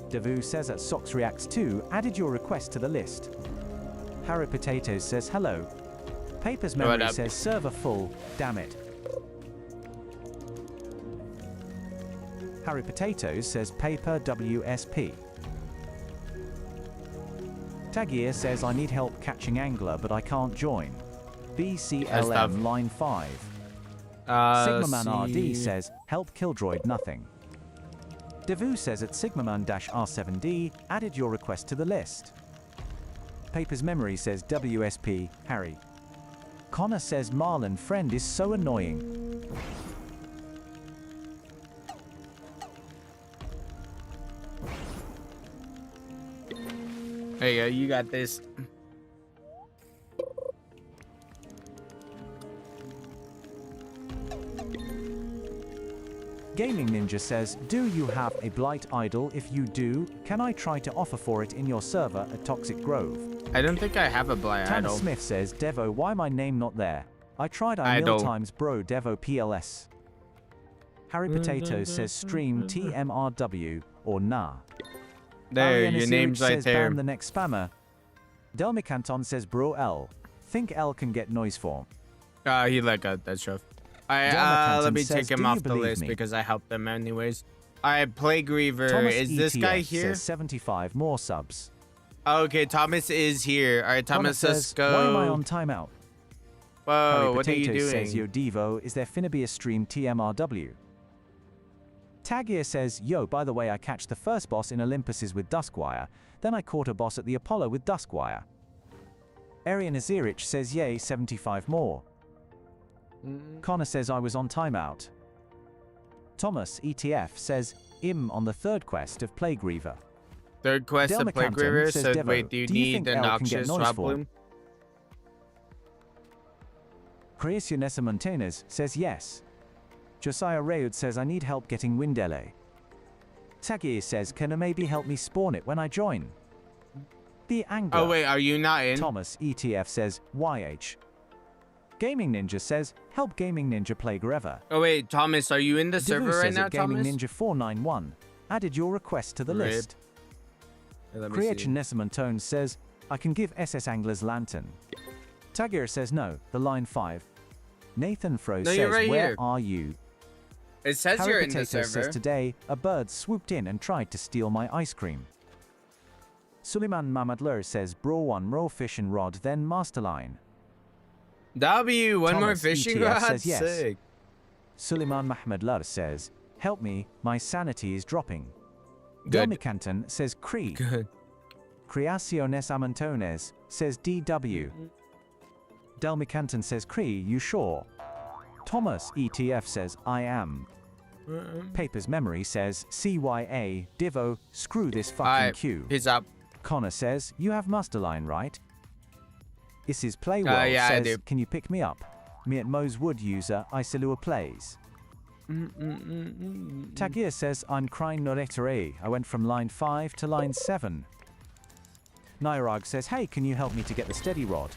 Devu says at Socks Reacts 2, added your request to the list. Harry Potatoes says, hello. Paper's Memory says, server full, damn it. Harry Potatoes says, paper WSP. Tagir says, I need help catching angler, but I can't join. BCLM line 5. Sigmaman RD says, help Killdroid nothing. Devu says at Sigmaman-R7D, added your request to the list. Paper's Memory says WSP, Harry. Connor says Marlon friend is so annoying. There you go, you got this. Gaming Ninja says, do you have a Blight idol? If you do, can I try to offer for it in your server at Toxic Grove? I don't think I have a Blight Tanner idol. Smith says, Devo, why my name not there? I tried Idol. times bro Devo PLS. Harry Potatoes says stream TMRW or nah. There, Ariana your Siric name's right says, there. ban the next spammer. Delmi Canton says bro L. Think L can get noise form. He let go that stuff. Alright, Delma let me Canton take says, him "Do off you the believe list me?" because I helped them anyways. Alright, Playgriever. Thomas Is this guy ETF here? says 75 more subs. Okay, Thomas is here. Alright, Thomas, let's says, go. why am I on timeout? Whoa, Harry what are you Potatoes doing? says, yo Devo, is there finna be a stream TMRW? Tagier says, yo, by the way, I catch the first boss in Olympus with Duskwire, then I caught a boss at the Apollo with Duskwire. Arian Azirich says, yay, 75 more. Connor says, I was on timeout. Thomas ETF says, on the third quest of Playgriever. Third quest of Delma Canton Playgriever. says, So Devo, wait, do you do you need think the L can get noxious noise swap form? bloom? Creacionesa Montanes says yes. Josiah Rayud says I need help getting Windele. Tagir says can I maybe help me spawn it when I join? The Angler. Oh wait, are you not in? Thomas ETF says YH. Gaming Ninja says help Gaming Ninja play Greva. Oh wait, Thomas, are you in the Devu server right says now, at Gaming Thomas? Ninja 491 added your request to the Rip. list. Hey, let me Creation see. Nessamon says I can give SS Angler's lantern. Tagir says no, the line 5. Nathan Fro No, says you're right where here. are you? It says Harry you're in the Potato server. says today, a bird swooped in and tried to steal my ice cream. Suleiman Mamadler says bro one raw fishing rod then Masterline. W, one more Thomas fishing ETF rod? says yes. Sick. Suleiman Mahmedlar says, help me, my sanity is dropping. Good. Delmicanton says Cree. Good. Creaciones Amontones says DW. Delmicanton says Cree, you sure? Thomas ETF says I am. Paper's Memory says CYA, Divo, screw this fucking Alright, queue. peace up. Connor says, you have Masterline, right? This is Playworld yeah, I says, do. can you pick me up? Me at Mo's Wood user, Isilua plays. Tagir says, I'm crying noretere. I went from line 5 to line 7. Nairag says, hey, can you help me to get the steady rod?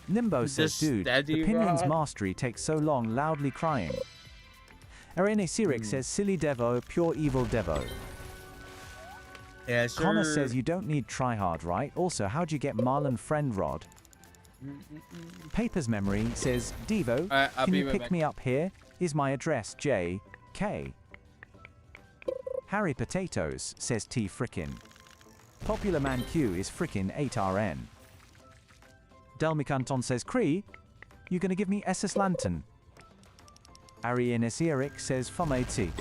Nimbo says, dude, the steady Pinion's rod? mastery takes so long, loudly crying. Arene Sirik says, silly Devo, pure evil Devo. Yeah, sure. Connor says, you don't need tryhard, right? Also, how'd you get Marlon friend rod? Paper's Memory says, Devo, I'll can be you right pick back. me up here? Is my address J.K. Harry Potatoes says T frickin. Popular Man Q is frickin 8RN. Delmicanton says Cree, you gonna give me SS Lantern? Arianis Eric says Fumati.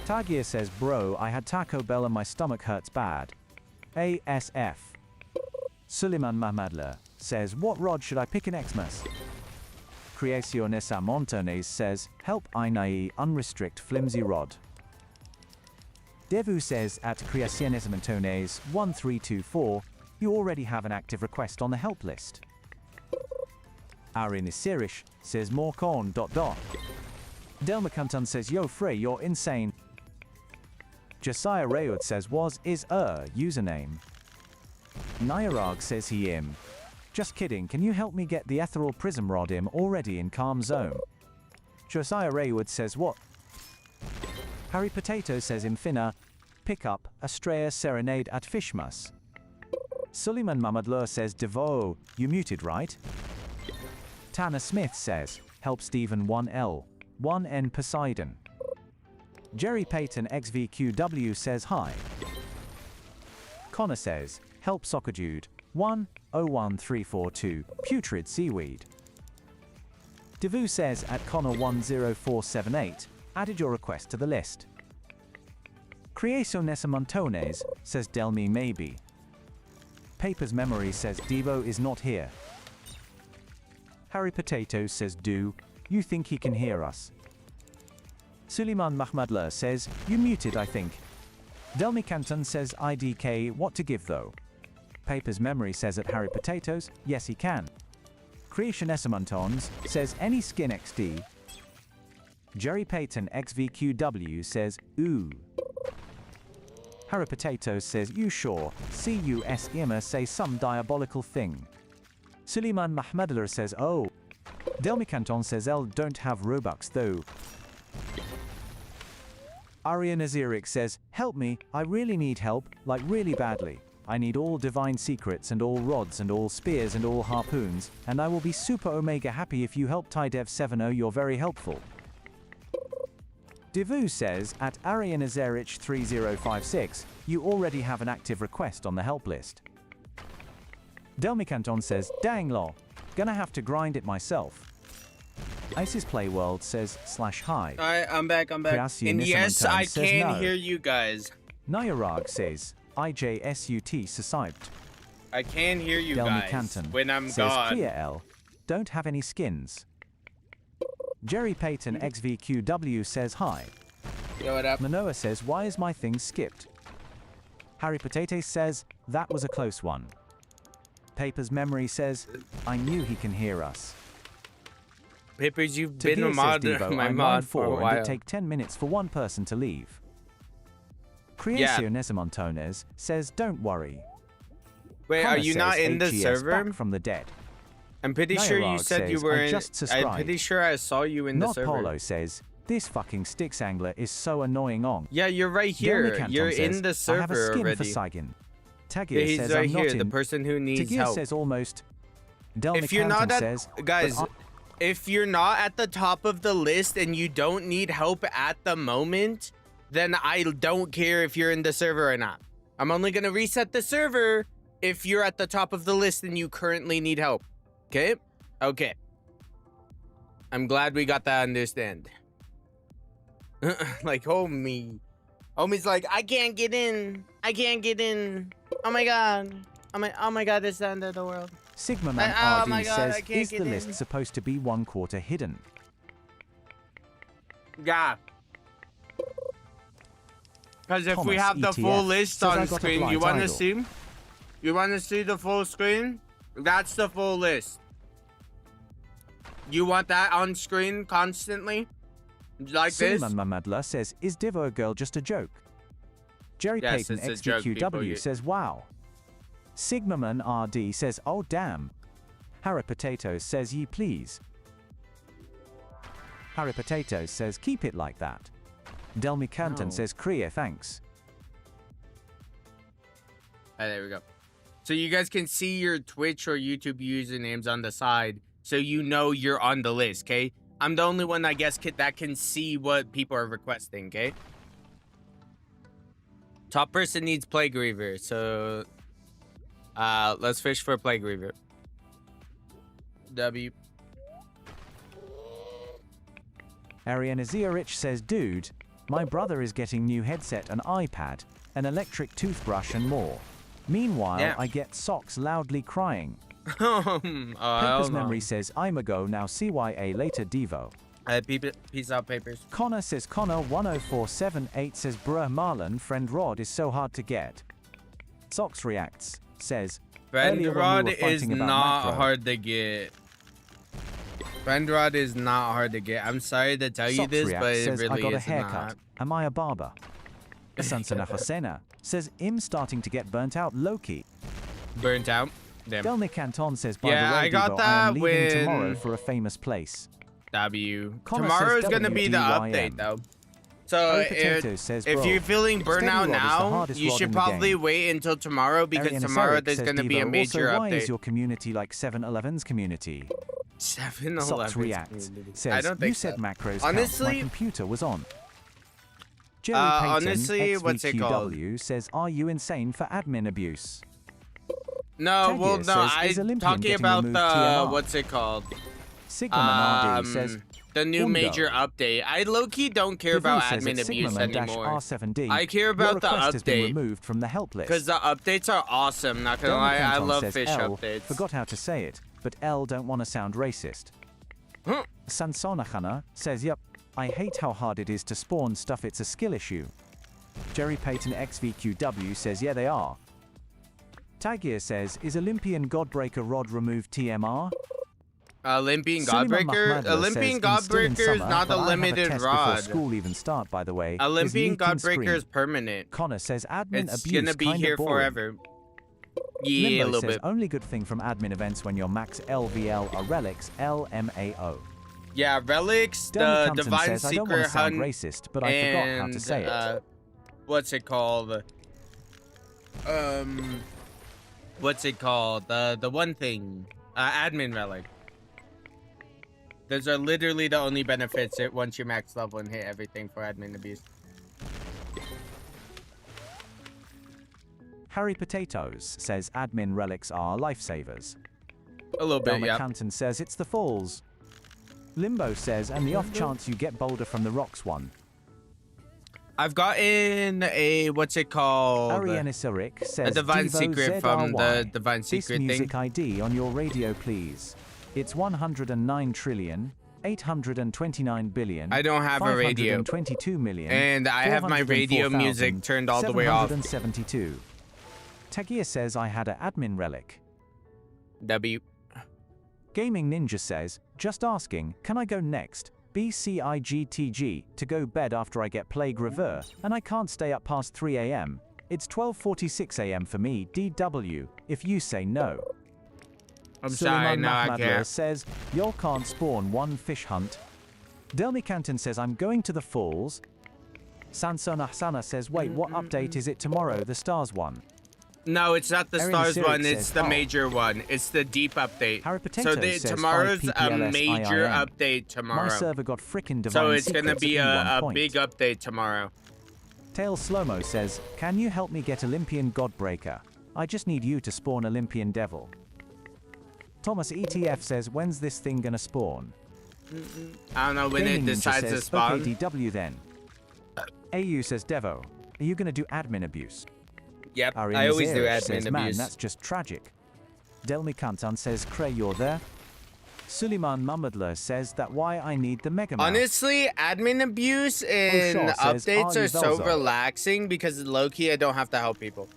Tagir says, bro, I had Taco Bell and my stomach hurts bad. ASF. Suleiman Mahmadler says, what rod should I pick in Xmas? Creaciones Montones says, help Inai unrestrict flimsy rod. Devu says at Creaciones Montones 1324, you already have an active request on the help list. Arin Isirish says more corn ... Delmacanton says, yo Frey, you're insane. Josiah Rayud says is username. Nyarag says he im. Just kidding, can you help me get the ethereal prism rod im already in calm zone? Josiah Raywood says what? Harry Potato says Infina, pick up Astrea Serenade at Fishmas. Suleiman Mamadlur says Devo, you muted right? Tanner Smith says, help Stephen 1L, 1N Poseidon. Jerry Payton XVQW says hi. Connor says, help Soccer Jude, 101342, putrid seaweed. Devu says at Connor10478, added your request to the list. Creaciones Montones says Delmi maybe. Paper's Memory says Devo is not here. Harry Potato says do, you think he can hear us? Suleiman Mahmadler says, you muted I think. Delmi Canton says IDK, what to give though? Paper's Memory says at Harry Potatoes, yes he can. Creation Essamantons says any skin XD. Jerry Payton XVQW says, ooh. Harry Potatoes says, you sure, CUS Irma say some diabolical thing. Suleiman Mahmadler says, oh. Delmi Canton says, L don't have Robux though. Arya Nazirik says, help me, I really need help, like really badly. I need all divine secrets and all rods and all spears and all harpoons, and I will be super omega happy if you help Tydev70, you're very helpful. Devu says, at Arya Nazarich 3056, you already have an active request on the help list. Delmi Canton says, dang lol, gonna have to grind it myself. Isis Playworld says /hi. Alright, I'm back. And yes, I can hear you guys. Nayarag says, IJSUT Sociped. I can hear you Delmi guys Canton when I'm says, gone. Clear L, don't have any skins. Jerry Payton XVQW says hi. Yo, what up? Manoa says, why is my thing skipped? Harry Potato says, that was a close one. Paper's Memory says, I knew he can hear us. Papers, you've been Tagir a mod, says, Devo, my I'm mod line for a 4 and while. it take 10 minutes for one person to leave. Creacio Nesamontones says, don't worry. Wait, Connor are you not says, in the HES server? Back from the dead. I'm pretty sure you Nayarag said you says, were I in. just I'm subscribed. pretty sure I saw you in the Not server. Polo says, this fucking Styx angler is so annoying on. Yeah, you're right here. Delmi Canton You're says, in the server I have a skin already. for Saigon. Tagir Yeah, he's says, right I'm here, not the in. person who needs Tagir help. says almost. Delmi If you're Canton not at, says, guys, but if you're not at the top of the list and you don't need help at the moment, then I don't care if you're in the server or not. I'm only gonna reset the server if you're at the top of the list and you currently need help. Okay? Okay. I'm glad we got that understand. Like, homie. Homie's like, I can't get in. I can't get in. Oh my god. Oh my god, it's the end of the world. Sigma Man oh RD my God, says, I can't is the get list in. supposed to be 1/4 hidden? Yeah. Because if we Thomas have the ETF full list says, I on got a screen, you blind want to idol. see? You want to see the full screen? That's the full list. You want that on screen constantly? Like this? Suleiman Mamadla says, is Divo a girl just a joke? Jerry Yes, Payton it's a joke, people. XVQW says, wow. Sigmaman RD says, oh damn. Harry Potatoes says, ye please. Harry Potatoes says, keep it like that. Delmi Canton No. says, Kriya, thanks. There we go. So you guys can see your Twitch or YouTube usernames on the side, so you know you're on the list, okay? I'm the only one, I guess, that can see what people are requesting, okay? Top person needs Plague Reaver, so let's fish for Plague Reaver. W. Ariana Ziorich says, dude, my brother is getting new headset and iPad, an electric toothbrush and more. Meanwhile, Yeah. I get socks loudly crying. Hell Paper's no. Memory says, I'm a go now CYA later Devo. Peace out, Papers. Connor says, Connor10478 says, bruh Marlon, friend Rod is so hard to get. Socks reacts, says, Friend earlier when we Rod were is fighting about not macro, hard to get. Friend Rod is not hard to get. I'm sorry to tell you Socks this, reacts but it says, I really got a is haircut. not. Am I a barber? Sansana Hosena says, Im starting to get burnt out low-key. Burnt out? Damn. Delnick Canton says, by Yeah, the way, I got Devo, I am that leaving when- tomorrow for a famous place. W. Connor Tomorrow's says gonna be the WDYM. update, though. So Harry Potato says, if bro, you're feeling Steady burnout Rod is the now, hardest you rod should in the probably game. wait until tomorrow because Ariana tomorrow Sarek there's says, gonna be a Devo, major also, why update. is your community like 7-Eleven's community? 7-Eleven. Socks React says, I don't think you said so. macros count. Honestly, My computer was on. Jerry Payton, honestly, what's it called? XVQW says, are you insane for admin abuse? No, well, no, I'm talking about the, TMR? what's it called? Sigma Manardi says, the new Undo. major update. I low-key don't care about admin abuse anymore. R7D, I care your about the request has been update. removed from the help list. Because the updates are awesome, not gonna lie. I love fish updates. Forgot how to say it, but L don't want to sound racist. Sansonachana says, yep, I hate how hard it is to spawn stuff, it's a skill issue. Jerry Payton XVQW says, yeah, they are. Tagir says, is Olympian Godbreaker rod removed TMR? Olympian Suleiman Godbreaker? Mahmadler Olympian says, "Still in Godbreaker is summer, not but a I have limited test rod. Before school even start, by the way. Olympian Is leaking Godbreaker is screen. permanent. Connor says admin It's abuse gonna be kinda here boring. forever. Yeah, Limbo a little says bit. only good thing from admin events when your max LVL are relics LMAO. Yeah, relics, Danny the Compton Divine says, I don't want Secret to sound Hunt, racist, but I forgot how to say it. What's it called? What's it called? The one thing, admin relic. Those are literally the only benefits once you max level and hit everything for admin abuse. Harry Potatoes says admin relics are lifesavers. A little bit, yeah. Canton says it's the falls. Limbo says, and the off chance you get Boulder from the rocks one. I've gotten a, what's it called? Arianisaric says, a Divine Devo Secret from the ZRY. Divine This Secret music thing. ID on your radio, please. It's 109 trillion, 829 billion. I don't have a radio. 522 million. And I have my radio music turned all the way off. 772. Tagia says I had an admin relic. W. Gaming Ninja says, just asking, can I go next? BCIGTG, to go bed after I get Plague Rever, and I can't stay up past 3 a.m. It's 12:46 a.m. for me, DW, if you say no. I'm sorry, no, I can't. Says, y'all can't spawn one fish hunt. Delmi Canton says, I'm going to the falls. Sanson Ahsana says, wait, what update is it tomorrow, the stars one? No, it's not the Erin stars Sirik one, it's says, the oh. major one. It's the deep update. Harry Potato So says, tomorrow's 5 a PPLS major IIM. update tomorrow. My server got frickin' divine So it's gonna secrets be at a 1 big update tomorrow. Tail Slowmo says, can you help me get Olympian Godbreaker? I just need you to spawn Olympian Devil. Thomas ETF says, when's this thing gonna spawn? I don't know when Gaming it Ninja decides to says, spawn. okay, DW then. AU says, Devo, are you gonna do admin abuse? Yep, Arian I always do Zerich admin says, man, abuse. that's just tragic. Delmi Kantan says, Cray, you're there? Suleiman Mamadler says that why I need the Mega Man. Honestly, admin abuse and Shaw says, updates are so Velzo. relaxing because low-key I don't have to help people.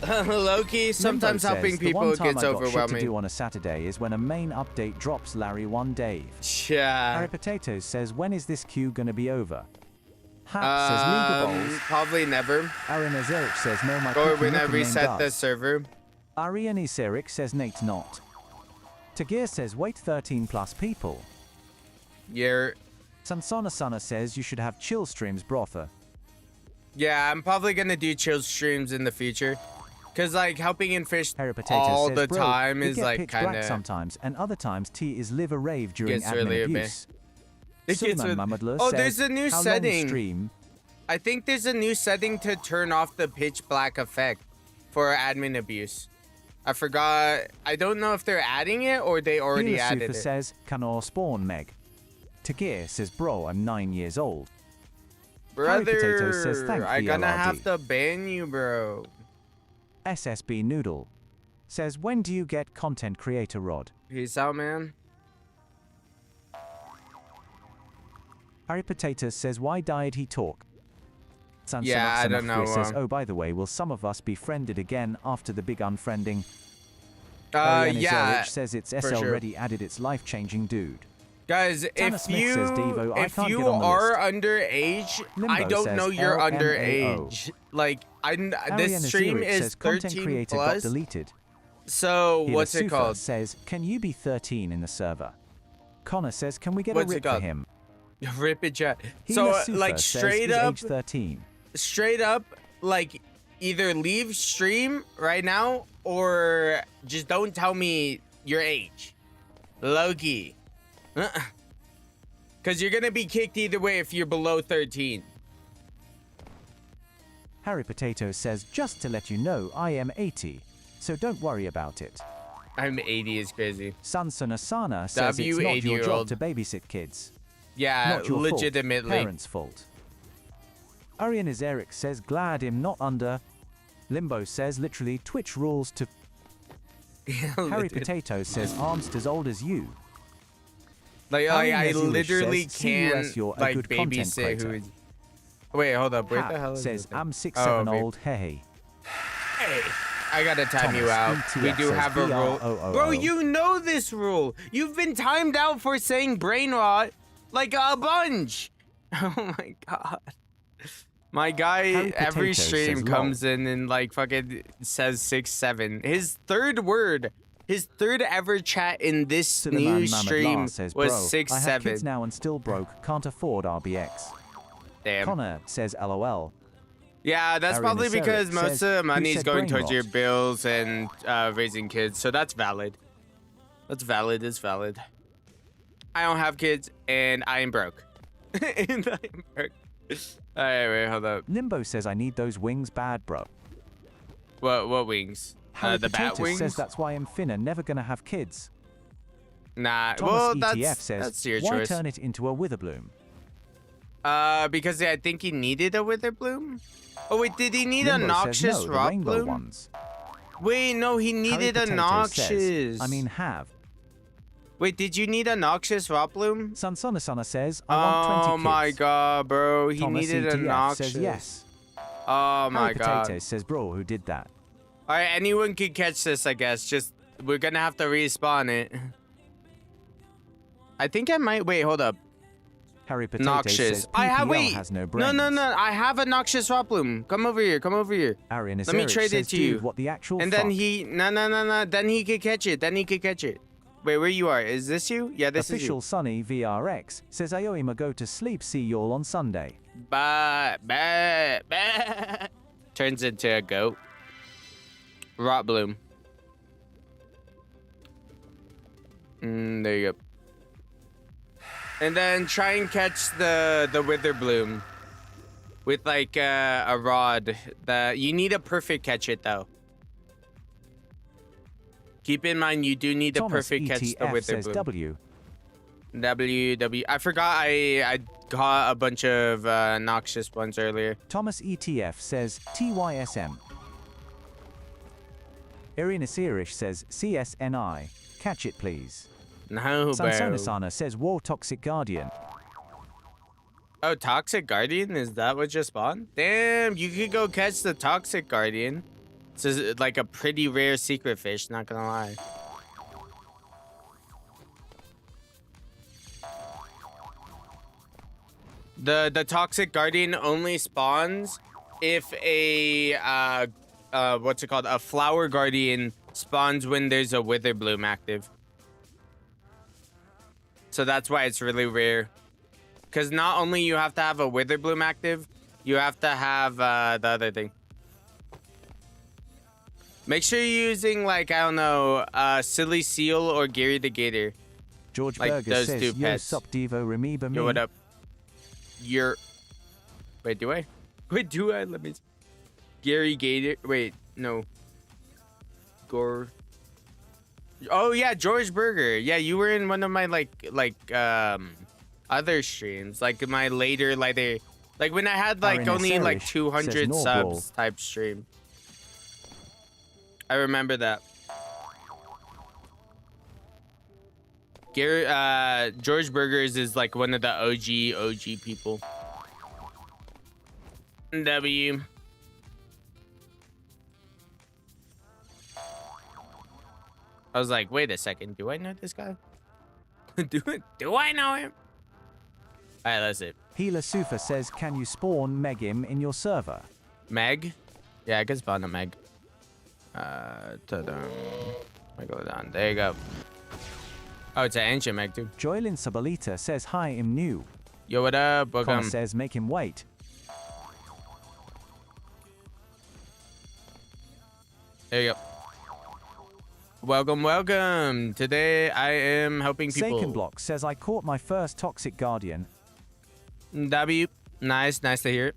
Low-key, sometimes Limbo helping says, people the one time gets I got shit overwhelming. to do on a Saturday is when a main update drops Larry one Dave. Yeah. Harry Potatoes says, when is this queue gonna be over? Hat says, League of Bowls. Probably never. Aaron Azeric says, no, my Or cookie when I looking name reset the does. server. Arian Iseric says, Nate not. Tagir says, wait 13 plus people. You're... Sansana Sana says, you should have chill streams, brother. Yeah, I'm probably gonna do chill streams in the future. Cause like helping in fish Harry Potatoes all says, the bro, time it is get like pitch black kinda... sometimes, and other times T is live a rave during Gets admin really abuse. It gets Suleiman really- Mamadler Oh, says, there's a new how long setting. stream? I think there's a new setting to turn off the pitch black effect for admin abuse. I forgot. I don't know if they're adding it or they already Hila added Sufa it. says, can or spawn Meg? Tagir says, bro, I'm 9 years old. Harry Potatoes says, Brother, thank I'm gonna VLRD. have to ban you, bro. SSB Noodle says, when do you get content creator rod? Peace out, man. Harry Potatoes says, why died he talk? Sansa Yeah, I don't know, says, oh, by the way, will some of us be friended again after the big unfriending? Yeah, says it's for SL sure. ready added its life-changing dude. Guys, Tanner if Smith you says, Devo, I if can't you get on the are list. underage, Limbo I don't says know you're LMAO. underage. Like, Ariana this stream Zurich is says, content 13 creator plus. got deleted. So Hila what's it Sufa called? says, can you be 13 in the server? Connor says, can we get What's a it rip for called? him? Rip it, chat. Hila So Sufa like says, straight is up, age 13. straight up, like either leave stream right now or just don't tell me your age. Loki. Because you're going to be kicked either way if you're below 13. Harry Potato says, just to let you know, I am 80. so don't worry about it. I'm 80 is crazy. Sansana says it's not your job to babysit kids. Yeah, not your legitimately. Fault. Parents' fault. Arian is Eric says glad him not under. Limbo says literally Twitch rules to. Harry Potato says arms as old as you. Like I literally says, can't you're like a good babysit who is. Wait, hold up. Where the hell is says this I'm thing? 6'7" old. Hey. Hey, I gotta time you out. We do have a rule. Bro, you know this rule. You've been timed out for saying brain rot like a bunch. Oh my god. My guy every stream comes in and like fucking says 6'7". His third word, his third ever chat in this new stream says, was bro, 6'7". I have kids now and still broke. Can't afford RBX. Damn. Connor says LOL. Yeah, that's Arian probably because Aseric most says, of the money is said going brain towards rot? your bills and raising kids, so that's valid. That's valid. It's valid. I don't have kids, and I am broke. And I am broke. All right, wait, hold up. Limbo says I need those wings bad, bro. What wings? Harry The bat Potato wings? says that's why I'm finna never gonna have kids. Nah, Thomas well, ETF says that's your why choice. turn it into a Witherbloom? Because I think he needed a Witherbloom. Oh wait, did he need Limbo a noxious says no, the rock rainbow bloom? ones. Wait, no, he needed a Harry Potato noxious. says, I mean have. Wait, did you need a noxious rock bloom? Sansana says I want 20 kids. Oh my god, bro, he Thomas needed a ETF noxious. says yes. Oh my Harry god. Potato says bro, who did that? All right, anyone could catch this, I guess. Just we're gonna have to respawn it. I think I might. Wait, hold up. Harry Potato Noxious. says I have. PPL Wait. has no No, brains. no. I have a noxious rock bloom. Come over here. Come over here. Arian Let me Aseric trade says, it to dude, you. what the actual And fuck? then he. No. Then he could catch it. Then he could catch it. Wait, where you are? Is this you? Yeah, this Official is Sunny VRX says I owe him a go to sleep. See y'all on Sunday. you. Bah. Turns into a goat. Rot bloom. There you go. And then try and catch the wither bloom with like a rod. You need a perfect catch it though. Keep in mind you do need a Thomas perfect catch the ETF wither says bloom. W. I forgot I caught a bunch of noxious ones earlier. Thomas ETF says TYSM. Irina Sirish says CSNI. Catch it please. No, bro. Sansonasana says War Toxic Guardian. Oh, Toxic Guardian? Is that what just spawned? Damn, you could go catch the Toxic Guardian. This is like a pretty rare secret fish, not gonna lie. The Toxic Guardian only spawns if a what's it called? A Flower Guardian spawns when there's a Wither Bloom active. So that's why it's really rare. Because not only you have to have a Wither Bloom active, you have to have the other thing. Make sure you're using, like, I don't know, Silly Seal or Gary the Gator. George like Berger those says, two yo, pets. sup Devo, remember me? Yo, what up? You're... Wait, do I? Wait, do I? Let me... Gary Gator... Wait, no. Gore... Oh, yeah, George Berger. Yeah, you were in one of my, other streams. Like, my later, like, when I had, like, Aaron only, like, Aserish 200 says, "No, subs type stream. I remember that. Gary, George Burgers is like one of the OG people. W. I was like, wait a second, do I know this guy? do I know him? All right, that's it. Healer Sufa says, can you spawn Megim in your server? Meg? Yeah, I can spawn a Meg. Ta-da. I go down. There you go. Oh, it's an ancient Meg too. Joylin Sabalita says, hi, I'm new. Yo, what up? Connor Welcome. says, make him wait. There you go. Welcome. Today I am helping people. Saken Block says, I caught my first Toxic Guardian. W. Nice to hear it.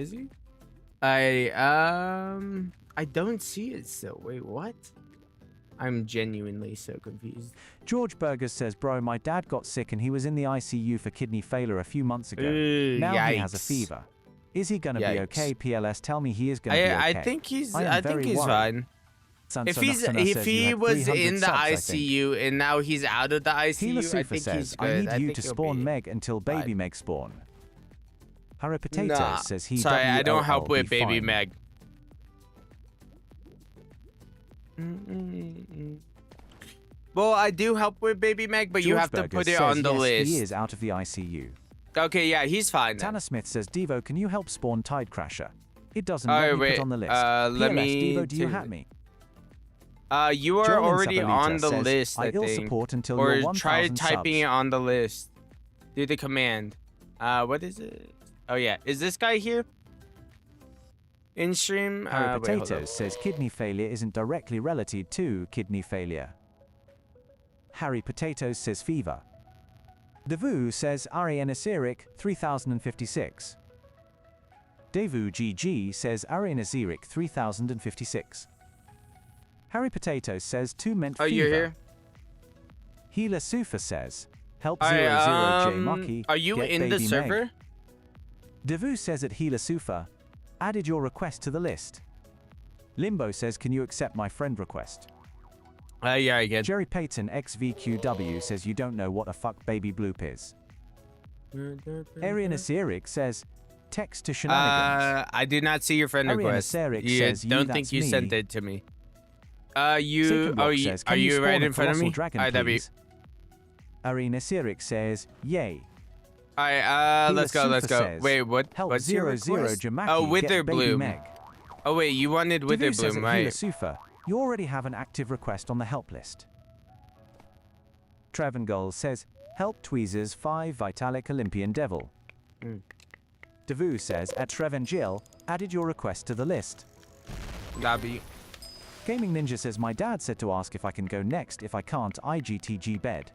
is he? I don't see it still. Wait, what? I'm genuinely so confused. George Burgers says, bro, my dad got sick and he was in the ICU for kidney failure a few months ago. Now he has a fever. Is he gonna be okay? PLS, tell me he is gonna be okay. I think he's fine. If he was in the ICU and now he's out of the ICU, I think he's good. I need you to spawn Meg until baby Meg spawn. Harry Potatoes says he. Sorry, I don't help with baby Meg. Well, I do help with baby Meg, but you have to put it on the list. He is out of the ICU. Okay, yeah, he's fine. Tanner Smith says, Devo, can you help spawn Tide Crasher? It doesn't let me put on the list. Let me. Devo, do you hat me? You are already on the list, I think. Support until or try typing it on the list. Do the command. What is it? Oh yeah, is this guy here? In stream. Harry Potatoes says kidney failure isn't directly related to kidney failure. Harry Potatoes says fever. Devu says Ariane Aseric 3056. Devu GG says Ariane Aseric 3056. Harry Potatoes says 2 meant fever. You're here? Healer Sufa says help 00J Mucky. Are you in the server? Meg. Devu says at Healer Sufa, added your request to the list. Limbo says, can you accept my friend request? Yeah, I get. Jerry Payton XVQW says you don't know what a fuck baby bloop is. Arian Aseric says, text to shenanigans. I did not see your friend request. Yeah, don't think you sent it to me. Are you right in front of me? Arian Aseric says, yay. Alright, let's go. Says, wait, what? Help What's your request? Oh, Witherbloom. Oh wait, you wanted Witherbloom, right? Sufa, you already have an active request on the help list. Trevangol says, help Tweezers 5 Vitalic Olympian Devil. Devu says, at Trevangil, added your request to the list. Lobby. Gaming Ninja says, my dad said to ask if I can go next. If I can't, IGTG bed.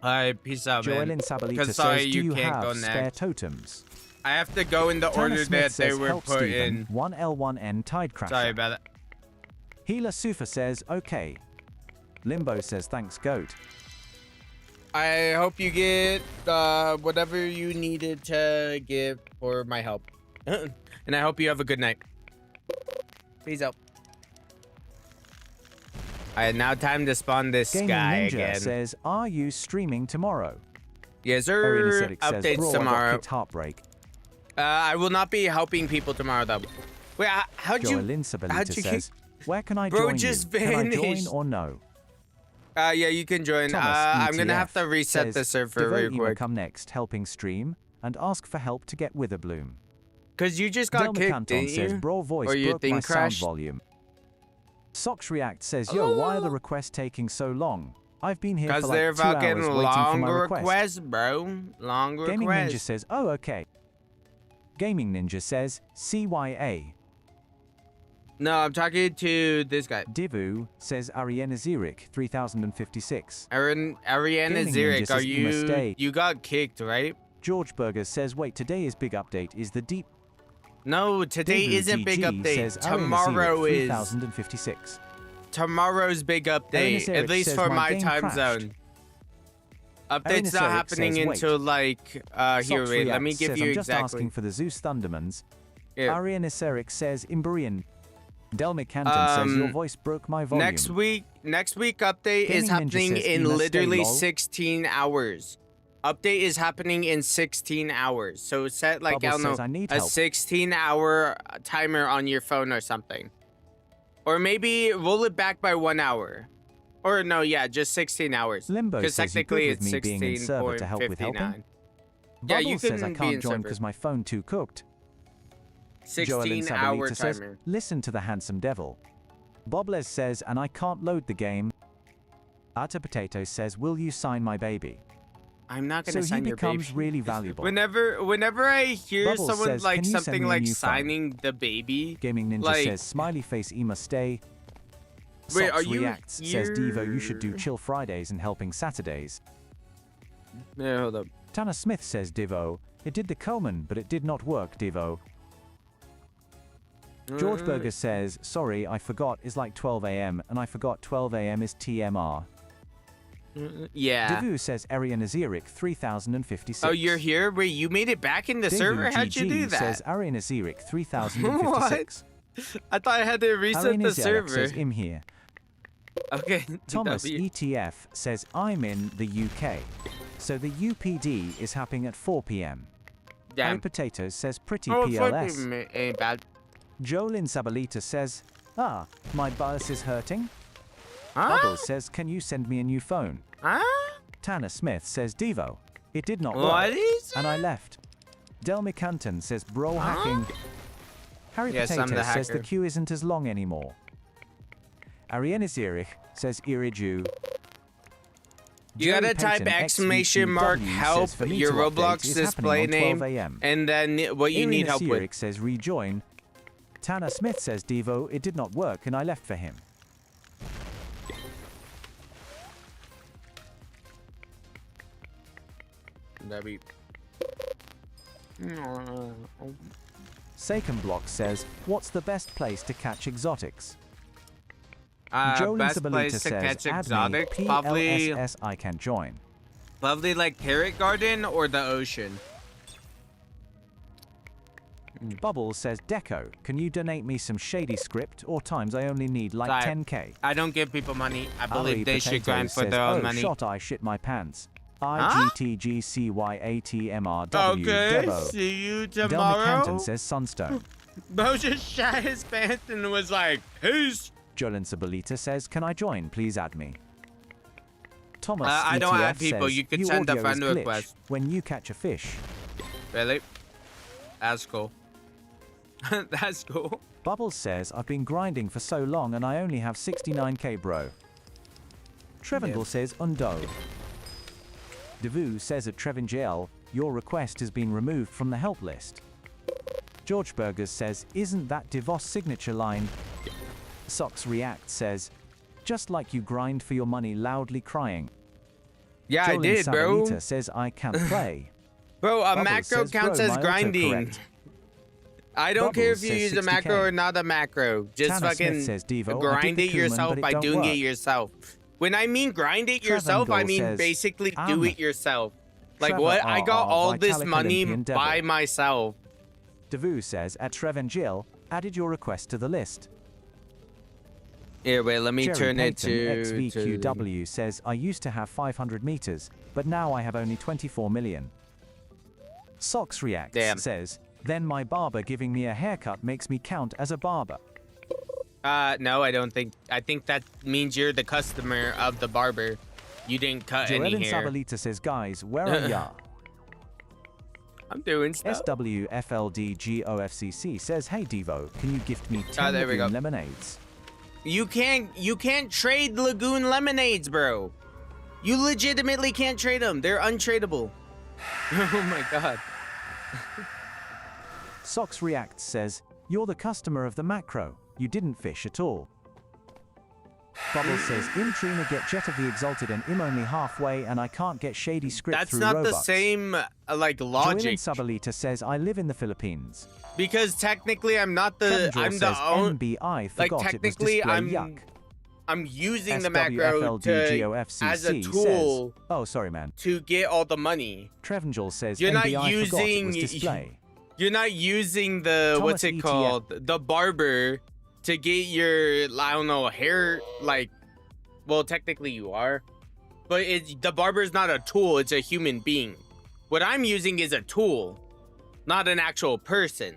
Alright, peace out, man. Joelyn Sabalita says, do you have spare totems? I have to go in the order that they were put in. 1L1N Tide Crasher. Sorry about that. Healer Sufa says, okay. Limbo says, thanks, goat. I hope you get whatever you needed to give for my help. And I hope you have a good night. Peace out. Alright, now time to spawn this Gaming guy Ninja again. Says, are you streaming tomorrow? Yes, sir. Updates tomorrow. Heartbreak. I will not be helping people tomorrow, though. Wait, how'd you says, where can I Bro join just you? Vanished. Can I join or no? Yeah, you can join. I'm gonna have to reset the server real quick. Come next, helping stream and ask for help to get Witherbloom. Cause you just got kicked, didn't says, you? Bro voice or your broke thing my crashed? sound volume. Sox React says, yo, why are the requests taking so long? I've been here for like 2 hours waiting for my request. Cause they're fucking long requests, bro. Long requests. Gaming Ninja says, oh, okay. Gaming Ninja says, CYA. No, I'm talking to this guy. Divu says Ariana Zirik 3056. Ariana Gaming Ninja Zirik, are says, "You must stay." you got kicked, right? George Burger says, wait, today is big update. Is the deep... No, today Divu isn't big GG update. says, Tomorrow Ariana Zirik is. 3056. Tomorrow's big update, Ariana at Zirik least says, for "My my game time crashed." zone. Update's Ariana not Zirik happening says, until like here. Socks Wait, let me Reacts give says, you I'm just exactly. asking for the Zeus Thundermans. Yeah. Ariana Serik says, Imberian. Delmic Canton says, your voice broke my volume. Next week update Gaming is Ninja happening says, in "You must stay, literally lol." 16 hours. Update is happening in 16 hours. So set like, Bubble I don't know, says, "I need a help." 16-hour timer on your phone or something. Or maybe roll it back by 1 hour. Or no, yeah, just 16 hours. Limbo Because says, you technically good with it's me being in server to help with helping? 16.59. Bubble Yeah, you says, I can be can't in join server. because my phone too cooked. 16-hour Sabalita says, timer. listen to the handsome devil. Bobles says, and I can't load the game. Atta Potato says, will you sign my baby? I'm not So gonna he sign your baby. becomes really valuable. Whenever I hear Bubbles someone says, like "Can you send something me a like new phone?" signing the baby, Gaming Ninja like, says, smiley face Ema stay. Wait, Socks are you Reacts says, Devo, you should do here? chill Fridays and helping Saturdays. Yeah, hold up. Tanner Smith says, Devo, it did the Coleman, but it did not work, Devo. George Berger says, sorry, I forgot is like 12 a.m. and I forgot 12 a.m. is TMR. Yeah. Devu says, Ariana Zirik 3056. Oh, you're here? Wait, you made it back in the Devu server? How'd you GG do that? says, Ariana Zirik 3056. I thought I had to reset Ariana the Zirik server. says, I'm here. Okay. Thomas W. ETF says, I'm in the UK. So the UPD is happening at 4 p.m. Damn. Harry Potatoes says, pretty Oh, PLS. ain't bad. Jolin Sabalita says, my bus is hurting. Huh? Bubbles says, can you send me a new phone? Huh? Tanner Smith says, Devo, it did not What work. is And I left. Delmi Canton says, bro hacking. Harry Yes, I'm the Potatoes says, the hacker. queue isn't as long anymore. Ariana Zierich says, Iriju. You gotta type exclamation mark help your Roblox display name and then what you need help with. Says rejoin. Tanner Smith says Devo, it did not work and I left for him. Saken Block says, what's the best place to catch exotics? Jolin Best Sabalita place to says, catch add me, exotics, probably PLSS I can join. lovely like Parrot Garden or the ocean. Bubbles says, Deco, can you donate me some shady script or times I only need like Sorry, 10k? I don't give people money. I believe Ali they should Potato grind for says, their own oh, money. shot I shit my pants. Huh? IGTGCYATMRW Okay, Devo. see you Delma tomorrow. Canton says Sunstone. Bo just shat his pants and was like, peace. Jolin Sabalita says, can I join? Please add me. Thomas I don't ETF add people. says, You can send a audio is friend glitch request. when you catch a fish. Really? That's cool. That's cool. Bubbles says, I've been grinding for so long and I only have 69k, bro. Trevendel says, undo. Devu says at Trevingel, your request has been removed from the help list. George Burgers says, isn't that DeVos signature line? Socks React says, just like you grind for your money loudly crying. Yeah, I Jolin did, bro. Sabalita says, I can't play. Bro, a Bubbles macro says, counts bro, as my grinding. autocorrect. I don't care if Bubbles you says use a macro 60K. or not a macro. Just Tanner Smith fucking says, Devo, I grind did it the yourself Kuman, but by it don't doing it work. yourself. When I mean grind it Trevor yourself, I Ngol mean says, basically do "I'm it yourself. Like Trevor what? I got RR all this Vitalik money Olympian Devil. by myself. Devu says, at Trevengil, added your request to the list. Here, wait, let me Jerry turn it Payton, to... XVQW says, I used to have 500 meters, but now I have only 24 million. Socks Reacts says, then my barber giving me a haircut makes me count as a barber. No, I don't think... I think that means you're the customer of the barber. You didn't cut any Joellen hair. Sabalita says, guys, where are ya? I'm doing stuff. SWFLDGOFCC says, hey Devo, can you gift me 10 there we go. lemonades? You can't trade Lagoon lemonades, bro. You legitimately can't trade them. They're untradeable. Oh my god. Socks Reacts says, you're the customer of the macro. You didn't fish at all. Bubbles says, Im Trina get Jet of the Exalted and Im only halfway and I can't get Shady Script That's through not Robux. the same, like, logic. Joylin Subalita says, I live in the Philippines. Because technically I'm not the, I'm the own, MBI like forgot technically it was display yuck. I'm using the macro to, as a tool says, oh, sorry, man. to get all the money. Trevangel says, You're not MBI using, forgot it was display. You're not using the, Thomas what's it ETF. called? The barber to get your, I don't know, hair, like, well, technically you are. But the barber is not a tool, it's a human being. What I'm using is a tool, not an actual person.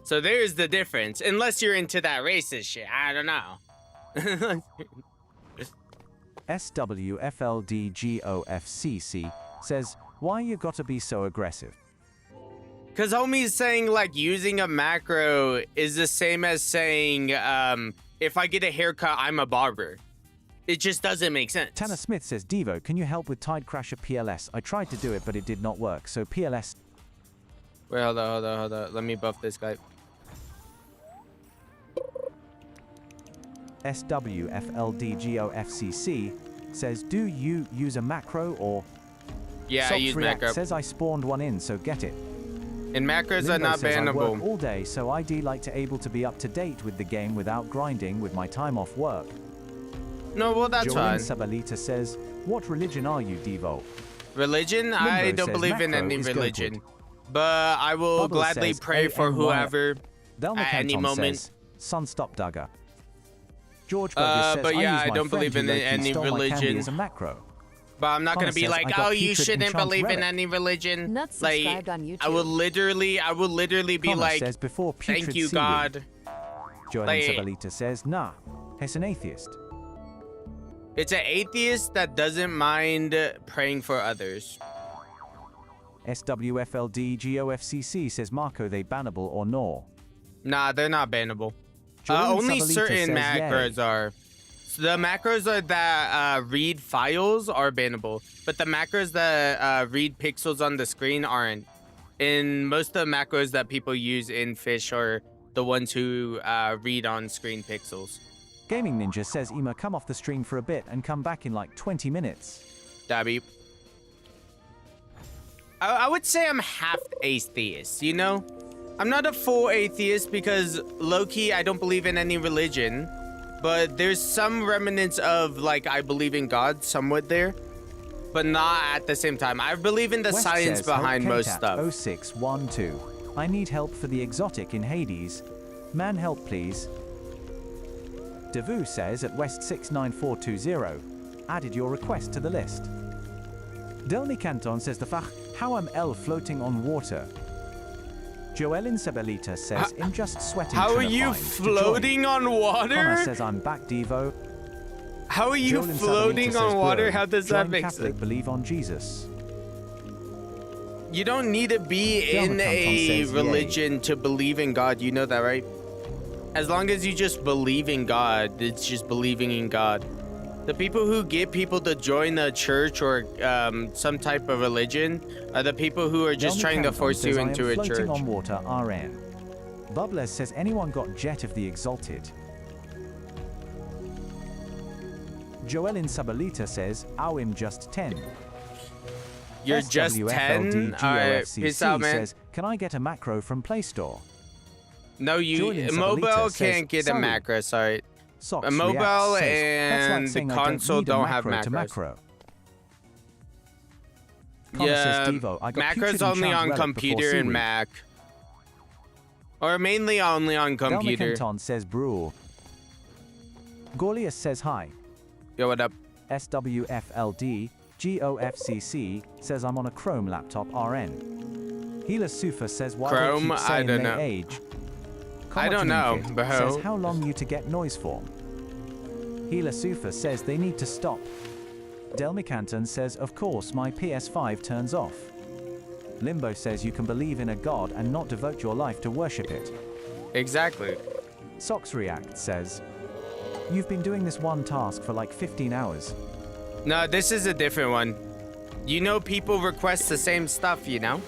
So there's the difference. Unless you're into that racist shit, I don't know. SWFLDGOFCC says, why you gotta be so aggressive? Because homie's saying, like, using a macro is the same as saying, if I get a haircut, I'm a barber. It just doesn't make sense. Tanner Smith says, Devo, can you help with Tide Crasher PLS? I tried to do it, but it did not work, so PLS... Wait, hold on. Let me buff this guy. SWFLDGOFCC says, do you use a macro or... Yeah, I use macro. Says I spawned one in, so get it. And macros Limbo are not says, bannable. I work all day, so I'd like to able to be up to date with the game without grinding with my time off work. No, well, that's fine. Sabalita says, what religion are you, Devo? Religion? Limbo I don't says believe in macro any is religion. goated. But I will Bubbles gladly says, pray for whoever at any moment. Says, Sunstop Dugger. George says, but yeah, I my don't friend believe in who low-key any stole my candy religion. as a macro. But I'm not Connor gonna be says, like, I got oh, you putrid shouldn't enchant believe in relic. any religion. Not subscribed like, on YouTube. I will literally be Connor like, says, before thank putrid you, seaweed. God. Joel Like- Sabalita says, nah, he's an atheist. It's an atheist that doesn't mind praying for others. SWFLDGOFCC says, Marco, they bannable or no? Nah, they're not bannable. Joel Only Sabalita certain says, macros yay. are. So the macros that read files are bannable, but the macros that read pixels on the screen aren't. And most of the macros that people use in Fish are the ones who read on screen pixels. Gaming Ninja says, Ema, come off the stream for a bit and come back in like 20 minutes. Dabby. I would say I'm half atheist, you know? I'm not a full atheist because low-key I don't believe in any religion, but there's some remnants of like I believe in God somewhat there, but not at the same time. I believe in the West science says, behind help most KCAT stuff. 0612. I need help for the exotic in Hades. Man, help please. Devu says at West 69420. Added your request to the list. Delny Canton says the fach, how am L floating on water? Joelin Sebelita says, I'm just sweating. How are you Trinified to join." floating on water? Connor says, I'm back, Devo. How are you Joelin floating Sebelita on says, water? "Bro, How does join that make Catholic, sense? believe on Jesus. You don't need to be Delma in Canton a says, "Yay." religion to believe in God. You know that, right? As long as you just believe in God, it's just believing in God. The people who get people to join a church or some type of religion are the people who are just Delma trying to Canton force says, you "I am into a floating church. on water, RN. Bubbles says, anyone got Jet of the Exalted? Joelin Sabalita says, I'm just 10. You're just 10? Alright, peace out, man. says, can I get a macro from Play Store? No, Joelin mobile Sabalita says, can't get a "Sorry." macro, sorry. Socks A mobile React says, "That's like and the saying I don't console need a don't have macro to macros. macro." Connor Yeah, says, "Devo, I got macros putrid only enchant on relic computer before and seaweed." Mac. Or mainly only on computer. Canton says, "Brew." Gorlius says, "Hi." Yo, what up? SWFLD GOFCC says, "I'm on a Chrome laptop RN." Healer Sufa says, "Why Chrome? do you keep I saying don't they know. age?" I don't know, Kid bro. says, "How long you to get noise form?" Healer Sufa says, "They need to stop." Delmi Canton says, "Of course, my PS5 turns off." Limbo says, "You can believe in a god and not devote your life to worship it." Exactly. Socks React says, "You've been doing this one task for like 15 hours." No, this is a different one. You know, people request the same stuff, you know?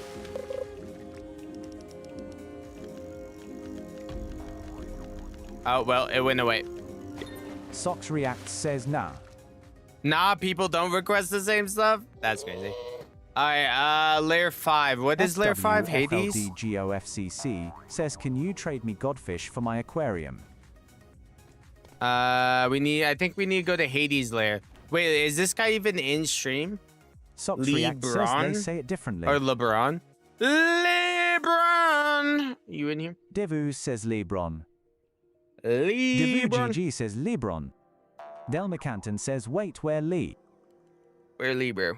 Oh, well, it went away. Socks Reacts says nah. Nah, people don't request the same stuff? That's crazy. Alright, layer 5. What is layer 5? Hades? SWFLDGOFCC says, can you trade me godfish for my aquarium? I think we need to go to Hades layer. Wait, is this guy even in stream? Socks React says they say it differently. Or LeBron? LeBron! You in here? Devu says Lebron. Lebron. Devu GG says Lebron. Del McCanton says, wait, where Lee? Where Lee, bro?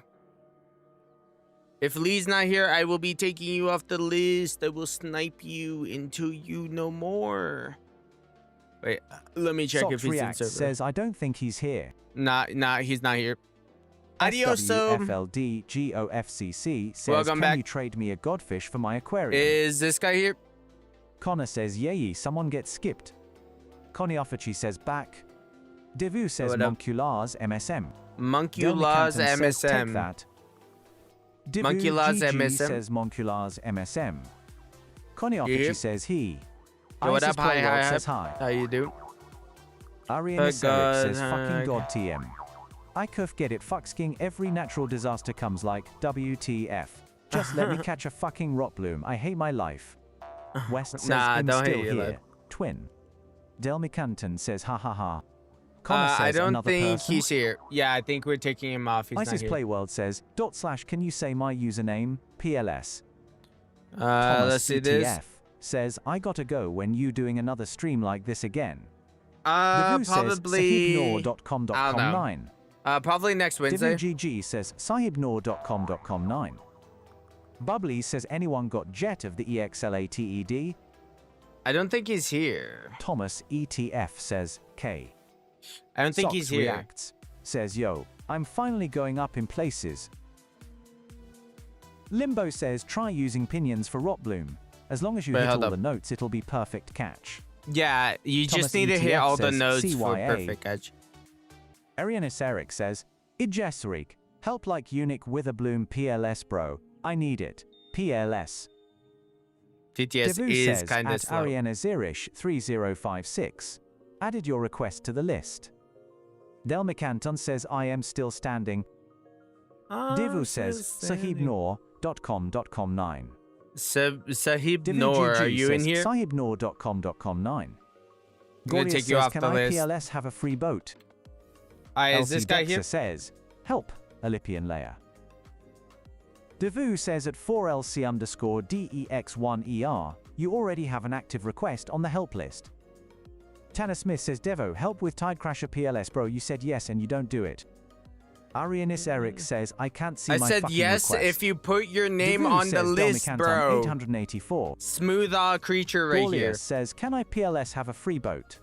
If Lee's not here, I will be taking you off the list. I will snipe you until you no more. Wait, let me check Socks if he's React in server. says, I don't think he's here. Nah, he's not here. Adios. SWFLDGOFCC says, Welcome can back. you trade me a godfish for my aquarium? Is this guy here? Connor says, yay, someone gets skipped. Connie Offachi says, back. Devu says, Monculars MSM. Monculars Says, take MSM. that. Devu Monculars GG MSM. says, Monculars MSM. Connie You Offachi here? says, he. Yo, what Isis up? Hi, Playworld hi, says, hi. How you do? Ariana Seric says, God, fucking god TM. I cuff get it fucksking every natural disaster comes like WTF. Just let me catch a fucking rot bloom. I hate my life. West says, Nah, I'm don't still hate your here. life. Twin. Del McCanton says, ha ha ha. Connor says, I don't another think person? he's here. Yeah, I think we're taking him off. He's Isis not here. Playworld says, / can you say my username? PLS. Let's see this. ETF says, I gotta go when you doing another stream like this again. Devu Probably. says, sahibnor.com.com9. Probably next Wednesday. Devu GG says, sahibnor.com.com9. Bubbly says, anyone got Jet of the EXLATED? I don't think he's here. Thomas ETF says, K. I don't think Socks he's here. Reacts says, yo, I'm finally going up in places. Limbo says, try using pinions for Rot Bloom. As long as you Wait, hit all hold the up. notes, it'll be perfect catch. Yeah, you Thomas just need to hit ETF all the says, notes for CYA. perfect catch. Arianis Eric says, Ijesrik, help like Unique Witherbloom PLS bro. I need it. PLS. TTS Devu is says, kind of at slow. Ariana Zirish 3056. Added your request to the list. Del McCanton says, I am still standing. Devu says, sahibnor.com.com9. Sahib Devu Noor, GG are you in says, here? sahibnor.com.com9. I'm gonna Gordius take you says, off can the I list. PLS have a free boat? Is this LC guy Dexa here? says, help, Olympian layer. Devu says at 4LC_DEX1ER, you already have an active request on the help list. Tanner Smith says, Devo, help with Tidecrasher PLS, bro. You said yes and you don't do it. Arianis Eric says, I can't see I my said fucking yes request. if you put your name Devu on the says, list, Delmicanton bro. 884. Smooth creature right Gorlius here. says, can I PLS have a free boat?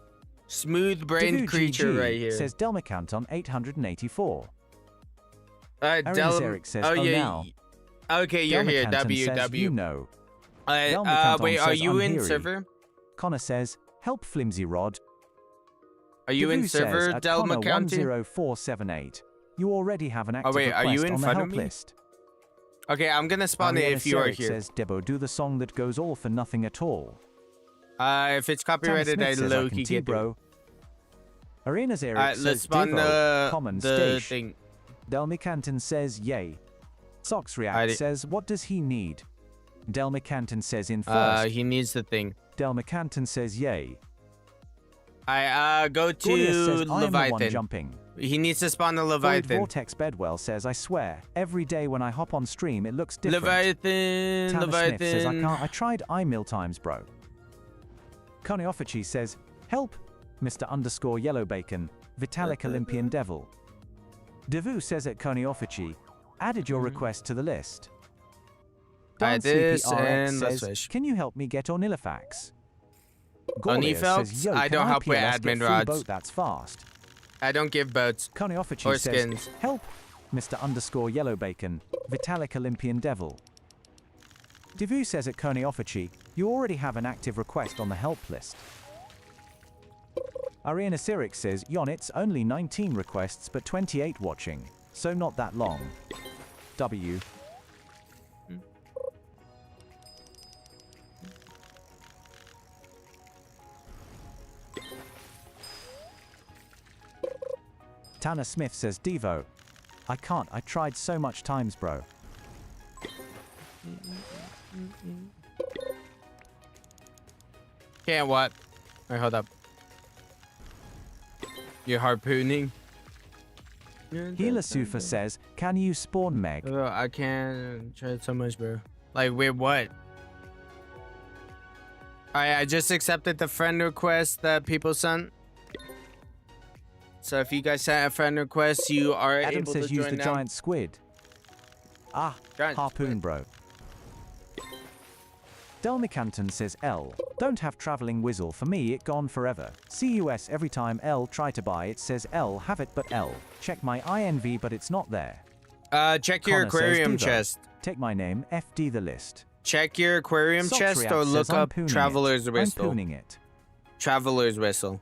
Smooth brained Devu creature GG right here. says, Delmicanton 884. Del Arianis Eric says, oh, oh yeah. now. Okay, you're here. Delmicanton says, WW. you know. Wait, Delmicanton are says, you I'm in here. server? Connor says, help Flimsy Rod. Are you in Devu server, says, at Del Connor McCounty? 10478. You already have an active wait, are you request in on the front help of me? list. Okay, I'm gonna spawn it if you are Eric here. says, Debo, do the song that goes all for nothing at all. If it's copyrighted, I Smith says, low can key tea, get bro. Arenas Eric Alright, let's says, spawn Devo, common the stage. thing. Delmicanton says, yay. Socks React says, what does he need? Delmicanton says, in first. He needs the thing. Delmicanton says, yay. Go to Gordius says, I am the one Leviathan. jumping. He needs to spawn the Void Leviathan. Vortex Bedwell says, I swear, every day when I hop on stream it looks different. Leviathan, Tanner Smith says, I Leviathan. can't, I tried iMill times, bro. Connie Offachi says, help, Mr. Yellow Bacon, Vitalik Olympian Devil. Devu says at Connie Offachi, added your request to the list. Dan this CPRX and let's says, fish. can you help me get Onifax? Gorlius Onifelx? says, yo, I can don't help with PLS get admin free rods. boat that's fast? I don't give boats. Connie Offachi or says, skins. help, Mr. Yellow Bacon, Vitalik Olympian Devil. Devu says at Coney Offachi, you already have an active request on the help list. Ariana Sirik says, Yon, it's only 19 requests but 28 watching, so not that long. W. Tanner Smith says, Devo. I can't. I tried so much times, bro. Can't what? Wait, hold up. You're harpooning? Gila Sufa says, can you spawn Meg? I can't try so much, bro. Like, wait, what? Alright, I just accepted the friend request that people sent. So if you guys sent a friend request, you are Adam able says to use join the now. giant squid. Ah, Giant harpoon, squid. bro. Delmicanton says L. Don't have traveling whizzle for me, it gone forever. CUS every time L try to buy it says L have it but L. Check my INV but it's not there. Check your Connor says, aquarium Devo. chest. Take my name, FD the list. Check your aquarium Socks chest React or says, look I'm up pooning Traveler's it. Whistle. I'm pooning it. Traveler's Whistle.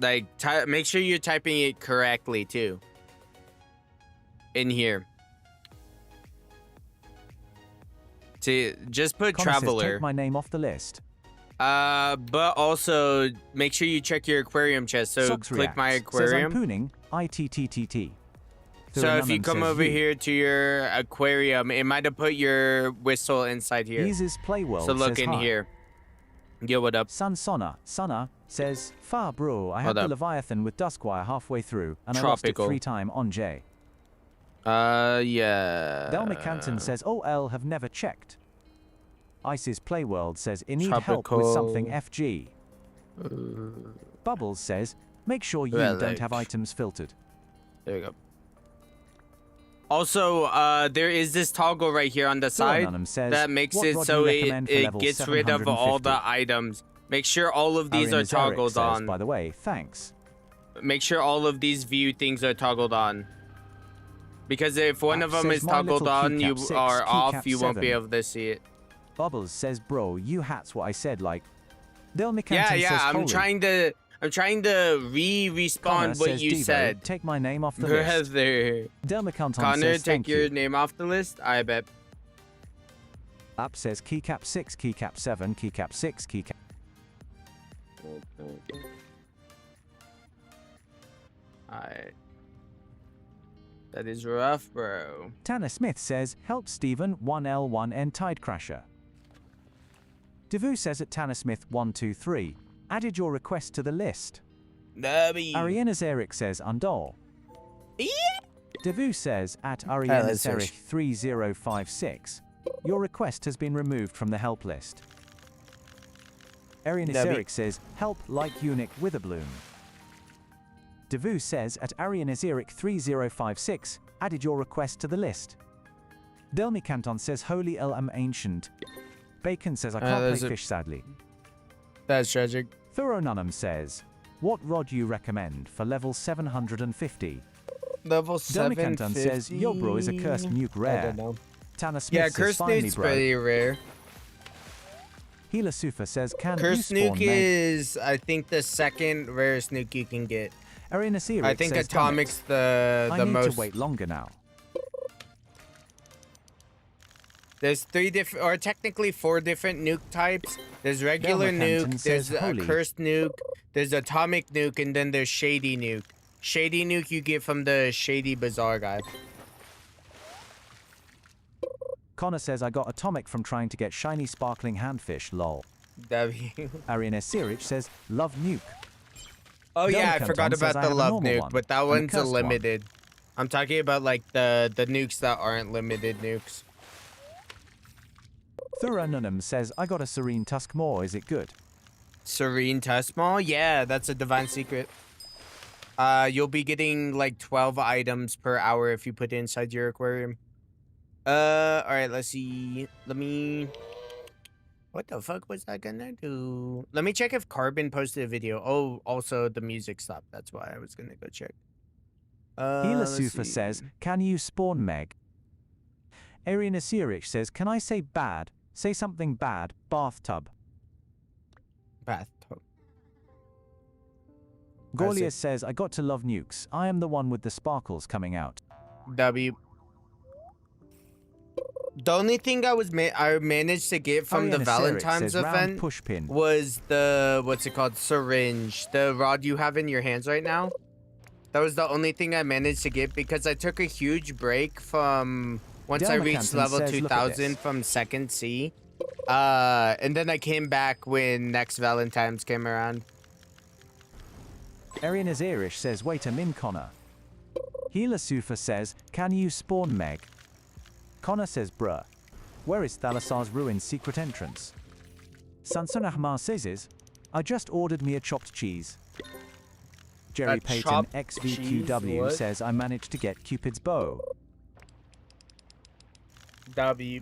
Like, make sure you're typing it correctly, too. In here. See, just put Connor says, Traveler. take my name off the list. But also, make sure you check your aquarium chest. So, Socks click React my says, aquarium. I'm pooning, ITTTT. So if you come over here to your aquarium, it might have put your whistle inside here. Eases Playworld So look says in hi. here. Yo, what up? Sana says, Far bro, I Hold had the up. Leviathan with Duskwire halfway through, and I lost it Tropical. 3 times on J. Yeah. Delmicanton says, OL have never checked. Ice's Playworld says, I need help with something FG. Bubbles says, make sure you Well, don't like- have items filtered. There you go. Also, there is this toggle right here on the side Anonymous says, that makes what it rod so you it, recommend for it level gets rid of all 750? the items. Make sure all of these Arian are Zarek toggled says, on. by the way, thanks. Make sure all of these view things are toggled on. Because if one of them Says, is "My toggled little on, you keycap 6, are off, keycap you won't be 7." able to see it. Bubbles says, bro, you hats what I said, like. Delmicanton Yeah, says, I'm holy. trying to respawn Connor what says, you Devo, said. take my name off the list. Brother. Delmicanton Connor, says, take thank your you. name off the list. I bet. App says keycap 6, keycap 7, keycap 6, keycap. Alright. That is rough, bro. Tanner Smith says, help Stephen 1L1N Tidecrasher. Devu says at Tanner Smith 123, added your request to the list. Arianas Eric says, undol. Devu says at Arianas let's Eric switch. 3056, your request has been removed from the help list. Arianas Debbie. Eric says, help like Unic Witherbloom. Devu says at Arianas Eric 3056, added your request to the list. Delmi Canton says, holy L am ancient. Bacon says, I can't there's play a- fish sadly. That's tragic. Thorough Nunham says, what rod you recommend for level 750? Level Delmi Canton says, yo bro is a cursed nuke rare. I don't know. Tanner Smith Yeah, says, Cursed finally Nuke's bro. pretty rare. Hila Sufa says, can Cursed you spawn Nuke Meg? is, I think, the second rarest nuke you can get. Arena Siric I think says, damn it. Atomic's the I need most. to wait longer now. There's 3 different, or technically 4 different nuke types. There's regular Delma Canton nuke, there's says, a holy. cursed nuke, there's atomic nuke, and then there's shady nuke. Shady nuke you get from the Shady Bazaar guy. Connor says, I got atomic from trying to get shiny sparkling handfish, lol. W. Arena Siric says, love nuke. Oh yeah, I Delma forgot Canton says, about I the have a love normal nuke, one but that and a one's a cursed one. limited. I'm talking about like the nukes that aren't limited nukes. Thura Nunham says, I got a Serene Tusk Maw, is it good? Serene Tuskmaw? Yeah, that's a divine secret. You'll be getting like 12 items per hour if you put it inside your aquarium. Alright, let's see. Let me... What the fuck was that gonna do? Let me check if Carbon posted a video. Oh, also the music stopped. That's why I was gonna go check. Hila let's Sufa see. says, can you spawn Meg? Arena Siric says, can I say bad? Say something bad, bathtub. Bathtub. Gorlius says, I got to love nukes. I am the one with the sparkles coming out. W. The only thing I managed to get from the Valentine's event was the, what's it called, syringe, the rod you have in your hands right now. That was the only thing I managed to get because I took a huge break from once I reached level 2000 from 2nd C. And then I came back when next Valentine's came around. Arian Azirish says, wait a min, Connor. Healer Sufa says, can you spawn Meg? Connor says, bruh. Where is Thalassar's ruined secret entrance? Sanson Ahmar says, I just ordered me a chopped cheese. Jerry Payton XVQW says, I managed to get Cupid's bow. W.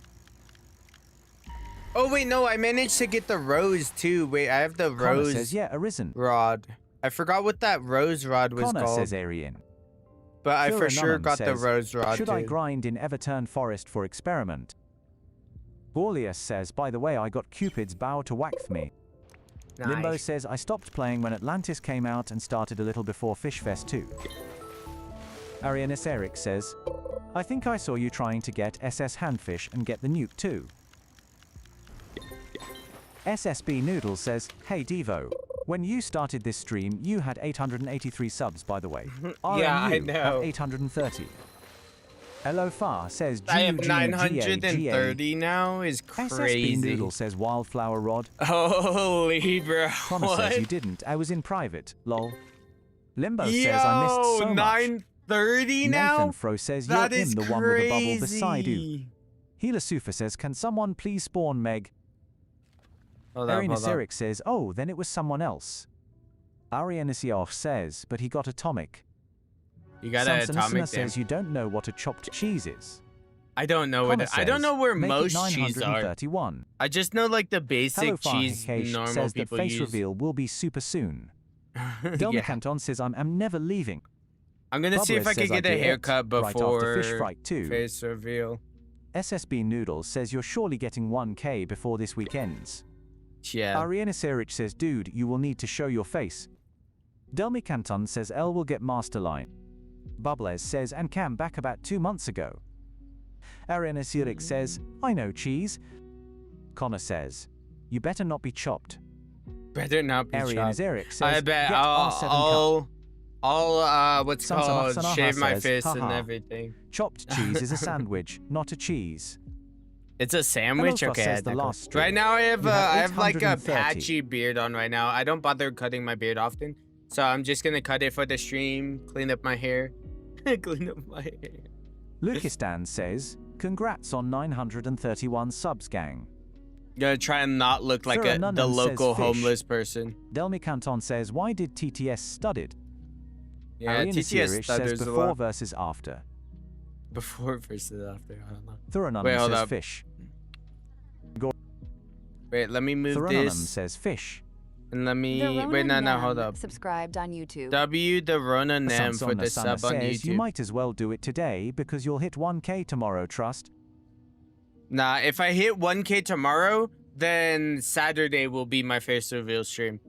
Oh wait, no, I managed to get the rose too. Wait, I have the Connor rose says, yeah, arisen. rod. I forgot what that rose rod was Connor called. says Arian. But I for Thuranon sure got the says, rose rod should too. I grind in Everturn Forest for experiment? Gorlius says, by the way, I got Cupid's bow to whack me. Nice. Limbo says, I stopped playing when Atlantis came out and started a little before Fish Fest 2. Arianis Eric says, I think I saw you trying to get SS Handfish and get the nuke too. SSB Noodle says, hey Devo, when you started this stream, you had 883 subs, by the way. Yeah, I RMU know. have 830. Hello Far says, I have 930 now. Is crazy. SSB Noodle says, Wildflower Rod. Holy bro. Connor What? says, you didn't. I was in private. Lol. Limbo says, I missed so much. 930 now? Nathan Fro says, That you're is in the one with the bubble beside you. crazy. Healer Sufa says, can someone please spawn Meg? Hold up, Arianis hold up. Eric says, oh, then it was someone else. Arianis Yoch says, but he got atomic. You got an Samson atomic says, you don't know what a chopped cheese is. I don't know Connor I don't says, know where make it most cheese are. 931. I just know like the basic Hello cheese Farhikesh normal says that people face use. reveal will be super soon. Delma Yeah. Canton says, I'm never leaving. I'm gonna see if I Bubbles can says, get a did it haircut right before after Fish Fright 2. face reveal. SSB Noodles says you're surely getting 1k before this week ends. Yeah. Ariana Serich says, dude, you will need to show your face. Delmi Canton says L will get Masterline. Bubbles says, and Cam back about 2 months ago. Ariana Serich says, I know cheese. Connor says, you better not be chopped. Better not be Ariana chopped. Zerich says, I bet get R7 I'll what's Samsung called Sanaha shave my says, fist and haha. everything. Chopped cheese is a sandwich, not a cheese. It's a sandwich. Hello, Okay. says the last straw. Right now I have You have I have like a 830. patchy beard on right now. I don't bother cutting my beard often, so I'm just gonna cut it for the stream, clean up my hair, clean up my hair. Lucastan says, congrats on 931 subs, gang. Gonna try and not look like Thura the Nunnan says local fish. homeless person. Delmi Canton says, why did TTS studded? Yeah, Ariana TTS Sirish stutters says a before lot. versus after. Before versus after. I don't know. Thuranunum Wait, hold says up. fish. Wait, let me move Thuranunum this. says fish. And let me The wait. No, Ronan hold Nam up. Subscribed on YouTube. W the Rona Nam for Samsung the Asana sub on says, you YouTube. might as well do it today because you'll hit 1k tomorrow, trust. Nah, if I hit 1K tomorrow, then Saturday will be my face reveal stream.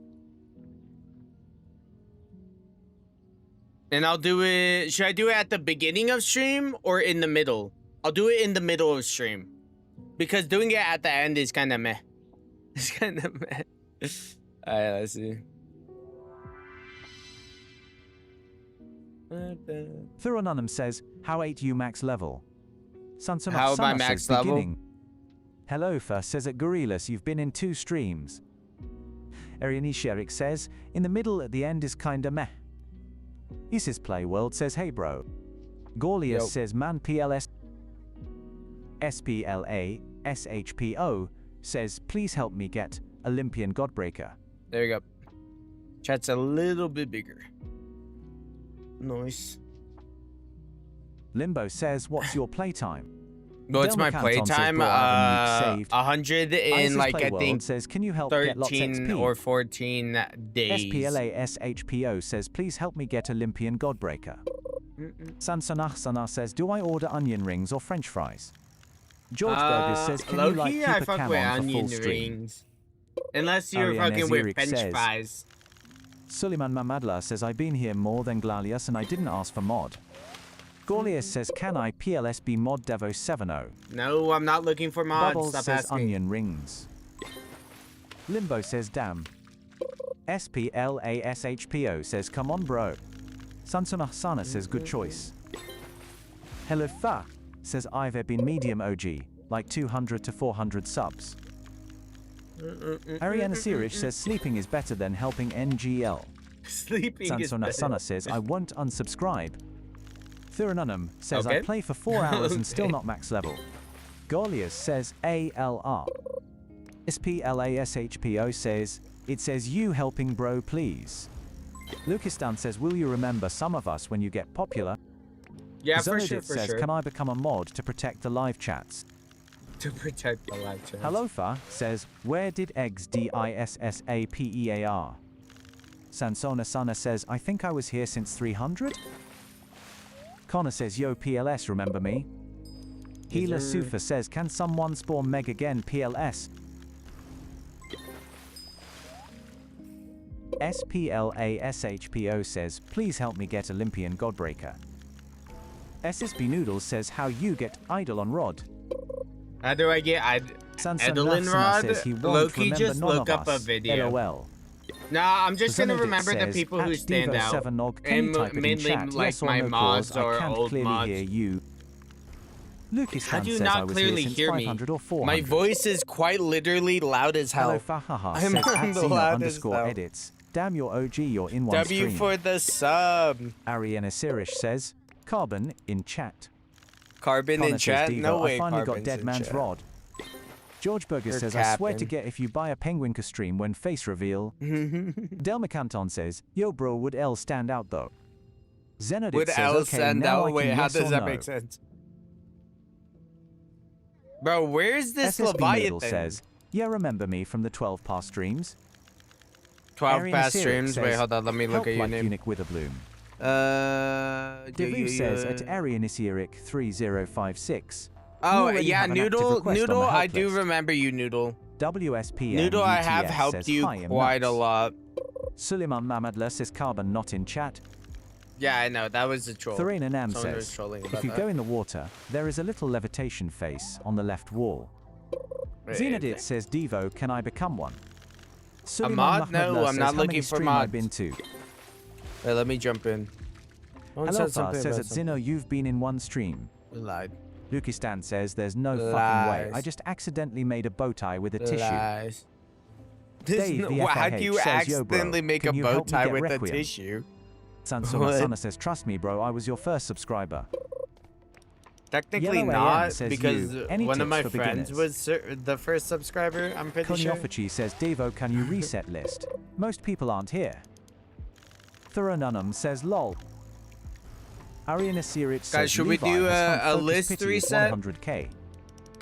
And I'll do it. Should I do it at the beginning of stream or in the middle? I'll do it in the middle of stream. Because doing it at the end is kind of meh. It's kind of meh. Alright, let's see. Thuranunum says, how 8 you max level? Sanson How of am I Summer max says, level? beginning. Hello first says at Gorillas you've been in 2 streams. Ariani Sherik says, in the middle at the end is kinda meh. Isis Playworld says, hey bro. Gorlius Yo. says, man PLS. SPLA SHPO says, please help me get Olympian Godbreaker. There you go. Chat's a little bit bigger. Nice. Limbo says, what's your playtime? What's my Delma play Canton says, time? bro, I have a nuke saved. 100 in Isis like I Playworld think says, can you help get lots 13 XP? or 14 days. SPLA SHPO says, please help me get Olympian Godbreaker. Sansanah Sana says, do I order onion rings or french fries? George Burgers says, can you like low-key, keep I a fuck cam with on for onion full stream? rings. Unless you're Ariane fucking with Zirik french says, fries. Suleiman Mamadla says, I've been here more than Glalius and I didn't ask for mod. Gorlius says, can I PLSB mod Devo 70? No, I'm not looking for mods. Bubbles Stop says asking. onion rings. Limbo says damn. SPLASHPO says come on bro. Sansuna Sana says good choice. Hello Fa says I've been medium OG, like 200 to 400 subs. Ariana Sirich says sleeping is better than helping NGL. Sleeping is Sansona better. Sana says I won't unsubscribe. Thuranunum says Okay. I play for 4 hours and still Okay. not max level. Gorlius says ALR. SPLASHPO says, it says you helping bro please. Lucastan says will you remember some of us when you get popular? Yeah, for Zonodit sure, for says sure. can I become a mod to protect the live chats? To protect the live chat. Halofa says where did eggs DISSAPEAR? Sansona Sana says I think I was here since 300? Connor says yo PLS remember me? Healer Sufa says can someone spawn Meg again PLS? SPLASHPO says please help me get Olympian Godbreaker. SSB Noodles says how you get idle on Rod. How do I get Edelin Rod? Says he won't Loki, remember just none look of up a us. video. LOL. Nah, I'm just gonna Zenodit remember the says, people who at stand Devo out. 7 Nog, can And you type it in mainly chat? like Yes or my no, mods cause or I can't old clearly mods. hear you. Lucas How do you says I not was clearly here since hear me? 500 or 400. My voice is quite literally loud as hell. Hello Fahaha I'm says on at the Xena loudest underscore though. edits. Damn your OG, you're in one W stream. for the sub. Ariana Sirish says, Carbon in chat. Carbon Connor in says, chat? Devo, No way I finally got Carbon's Dead in Man's chat. Rod. George Burger You're says, I swear to capping. get if you buy a penguin stream when face reveal. Delma Canton says, yo bro, would L stand out though? Zenodit Would says, L okay, stand now I out? can Wait, how yes does or that no. make sense? Bro, where's this SSB Noodle Leviathan? says, yeah, remember me from the 12 past streams? 12 Ariana past Siric streams. Wait, says, hold on. Let me look help at your like name. Unique Witherbloom. Devu Devu says at Arianisiric 3056. Oh, You already yeah, have an active Noodle. request on Noodle, the help I do list. remember you, Noodle. WSPN Noodle, I have UTS helped says, you "Hi, I'm quite a nuts." lot. Suleiman Mamadla says carbon not in chat. Yeah, I know. That was a troll. Thorina Nam Someone was says, trolling if about you that. go in the water, there is a little levitation face on the left wall. Wait, Xenodit says, Devo, can I become one? Suleiman mod? No, Mahmadla I'm says, not how looking many for stream I mods. been to? Wait, let me jump in. Someone Hello said something says about at Zino, you've been in one stream. something. Lied. Lukistan says, there's no fucking way. Lies. I just accidentally made a bow tie with a tissue. Lies. Dave, the How do you FIH says, "Yo, bro, accidentally make a can you bow help me tie get with a Requiem?" tissue? Sansoma What? Sana says, trust me, bro, I was your first subscriber. Technically Yellow AM not, says because you. Any one of tips my for friends beginners? was the first subscriber, I'm pretty sure. Konyofichi says, Devo, can you reset list? Most people aren't here. Thuronunum says, lol. Ariana Siric says, Guys, should we Levi do has a Focus list Pity is reset? 100k.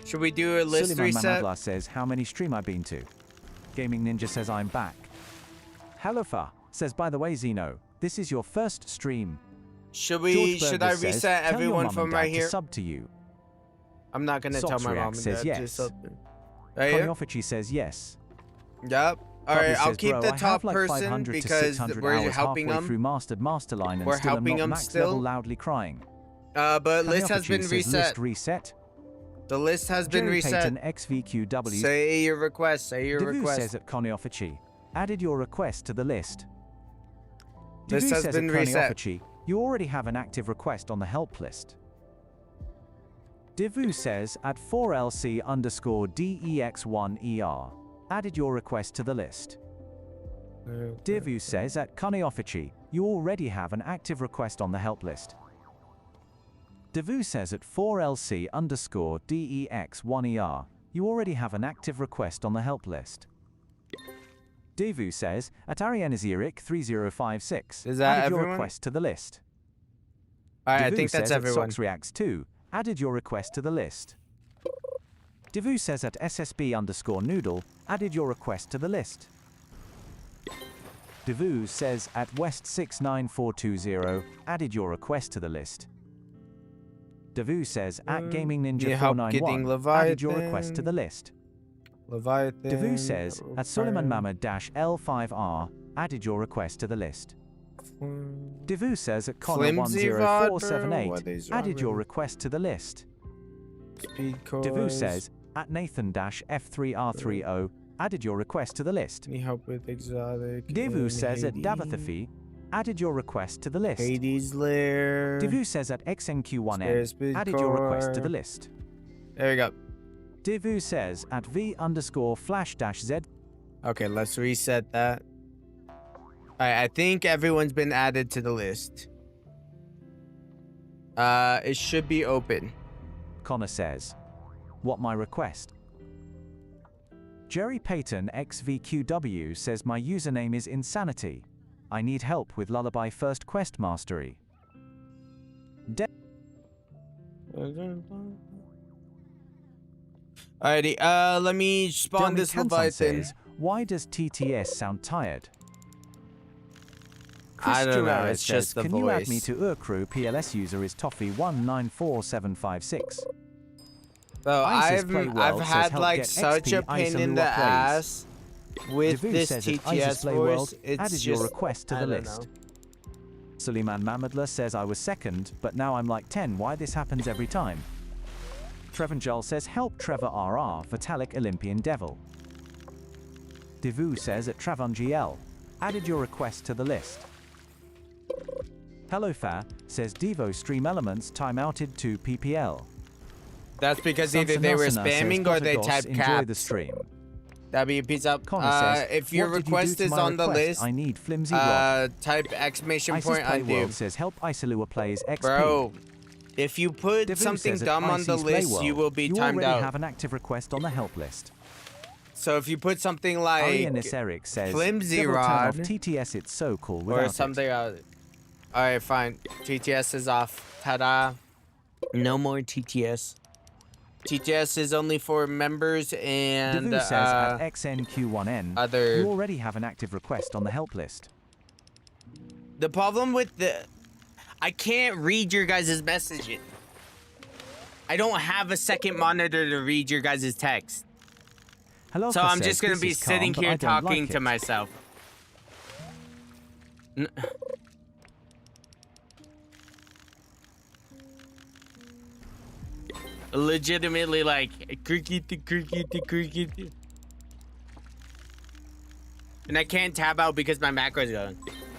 Should we do a list Suleiman reset? Mamadla says, how many stream I been to? Gaming Ninja says, I'm back. Halofa says, by the way, Zeno, this is your first stream. Should we? George Should I Burgess says, reset "Tell your everyone mum from and dad right to here? sub to you. I'm not gonna tell Socks my mom React and says dad to yes. sub. Right here? Konyofichi says yes. Yep. All Bobby right, I'll says, keep bro, the I have top like person 500 to because 600 we're hours helping halfway them. through Masterline and We're still am helping not them max still. level loudly crying. But list has Konyofichi been says, reset. List reset. The list has been Jerry reset. Payton XVQW. Say your request. Say your Devu request. says at Konyofichi, added your request to the list. List Devu has says been at reset. Konyofichi, you already have an active request on the help list. Devu says at 4LC_DEX1ER, added your request to the list. Devu says at Konyofichi, you already have an active request on the help list. Devu says at 4LC_DEX1ER, you already have an active request on the help list. Devu says at Arianizirik 3056, Is that added your everyone? request to the list. Alright, I Devu think that's says everyone. At Sox Reacts 2, added your request to the list. Devu says at SSB_Noodle, added your request to the list. Devu says at West69420, added your request to the list. Devu says at Gaming Need Ninja help getting 491, added your request to the list. Leviathan. Devu says at Suleiman Mamad-L5R, added your request to the list. Devu says at Flimsy rod, bro? Connor10478 What is added wrong your with request to the list. Speed Devu cores. says at Nathan-F3R30 added your request to the list. Need help with exotic. Devu and says at Hades. Davathafi added your request to the list. Hades Lair. Devu says at XNQ1N Speed added your request to core. the list. There we go. Devu says at V_flash-Z. Okay, let's reset that. Alright, I think everyone's been added to the list. It should be open. Connor says, what my request? Jerry Payton XVQW says my username is insanity. I need help with Lullaby First Quest Mastery. Alrighty, let me spawn this Leviathan. Says, why does TTS sound tired? I don't know, Gerard it's says, just the can voice. you add me to Urcrew? PLS user is Toffee194756. Bro, Isis I've Playwell says, had help like get such XP a pain in Isalua the plays. ass with Devu this says at TTS Isis Playwell voice. It's added just, your request to I the don't list. know. Suleiman Mamadla says I was second, but now I'm like 10. Why this happens every time? Trevanjal says help Trevor RR Vitalik Olympian Devil. Devu says at Travangiel added your request to the list. Hello Fa says Devo stream elements timeouted to PPL. That's because either they were spamming or they typed enjoy caps. the stream. W, peace up. Connor says, if your what did you request do to is my on the request? list, I need flimsy rod. type exclamation Isis point undo. Playworld says help Isilua plays XP. Bro, if you put Devu something says at dumb on the Isis list, Playwell, you will be you timed already out. have an active request on the help list. So if you put something like Arianis Eric says flimsy "Devil, turn rod off TTS, it's so cool or without something else. Alright, fine. TTS is off. Ta-da. No more TTS. TTS is only for members and Devu says at XNQ1N other. you already have an active request on the help list. The problem with I can't read your guys' messages. I don't have a second monitor to read your guys' text. Hello, So I'm just gonna be sitting here talking to myself. Legitimately like cricket. And I can't tab out because my macro's going.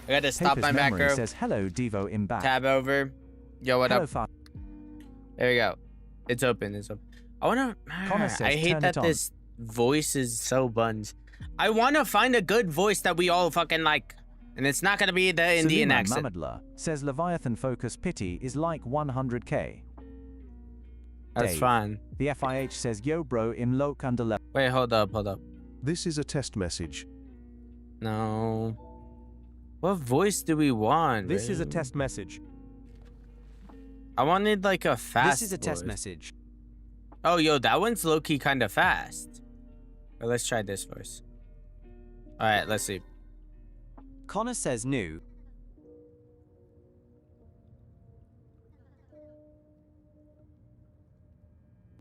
I gotta stop Paper's my memory macro. says hello Devo in back. Tab over. Yo, what Hello, up? There we go. It's open. It's open. I wanna. Connor says, I hate turn that it on. this voice is so buns. I wanna find a good voice that we all fucking like, and it's not gonna be the Indian Suleiman accent. Mamadla says Leviathan Focus Pity is like 100k. That's Dave, fine. The FIH says yo bro im loc under level. Wait, hold up. This is a test message. No. What voice do we want? This is a test message. I wanted like a fast. This is a test voice. message. Oh, yo, that one's low-key kind of fast. But let's try this first. All right, let's see. Connor says new.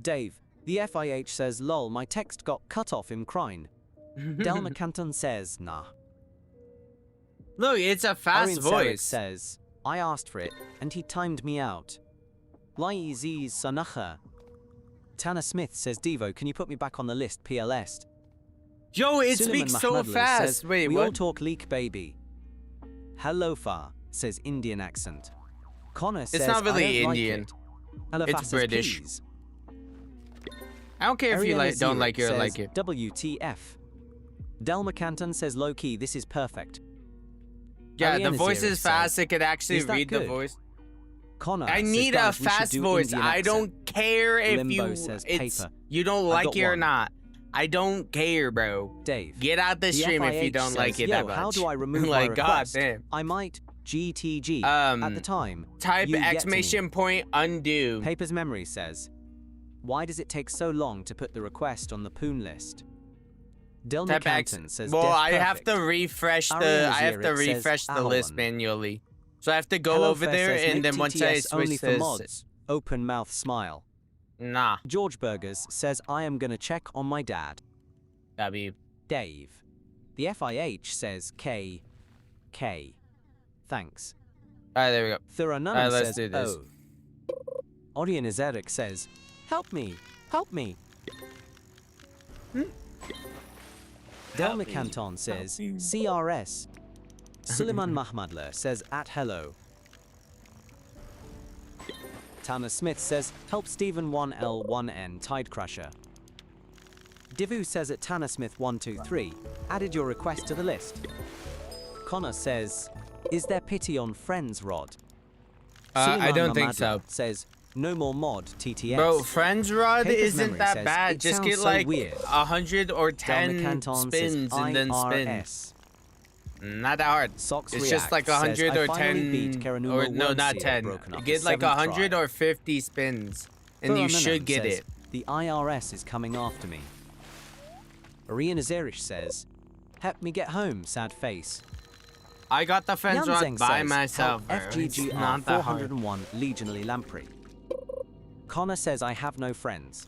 Dave, the FIH says lol, my text got cut off in crine. Delma Canton says nah. Look, it's a fast Arian Sarek voice. says, I asked for it, and he timed me out. Lai Z's Sanacha. Tanner Smith says, Devo, can you put me back on the list, PLS? Yo, it Suleiman speaks so Mahmoudli fast. Says, Wait, we what? all talk leak, baby. Hello, Far, says Indian accent. Connor says, not really I don't Indian. Like it. Hello, It's Far says, British. please. I don't care if you Ariana don't Zurich like it or says, like it. WTF. Delma Canton says, low key, this is perfect. Yeah, the Ariana voice Zurich is fast. says, It could actually "Is that read the good?" voice. Connor I says, need a "Guys, we should fast do voice. Indian I accent." don't care if Limbo you says it's paper. you don't I've like got it or one. not. I don't care, bro. Dave. Get out the stream if you FIH don't like says, it Yo, that much. how do I remove like, my god request? damn. I might GTG at the time. Type You get to me. exclamation point undo. Paper's memory says, why does it take so long to put the request on the Poon list? Dilma Type X. Canton says, Well, Death I have perfect. to refresh the Ariana I have to Zurich says, refresh the list Alan. manually. So I have to go Hello over Fair there says, and make then once I TTS only switch for this. mods. Open mouth smile. Nah. George Burgers says, I am gonna check on my dad. W. Dave. The FIH says K. thanks. Alright, there we go. Thuranunum Alright, let's says, do this. oh. Orion Azeric says, help me, help me. Delma Canton says, CRS. Suleiman Mahmadler says, at hello. Tanner Smith says, help Stephen 1L1N Tidecrasher. Divu says at Tanner Smith 123, added your request to the list. Connor says, is there pity on friends, Rod? I don't think so. Says, no more mod, TTS. Bro, Friends Rod Paper's isn't Memory that says, bad. "It Just sounds get so like weird." 100 or 10 Canton says, spins and then spin. IRS. Not that hard. Socks It's just like React says, 100 "I or finally 10 beat Keranuma or no, not Wonsia 10. broken up You get the like 7th 100 try. or 50 spins and you Thuranunum should get says, it. the IRS is coming after me. Arian Azerish says, help me get home, sad face. I got the Friends Rod Yanzeng by says, myself, help bro. It's FGGR not that hard. 401 Legionally Lamprey. Connor says, I have no friends.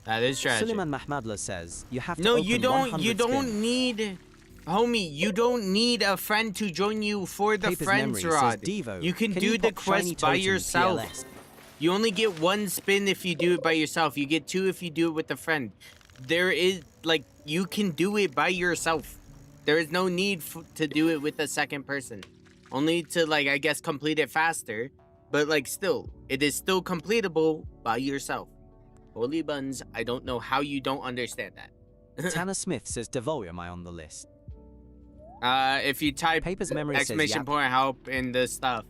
That is tragic. Suleiman Mahmadler says, you have to No, open you don't 100 spins. need, homie, you don't need a friend to join you for the Paper's Friends Memory says, Rod. Devo, You can can do you the pop shiny quest by totem yourself. PLS? You only get one spin if you do it by yourself. You get 2 if you do it with a friend. There is, like, you can do it by yourself. There is no need to do it with a second person. Only to, like, I guess, complete it faster. But, like, still, it is still completable by yourself. Holy buns, I don't know how you don't understand that. Tanner Smith says, Devo, am I on the list? If you type Paper's Memory exclamation says, yep. point help in the stuff,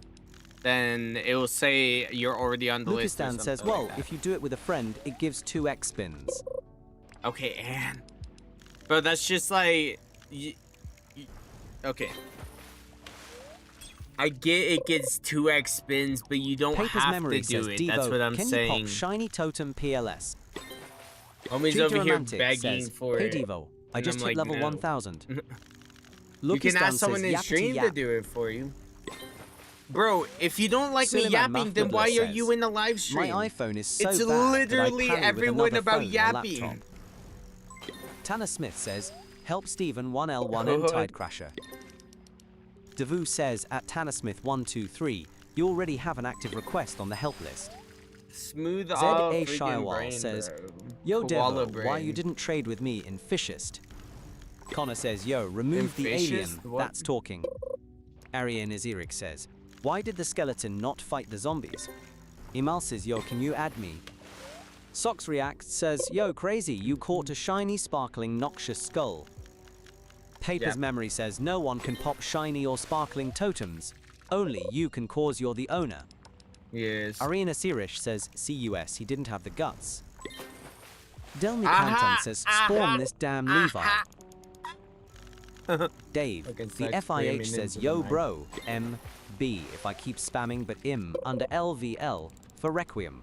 then it will say you're already on the Lucas list. Or Dan says, something well, like that. if you do it with a friend, it gives 2x spins. Okay, and bro, that's just like, okay. I get it gets 2x spins, but you don't Paper's have Memory to do says, it. Devo, That's what I'm can saying. you pop shiny totem PLS? Homie's Future over here Romantic begging says, for hey it. Devo, I and just I'm hit like, level no. 1000. You Lucas can Dan ask someone says, in yappity stream to yap. do it for you. Bro, if you don't like me Suleiman yapping, then Mahmoudler why are says, you in a live stream? My iPhone is so it's bad that I literally carry with everyone another about phone or yapping. laptop. Tanner Smith says, help Stephen 1L1N Tidecrasher. Devu says, at Tanner Smith 123, you already have an active request on the help list. Smooth off Z.A. freaking Shirewall brain, says, bro. yo Koala Devo, why brain. you didn't trade with me in Fishist? Connor says, yo, remove In the Fishist? alien, What? that's talking. Arian Azeric says, why did the skeleton not fight the zombies? Imal says, yo, can you add me? Socks React says, yo, crazy, you caught a shiny, sparkling, noxious skull. Paper's Yep. Memory says, no one can pop shiny or sparkling totems. Only you can cause you're the owner. Yes. Arena Sirish says, CUS, he didn't have the guts. Delmy Aha! Canton says, spawn Aha! this damn Aha! Levi. Dave, Fucking the start FIH screaming says, into yo the mic. bro, MB, if I keep spamming but im, under LVL, for Requiem.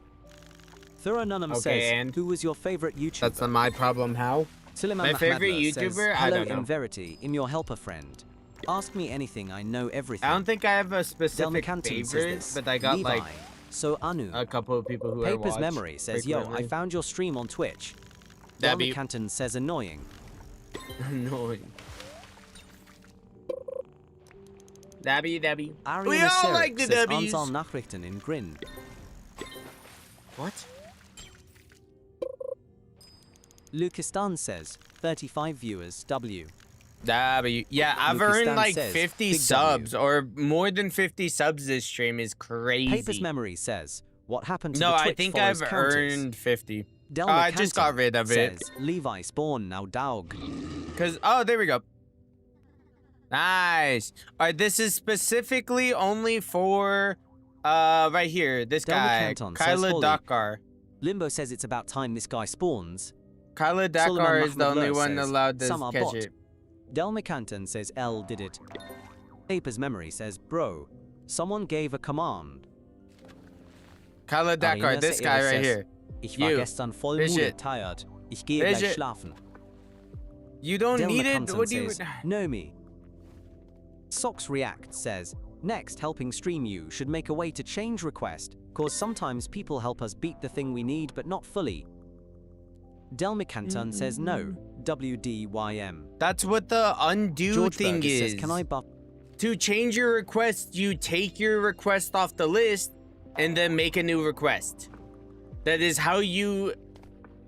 Thuranunum Okay, says, and? who was your favorite YouTuber? That's not my problem, how? Suleiman My favorite Mahmadler says, YouTuber? I hello don't know. in verity, I'm your helper friend. Ask me anything, I know everything. I don't think I have a Delmy specific Canton says favorite, this, but I got Levi, like so Anu. a couple of people who I Paper's watch Memory says, yo, I frequently. found your stream on Twitch. Dabby. Delmy Canton says, annoying. Annoying. Dabby, Dabby. Arian We all Aseric like the says, W's. Anzahl Nachrichten in Grin. What? Lucas Dunn says, 35 viewers, W. W. Yeah, I've Lucas earned Dan like says, 50 Big subs, or more than 50 subs this stream is crazy. Paper's Memory says, what happened to No, the Twitch I think followers I've counters? earned 50. Delma I just got Canton rid of it. says, Levi spawn now dog. Cause, oh, there we go. Nice. All right, this is specifically only for, right here, this Delma guy, Canton says, Kyla Holy. Dakar. Limbo says it's about time this guy spawns. Kyla Dakar Suleiman is the only Mahmoudler one says, allowed to "Some are catch bot." it. Delma Canton says L did it. Paper's Memory says, bro, someone gave a command. Kyla Dakar, Arena this Seira guy right says, here. Ich war You. gestern voll Fish müde, it. tired. Ich gehe Fish gleich it. schlafen. You don't Delma need it? Canton What do you... says, know me. Socks React says, next helping stream you should make a way to change request, cause sometimes people help us beat the thing we need but not fully. Delma Canton says no, WDYM. That's what the undo George thing Burger is. says, can I buff? To change your request, you take your request off the list and then make a new request. That is how you,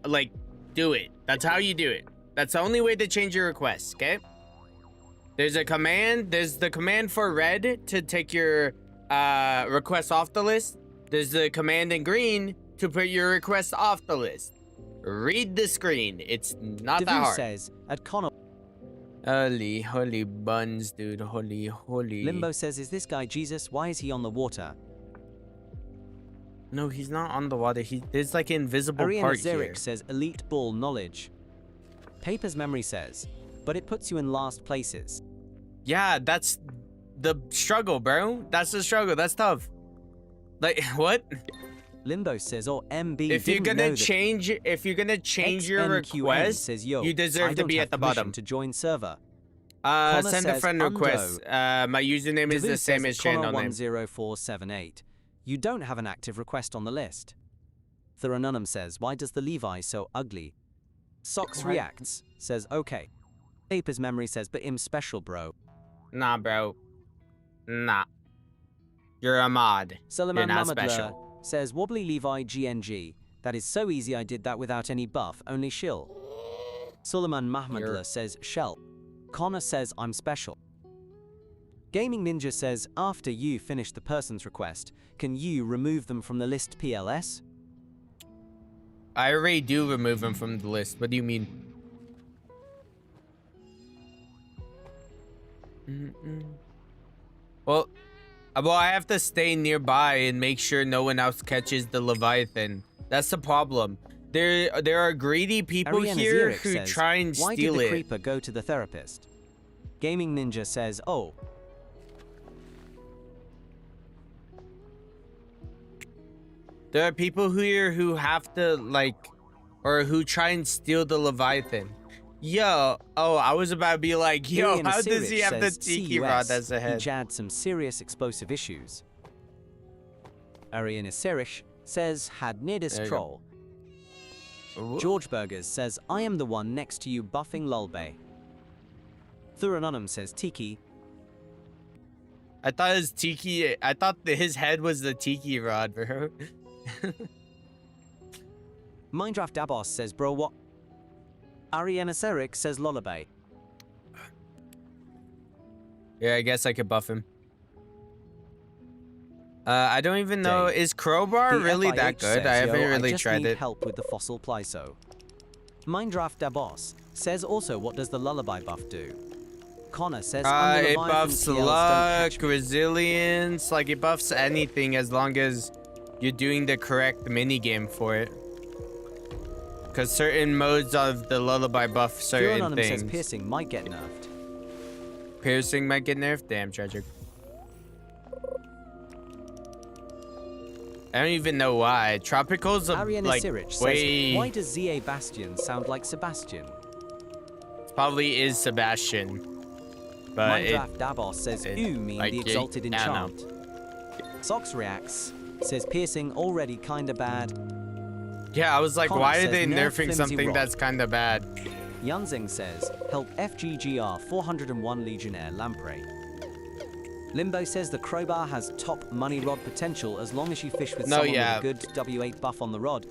like, do it. That's how you do it. That's the only way to change your request, okay? There's a command. There's the command for red to take your request off the list. There's the command in green to put your request off the list. Read the screen. It's not that hard. says, at Connor. Holy buns, dude. Holy. Limbo says, is this guy Jesus? Why is he on the water? No, he's not on the water. There's like an invisible part here. Zerek says, elite ball knowledge. Paper's memory says, but it puts you in last places. Yeah, that's the struggle, bro. That's the struggle. That's tough. Like, what? Limbo says, or MB. If you're gonna change your request, says, yo, you deserve to be at the bottom. To join server. Send a friend request. My username is the same as channel name. 10478. You don't have an active request on the list. Thuranunum says, why does the Levi so ugly? Socks reacts, says, okay. Paper's memory says, but I'm special, bro. Nah, bro. Nah. You're a mod. You're not special. Says, wobbly Levi GNG. That is so easy, I did that without any buff, only shill. Suleiman Mahmoudlah says, shell. Connor says, I'm special. Gaming Ninja says, after you finish the person's request, can you remove them from the list PLS? I already do remove them from the list. What do you mean? Well, I have to stay nearby and make sure no one else catches the Leviathan. That's the problem. There are greedy people here who says, try and steal it. Why did the creeper go to the therapist? Gaming Ninja says, oh. There are people here who have to, like, or who try and steal the Leviathan. Yo, I was about to be like, yo, how does he have the tiki rod as a head? He had some serious explosive issues. Ariana Sirish says, had Nidus troll. George Burgers says, I am the one next to you buffing Lulbay. Thuranunum says, tiki. I thought his tiki, his head was the tiki rod, bro. Mindraft Dabos says, bro, what? Ariana Serik says, lullaby. Yeah, I guess I could buff him. I don't even know. Is Crowbar really that good? I haven't really tried it. Help with the fossil plyso. Mindraft Dabos says also, what does the lullaby buff do? Connor says, it buffs luck, resilience, like it buffs anything as long as you're doing the correct minigame for it. Because certain modes of the lullaby buff certain things. Says piercing might get nerfed. Piercing might get nerfed? Damn, tragic. I don't even know why. Tropical's like way... Says, why does ZA Bastion sound like Sebastian? It probably is Sebastian. But Minecraft Davos says, ooh, mean like the exalted enchant. Sox reacts, says piercing already kinda bad. Yeah, I was like, Connor why are they nerfing something that's kinda bad? Yunzing says, help FGGR 401 Legionnaire Lamprey. Limbo says the crowbar has top money rod potential as long as you fish with someone with a good W8 buff on the rod.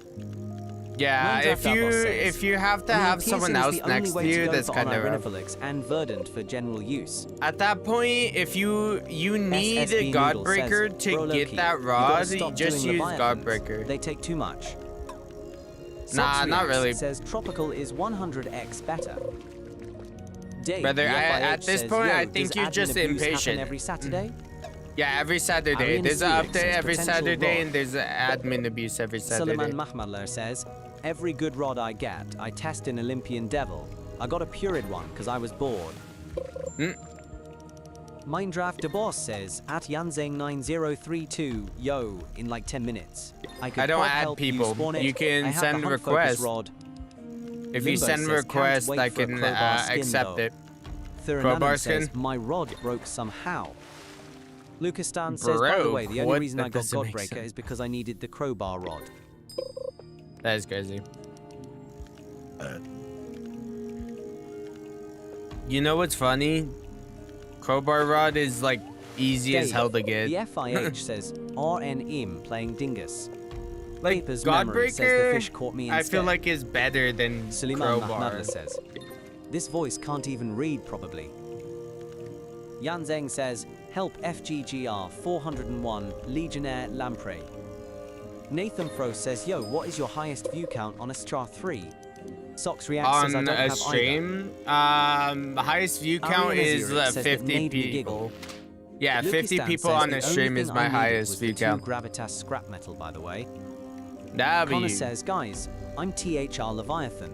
Yeah, if you have to have someone else next to you, that's kind of rough. And verdant for general use. At that point, if you need a Godbreaker to get that rod, just use Godbreaker. They take too much. Nah, not really. Says tropical is 100x better. Dave, brother, at this point, I think you're just impatient. Every Saturday? Yeah, every Saturday. There's an update every Saturday, and there's admin abuse every Saturday. Suleiman Mahmadler says, every good rod I get, I test in Olympian Devil. I got a Purid one because I was bored. Mindraft DeBoss says, at Yanzeng9032, yo, in like 10 minutes. I don't add people. You can send requests. If you send requests, I can accept it. Crowbar says, my rod broke somehow. Lucastan says, by the way, the only reason I got Godbreaker is because I needed the crowbar rod. That is crazy. You know what's funny? Crowbar rod is like easy as Dave, hell to get. The FIH says RNM playing dingus. Like Paper's memory says the Godbreaker, fish caught me I instead. feel like is better than Suleiman Crowbar. Mahmadla says, this voice can't even read probably. Yan Zeng says, help FGGR 401 Legionnaire Lamprey. Nathan Fro says, yo, what is your highest view count on a Star 3? Socks React says, I On don't a have stream, the highest view count Ariana is Zurich says that 50 made me people. giggle. Yeah, Lucas 50 Dan people says on the the only stream is thing my I needed highest was view the 2 count. Gravitas scrap metal, by the way. W. Connor says, guys, I'm THR Leviathan.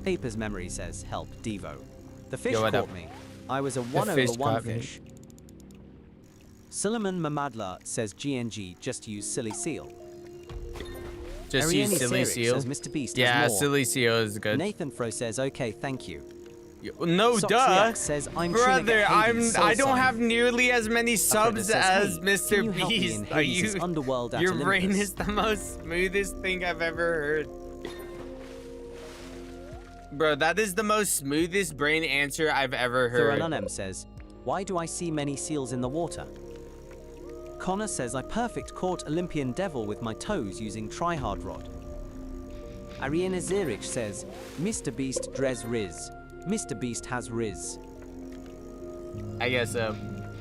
Paper's memory says, help, Devo. The fish Yo, what caught up? me. I was a The 1 fish over 1 caught me. fish. Suleiman Mamadla says GNG, just use silly seal. Just Ariane use silly Serik seal. says Mr. Beast has Yeah, more. silly seal is good. Nathan Fro says, okay, thank you. No, Socks duh. React says, I'm trying to Brother, get Hades I soul don't sign. have nearly as many subs says, as hey, Mr. can you help me Beast. in Are Hades' you? Underworld at Your brain Olympus? is the most smoothest thing I've ever heard. Bro, that is the most smoothest brain answer I've ever heard. Thuranunem says, why do I see many seals in the water? Connor says, I perfect caught Olympian devil with my toes using tryhard rod. Ariana Zirich says, Mr. Beast dres riz. Mr. Beast has riz. I guess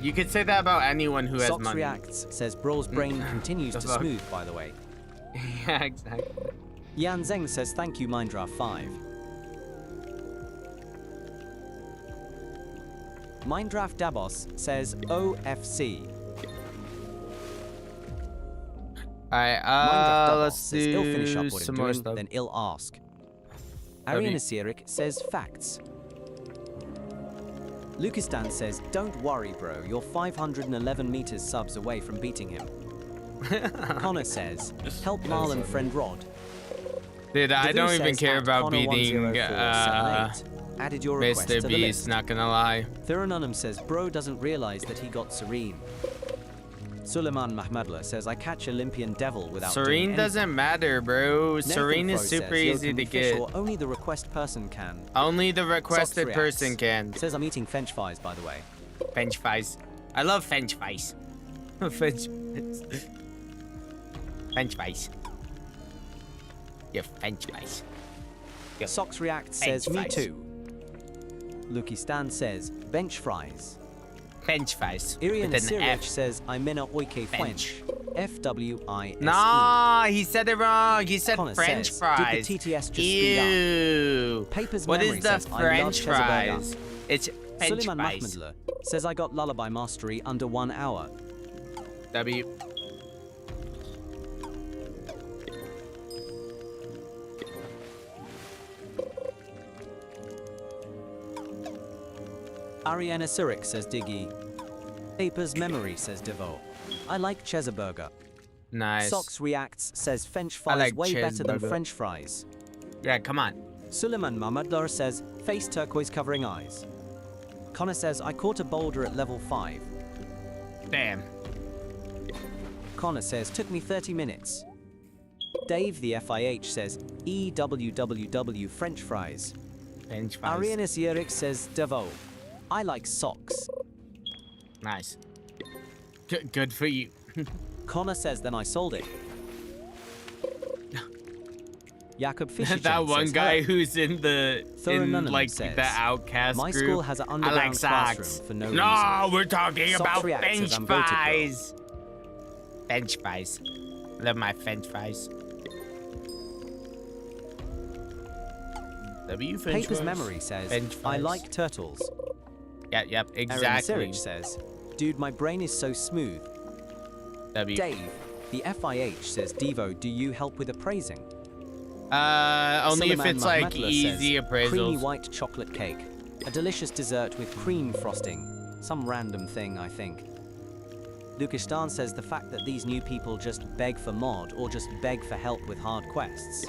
you could say that about anyone who has Socks money. Reacts says, Bro's brain continues The to fuck? smooth, by the way. Yeah, exactly. Yan Zeng says, thank you, Mindraft 5. Mindraft Dabos says, OFC. Alright, Mindraft Dabos let's says, he'll finish up do what some I'm more doing, stuff. then he'll ask. W. Ariana Sirik says, facts. Lucas Dan says, don't worry, bro, you're 511 meters subs away from beating him. Connor says, help Marlon friend Rod. Dude, I Devu don't even says, care at about Connor beating 10478. Added your request Mr. to the Beast, list. not gonna lie. Thurununum says, bro doesn't realize that he got Serene. Suleiman Mahmadla says, I catch Olympian devil without doing Serene anything. doesn't matter, bro. Nathan Serene is Fro super says, "Yo, easy can to we fish get. or only the request person can. Only the requested Socks person reacts. can. Says I'm eating French fries, by the way. French fries. I love French fries. French fries. French fries. Yeah, French fries. Yeah. Socks React French says, me fries. too. Lucky Stan says, bench fries. French fries. Irian With an Sirich F. says, I'm in a oike French. French. F-W-I-S-E. Nah, he said it wrong. He said Connor French says, fries. Did the TTS just speed up? Ew. Papers What Memory is the says, I love French Cheeseburger. fries? It's French Suleiman fries. Mahmadla says, I got Lullaby Mastery under 1 hour. W. Ariana Surik says Diggy. Papers Memory says Devo. I like Cheeseburger. Nice. Socks Reacts says French I fries like way better than Cheeseburger. French fries. Yeah, come on. Suleiman Mahmadla says face turquoise covering eyes. Connor says I caught a boulder at level 5. Damn. Connor says took me 30 minutes. Dave the FIH says EWWW French fries. French fries. Ariana Sierik says Devo. I like socks. Nice. Good for you. Connor says then I sold it. Jakob Fischer That one says, guy hello. who's in the Thurununum like says, the outcast my group. school has an I underground like socks. classroom for no No, reason. we're talking Socks about React says, French I'm voted, bro. fries. French fries. Love my French fries. W French Papers fries. Memory says, French I fries. like turtles. Yep, Aaron exactly. Sirich says, dude, my brain is so smooth. W. Dave, the FIH says, Devo, do you help with appraising? Only if Suleiman it's like Mahmadla easy says, appraisals. creamy white chocolate cake. A delicious dessert with cream frosting. Some random thing, I think. Lukistan says the fact that these new people just beg for mod or just beg for help with hard quests.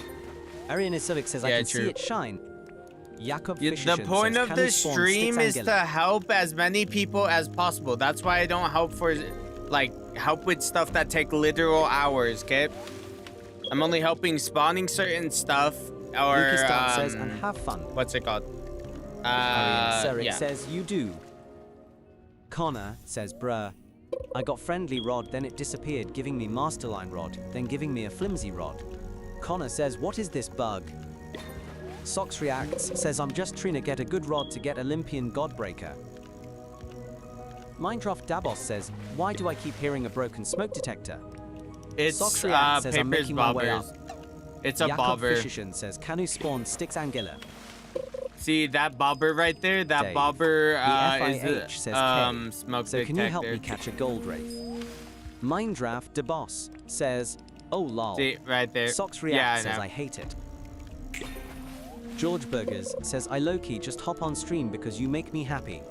Ariana Civic says, I Yeah, can true. see it shine. Jakob The Fischerson point says, of "Can the we spawn stream sticks is and to gilly?" help as many people as possible. That's why I don't help for, like, help with stuff that take literal hours, okay? I'm only helping spawning certain stuff or Lucas Dart says, and have fun. What's it called? Arian Serik Yeah. says, you do. Connor says, bruh. I got friendly rod, then it disappeared, giving me Masterline rod, then giving me a flimsy rod. Connor says, what is this bug? Sox reacts, says, I'm just trying to get a good rod to get Olympian Godbreaker. Minecraft Dabos says, why do I keep hearing a broken smoke detector? It's Sox reacts, says, I'm papers making my way bobbers. up. It's a Jakob bobber. Fishishin says, Canu spawn sticks anguilla. See that bobber right there? That Dave. bobber The is FIH says K. smoke So detector. can you help me catch a gold wraith? Mindraft DeBoss says, oh lol. See, right there. Sox Yeah, React I says know. I hate it. George Burgers says I low-key just hop on stream because you make me happy.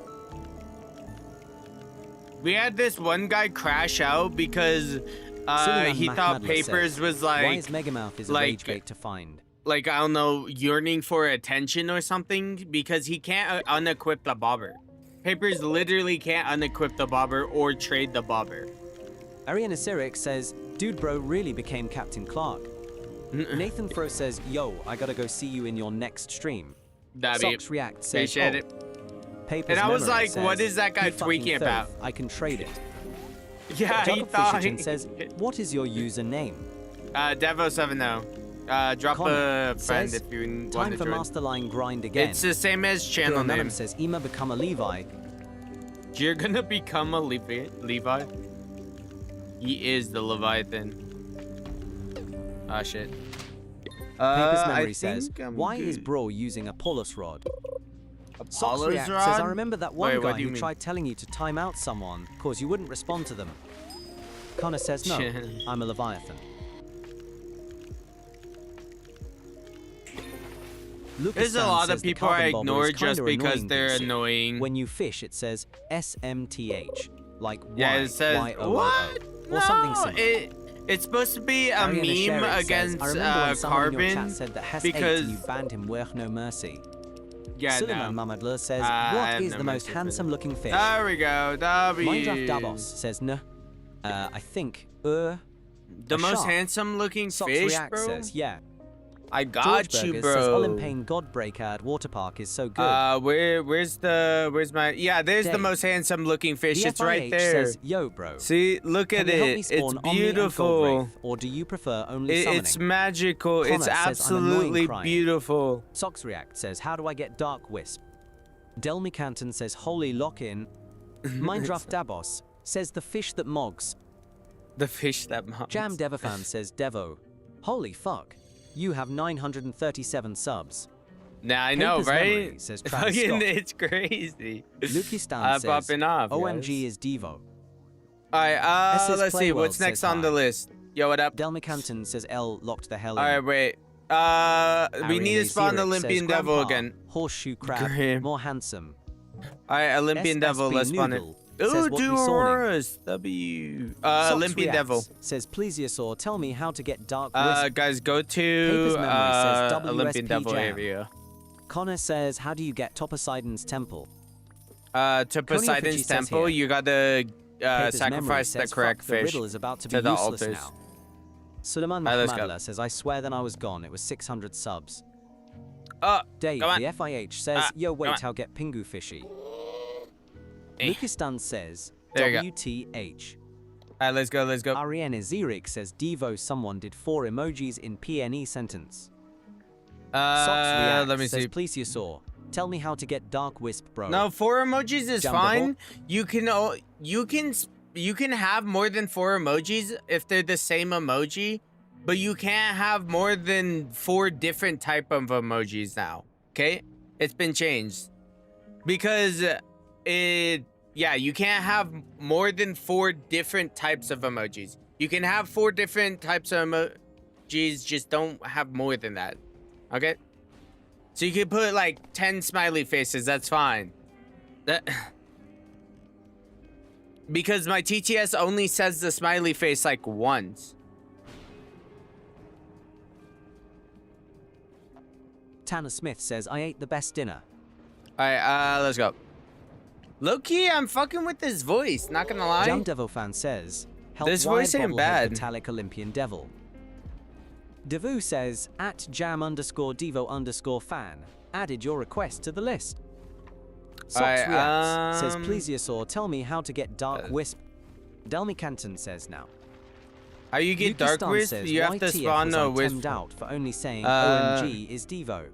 We had this one guy crash out because Suleiman he thought Mahmadla papers says, was like why is Megamouth is a rage bait to find? Like, I don't know, yearning for attention or something, because he can't unequip the bobber. Papers literally can't unequip the bobber or trade the bobber. Ariana Sirik says, dude bro really became Captain Clark. Nathan Fro says, yo, I gotta go see you in your next stream. Sox React says, Appreciate oh. it. Papers And I was Memory like, says, what is that guy "You fucking tweaking thoth, about?" I can trade it. Yeah, he Jacob thought... Fisherton says, what is your username? Devo70. Drop Connor a friend says, if you want time to for join. Masterline grind again. It's the same as channel Bill Nunnam name. says, Ema become a Levi. You're gonna become a Levi? He is the Leviathan. Ah, shit. Papers I Memory says, think I'm why is good. bro using Apollos rod? Sox Apollos React rod? says, I remember that one Wait, what guy do you who mean? tried telling you to time out someone cause you wouldn't respond to them. Connor says, no, I'm a Leviathan. Lucas There's a Stan lot of says, the people I carbon bobber ignore is just kinda because annoying, they're DC. annoying. When you fish, it says SMTH, like Yeah, Y, it says Y-O-O-O, what? or something No, similar. it's supposed to be a Ariana meme Sherrick against says, I remember when someone in your carbon chat said that Hess because ate and you banned him with no mercy. yeah, Suleiman no. Mamadler says, I what have is no the most mercy for handsome looking fish? There we go, W. Minecraft Davos says, no. I think, The a most shark. handsome looking Sox fish, React bro. says, yeah. I got George you, Burgers bro. says, Olympian Godbreaker at Water Park is so good. Where's my? Yeah, there's the Dave. most handsome looking fish. The It's right FIH there. says, yo, bro. See, look Can at you help me it. It's spawn Omni and beautiful. Goldwraith, or do you prefer only summoning? It's magical. Connor It's says, "I'm annoying absolutely crying." beautiful. Sox React says, how do I get Dark Wisp? Delmy Canton says, holy lock-in. Mindraft Dabos says, the fish that mogs. The fish that mogs. Jam Devafan says, Devo. Holy fuck. You have 937 subs. Now I know, Papers right? Memory says Travis Fucking, Scott. it's crazy. Lucky Stan I'm says, popping off. OMG guys. is Devo. Alright, SS let's see. Playworld What's next says on the hi. list? Yo, what up? Delmy Canton says, L locked the hell in. Alright, wait. We need to Ariana spawn Xeric Olympian says, Devil Grandpa, again. Horseshoe crab, Grim. more handsome. Alright, Olympian Devil, SSB let's spawn it. Noodle Ooh, says, what do we sawing? Auroras. W. Sox Olympian Reacts Devil. says, Plesiosaur, tell me how to get Dark Wisp. Guys, go Papers to Memory says, Olympian WSP Devil Jam. area. Connor says, how do you get to Poseidon's temple? To Coney Poseidon's Offici says temple, here, you gotta Papers Memory sacrifice the says, correct "Fuck, the fish riddle is about to be to the useless altars. now. Suleiman Alright, let's go. Mahmadla says, I swear that I was gone. It was 600 subs. come Dave, on. the FIH says, yo, come wait, on. I'll get Pingu Fishy. Eh. Lucas Dunn says, There you go. WTH. Alright, let's go, let's go. Ariane Zirik says, Devo, someone did 4 emojis in PNE sentence. Sox React let me says, see. Plesiosaur, tell me how to get Dark Wisp, bro. No, 4 emojis is Jumbo. fine. You can have more than 4 emojis if they're the same emoji, but you can't have more than 4 different type of emojis now. Okay? It's been changed. Because you can't have more than 4 different types of emojis. You can have 4 different types of emojis, just don't have more than that. Okay? So you could put like 10 smiley faces, that's fine. Because my TTS only says the smiley face like once. Tanner Smith says, I ate the best dinner. Alright, let's go. Low-key, I'm fucking with this voice, not gonna lie. Jam Devil fan says, help This Wired voice ain't Bobblehead bad. Metallic Olympian Devil. Devu says, at jam_devo_fan, added your request to the list. Sox reacts, says, plesiosaur, tell me how to get Dark Wisp. Delmi Canton says now. How you get Dark Wisp? Says, You have to spawn a Wisp. Out for only saying OMG is Devo.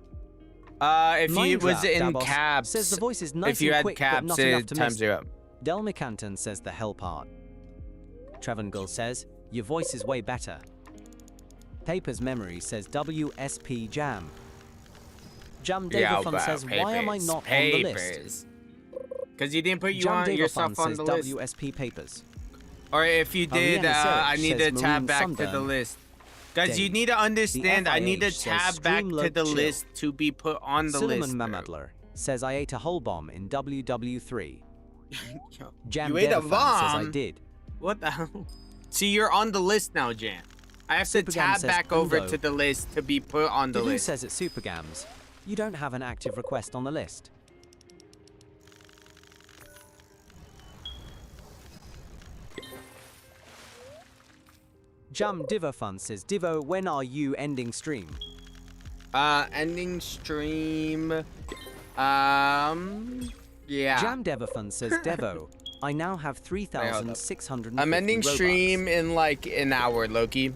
If you was in caps, says the voice is nice if you and had quick, caps, but not enough to times miss. you up. Delmi Canton says the hell part. Trevangle says, your voice is way better. Papers Memory says WSP Jam. Jam Davafun says, why am I not on the list? Because you didn't put yourself on the list. WSP Papers. Or if you did, I need to tab back to the list. Guys, you need to understand, I need to tab back to the list to be put on the list. Suleiman Mamadler says, I ate a whole bomb in WW3. Jam You ate a bomb? says, I did. What the hell? See, you're on the list now, Jam. I have to tab back over to the list to be put on the list. Says at Supergams, you don't have an active request on the list. Jam Divofun says, Divo, when are you ending stream? Ending stream. Yeah. Jam Devafun says, Devo, I now have 3,650 I'm ending Robux. stream in like an hour, Loki.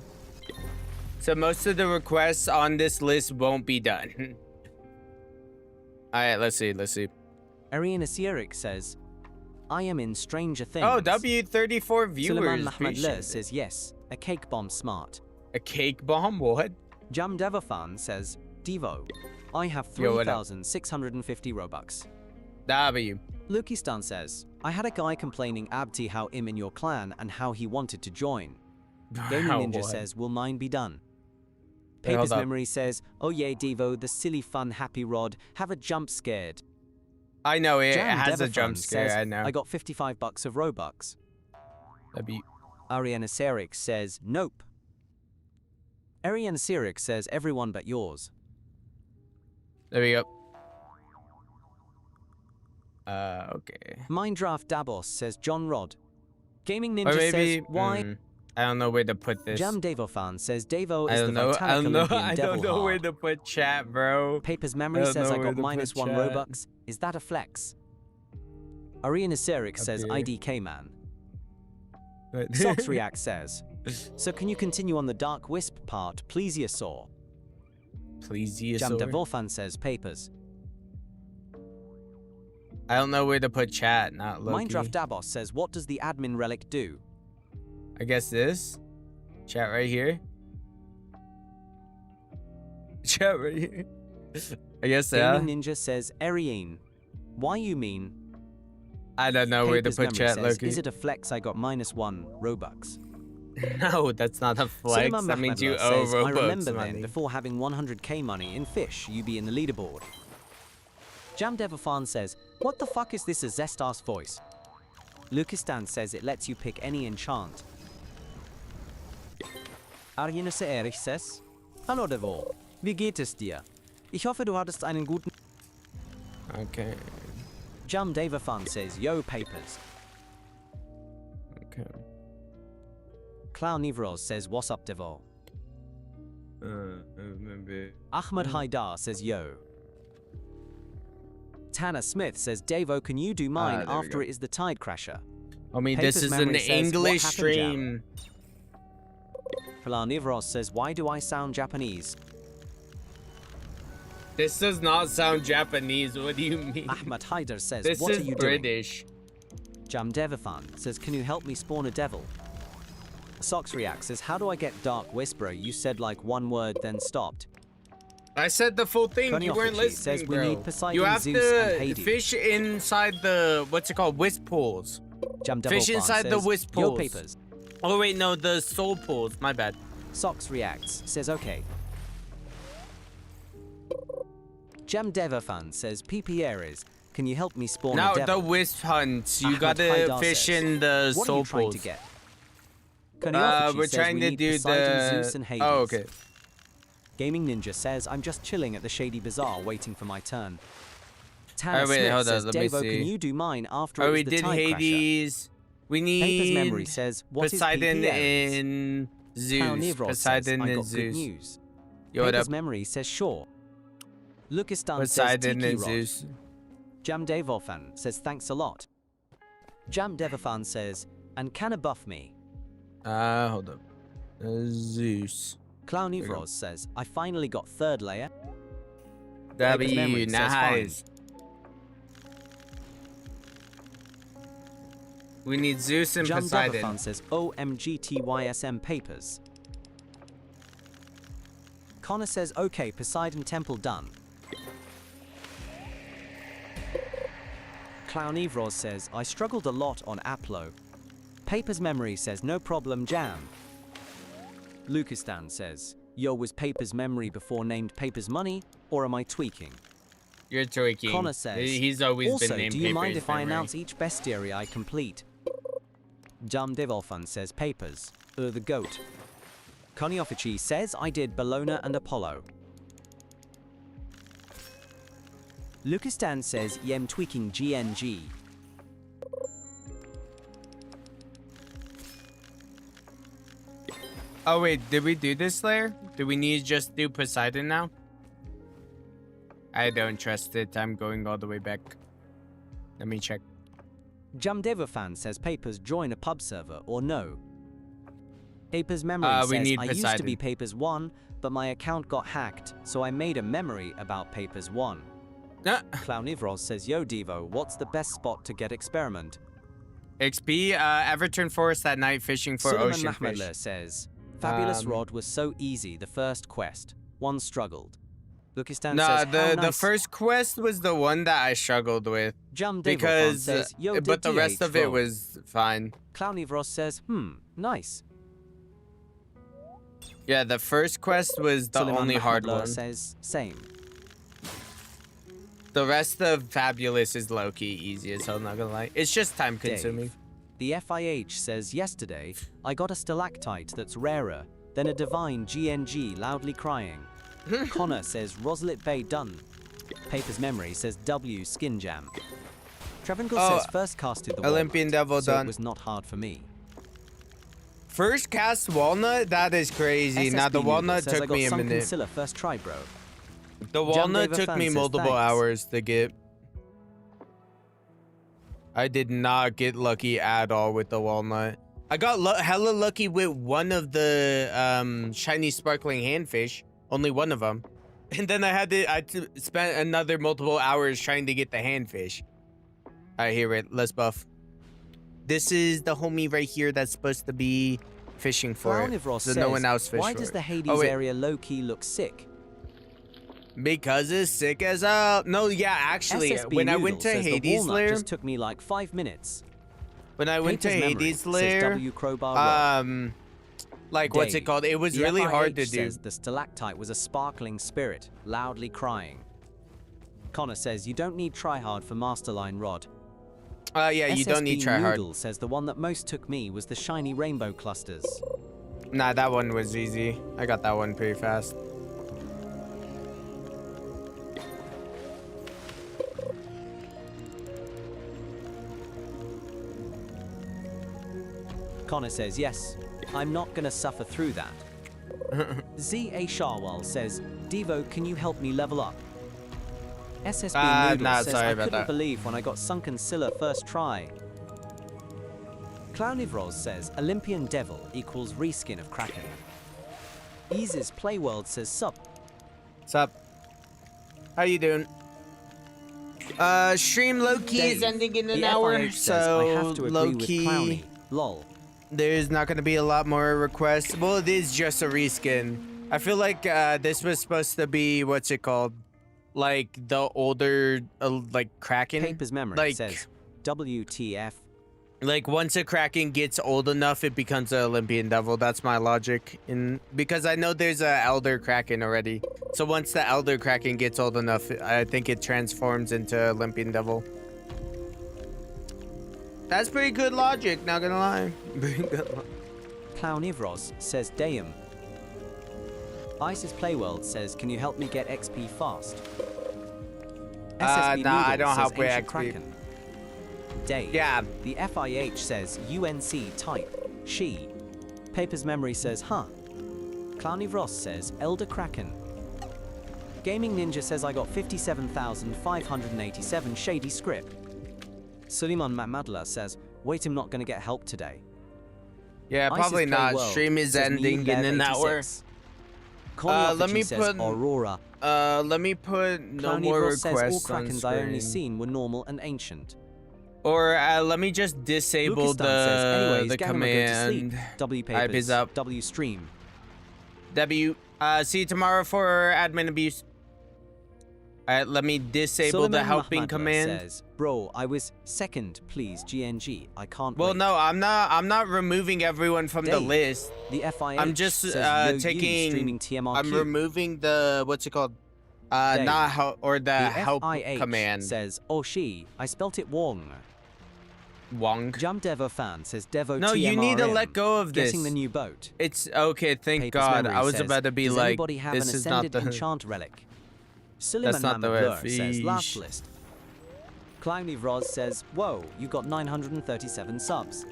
So most of the requests on this list won't be done. Alright, let's see. Ariana Sierik says, I am in Stranger Things. Oh, W34 viewers. Suleiman Mahmoud says, yes, a cake bomb smart. A cake bomb? What? Jam Devafan says, Devo, I have 3,650 Robux. W. Lukistan says, I had a guy complaining Abti how im in your clan and how he wanted to join. Gaming Ninja says, will mine be done? Papers Memory says, oh yeah, Devo, the silly fun happy rod, have a jump scared. I know, it Jam has a Devafun jump scare, says, I know. I got 55 bucks of Robux. Ariana Serik says, nope. Ariana Serik says, everyone but yours. There we go. Okay. Mindraft Dabos says, John Rod. Gaming Ninja Or maybe, says, why? I don't know where to put this. Jam Devofan says, Devo is the I don't know. I devil don't know where heart. to put chat, bro. Papers Memory says, I got -1 Robux. Is that a flex? Ariana Serik says, IDK man. Sox React says, so can you continue on the Dark Wisp part, plesiosaur? Plesiosaur? Jam Devofan says, papers. I don't know where to put chat, not Loki. Mindraft Dabos says, what does the admin relic do? I guess this. Chat right here. Chat right here. I guess Gaming Ninja says, Ariane. Why you mean? I don't know where to put chat, says, Loki. is it a flex? I got -1 Robux. No, that's not a flex. Suleiman That means you Mahmoud owe says, Robux I remember money. then, before having 100k money in fish, you be in the leaderboard. Jam Devafan says, what the fuck is this a Zestar's voice? Lukistan says it lets you pick any enchant. Arjenese Erich says, hallo Devo, wie geht es dir? Ich hoffe du hattest einen guten... Okay. Jam Devafan says, yo papers. Okay. Clown Nivros says, what's up Devo? Maybe. Ahmed Haidar says, yo. Tanner Smith says, Devo, can you do mine after it is the Tide Crasher? I mean, this is an English stream. Pilar Nivros says, why do I sound Japanese? This does not sound Japanese. What do you mean? Ahmed Haider says, this what is are you British. doing? Jam Devafan says, can you help me spawn a devil? Sox Reacts says, how do I get Dark Whisperer? You said like one word, then stopped. I said the full thing. Connie You weren't Offici listening, says we bro. need Poseidon, You have Zeus, and to Hades. fish inside the, what's it called? Wisp pools. Jam Fish Devafan inside the says, wisp yo pools. papers. Oh wait, no, the soul pools. My bad. Sox Reacts says, okay. Jam Devafan says, PP Ares, can you help me spawn Now a devil? the wisp hunts. You Ahmed gotta Haidar fish says, in the what soul are you trying pools. to get? Koniofuchi We're says trying we to need do Poseidon, the. Zeus, and Hades. Oh, okay. Gaming Ninja says, I'm just chilling at the Shady Bazaar waiting for my turn. Tanner Alright, wait, Smith hold on, says, let me Devo, see. can you do mine after Oh, it we is the did Tide Hades. We Papers Memory need says, what Poseidon is PPS? and Clown Zeus. Nivros Poseidon says, I and got good Zeus. news. Yo, what Paper's up? Memory says sure. Lucastan says Poseidon Tiki and Rod. Zeus. Jamdevofan says thanks a lot. Jamdevofan says, and can a buff me? Hold up. Zeus. Clownivros says, I finally got 3rd layer. Paper's W, Memory says fine. nice. We need Zeus and Poseidon. Jamdevofan says OMGTYSM papers. Connor says, okay, Poseidon Temple done. Clownivros says, I struggled a lot on Aplo. Paper's Memory says, no problem, Jam. Lucastan says, yo, was Paper's Memory before named Paper's Money, or am I tweaking? You're tweaking. Connor says, He's always also, been named do you mind Paper's if I Memory. announce each bestiary I complete? Jamdevolfan says, Papers, the goat. Koniofichi says, I did Bellona and Apollo. Lucastan says, Yem tweaking GNG. Oh wait, did we do this layer? Do we need to just do Poseidon now? I don't trust it. I'm going all the way back. Let me check. Jamdevofan says, Papers, join a pub server, or no. Paper's Memory We says, need I used to Poseidon. be Papers 1, but my account got hacked, so I made a memory about Papers 1. Clownivros says, yo Devo, what's the best spot to get experiment? XP, Everton Forest at night fishing for Suleiman ocean fish. Mahmoudler says, Fabulous Rod was so easy, the first quest. One struggled. Lucastan Nah, says, how the nice. first quest was the one that I struggled with. Jamdevofan Because, says, yo, but the did rest DH of it roll? was fine. Clownivros says, nice. Yeah, the first quest was the Suleiman only hard Mahmoudler one. says, same. The rest of Fabulous is low-key easy as hell, not gonna lie. It's just time consuming. The FIH says, yesterday, I got a stalactite that's rarer than a divine GNG loudly crying. Connor says, Roslit Bay done. Paper's Memory says, W Skin Jam. Trevingle says, first casted the Olympian walnut, Devil so done. it was not hard for me. First cast walnut? That is crazy. Now, the SSB walnut says, I took got me a sunken minute. Scylla first try, bro. The walnut Jamdeva took fan me says, multiple thanks. hours to get. I did not get lucky at all with the walnut. I got hella lucky with one of the shiny sparkling handfish. Only one of them. And then I spent another multiple hours trying to get the handfish. I hear it. Let's buff. This is the homie right here that's supposed to be fishing for it. Clownivros So says, no one else fish why for does it. the Hades Oh, wait. area low-key look sick? Because it's sick as hell. No, yeah, actually, SSB when I Noodle went to says the Hades walnut lair, just took me like 5 minutes. when I went to Paper's Memory Hades says lair, W Crowbar Rock. like what's it Dave, called? It was the really hard FIH to do. says the stalactite was a sparkling spirit, loudly crying. Connor says you don't need tryhard for Masterline Rod. Yeah, you don't need tryhard. Noodle says the one that most took me was the shiny rainbow clusters. Nah, that one was easy. I got that one pretty fast. Connor says yes, I'm not gonna suffer through that. Z.A. Sharwal says, Devo, can you help me level up? SSB Noodle nah, says, sorry I about couldn't that. believe when I got sunken Scylla first try. Clownivros says, Olympian Devil equals reskin of Kraken. Ease's Playworld says, sup. Sup? How you doing? Stream low-key is Dave, ending in an the hour, FIH says, I have so to agree with low-key. Clowny. Lol. There's not gonna be a lot more requests. Well, it is just a reskin. I feel like this was supposed to be, what's it called? Like the older, like Kraken. Paper's Memory like, says, WTF. Like once a Kraken gets old enough, it becomes an Olympian Devil. That's my logic. Because I know there's an Elder Kraken already. So once the Elder Kraken gets old enough, I think it transforms into Olympian Devil. That's pretty good logic, not gonna lie. Pretty good logic. Clownivros says, Dayum. Isis Playworld says, can you help me get XP fast? SSB nah, I Noodle don't says help with Ancient XP. Kraken. Dave. Yeah. The FIH says UNC type. She. Paper's Memory says, huh. Clownivros says Elder Kraken. Gaming Ninja says I got 57,587 shady script. Suleiman Mamadla says, wait, I'm not gonna get help today. Yeah, ISIS probably Play not. World Stream is says ending in an hour. Let me says put Aurora. Let me put no Clowny more Ross says all requests on Krakens I only screen. seen were normal and ancient. Or let me just disable Lucas Dunn says, anyways, the gang, I'm gonna go to sleep. command. W Hype is papers. up. W stream. W. See you tomorrow for admin abuse. Alright, let me disable the Suleiman helping Mahmadla command. says, bro, I was second, please, GNG. I can't Well, wait. no, I'm not removing everyone from the Dave, list. The FIH I'm just says, yo, you taking. streaming TMRQ. I'm removing the what's it called? Dave, Not help or the help FIH command. says, oh she, I spelt it Wong. Wong. Jump Devo fan says Devo No, you need to TMRM, let go of this. Getting the new boat. It's okay. Thank Papers God. Memory I was says, about to be does like, anybody have this an is not ascended the. enchant relic? Suleiman not the Mamadlur says fish. last list. Clowny Vroz says, whoa, you got 937 subs.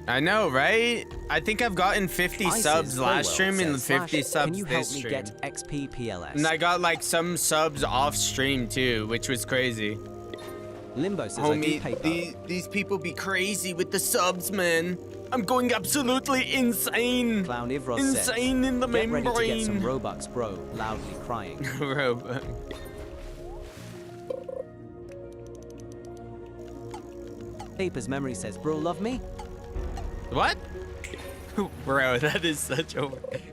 I know, right? I think I've gotten 50 Isis subs last Crowell stream and says, 50 Slash, subs can you help this me stream. get XP PLS? And I got like some subs off stream too, which was crazy. Limbo says, I do Homie, paper. these people be crazy with the subs, man. I'm going absolutely insane. Clown Ivros Insane says, in the get ready to get some membrane. Robux, bro. Loudly crying. Robux. Papers Memory says, bro, love me? What? Bro, that is such a...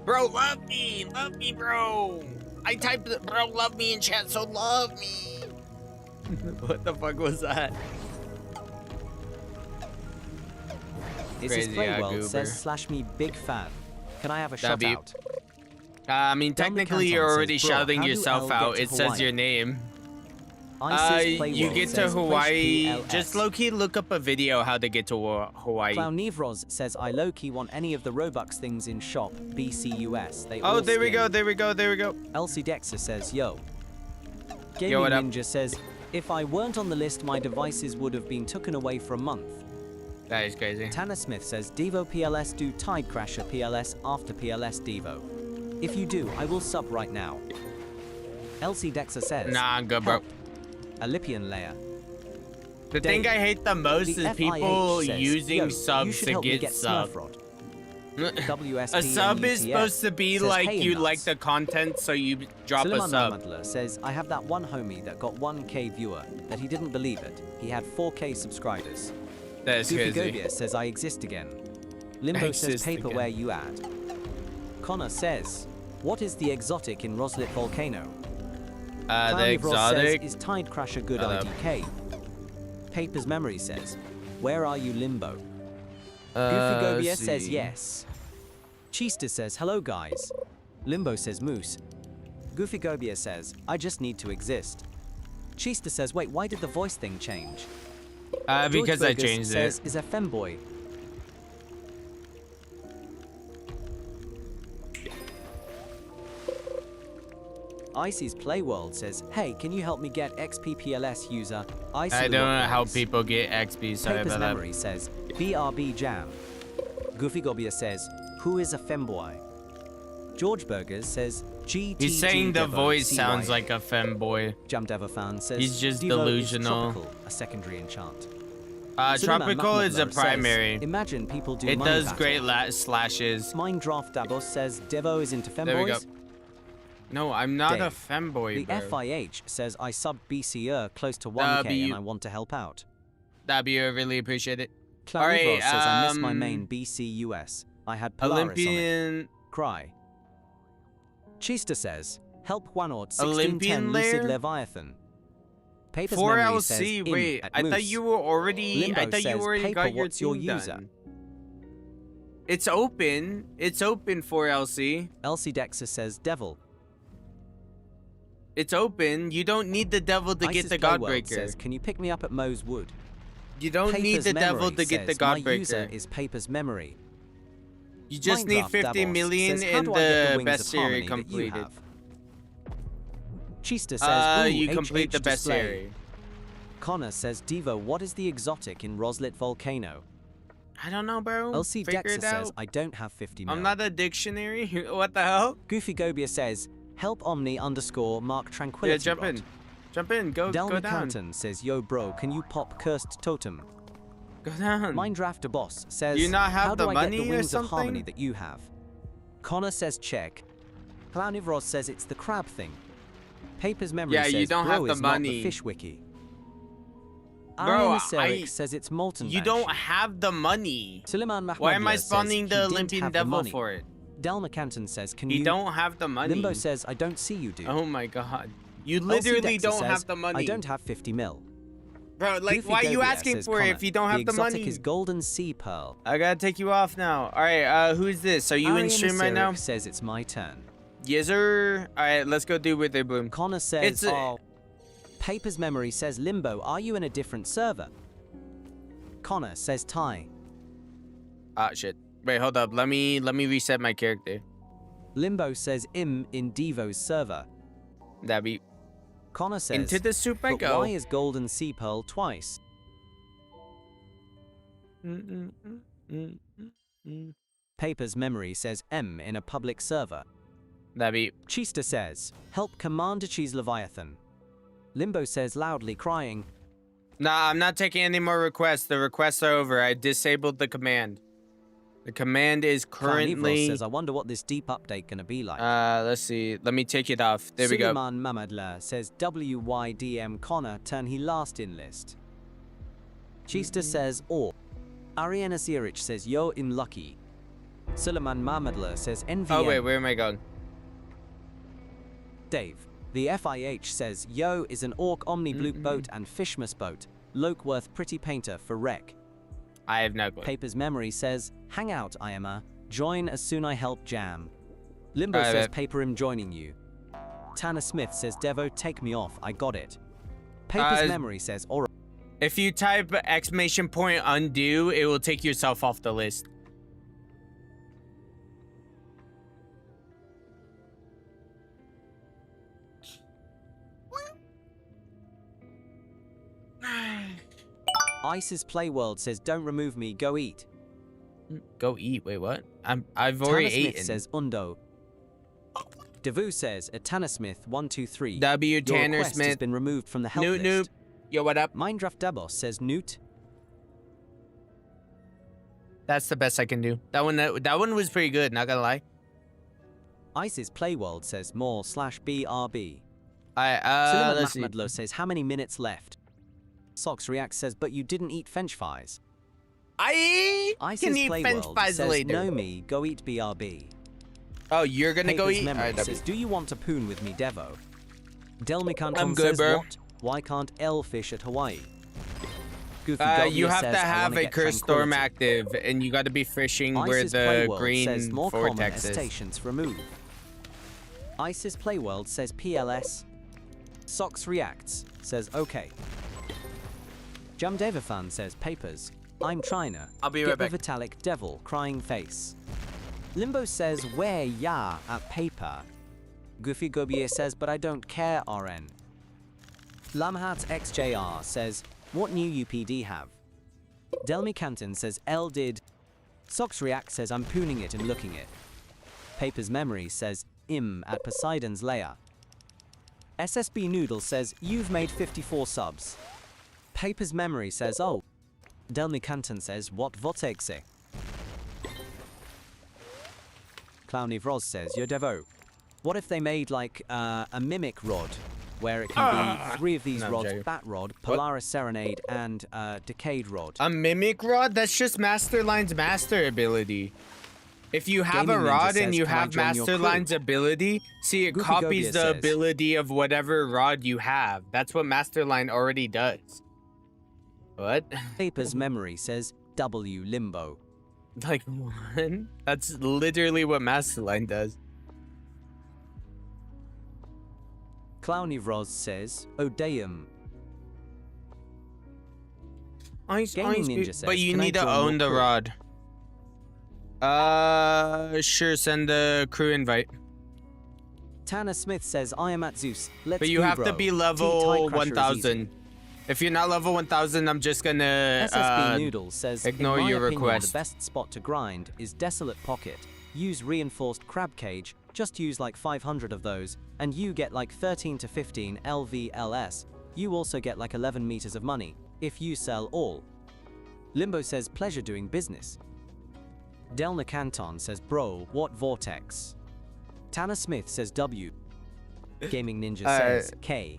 Bro, love me, bro. I typed, bro, love me in chat, so love me. What the fuck was that? This Crazy, is Playworld Goober. says, slash me big fan. Can I have a shout W. out? I mean, technically, you're already shouting yourself out. It says your name. You get to Hawaii. Just low-key look up a video how to get to Hawaii. Clown Nevros says, I low-key want any of the Robux things in shop, BCUS. They Oh, all there we skin. go, there we go, there we go. Elsie Dexter says, yo. Gaming Yo, what up? Ninja says, if I weren't on the list, my devices would have been taken away for a month. That is crazy. Tanner Smith says, Devo PLS do Tide Crasher PLS after PLS Devo. If you do, I will sub right now. Elsie Dexter says, Nah, I'm good, bro. A Lipian layer. The thing I hate the most is people says, using yo, subs to get subs. A sub is supposed to be says, like hey, you nuts. like the content, so you drop a Suleiman sub. Mamadla says, I have that one homie that got 1K viewer, that he didn't believe it. He had 4K subscribers. That is Goofy crazy. Gobia says, I exist again. Limbo says, Exist paper again. where you at. Connor says, what is the exotic in Roslet Volcano? The Clowny Ross exotic. says, is Tide Crasher good Hello. IDK? Papers Memory says, where are you, Limbo? Goofy Gobia let's says see. yes. Chista says, hello guys. Limbo says moose. Goofy Gobia says, I just need to exist. Chista says, wait, why did the voice thing change? Because I George Burgess changed says, it. is a femboy. Icy's Playworld says, hey, can you help me get XPPLS user? I don't know how people get XP, sorry Papers about Memory says, BRB Jam. Goofy Gobia says, who is a femboy? George Burgers says, GTG He's saying the Devo voice CY. sounds like a femboy. Jump Devo fan says, He's just Devo delusional. Is tropical, a secondary enchant. Tropical Suleiman is a Mahmoudlar primary. Says, imagine people do It money does battle. great slashes. Minecraft Davos says, Devo is into There we go. femboys. No, I'm not a Dave. femboy, The bro. FIH says, I sub BCR close to 1K and W. I want to help out. W, I really appreciate it. Clarivros says, I miss my um, main BCUS. I had Polaris on Olympian. it. Cry. Chista says, help Juanort 1610 Olympian Lucid layer? Leviathan. Papers Memory says, 4LC. "Im Wait, at I thought Moose." you were already. Limbo I thought you says, already Paper, got your what's your thing user? done. It's open. It's open for LC. Elsie Dexter says, Devil. It's open. You don't need the devil to get Isis the Playworld Godbreaker. says, can you pick me up at Moe's Wood? You don't need Papers the devil Memory to get the says, My user Godbreaker. is Papers Memory. You just need Minecraft 50 Davos million says, how and do I get the Wings best of series Harmony that you completed. have? Chista says, ooh, You complete the HH best display. series. Connor says, Devo, what is the exotic in Roslet Volcano? I don't know, bro. LC Figure Dexter it says, out. I don't have 50 mil. I'm not a dictionary. What the hell? Goofy Gobia says, help Omni _ Mark Tranquility. Yeah, jump in. Jump in. Go down. Canton says, yo bro, can you pop cursed totem? Go down. Mindrafter Boss says, Do you not have how the do I money get the or wings of something? harmony that you have? Connor says check. Clownivros says it's the crab thing. Papers Memory Yeah, says, you don't bro have the is not money. the fish wiki. Bro, Ariana says it's molten. You don't have the money. Suleiman Mahmoud Why am I says spawning he the didn't Olympian have the Devil money. for it? Delma Canton says, can You you... don't have the money. Limbo says, I don't see you, dude. Oh my god. You LC literally Dexter don't says, have the money. I don't have 50 mil. Bro, like, Goofy why are you Gobia asking says, for it Connor, if you don't have the exotic money? is golden sea pearl. I gotta take you off now. Alright, who's this? Are you in stream right now? Says it's my turn. Yes, sir. Alright, let's go do with it, Bloom. Connor says, Papers Memory says, Limbo, are you in a different server? Connor says, Ty. Ah, shit. Wait, hold up. Let me reset my character. Limbo says, in Devo's server. That'd be... Connor says, into the soup I but go. why is golden sea pearl twice? Papers Memory says, M in a public server. That'd be... Chista says, help Commander Cheese Leviathan. Limbo says, loudly crying. Nah, I'm not taking any more requests. The requests are over. I disabled the command. The command is currently... says, I wonder what this deep update gonna be like. Let's see. Let me take it off. There we go. Suleiman Mamadla says, WYDM Connor turn he last in list. Chista says, or. Ariana Zierich says, yo im lucky. Suleiman Mamadla says, NVM. Oh wait, where am I going? Dave. The FIH says, yo is an orc omni bloop boat and fishmas boat. Lokeworth pretty painter for rec. I have no clue. Papers Memory says, hang out, I am a. Join as soon I help jam. Limbo says, paper him joining you. Tanner Smith says, Devo, take me off, I got it. Papers Memory says, alright. If you type exclamation point undo, it will take yourself off the list. Ice's Playworld says, don't remove me, go eat. Go eat? Wait, what? I've already Tanner Smith eaten. says, undo. Devu says, at Tanner Smith 123. W Tanner Your request Smith has been removed from the help Newt, list. Newt. Yo, what up? Mindraft Dabos says, Newt. That's the best I can do. That one was pretty good, not gonna lie. Ice's Playworld says, more/BRB. Let's see. Mahmadlo says, how many minutes left? Socks Reacts says, but you didn't eat French fries. I Ice's can eat French Playworld fries says, later. no me, go eat BRB. Oh, you're gonna go Papers eat? Memory Alright, says, do you want to poon with me, Devo? Delmicanton I'm good, says, bro. what? Why can't L fish at Hawaii? Goofy You Gobia have says, to I have wanna a get cursed storm tranquility. active, and you got to be fishing where Ice's the Playworld green says, more common vortex is. stations remove. Ice's Playworld says PLS. Socks Reacts says okay. Jamdevafan says papers. I'm China. I'll be Get right the back. Vitalik Devil crying face. Limbo says where ya at paper. Goofy Gobier says but I don't care RN. Lamhat XJR says what new UPD have? Delmi Canton says L did. Socks React says I'm pooning it and looking it. Papers Memory says im at Poseidon's lair. SSB Noodle says you've made 54 subs. Papers Memory says oh. Delmi Canton says what votexe? Clowny Vros says yo devo. What if they made like a mimic rod where it can be 3 of these No, rods, Jay. Bat Rod, Polaris Serenade, and Decayed Rod. A mimic rod? That's just Masterline's master ability. If you have Gaming a Ninja rod says, and you "Can I have join your crew?" Masterline's ability, see, it Goofy copies Gobia the says- ability of whatever rod you have. That's what Masterline already does. What? Papers Memory says W Limbo. Like, what? That's literally what Masterline does. Clowny Vros says Odeum. Gaming Gaming Ninja says, but you "Can I need to join your own the crew?" rod. Sure, send the crew invite. Tanner Smith says I am at Zeus. Let's But you go, have to bro. be T-Tide level Crusher is 1000. easy. If you're not level 1000, I'm just gonna SSB Noodle says ignore in my your opinion, request. the best spot to grind is Desolate Pocket. Use reinforced crab cage Just use like 500 of those, and you get like 13 to 15 LVLS. You also get like 11 meters of money, if you sell all. Limbo says pleasure doing business. Delna Canton says bro, what vortex? Tanner Smith says W. Gaming Ninja says K.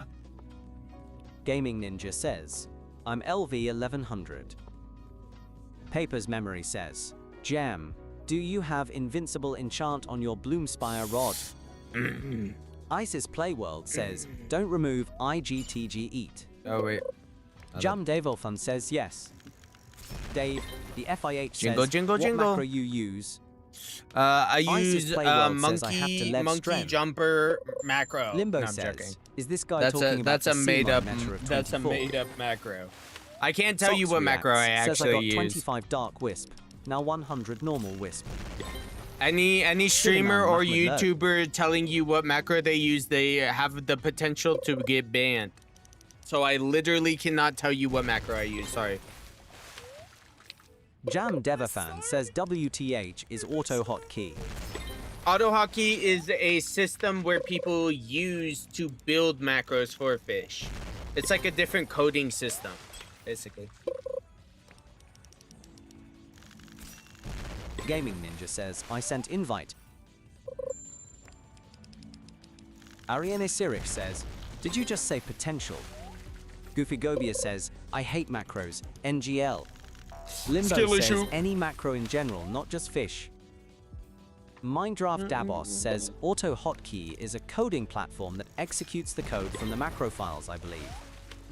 Gaming Ninja says, I'm LV 1100. Papers Memory says, Jam, do you have invincible enchant on your Bloomspire rod? Isis Playworld says, don't remove IGTG eat. Oh wait. Jam Devolfun says yes. Dave, the FIH Jingle, says, jingle, what jingle. macro you use? I Isis use Playworld says I have to lev monkey strength. jumper macro. Limbo No, I'm says, joking. is this guy That's talking a about that's a the made up meta of that's a 24? made up macro. I can't tell you Sox what macro I Reacts says I actually got use. 25 Dark Wisp, now 100 normal Wisp. Any streamer or Mahmoud Low. YouTuber telling you what macro they use, they have the potential to get banned. So I literally cannot tell you what macro I use. Sorry. Jam Devafan says WTH is auto hotkey. Auto hotkey is a system where people use to build macros for fish. It's like a different coding system, basically. Gaming Ninja says, I sent invite. Ariane Sirik says, did you just say potential? Goofy Gobia says, I hate macros, NGL. Limbo Skill says, issue. any macro in general, not just fish. Mindraft Dabos says, auto hotkey is a coding platform that executes the code from the macro files, I believe.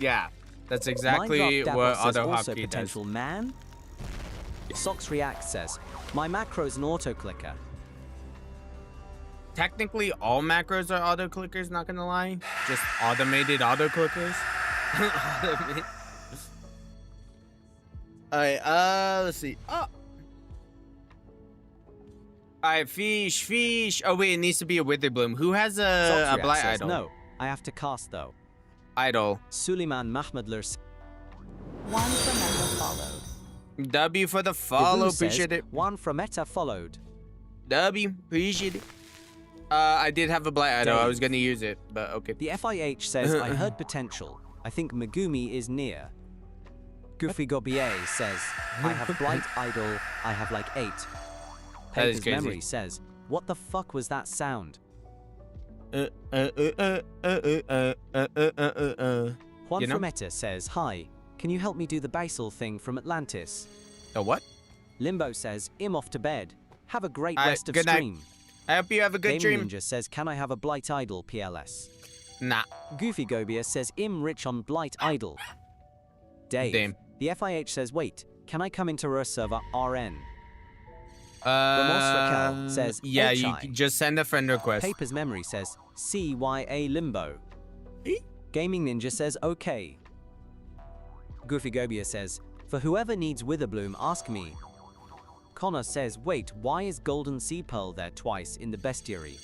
Yeah, that's exactly Mindraft Dabos what says auto also hotkey does. potential man. Sox React says, my macro is an auto clicker. Technically, all macros are auto clickers, not gonna lie. Just automated auto clickers. Alright, let's see. Oh. Alright, fish. Oh wait, it needs to be a Witherbloom. Who has a Blight says, Idol? no, I have to cast though. Idol. Suleiman Mahmudler. One from Meta followed. W for the follow, appreciate it. One from Meta followed. W, appreciate it. I did have a Blight Idol. I Dave. was gonna use it, but okay. The FIH says, I heard potential. I think Megumi is near. Goofy Gobier says, I have Blight Idol. I have like 8. That is Papers crazy. Memory says, what the fuck was that sound? Juan You know? from Meta says, hi, can you help me do the Basel thing from Atlantis? The what? Limbo says, I'm off to bed. Have a great Alright, rest of good night. stream. I hope you have a good Gaming dream. Ninja says, can I have a Blight Idol PLS? Nah. Goofy Gobia says, I'm rich on Blight Idol. Dave. Damn. The FIH says, wait, can I come into our server RN? Ramos Raquel says, yeah, you Elchai. can just send a friend request. Papers Memory says, CYA Limbo. Gaming Ninja says, okay. Goofy Gobia says, for whoever needs Witherbloom, ask me. Connor says, wait, why is Golden Sea Pearl there twice in the bestiary?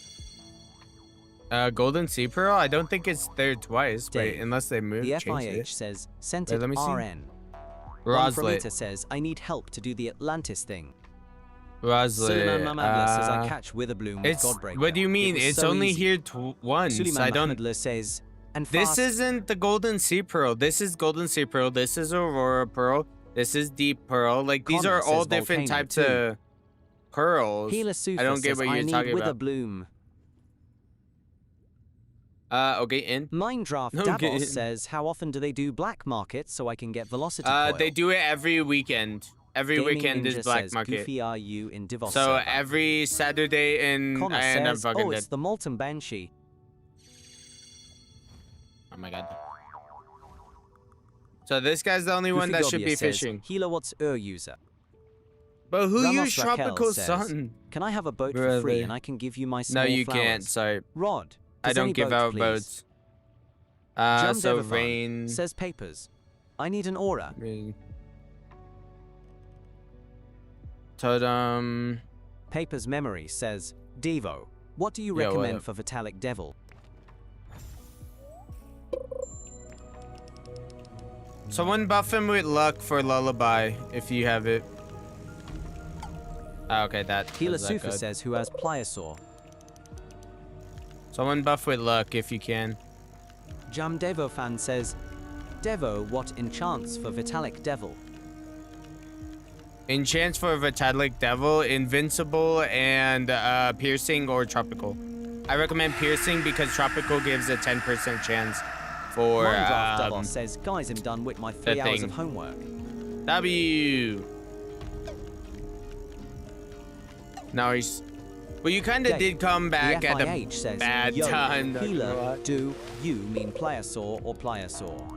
Golden Sea Pearl? I don't think it's there twice, Dave. wait, unless they moved. The changed FIH it. says, sent Wait, it let me see. RN. Roslet. Romfromita says, I need help to do the Atlantis thing. Roslet. Suleiman Mamadla says, I catch Witherbloom with It's, Godbreaker. what do you mean? It was It's so only easy. here once. Suleiman I don't. Mamadla says, and This fast. isn't the Golden Sea Pearl. This is Golden Sea Pearl. This is Aurora Pearl. This is Deep Pearl. Like, these Connor are all says different Volcano types too. of pearls. Healer Sufa I don't get says, what I you're need talking about. Witherbloom. Okay, in. Mindraft Okay. Davos says, how often do they do black market so I can get velocity coil? They do it every weekend. Every Gaming weekend Ninja is black says, market. Goofy are you in Davos So server? every Saturday in Connor and I'm says, fucking oh, dead. it's the Molten Banshee. Oh my god. So this guy's the only one Goofy that should Gobia be says, fishing. Healer what's user? But who Ramos used Raquel Tropical says, Sun? Can I have a boat for free Brother. and I can give you my No, small you flowers? can't. Sorry. Rod, I does don't any give boat, out please? boats. John So Devafan rain. says papers. I need an aura. Totem. Papers Memory says, Devo, what do you Yo, what recommend up? for Vitalik Devil? Someone buff him with luck for Lullaby if you have it. Oh, okay, that. Healer is that Sufa good. says, who has Pliosaur? Someone buff with luck if you can. Jam Devo fan says, Devo, what enchants for Vitalik Devil? Enchants for Vitalik Devil, Invincible, and Piercing or Tropical. I recommend Piercing because Tropical gives a 10% chance for Minecraft says, guys, I'm done with my 3 hours of homework. W. Nice. Well, you kind of did come back at a says, bad Yo, time. Healer, do you mean Pliosaur or Pliosaur?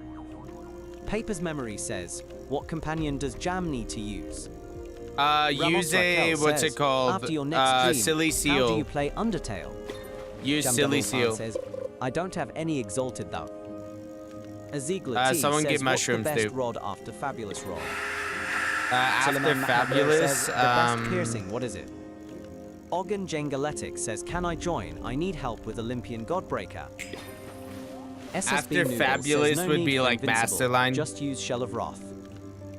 Paper's Memory says, what companion does Jam need to use? Use a, what's says, it called? After your next dream, Silly Seal. How do you play Undertale? Use Jam Silly Double Fan Seal. says, I don't have any exalted though. Azigla T someone says, get mushrooms, what's the best dude. rod after Fabulous Rod? After Suleiman Mahamed Fabulous, says, the best piercing, what is it? Ogun Jengaletic says, can I join? I need help with Olympian Godbreaker. SSB After Noodles Fabulous says, no would need be for like Invincible, Masterline. Just use Shell of Wrath.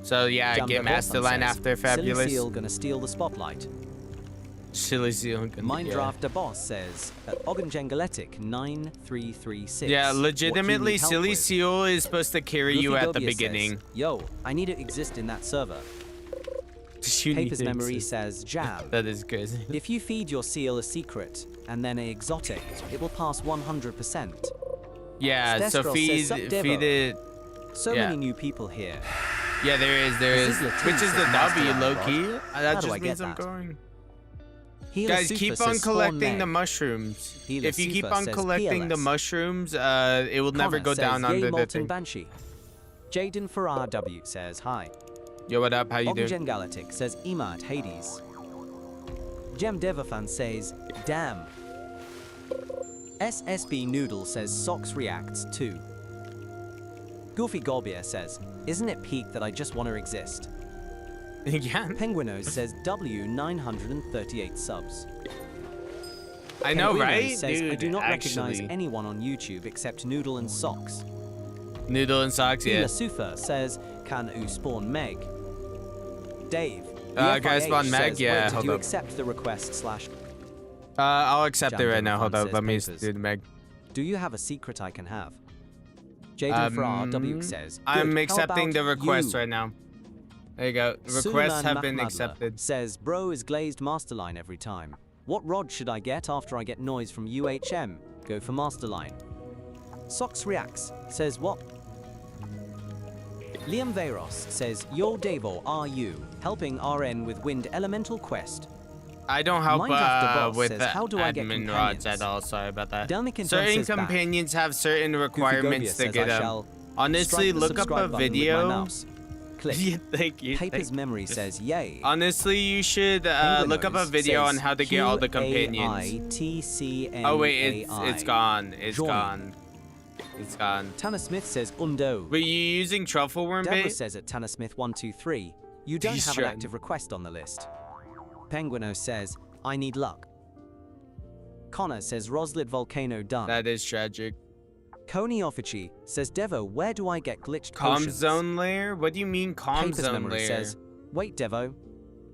So yeah, Jam get Devil Masterline says, after Fabulous. Silly Seal gonna steal the spotlight. Silly Seal. Minecraft the boss says that Ogun Jengaletic 9336. Yeah, What do you legitimately, need help Silly with? Seal is supposed to carry you Goofy at the Gobia beginning. Says, yo, I need to exist in that server. You need Paper's to Memory exist. says, Jam. That is good. If you feed your seal a secret and then an exotic, it will pass 100%. Yeah, so Stestrel feed, says, "Sup, Devo?" feed it. So yeah. many new people here. Yeah, there is. Ziggler Which too is the says, W, Masterline, low Rod. key. How That do I just means get I'm that? going. Healer Guys, Super keep says, on "Spawn collecting the Meg." mushrooms. Healer If you keep Super on says, collecting the PLS. mushrooms, it will never Connor go says, down Yay, under the Molten thing. Banshee. Jaden Farrar W says, hi. Yo, what up? How you doing? Oxygen Galactic says, Emad Hades. Jem Devafan says, damn. SSB Noodle says, Socks reacts too. Goofy Golbier says, isn't it peak that I just want to exist? Yeah. Penguinos says, W 938 subs. I know, Penguinos right? Says, I Dude, do not actually. recognize anyone on YouTube except Noodle and Socks. Noodle and Socks, yeah. Hila Sufa says, can U spawn Meg? Dave. Can I FIH spawn Meg? says, Yeah, did hold you up. accept the request slash... I'll accept it Jam right now. Hold Devafan up. says Let me papers. do the Meg. Do you have a secret I can have? Jaden Farrar W says, I'm "Good, how accepting the about request you?" right now. There you go. Requests Suleiman have been Mahmadler accepted. Says, bro is glazed Masterline every time. What rod should I get after I get noise from UHM? Go for Masterline. Sox Reacts says, what? Liam Veyros says, yo Devo, are you helping RN with Wind Elemental Quest? I don't help Minecraft the Boss with says, the how do I get admin companions? rods at all. Sorry about that. Delmican Certain says back. companions have certain requirements to says, get I them. shall Honestly, strike the look up a subscribe button with my video. mouse. Click. Yeah, thank you. Paper's Memory says, yay. Honestly, you should look up a Penguinos video on says, how to get all the companions. QAITCNAI. Oh wait, it's gone. It's Join. gone. It's gone. Tanner Smith says, undo. Were you using truffle worm Deborah bait? says at Tanner Smith 123, you don't He's have an trying. active request on the list. Penguino says, I need luck. Connor says, Roslit Volcano done. That is tragic. Coney Offici says, Devo, where do I get glitched Calm potions? zone layer? What do you mean calm Paper's zone Memory layer? says, wait, Devo,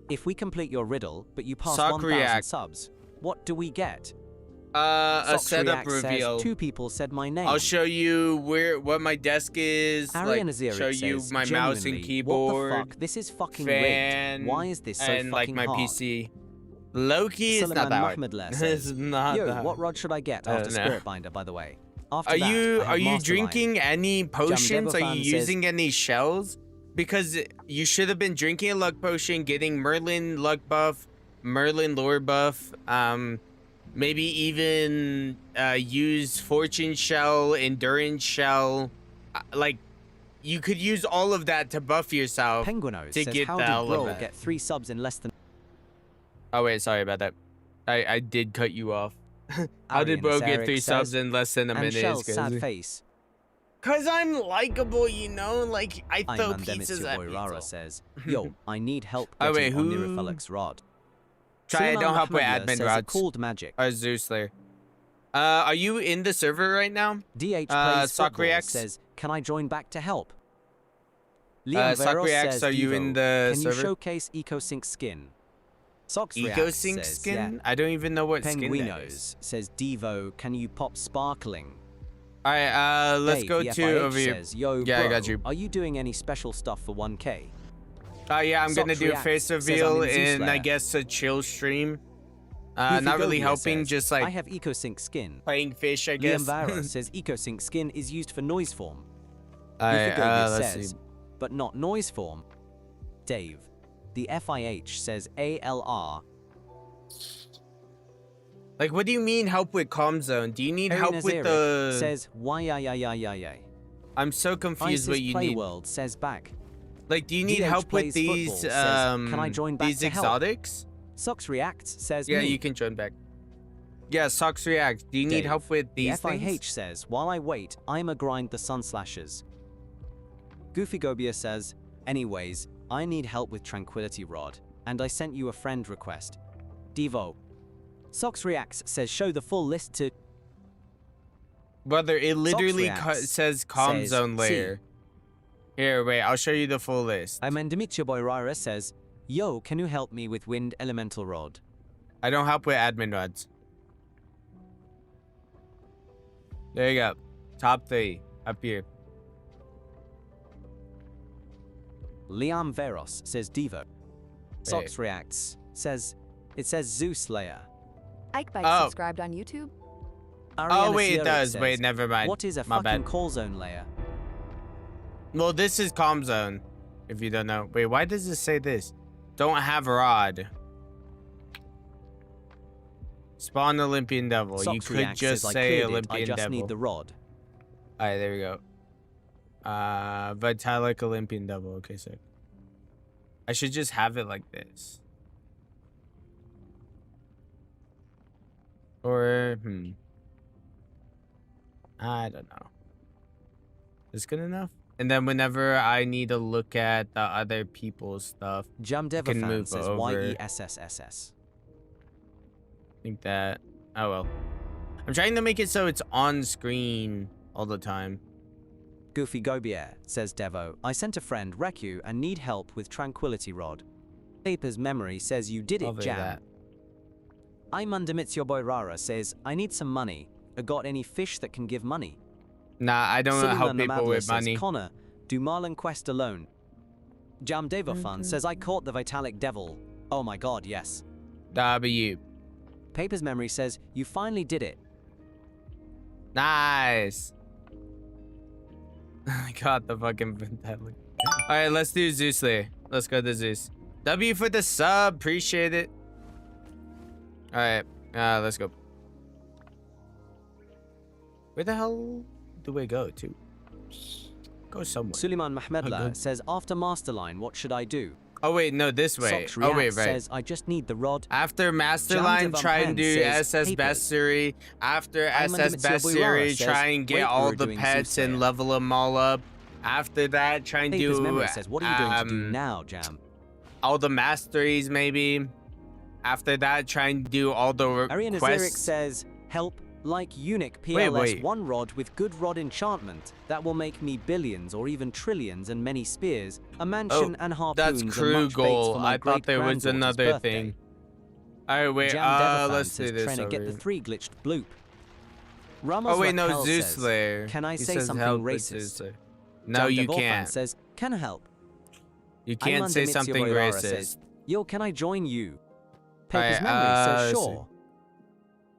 if we complete your riddle, but you pass Sock 1,000 react. subs, what do we get? A Sox setup React reveal. Says, 2 people said my name. I'll show you what my desk is. Arian Like, Aziric show you says, my mouse and genuinely, keyboard. What the fuck? This is fucking fan, rigged. Why is this so and like fucking my hard? PC. Loki is Suleiman not that hard. Mahmadler It's says, not Yo, that what rod should I get I after don't know. Spirit Binder, by the way? After Are that, you I have Masterline. drinking any potions? Are you Devafan says- using any shells? Because you should have been drinking a luck potion, getting Merlin luck buff, Merlin lore buff, maybe even use fortune shell, endurance shell. Like you could use all of that to buff yourself Penguino to says, get how the did hell Bro of that. get 3 subs in less than... Oh wait, sorry about that. I did cut you off. How did Arian bro get Eric 3 subs says, in less than a and minute? Shell's It's sad crazy. face. Cause I'm likable, you know. Like I throw I'm Demis, pizzas your at boy people. Rara says, yo, I need help Oh, getting wait, on who- Nirifalix rod. Try it, Suleiman don't help with Mahmadler admin says, rods. it called magic. Or Zeus Slayer. Are you in the server right now? DH plays Sock football Reacts? says, can I join back to help? Liam Sock Veros Reacts, says, are you in Devo, the can server? you showcase EcoSync skin? Socks Eco Reacts Sync says, skin? yeah. I don't even know what skin that is. Penguinos says, Devo, can you pop sparkling? All right, let's Dave, go the to FIH over here. says, Yo, Yeah, bro, I got you. Are you doing any special stuff for 1K? Yeah, I'm gonna Socks do a Reacts face says, reveal I'm in and I Zeus guess a chill stream. Goofy Not really Gobia helping, says, just like I have EcoSync skin. playing fish, I guess. Liam Vara says EcoSync skin is used for noise form. Alright, Goofy Gobia let's says, see. but not noise form. Dave, the FIH says ALR. Like, what do you mean help with calm zone? Do you need help with Nazaric the? says why. I'm so confused what you need. Playworld says back. Like, do you need DH help with plays these? football says, can I join back these to help? exotics? Socks Reacts says Yeah, me. you can join back. Yeah, Socks React. Do you need Dave, help with these the FIH things? says, while I wait, I'ma grind the sun slashers. Goofy Gobia says, anyways, I need help with Tranquility Rod, and I sent you a friend request. Devo. Socks Reacts says, show the full list to... Brother, it literally Reacts says calm says, zone layer. Here, wait, I'll show you the full list. Dimitri Boyrara says, yo, can you help me with Wind Elemental Rod? I don't help with admin rods. There you go. Top 3. Up here. Liam Veros says Devo. Socks Reacts says, it says Zeus Layer. Ike Bike Oh. subscribed on YouTube. Oh, wait, it Ariana does. says, Wait, never mind. What is a My fucking bad. call zone layer? Well, this is calm zone. If you don't know. Wait, why does it say this? Don't have rod. Spawn Olympian Devil. Socks You could Reacts just says, I say cleared it, Olympian I just Devil. need the rod. Alright, there we go. Vitalik Olympian Devil. Okay, sick. I should just have it like this. Or, I don't know. Is good enough? And then whenever I need to look at the other people's stuff, Jam I can Devafan move says over. YESSSS. I think that. Oh well. I'm trying to make it so it's on screen all the time. Goofy Gobier says Devo, I sent a friend Reku and need help with Tranquility Rod. Paper's memory says you did it, Over Jam. that. I'm Undermits your boy Rara says, I need some money. Got any fish that can give money? Nah, I don't Suleiman help people Namadla with says, money. Connor, do Marlin Quest alone. Jam Devafan says, I caught the Vitalik Devil. Oh my god, yes. W. Paper's memory says, you finally did it. Nice. I got the fucking Vitalik. Alright, let's do Zeus Layer. Let's go to Zeus. W for the sub. Appreciate it. Alright, let's go. Where the hell do we go to? Go somewhere. Suleiman Mahmedla says, after Masterline, what should I do? Oh wait, no, this way. Socks Oh wait, Reacts right. says, I just need the rod. After Masterline, Jam try and do Devan SS says, Bestiary. After I'm SS Undermits your boy Rara Bestiary, says, try and get wait, all we're the doing pets Zeus and Layer. level them all up. After that, try and Paper's do memory says, what are you doing to do now, Jam? all the masteries maybe. After that, try and do all the Ariana Zurich quests. says, help, like Unique Wait, PLS wait. one rod with good rod enchantment that will make me billions or even trillions and many spears, a mansion and harpoons That's and crew much baits goal. for my I thought there was great-granddaughter's another birthday. thing. Alright, wait, Jam Devafan let's says, do this trying to get over the here. 3 glitched bloop. Ramos Oh wait, no, Raquel Zeus says, Slayer. Can I He say says something help with Zeus racist? Slayer. No, Jam you Devafan can't. says, can I help? You can't say Ayman Demetrio something Boyrara racist. says, yo, can I join you? Paper's Alright, memory says, let's see. sure.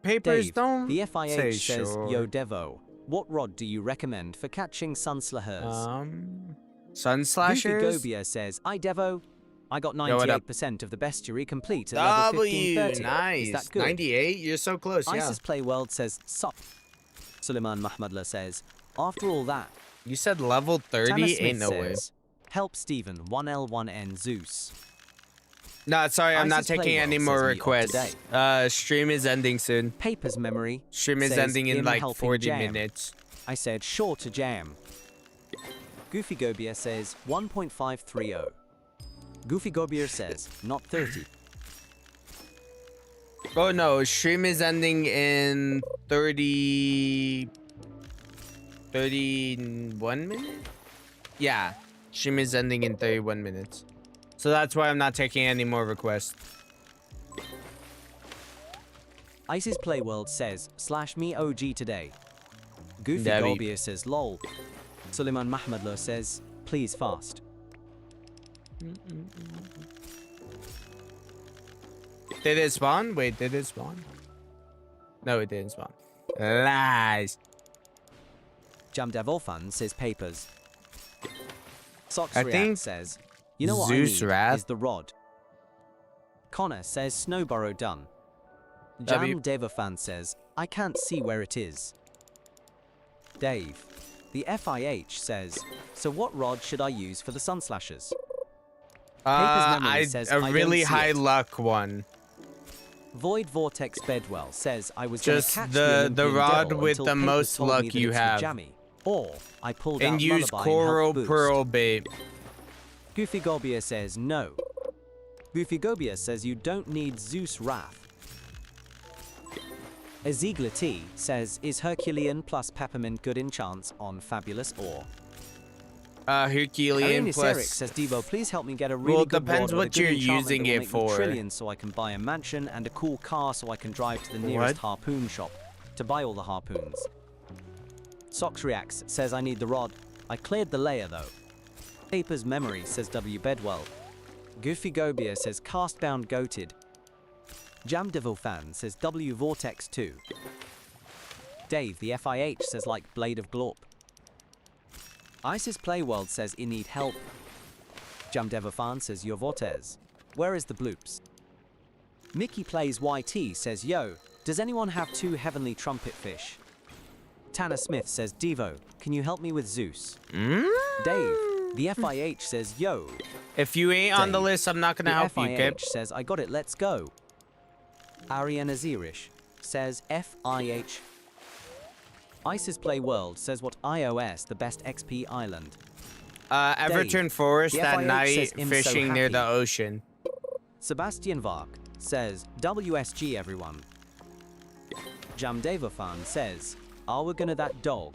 Papers Dave, don't the FIH say says, sure. yo, Devo, what rod do you recommend for catching sunslashers? Sun slashers? Goofy Gobia says, I Devo, I got Yo, what up? 98% of the bestiary complete at level W, 1530. nice. Is that good? 98? You're so close, yeah. ISIS Play World says, sup. Suleiman Mahmudla says, after all that, You said level 30? Tanner Smith Ain't no way. says, help Steven, 1L1N Zeus. No, sorry, I'm not ISIS Play taking any World more says, "Me off requests. Stream is ending soon. Paper's memory Stream is says, ending in "Him like helping 40 Jam." minutes. I said, sure to jam. Goofy Gobia says, 1.530. Goofy Gobia says, not 30. Oh no, stream is ending in 31 minutes? Yeah, stream is ending in 31 minutes. So that's why I'm not taking any more requests. Ice's Playworld says, /me OG today. Goofy Debbie. Gorbia says, lol. Suleiman Mahmoudlo says, please fast. Did it spawn? Wait, did it spawn? No, it didn't spawn. Lies. Jamdevolfan says papers. Socks I React think says, you know what Zeus I need Wrath. is the rod. Connor says Snowborough done. W. Jam Devafan says, I can't see where it is. Dave. The FIH says, so what rod should I use for the sun slashers? Says, a I really don't see high it. luck one. Void Vortex Bedwell says I was Just gonna catch the Olympian rod devil with until the Papers most told me luck that you it's have. for Jammy. Or I pulled And out use Lullaby coral and helped pearl boost. bait. Goofy Gobia says no. Goofy Gobia says you don't need Zeus Wrath. Azigla T says, is Herculean plus Peppermint good in chance on Fabulous or? Herculean Arianis plus. Eric says, Devo, please help me get a really Well, it good depends rod with a what good you're enchantment using that will it make me for. trillions so I can buy a mansion and a cool car so I can drive to the nearest harpoon shop to buy all the harpoons. Socks Reacts says, I need the rod. I cleared the layer though. Papers Memory says W. Bedwell. Goofy Gobia says Castbound Goated. Jam Devil Fan says W. Vortex 2. Dave the FIH says like Blade of Glorp. Isis Playworld says I need help. Jam Devil Fan says Your Vortez. Where is the bloops? Mickey Plays YT says yo, does anyone have 2 heavenly trumpet fish? Tanner Smith says Devo, can you help me with Zeus? Dave, the FIH says yo. If you ain't on the list, I'm not gonna help you, FIH Kip. says I got it, let's go. Ariana Zirish says FIH. Isis Play World says what iOS the best XP island. Everton Dave, Forest the at FIH night says, "I'm so fishing near happy." the ocean. Sebastian Vark says WSG everyone. Jamdevafan says, are we gonna that dog?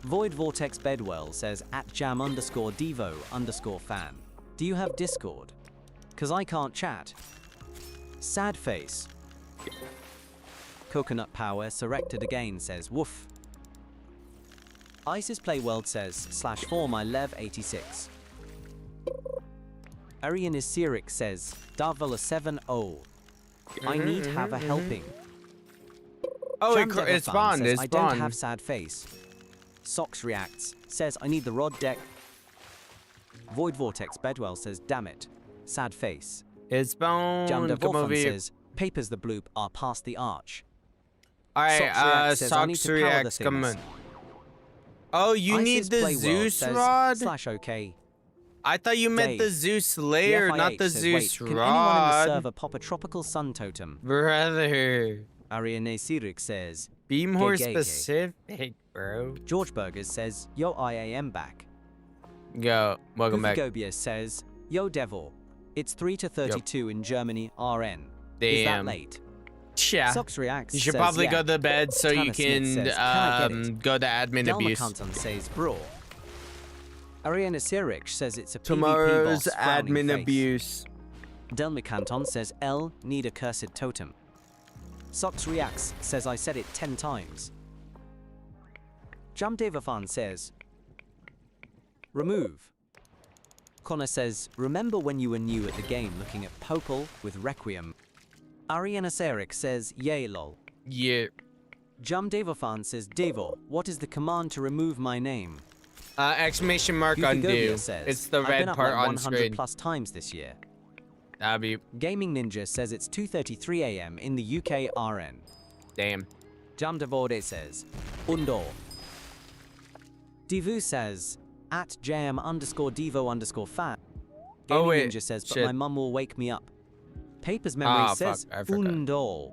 Void Vortex Bedwell says at jam_devo_fan. Do you have Discord? Cause I can't chat. Sad face. Coconut Power Serected again says woof. Isis Playworld says /for my lev 86. Arianis Sirik says Darvela 7-0. I need have a helping. Oh, Jam it Devafan spawned, says, it I don't spawned. have sad face. Socks Reacts says I need the rod deck. Void Vortex Bedwell says damn it. Sad face. It's spawned. Jam Come over Devolfan here. says papers the bloop are past the arch. Alright, says, I need Socks to power the Reacts, come things. on. Oh, you need Isis the Playworld Zeus says, rod? /OK. I thought you meant the Dave, Zeus layer, the not FIH the says, Zeus wait, can anyone in the rod. server pop a tropical sun totem? Brother. Ariane Sirik says, Be more gay. specific, bro. George Burgers says, yo IAM back. Go. Welcome back. Gobia says, yo devil, it's 3 to 32 in Germany RN. Is that Damn. late? Yeah. Socks Reacts You should says, probably yeah. go to bed so you Tanner Smith can says, I get it? go to admin Delma abuse. Canton says, bro. Ariana Sirik says it's a Tomorrow's PvP boss frowning admin face. abuse. Delma Canton says L need a cursed totem. Socks Reacts says I said it 10 times. Jamdevafan says remove. Connor says remember when you were new at the game looking at Popol with Requiem. Ariana Serik says yay lol. Yeah. Jamdevafan says Devo, what is the command to remove my name? Exclamation mark Goofy undo. Gobia says, It's the I've red been up part like on 100 screen. plus times this year. Abby. Gaming Ninja says it's 2:33 a.m. in the UK RN. Damn. Jamdevorde says Undo. Divu says at jam_devo_fan. Gaming Oh, wait. Ninja says but Shit. my mum will wake me up. Papers Memory says fuck. I forgot. Undo.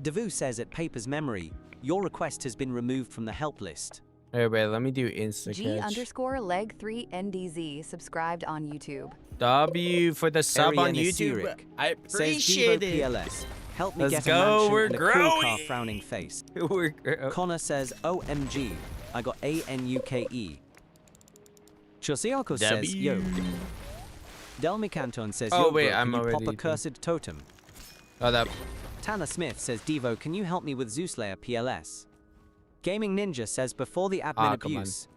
Divu says at Papers Memory your request has been removed from the help list. Wait, let me do Insta catch. G_leg3NDZ subscribed on YouTube. W for the sub on Ariana YouTube. Sirik I says appreciate Devo it. PLS. Help me Let's get go, a mansion we're and a cool car growing. frowning face. We're growing. Connor says OMG. I got ANUKE. Chosiako says yo. Delmi Canton says Oh, yo wait, bro, I'm can you pop already a cursed totem. Hold up. Tanner Smith says, Devo, can you help me with Zooslayer PLS? Gaming Ninja says, before the admin abuse.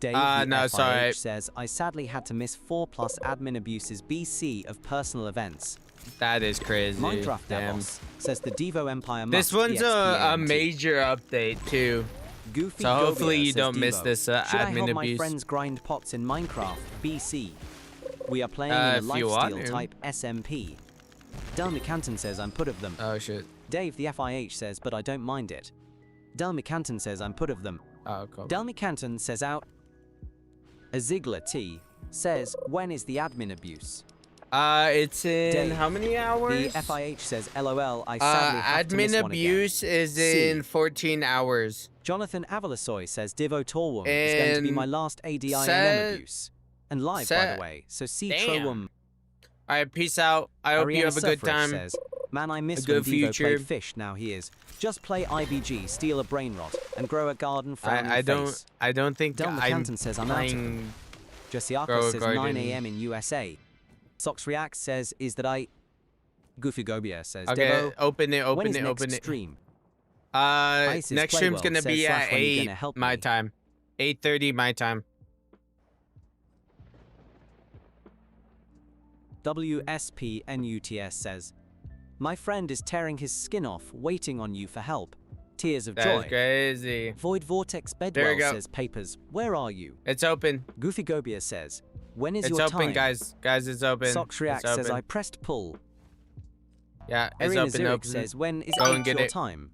Dave the no, FIH sorry. says, I sadly had to miss 4+ admin abuses BC of personal events. That is crazy. Minecraft Damn. Davos says the Devo Empire This must one's a major update too. Goofy so hopefully Gobia you says, don't miss Devo, this should I admin help abuse. my friends grind pots in Minecraft BC? We are playing If in a you want lifesteal to. type SMP. Del McCanton says I'm put of them. Oh shit. Dave the FIH says but I don't mind it. Del McCanton says I'm put of them. Oh cool. Del McCanton says out. A Ziggler T says when is the admin abuse? It's in Dave, how many hours? The FIH says LOL I sadly have to miss admin one abuse again. is in 14 hours. Jonathan Avalasoy says Divo Torwum is going to be my last ADINM abuse. And live, by the way, so see Trowum. Alright, peace out. I hope you have a good time. Says, man, I miss a good when Devo future. played Fish, now he is. Just play IBG, steal a brain rot, and grow a garden frowning I don't face. think Del I'm McCanton says I'm out of them. Josiaka says 9 a.m. in USA. Sox Reacts says, is that I... Goofy Gobia says, Okay, Devo, open it, when open is it, next open it. stream? Next stream's gonna says, be at when you 8 gonna help my me? time. 8:30 my time. WSPNUTS says, my friend is tearing his skin off, waiting on you for help. Tears of That joy. is crazy. Void Vortex There we Bedwell go. says, Papers, where are you? It's open. Goofy Gobia says, when is It's your open, time? guys. Guys, it's open. Sox React It's says, open. I pressed pull. Yeah, it's Arena open. Zurich Open. says, when is Go 8 and get your it. time?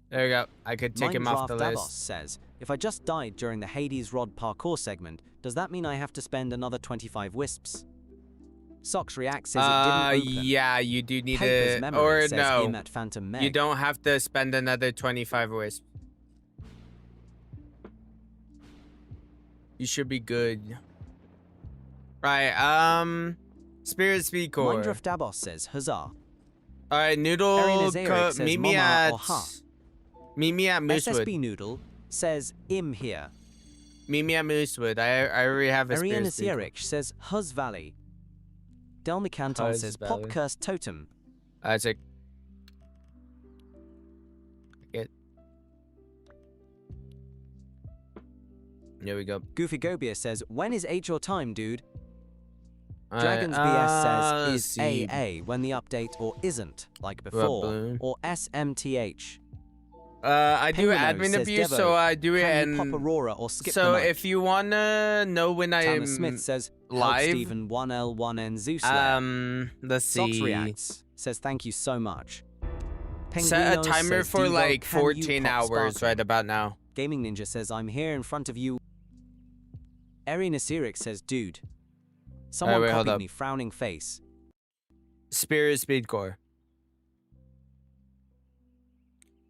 There we go. I could take him off the Minecraft list. Davos says, if I just died during the Hades Rod parkour segment, does that mean I have to spend another 25 wisps? Sox React says it didn't open. Yeah, you do need Papers to, Memory or says no, him at Phantom Meg. you don't have to spend another 25 wisps. You should be good. Right, Spirit Speed Core. Minecraft Davos says, huzzah. Alright, Noodle, Arena Zurich says, meet me Mama at, or ha. meet me at Moosewood. SSB Noodle says, im here. Meet me at Moosewood. I already have a Spirit Arena Speed Core. Zurich says, Huz Valley. Del McCanton Huz says, Valley. Pop Curse Totem. That's it. Here we go. Goofy Gobia says, when is 8 your time, dude? Alright, Dragons BS says, let's is see. AA when the update or isn't, like before, Balloon. or SMTH. I do Penguino admin says, abuse, Devo, so I do it can and you pop Aurora or skip so the night? if you wanna know when I Tanner am Smith says, live, Stephen 1L1N Zeus. let's Sox see. Reacts says, thank you so much. Set a Penguino timer says, for Devo, like can you 14 pop hours Sparkle? right about now. Gaming Ninja says, I'm here in front of you. Arena Zurich says, dude. Someone wait, hold copied up. me, frowning face. Spirit Speed Core.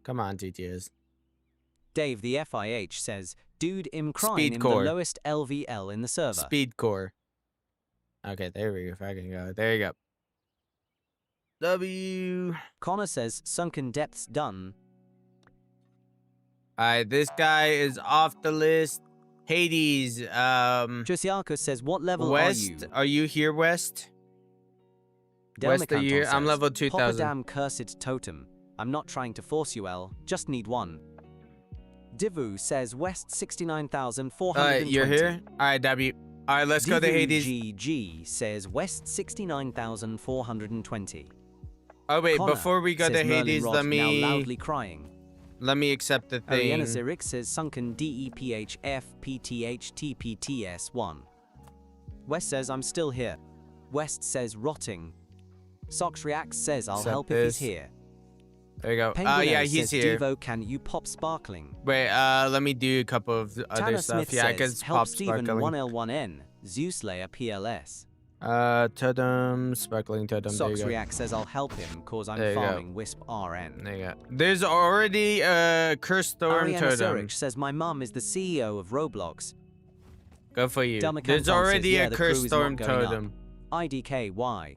Come on, TTS. Dave the FIH says, dude, I'm crying Speed in core. the lowest LVL in the server. Speed Core. Okay, there we go. If I can go. There you go. W. Connor says, sunken depths done. Alright, this guy is off the list. Hades, Josiarko says, what level West, are you? are you here, West? Del West, are you here? McCanton I'm says, level Pop a 2000. damn cursed totem. I'm not trying to force you, L. Just need one. Divu says, West 69,420. Alright, you're here? Alright, W. Alright, let's go to Hades. GG says, West 69,420. Oh, wait, Connor before we go to says, Merlin Hades, Rod, let now me... loudly crying. Let me accept the thing. Ariana Zurich says sunken DEPHFPTHTPTS1. West says I'm still here. West says rotting. Sox Reacts says I'll Accept help this. if he's here. There you go. Penguino Yeah, he's says, here. Devo, can you pop sparkling? Wait, let me do a couple of other Tanner stuff. Smith Yeah, I can says, pop help Steven sparkling. 1L1N, Zooslayer PLS. Totem, sparkling totem. There Sox you go. Reacts says I'll help him cause I'm There you go. farming Wisp RN. There you go. There's already a cursed storm Ariana totem. Zurich says my mum is the CEO of Roblox. Go for you. Del McCanton There's already says, yeah, a the crew cursed is not storm going up. totem. IDKY.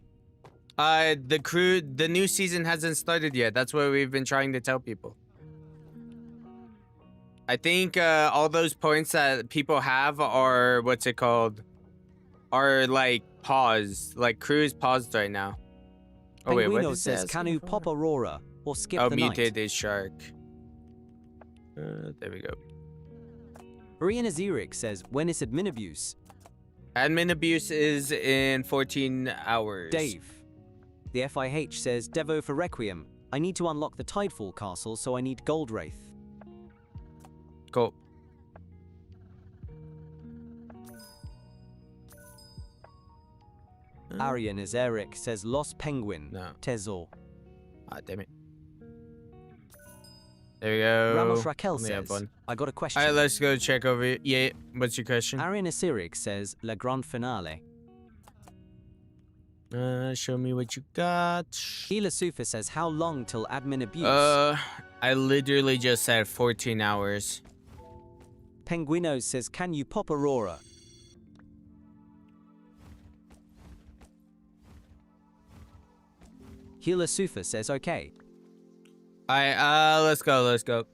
The new season hasn't started yet. That's what we've been trying to tell people. I think all those points that people have are, what's it called? Are like paused. Like crew is paused right now. Oh wait, what Penguino is says, that? can you pop Aurora or skip Oh, the night? mutated shark. There we go. Ariana Zirik says, when is admin abuse? Admin abuse is in 14 hours. Dave. The FIH says, Devo for Requiem. I need to unlock the Tidefall castle, so I need Gold Wraith. Cool. Arian is Eric says, Lost Penguin. No. Tezor. Ah, damn it. There we go. Ramos Raquel Only have says, one. I got a question. Alright, let's go check over it. Yeah, what's your question? Arian Asirik says, Le Grand Finale. Show me what you got. Hila Sufa says, how long till admin abuse? I literally just said 14 hours. Penguino says, can you pop Aurora? Hila Sufa says, okay. Alright, let's go.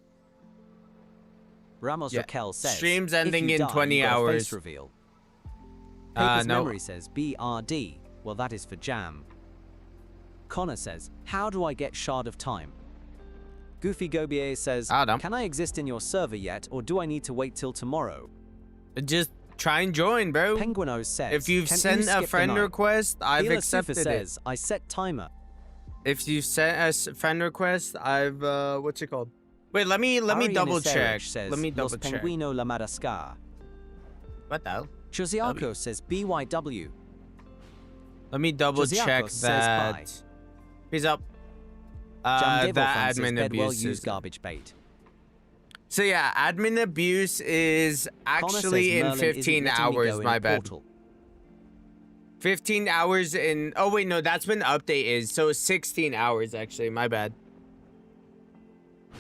Ramos Raquel says, stream's if ending you in die, 20 you got a hours. face reveal. Paper's no. Memory says, BRD. Well, that is for jam. Connor says, how do I get Shard of Time? Goofy Gobier says, can I exist in your server yet, or do I need to wait till tomorrow? Just try and join, bro. Penguino says, if you've can sent you skip a the friend night? request, I've Hila accepted Sufa it. says, I set timer. If you sent a friend request, I've what's it called? Wait, let me Arian double check. Says, Let me Los double check. Penguino la Madagascar. What the hell? Josiako says BYW. Let me double Josiako check says that. bye. Peace up. Jam That says admin Bedwell abuse use is. garbage bait. So yeah, admin abuse is Connor actually says in Merlin 15 isn't letting me hours. go in My a bad. portal. 15 hours in. Oh wait, no, that's when the update is. So 16 hours actually. My bad.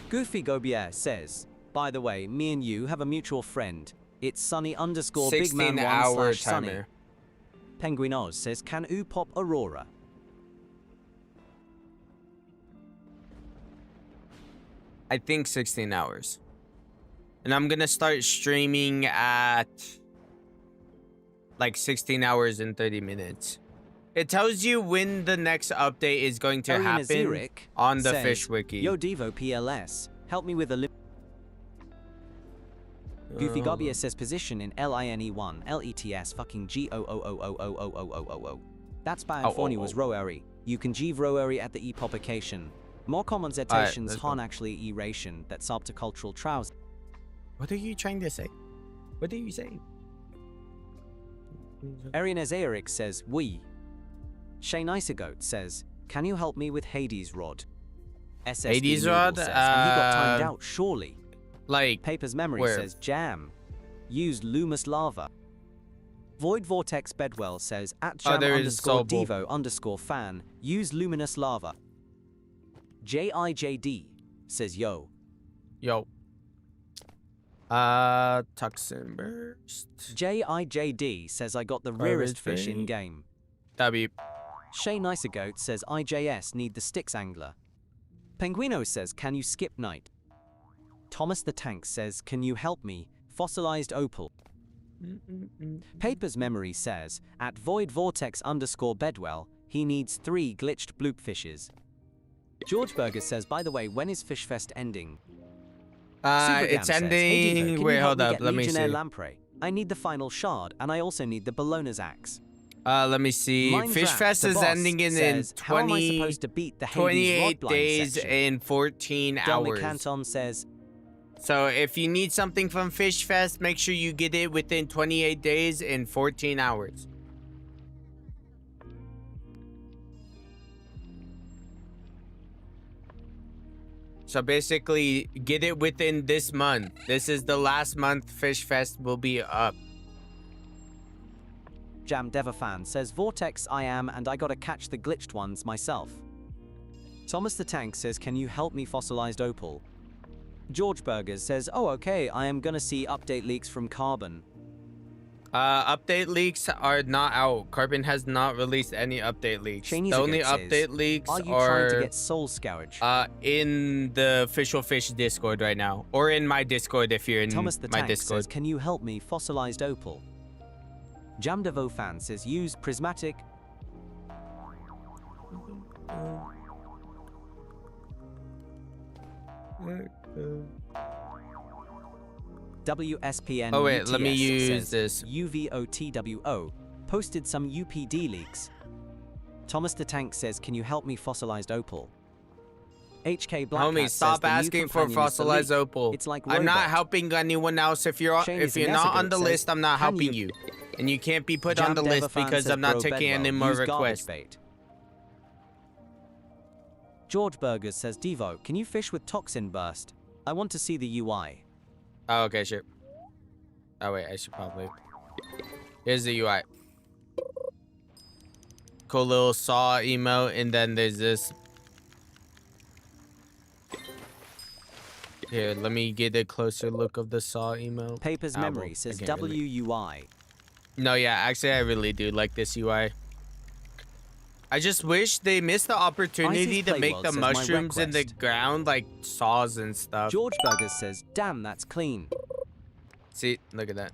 Goofy Gobier says, by the way, me and you have a mutual friend. It's Sunny _ 16 Big Man hour 1 / Sunny. timer. Penguin Oz says, can oo pop Aurora? I think 16 hours. And I'm gonna start streaming at like 16 hours and 30 minutes. It tells you when the next update is going to Ariana happen Zirik on the says, Fish Wiki. Yo Devo PLS, help me with a Goofy Gobier says position in LINE1 LETS fucking GOOOOOOOOOOO. That's bad Forny was Roeri. You can G Roeri at the e-publication. More common citations han actually e-ration that sub to cultural trousers. What are you trying to say? What are you saying? Ariana Zayarik says, we. Shane Isagoat says, can you help me with Hades Rod? SSD Hades Noodle Rod? says, and he got timed out, surely. Like, Paper's Memory where? says, jam. Used Loomis Lava. Void Vortex Bedwell says, at jam _Devo _fan, use Luminous Lava. JIJD says, yo. Yo. Tuxin Burst. JIJD says, I got the rarest fish in game. W. Shay Nicergoat says, IJS need the sticks angler. Penguino says, can you skip night? Thomas the Tank says, can you help me? Fossilized opal. Paper's Memory says, at Void Vortex _ Bedwell, he needs 3 glitched bloop fishes. George Burger says, by the way, when is Fishfest ending? It's says, ending. hey Devo, can Wait, you help hold up. get Let me Legionnaire see. Lamprey? I need the final shard, and I also need the Bologna's axe. Let me see. Minddraft, Fishfest the is boss, ending in says, how am I 20, supposed to beat the Hades 28 Rodblind days section? and 14 Del hours. Canton says, So if you need something from Fishfest, make sure you get it within 28 days and 14 hours. So basically, get it within this month. This is the last month Fishfest will be up. Jam Devafan says, Vortex I am, and I gotta catch the glitched ones myself. Thomas the Tank says, can you help me fossilized opal? George Burgers says, oh okay, I am gonna see update leaks from Carbon. Update leaks are not out. Carbon has not released any update leaks. Chinese The only says, update leaks are you are trying to get Soul Scourge? in the Official Fish Discord right now, or in my Discord if you're in Thomas the my Tank Discord. says, can you help me fossilized opal? Jam Devo fan says, use prismatic. WSPN Oh wait, UTS let me use says, this. UVOTWO posted some UPD leaks. Thomas the Tank says, can you help me fossilized opal? HK Black Homie, Hat stop says, the new asking for companion is the fossilized leak. opal. It's like I'm not robot. helping anyone else. If you're Shane not on the says, list, I'm not "Can helping you. And you can't be put on the Jam Dev list fan because says, I'm not "Bro, taking Bedwell, any more use garbage requests. bait." George Burgers says, Devo, can you fish with toxin burst? I want to see the UI. Oh, okay, sure. Oh wait, I should probably. Here's the UI. Cool little saw emote, and then there's this. Here, let me get a closer look of the saw emote. Paper's memory says WUI. No, yeah, actually, I really do like this UI. I just wish they missed the opportunity Isis to make Playworld the says, "My mushrooms in the request." ground like saws and stuff. George Burgers says, damn, that's clean. See, look at that.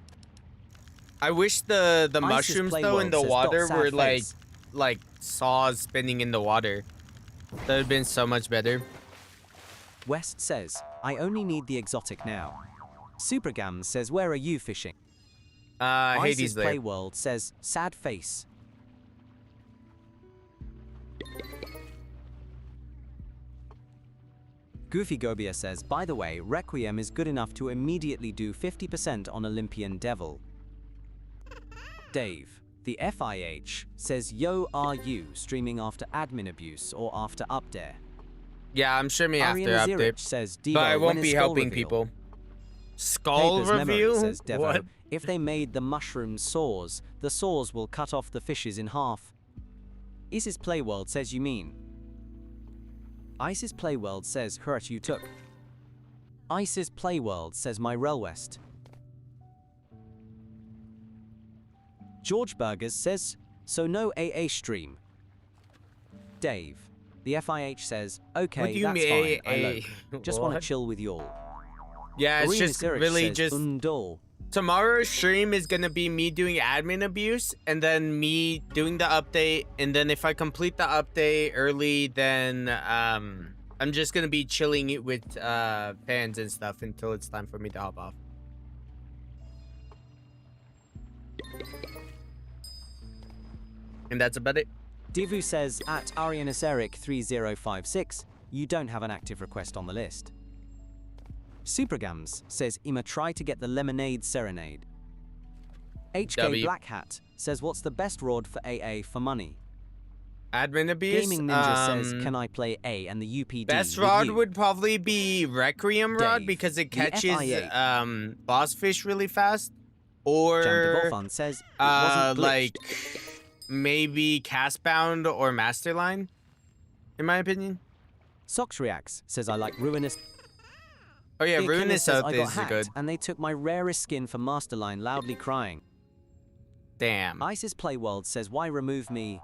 I wish the Isis mushrooms though in Playworld the says, water "Dot were sad face." like saws spinning in the water. That would have been so much better. West says, I only need the exotic now. Supergam says, where are you fishing? Hades Isis there. Playworld says, sad face. Goofy Gobia says, by the way, Requiem is good enough to immediately do 50% on Olympian Devil. Dave, the FIH, says, yo, are you streaming after admin abuse or after update? Yeah, I'm streaming after Ariana update. Zirich says, Devo, But I when won't is be skull helping reveal? people. Skull Paper's memory review? says, Devo, What? if they made the mushroom saws, the saws will cut off the fishes in half. Isis Playworld says, you mean? Isis Playworld says, hurt you took. Isis Playworld says, my Relwest. George Burgers says, so no AA stream. Dave, the FIH says, okay, What do you that's mean, fine, I AA? look. Just want to What? chill with y'all. Yeah, it's Arena just Zurich really says, just Undol. tomorrow's stream is gonna be me doing admin abuse and then me doing the update, and then if I complete the update early, then I'm just gonna be chilling with fans and stuff until it's time for me to hop off. And that's about it. Divu says, at Arianaseric3056, you don't have an active request on the list. Supergams says, Ima, try to get the Lemonade Serenade. HK W. Black Hat says, what's the best rod for AA for money? Admin abuse. Gaming Ninja says, can I play A and the UPD Best with rod you? would probably be Requiem rod Dave, because it the catches FIA. boss fish really fast. Or Jam says, it wasn't glitched. like maybe Castbound or Masterline, in my opinion. Sox Reacts says, I like Ruinous. Oh yeah, Big Ruinous says, Oath I got is hacked, good. and they took my rarest skin for Masterline, loudly crying. Damn. Isis Playworld says, why remove me?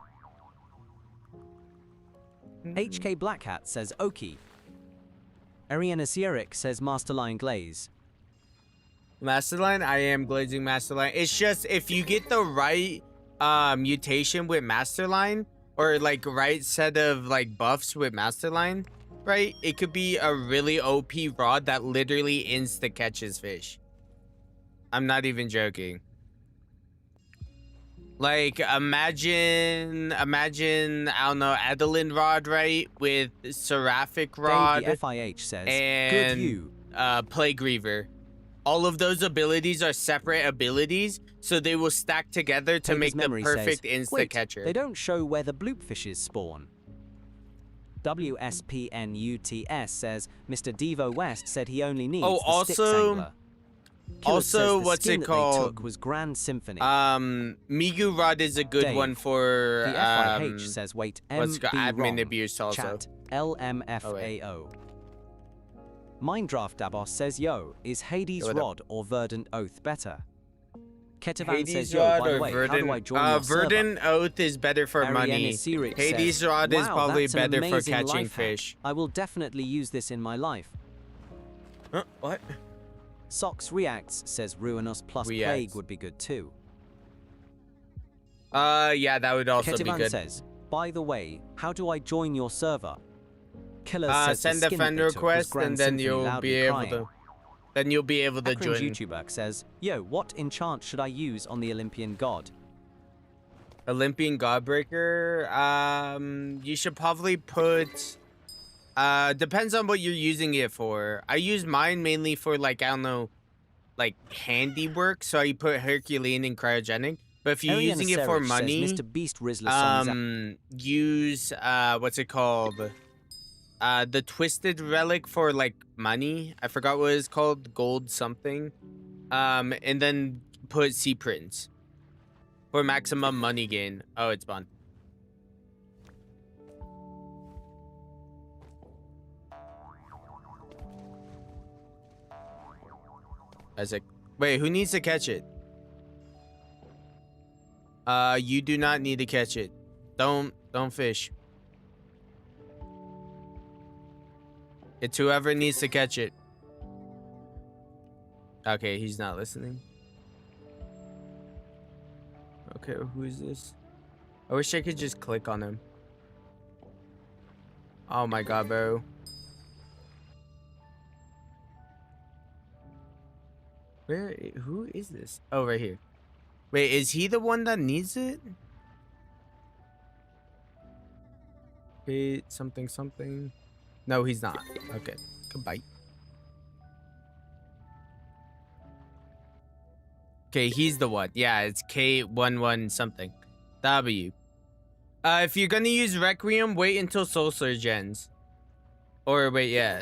HK Black Hat says, Oki. Ariana Sierik says, Masterline Glaze. Masterline, I am glazing Masterline. It's just if you get the right mutation with Masterline, or like right set of like buffs with Masterline, right? It could be a really OP rod that literally insta catches fish. I'm not even joking. Like imagine, I don't know, Adeline rod, right? With Seraphic rod Dave, the FIH says, and good you. Plague Reaver. All of those abilities are separate abilities, so they will stack together to Paper's make the memory perfect says, insta wait, catcher. they don't show where the bloop fishes spawn. WSPNUTS says, Mr. Devo West said he only needs the sticks angler. Killer says the what's skin it that called? They took was Grand Symphony. Migu rod is a good Dave, one for the FIH says, wait, what's it called? MB Admin wrong. abuse also. Chat, LMFAO. Minddraft Dabos says, yo, is Hades Rod or Verdant Oath better? Ketavan Hades says, yo, rod by the or way, Verdant? how do I join your Verdant Oath is better for server? money. Ariana Sirich Hades says, rod is wow, probably that's an better for amazing catching life hack. fish. I will definitely use this in my life. What? Sox Reacts says Ruinous plus Reacts. Plague would be good too. Yeah, that would also be Ketavan good. says, By the way, how do I join your server? Killer says send the a skin friend they took was request Grand and then Symphony you'll loudly be able crying. to. Then you'll be able to Akron's join. YouTuber says, yo, what enchant should I use on the Olympian god? Olympian Godbreaker. You should probably put. Depends on what you're using it for. I use mine mainly for like I don't know, like handiwork. So I put Herculean and cryogenic. But if you're using it for money, Mr. Beast Rizzler use what's it called? The Twisted Relic for like money. I forgot what it's called. Gold something. And then put Sea Prince for maximum money gain. Oh, it's Bond. Isaac. Wait, who needs to catch it? You do not need to catch it. Don't fish. It's whoever needs to catch it. Okay, he's not listening. Okay, who is this? I wish I could just click on him. Oh my god, bro. Who is this? Oh, right here. Wait, is he the one that needs it? Hey, something. No, he's not. Okay, goodbye. Okay, he's the one. Yeah, it's K11 something. W. If you're gonna use Requiem, wait until Soul Surge ends. Or wait, yeah.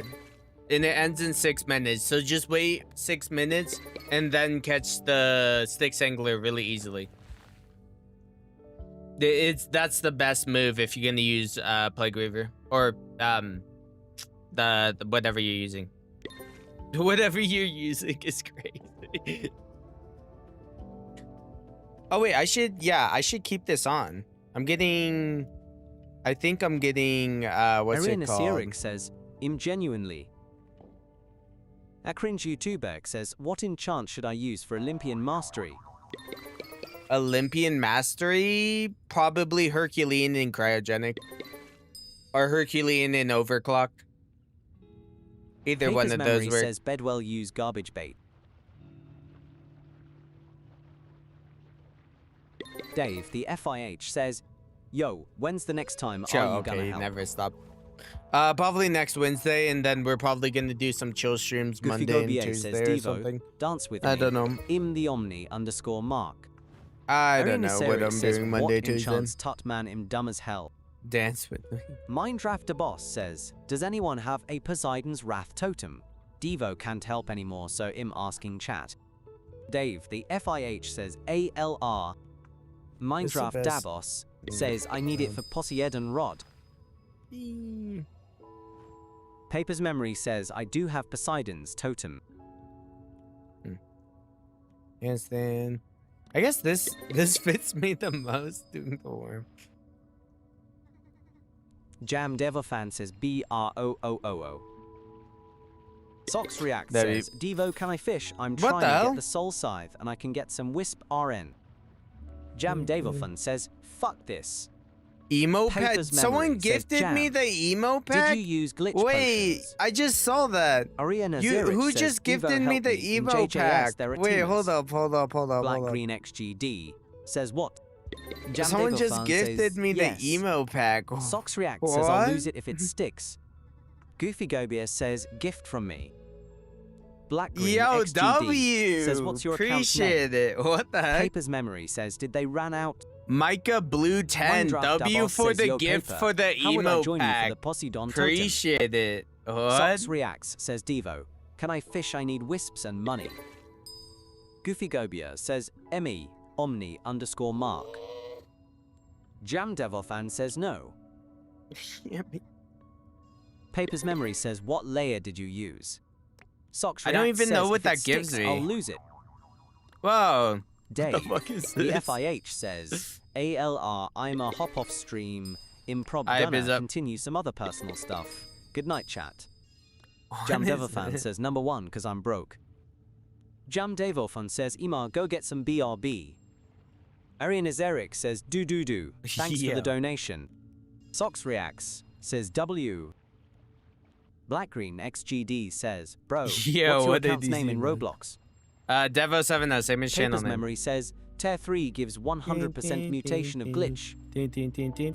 And it ends in 6 minutes. So just wait 6 minutes and then catch the Styx Angler really easily. That's the best move if you're gonna use Plague Weaver. Or the whatever you're using. Whatever you're using is crazy. Oh wait, I should keep this on. I think I'm getting what's it called? Irina says, genuinely. Akrin's YouTuber says, what enchant should I use for Olympian Mastery? Olympian Mastery? Probably Herculean and Cryogenic. Or Herculean and Overclock. Either Paper's one of those Memory says Bedwell use garbage bait. Dave, the FIH, says, yo, when's the next time are you gonna help? Never stop. Probably next Wednesday, and then we're probably gonna do some chill streams Goofy Monday and Gobier Tuesday says, or Devo, something. dance with I me. don't know. The Omni _ Mark. I don't know what I'm says, doing Monday, what Tuesday. enchants Tutman im dumb as hell. Dance with me. Mindraft Boss says, does anyone have a Poseidon's Wrath totem? Devo can't help anymore, so I'm asking chat. Dave, the FIH, says ALR. Mindraft Dabos says, I need it for Poseidon Rod. Paper's Memory says, I do have Poseidon's totem. Handstand. I guess this fits me the most, doing the worm. Jam Devofan says BROOOO. Sox React There says, Devo, can I fish? I'm What trying the to hell? get the Soul Scythe and I can get some Wisp RN. Jam Devofan says, fuck this. Emo pack? Paper's Someone Memory says, gifted Jam, me the emo pack? Did you use glitch Wait, potions? I just saw that. Ariana Who says, just gifted Devo, me help the me. In Evo JJS, pack? there are Wait, teamers. hold up. Black Green XGD says what? Jam Someone just Devofan gifted says, me yes. the emo pack. Sox React says, I'll What? lose it if it sticks. Goofy Gobier says, gift from me. Black Green Yo, XGD W. says, what's your Appreciate account name? it. What the heck? Paper's Memory says, did they ran out? Micah Blue 10. Mindraft W Dabos for says, the yo, gift Paper, for the how would I emo join pack. you for the Poseidon totem? Appreciate it. What? Sox Reacts says, Devo, can I fish? I need wisps and money. Goofy Gobier says, Emmy, Omni _ Mark. Jam Devofan says no. Paper's Memory says, what layer did you use? Sox I don't Reacts even know says, what if that it gives sticks, me. I'll lose it. Whoa. Dave, What the fuck is the this? FIH says, ALR, I'm a hop-off stream, improv Hype gonna is up. continue some other personal stuff. Good night, chat. Jam is Devofan this? says, #1, cause I'm broke. Jam Devofan says, Imar, go get some BRB. Arian Azeric says, do. Thanks for Yeah. the donation. Socks reacts, says W. Blackgreen XGD says, bro, Yo, what's your what did account's he name say, in man? Roblox? Devo7, same as channel Papers name. Memory says, Tear 3 gives 100% mutation of glitch.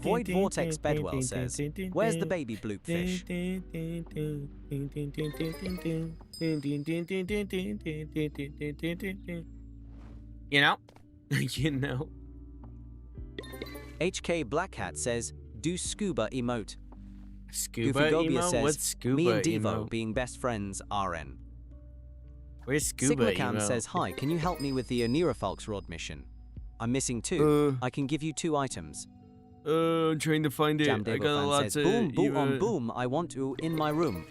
Void Vortex Bedwell says, where's the baby bloop fish? You know? You know? HK Blackhat says, do scuba emote. Scuba Goofy emo? says, What's scuba me and Devo emo? being best friends, RN. Where's scuba Sigmacam emo? says, hi, can you help me with the Onirafalks Rod mission? I'm missing 2. I can give you 2 items. I'm trying to find it. Jam I got a Fan lot says, to boom, boom, emo. on boom, I want to in my room.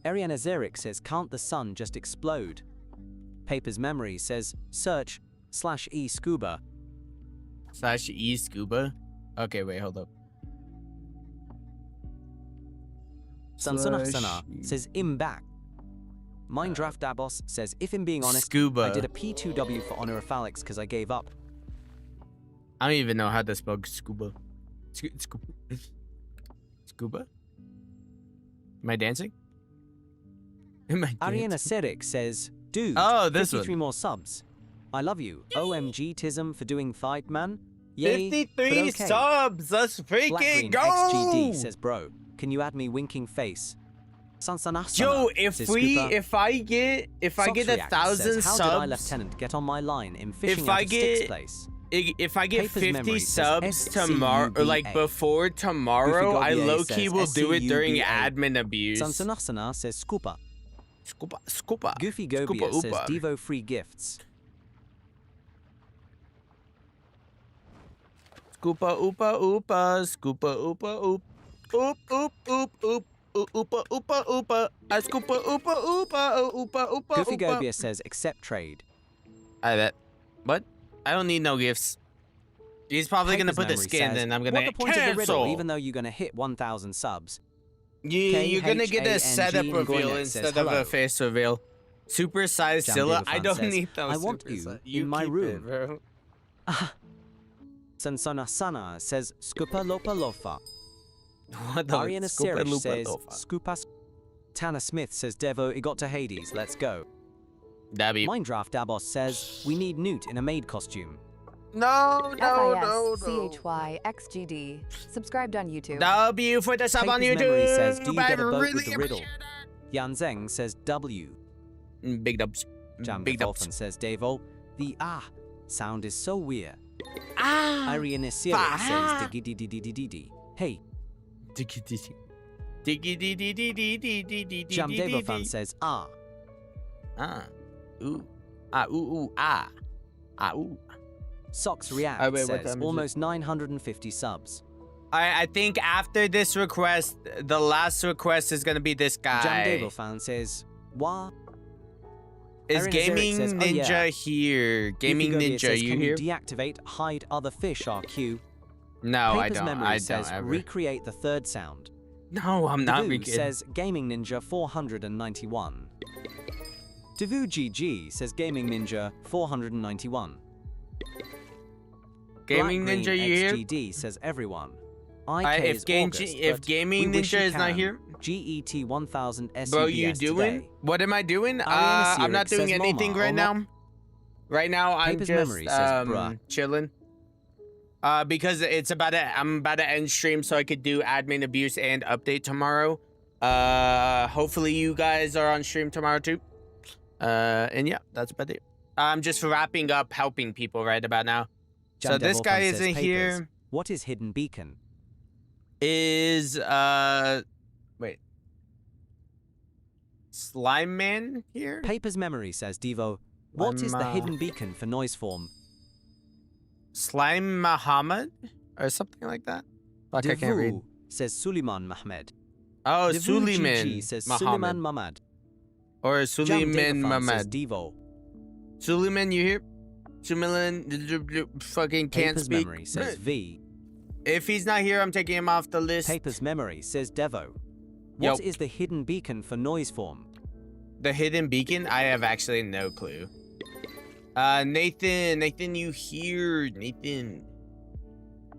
Ariana Zerik says, can't the sun just explode? Papers Memory says, search /e scuba. /e scuba? Okay, wait, hold up. Sansunah Sana says, im back. Mindraft Dabos says, if I'm being honest, Scuba. I did a P2W for Honorifalix because I gave up. I don't even know how to spell scuba. Scuba? Scuba? Am I dancing? Am I dancing? Ariana Serik says, dude, Oh, this 53 one. more subs. I love you. OMG Tism for doing Fight Man. Yay, 53 but okay. subs! Let's freaking Blackgreen go! XGD says, bro, can you add me winking face? Sansanasana Yo, says, Scooper. if I get Socks 1,000 React says, How did I, subs, Lieutenant, get on my line in fishing if out I of Sticks get place? if I get Papers 50 Memory says subs tomorrow, or like SCUBA. before tomorrow, Goofy I Gobier low-key says will do it during SCUBA. admin abuse. Sansanasana says, Scooper. Scoopa. Goofy Scoopa Gobier says, Oopa. Devo free gifts. Scoopa Oopa Oopa, Scoopa Oopa Oop, Oop Oop Oop Oop. Oopa oopa oopa, I scoopa oopa oopa, oopa oopa Goofy oopa. Gobier says, accept trade. I bet. What? I don't need no gifts. He's probably gonna Papers put the Memory skin, says, and I'm what gonna the point of the riddle, cancel. even though you're gonna hit 1,000 subs? Yeah, you're gonna get a setup KHANG reveal Goynek instead says, of hello. a face reveal. Super size Jam Scylla. David I Fan don't says, need those. I want super you size. in my keep room. it, bro. Sansona Sana says, Scoopa Lopa Lofa. What the Ariana Scoopa Sirish Loopa says, Lofa. Scoopa. Tanner Smith says, Devo, it got to Hades, let's go. Dabby. Mindraft Dabos says, we need Newt in a maid costume. No, FISCHYXGD. Subscribed on YouTube. W for the sub on Papers YouTube. Memory says, do you I get a boat really with the riddle? Yan Zeng says, W. Big dubs. Jam Big dubs. Dolphin says, Devo, the sound is so weird. Ariana Sirish says, diggy dee dee dee dee dee dee. Hey. Diggy dee dee. Diggy dee dee dee dee dee dee dee Jam dee Devo dee fan dee. says, Ooh. Ooh. Ooh. Socks React wait, what says, time is it? almost 950 subs. I think after this request, the last request is gonna be this Jam guy. Devo fan says, wah. Is Aaron Gaming Azaric says, Ninja oh, yeah. here? Gaming Goofy Gobier Ninja, says, you can here? deactivate hide other fish RQ? No, I Papers don't. Memory I says, don't ever. recreate the third sound. No, I'm not. Devu says Gaming Ninja 491. Devu GG says Gaming Ninja 491. Gaming Black Ninja, Green you here? XGD says everyone. If Gaming Ninja is not here, GET 1000 SUBS bro, you doing? today. What am I doing? Ariana I'm not Siric doing says anything Mama, right oh, now. Right now, I'm Papers just Memory says, bruh. chilling. Because I'm about to end stream, so I could do admin abuse and update tomorrow. Hopefully you guys are on stream tomorrow too. And yeah, that's about it. I'm just wrapping up helping people right about now. Jam So this Devil guy Fan says, isn't Papers. here. What is Hidden Beacon? Is wait, Slime Man here? Papers Memory says Devo. What is the Slime, Hidden Beacon for noise form? Slime Muhammad or something like that. Like I can't read. Devu says Suleiman Mahmed. Oh, Devu Suleiman GG says Muhammad. Suleiman Mahmad. Or Jam Suleiman Devafan says Muhammad. Devo. Suleiman, you here? Suleiman fucking can't Papers speak. Memory says V. If he's not here, I'm taking him off the list. Papers Memory says Devo. Yo. What is the hidden beacon for noise form? The hidden beacon? I have actually no clue. Nathan, you here? Nathan.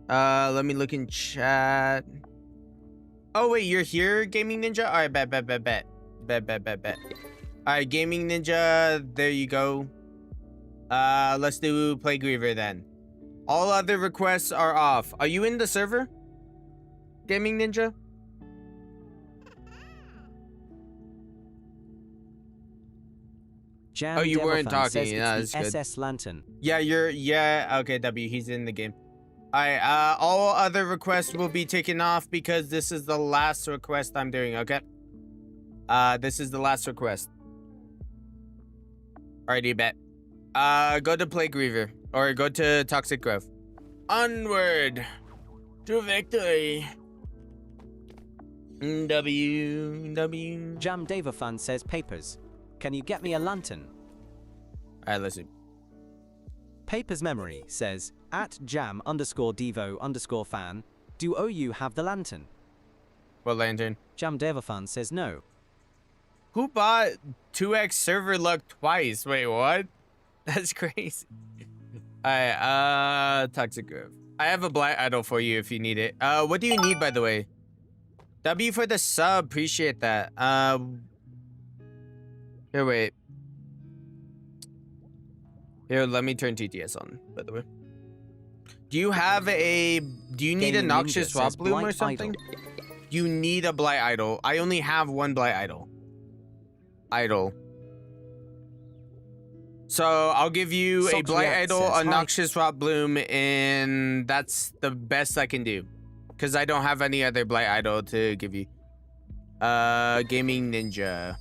Let me look in chat. Oh wait, you're here, Gaming Ninja? Alright, bet. Alright, Gaming Ninja, there you go. Let's do Play Griever then. All other requests are off. Are you in the server, Gaming Ninja? Jam Oh, you Devil weren't Fan talking. says Yeah, it's that's the good. SS Lantern. Yeah, okay, W, he's in the game. Alright, all other requests will be taken off because this is the last request I'm doing, okay? This is the last request. Alrighty, bet. Go to Play Griever, or go to Toxic Growth. Onward to victory. W. Jam Devafan says Papers. Can you get me a lantern? Alright, listen. Papers Memory says, at jam_devo_fan, do OU have the lantern? What lantern? Jam Devafan says no. Who bought 2x server luck twice? Wait, what? That's crazy. Alright, Toxic Grove. I have a black idol for you if you need it. What do you need, by the way? W for the sub, appreciate that. Here, wait. Here, let me turn TTS on, by the way. Do you need a noxious swap bloom or something? You need a blight idol. I only have one blight idol. So I'll give you a blight idol, a noxious swap bloom, and that's the best I can do. Because I don't have any other blight idol to give you. Gaming Ninja.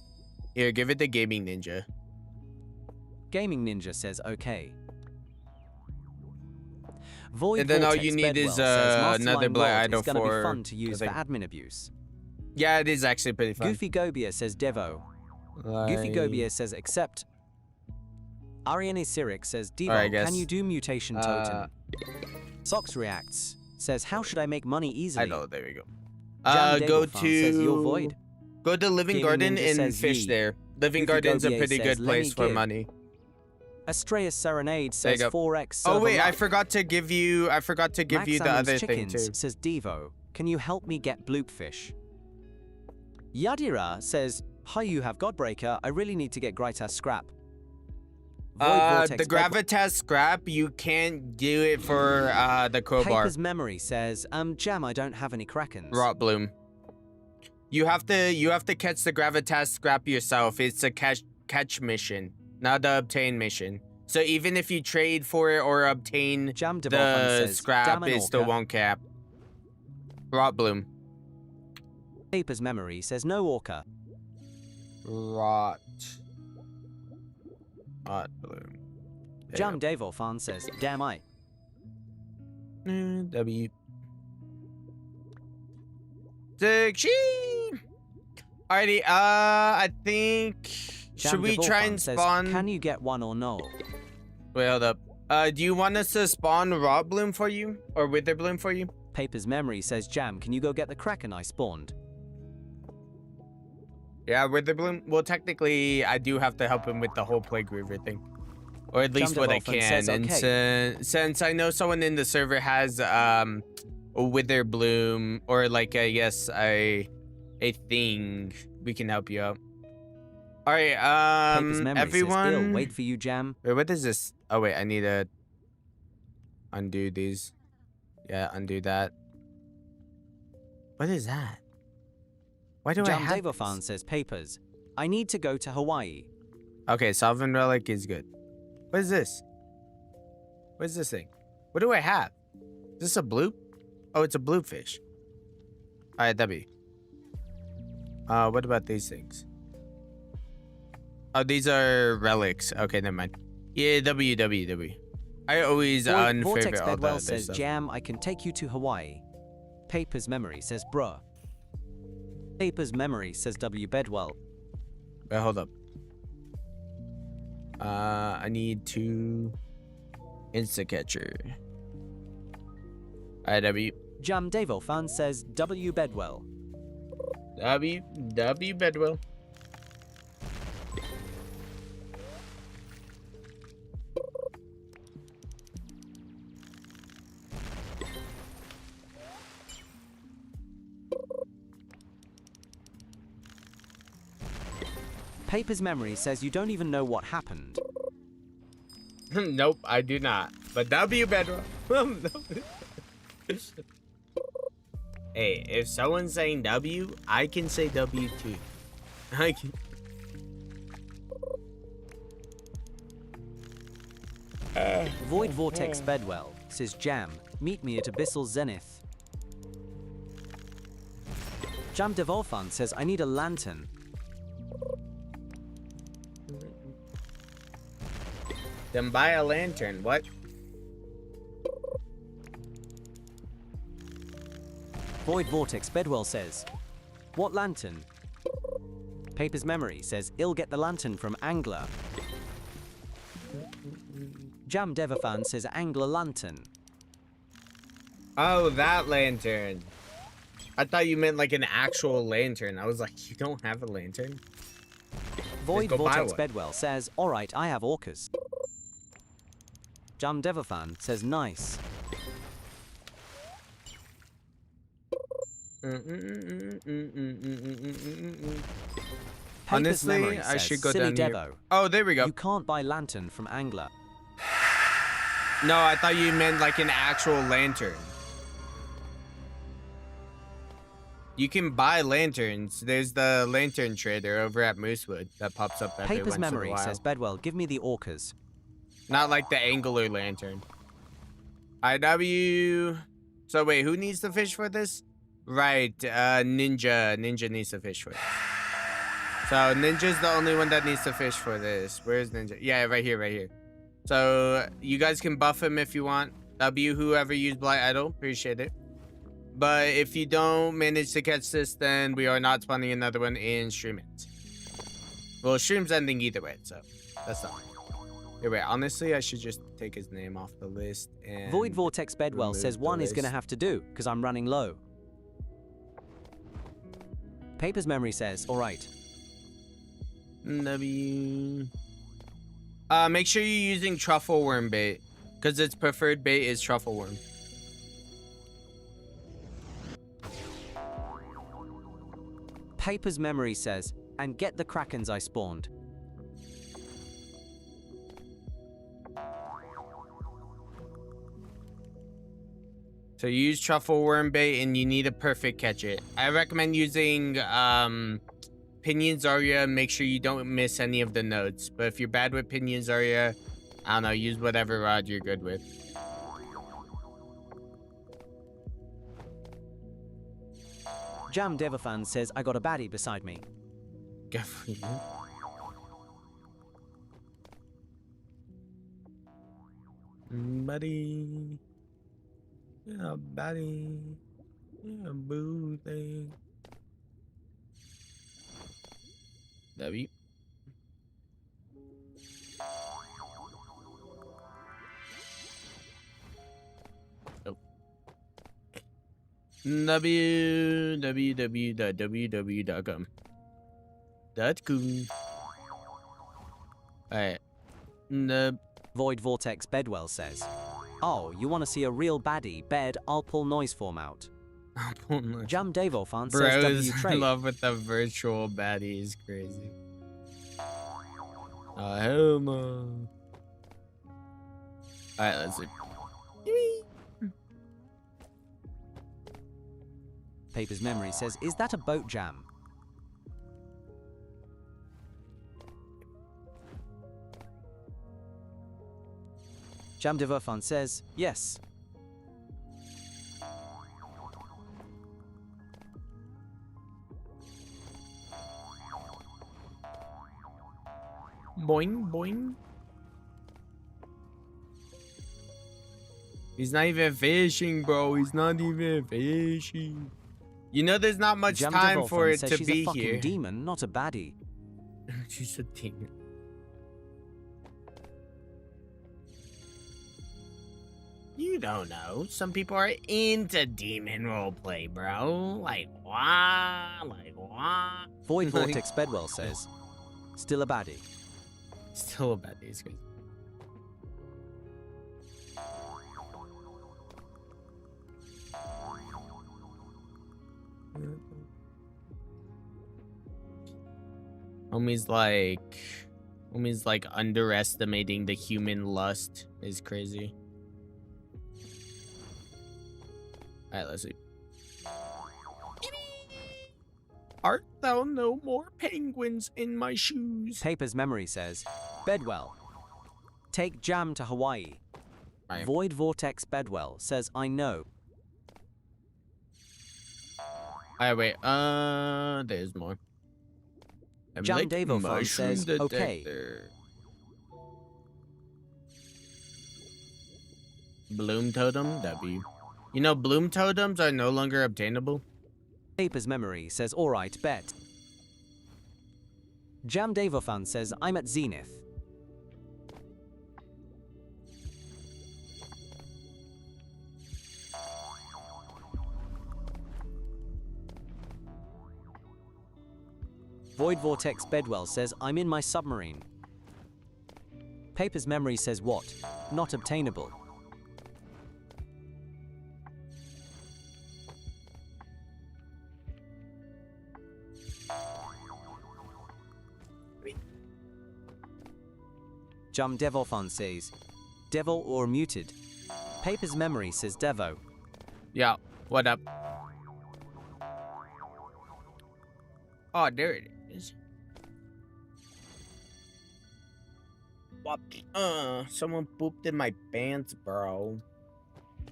Here, give it to Gaming Ninja. Gaming Ninja says okay. Void and then all Vortex you need Bedwell is says, another Masterline blight World idol is gonna for be fun to use for admin abuse. Yeah, it is actually pretty fun. Goofy Gobia says Devo. Goofy Gobia says accept. Ariane Cyric says Devo, Alright, can you do mutation totem? Sox Reacts says how should I make money easily? I know, there we go. Jam Go Dable Farm says, You're void. to go to Living Gaming Garden Ninja and says fish ye. there. Living Goofy Garden's a Gobier pretty says, good "Let me place for give." money. Astreus Serenade There you says go. 4x Oh server wait, I luck. forgot to give you Max the Salmon's other thing Chickens too. says Devo, can you help me get bloopfish? Yadira says, hi, you have Godbreaker, I really need to get Gritas scrap. The Gravitas scrap, you can't do it for the crowbar. Paper's Memory says, Jam, I don't have any Krakens. Rot Bloom. You have to catch the Gravitas scrap yourself. It's a catch mission, not the obtain mission. So even if you trade for it or obtain the scrap, it still won't cap. Rot Bloom. Paper's Memory says no Orca. Rot Bloom. Jam Davorfan says, damn I. W. Alrighty, I think... Should we try and spawn... Can you get one or no? Wait, hold up. Do you want us to spawn Rot Bloom for you? Or Wither Bloom for you? Paper's Memory says, Jam, can you go get the Kraken I spawned? Yeah, Wither Bloom? Well, technically, I do have to help him with the whole Plague River thing. Or at least what I can. And since I know someone in the server has a Wither Bloom, or like, I guess, a thing, we can help you out. Alright, everyone... Says, wait for you, Jam. Wait, what is this? Oh, wait, I need to undo these. Yeah, undo that. What is that? Why do I have Jam Davofan says, Papers. I need to go to Hawaii. Okay, Sovereign Relic is good. What is this? What is this thing? What do I have? Is this a bloop? Oh, it's a bloopfish. Alright, W. What about these things? Oh, these are relics. Okay, never mind. Yeah, W. I always unfavorite Vortex all Bedwell that says, stuff. Jam, I can take you to Hawaii. Paper's Memory says, bruh. Paper's Memory says, W. Bedwell. Wait, hold up. I need to Instacatcher. Alright, W. Jam Davofan says, W. Bedwell. W. Bedwell. Paper's memory says you don't even know what happened. Nope, I do not. But W bedrock. Hey, if someone's saying W, I can say W too. I can. Void Vortex Bedwell says Jam, meet me at Abyssal Zenith. Jam Devolfan says I need a lantern. Then buy a lantern. What? Void Vortex Bedwell says, what lantern? Paper's memory says I'll get the lantern from Angler. Jam Devafan says Angler lantern. Oh, that lantern. I thought you meant like an actual lantern. I was like, you don't have a lantern? Void Vortex Bedwell says, alright, I have orcas. Jam Devafan says nice. Honestly, I should go down here. Oh, there we go. You can't buy lantern from Angler. No, I thought you meant like an actual lantern. You can buy lanterns. There's the lantern trader over at Moosewood that pops up every Paper's once in a memory while. says Bedwell, give me the orcas. Not like the angular lantern. IW. So wait, who needs the fish for this? Right, Ninja. Ninja needs the fish for this. So Ninja's the only one that needs to fish for this. Where's Ninja? Yeah, right here, right here. So you guys can buff him if you want. W, whoever used Blight Idol, appreciate it. But if you don't manage to catch this, then we are not spawning another one in stream it. Well, stream's ending either way, so that's not. Here, wait, honestly, I should just take his name off the list and Void Vortex Bedwell says one is gonna have to do, because I'm running low. Paper's memory says, alright. W. Make sure you're using truffle worm bait, because its preferred bait is truffle worm. Paper's memory says, and get the krakens I spawned. So you use truffle worm bait and you need a perfect catch it. I recommend using Pinion Zarya. Make sure you don't miss any of the nodes. But if you're bad with Pinion Zarya, I don't know, use whatever rod you're good with. Jam Devafan says, I got a baddie beside me. Good for you. Buddy. Yeah, buddy. Yeah, boo thing. W. Oh. www.com. Alright. Void Vortex Bedwell says, oh, you want to see a real baddie? Bed, I'll pull noise form out. Jam Devofan says W Bros trade. in love with the virtual baddie is crazy. Oh, hell no. Alright, let's see. Paper's memory says, is that a boat jam? Jam Devofan says, yes. Boing, boing. He's not even fishing, bro. He's not even fishing. You know there's not much Jam time Devofan for it says to she's be a fucking here. demon, not a baddie. She's a demon. You don't know. Some people are into demon roleplay, bro. Like, what? Like, what? Void Vortex Bedwell says, still a baddie. Still a baddie. It's crazy. Homie's like underestimating the human lust is crazy. Alright, let's see. Art thou no more penguins in my shoes? Paper's memory says, Bedwell. Take jam to Hawaii. Void Vortex Bedwell says, I know. Alright, wait. There's more. Jam Davofan says, okay. Bloom Totem, W. You know, Bloom Totems are no longer obtainable. Paper's memory says, alright, bet. Jam Davofan says, I'm at Zenith. Void Vortex Bedwell says, I'm in my submarine. Paper's memory says what? Not obtainable. Jum Devofan says, Devil or muted. Paper's memory says Devo. Yeah, what up? Oh, there it is. Someone pooped in my pants, bro.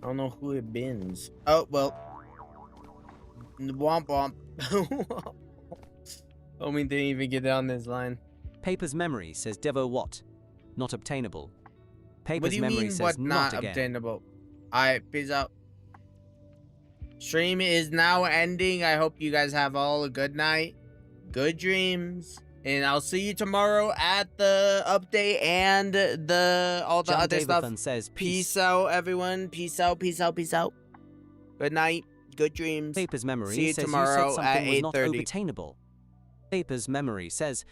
I don't know who it bins. Oh, well. Womp womp. Homie didn't even get down this line. Paper's memory says Devo what? Not obtainable. What Paper's do you memory mean, says what not not again. obtainable? Alright, peace out. Stream is now ending. I hope you guys have all a good night. Good dreams. And I'll see you tomorrow at the update and all the John other stuff. Davison says Peace out, everyone. Peace out, peace out, peace out. Good night. Good dreams. Paper's memory see you says tomorrow you said at something was not 8:30. obtainable. Paper's memory says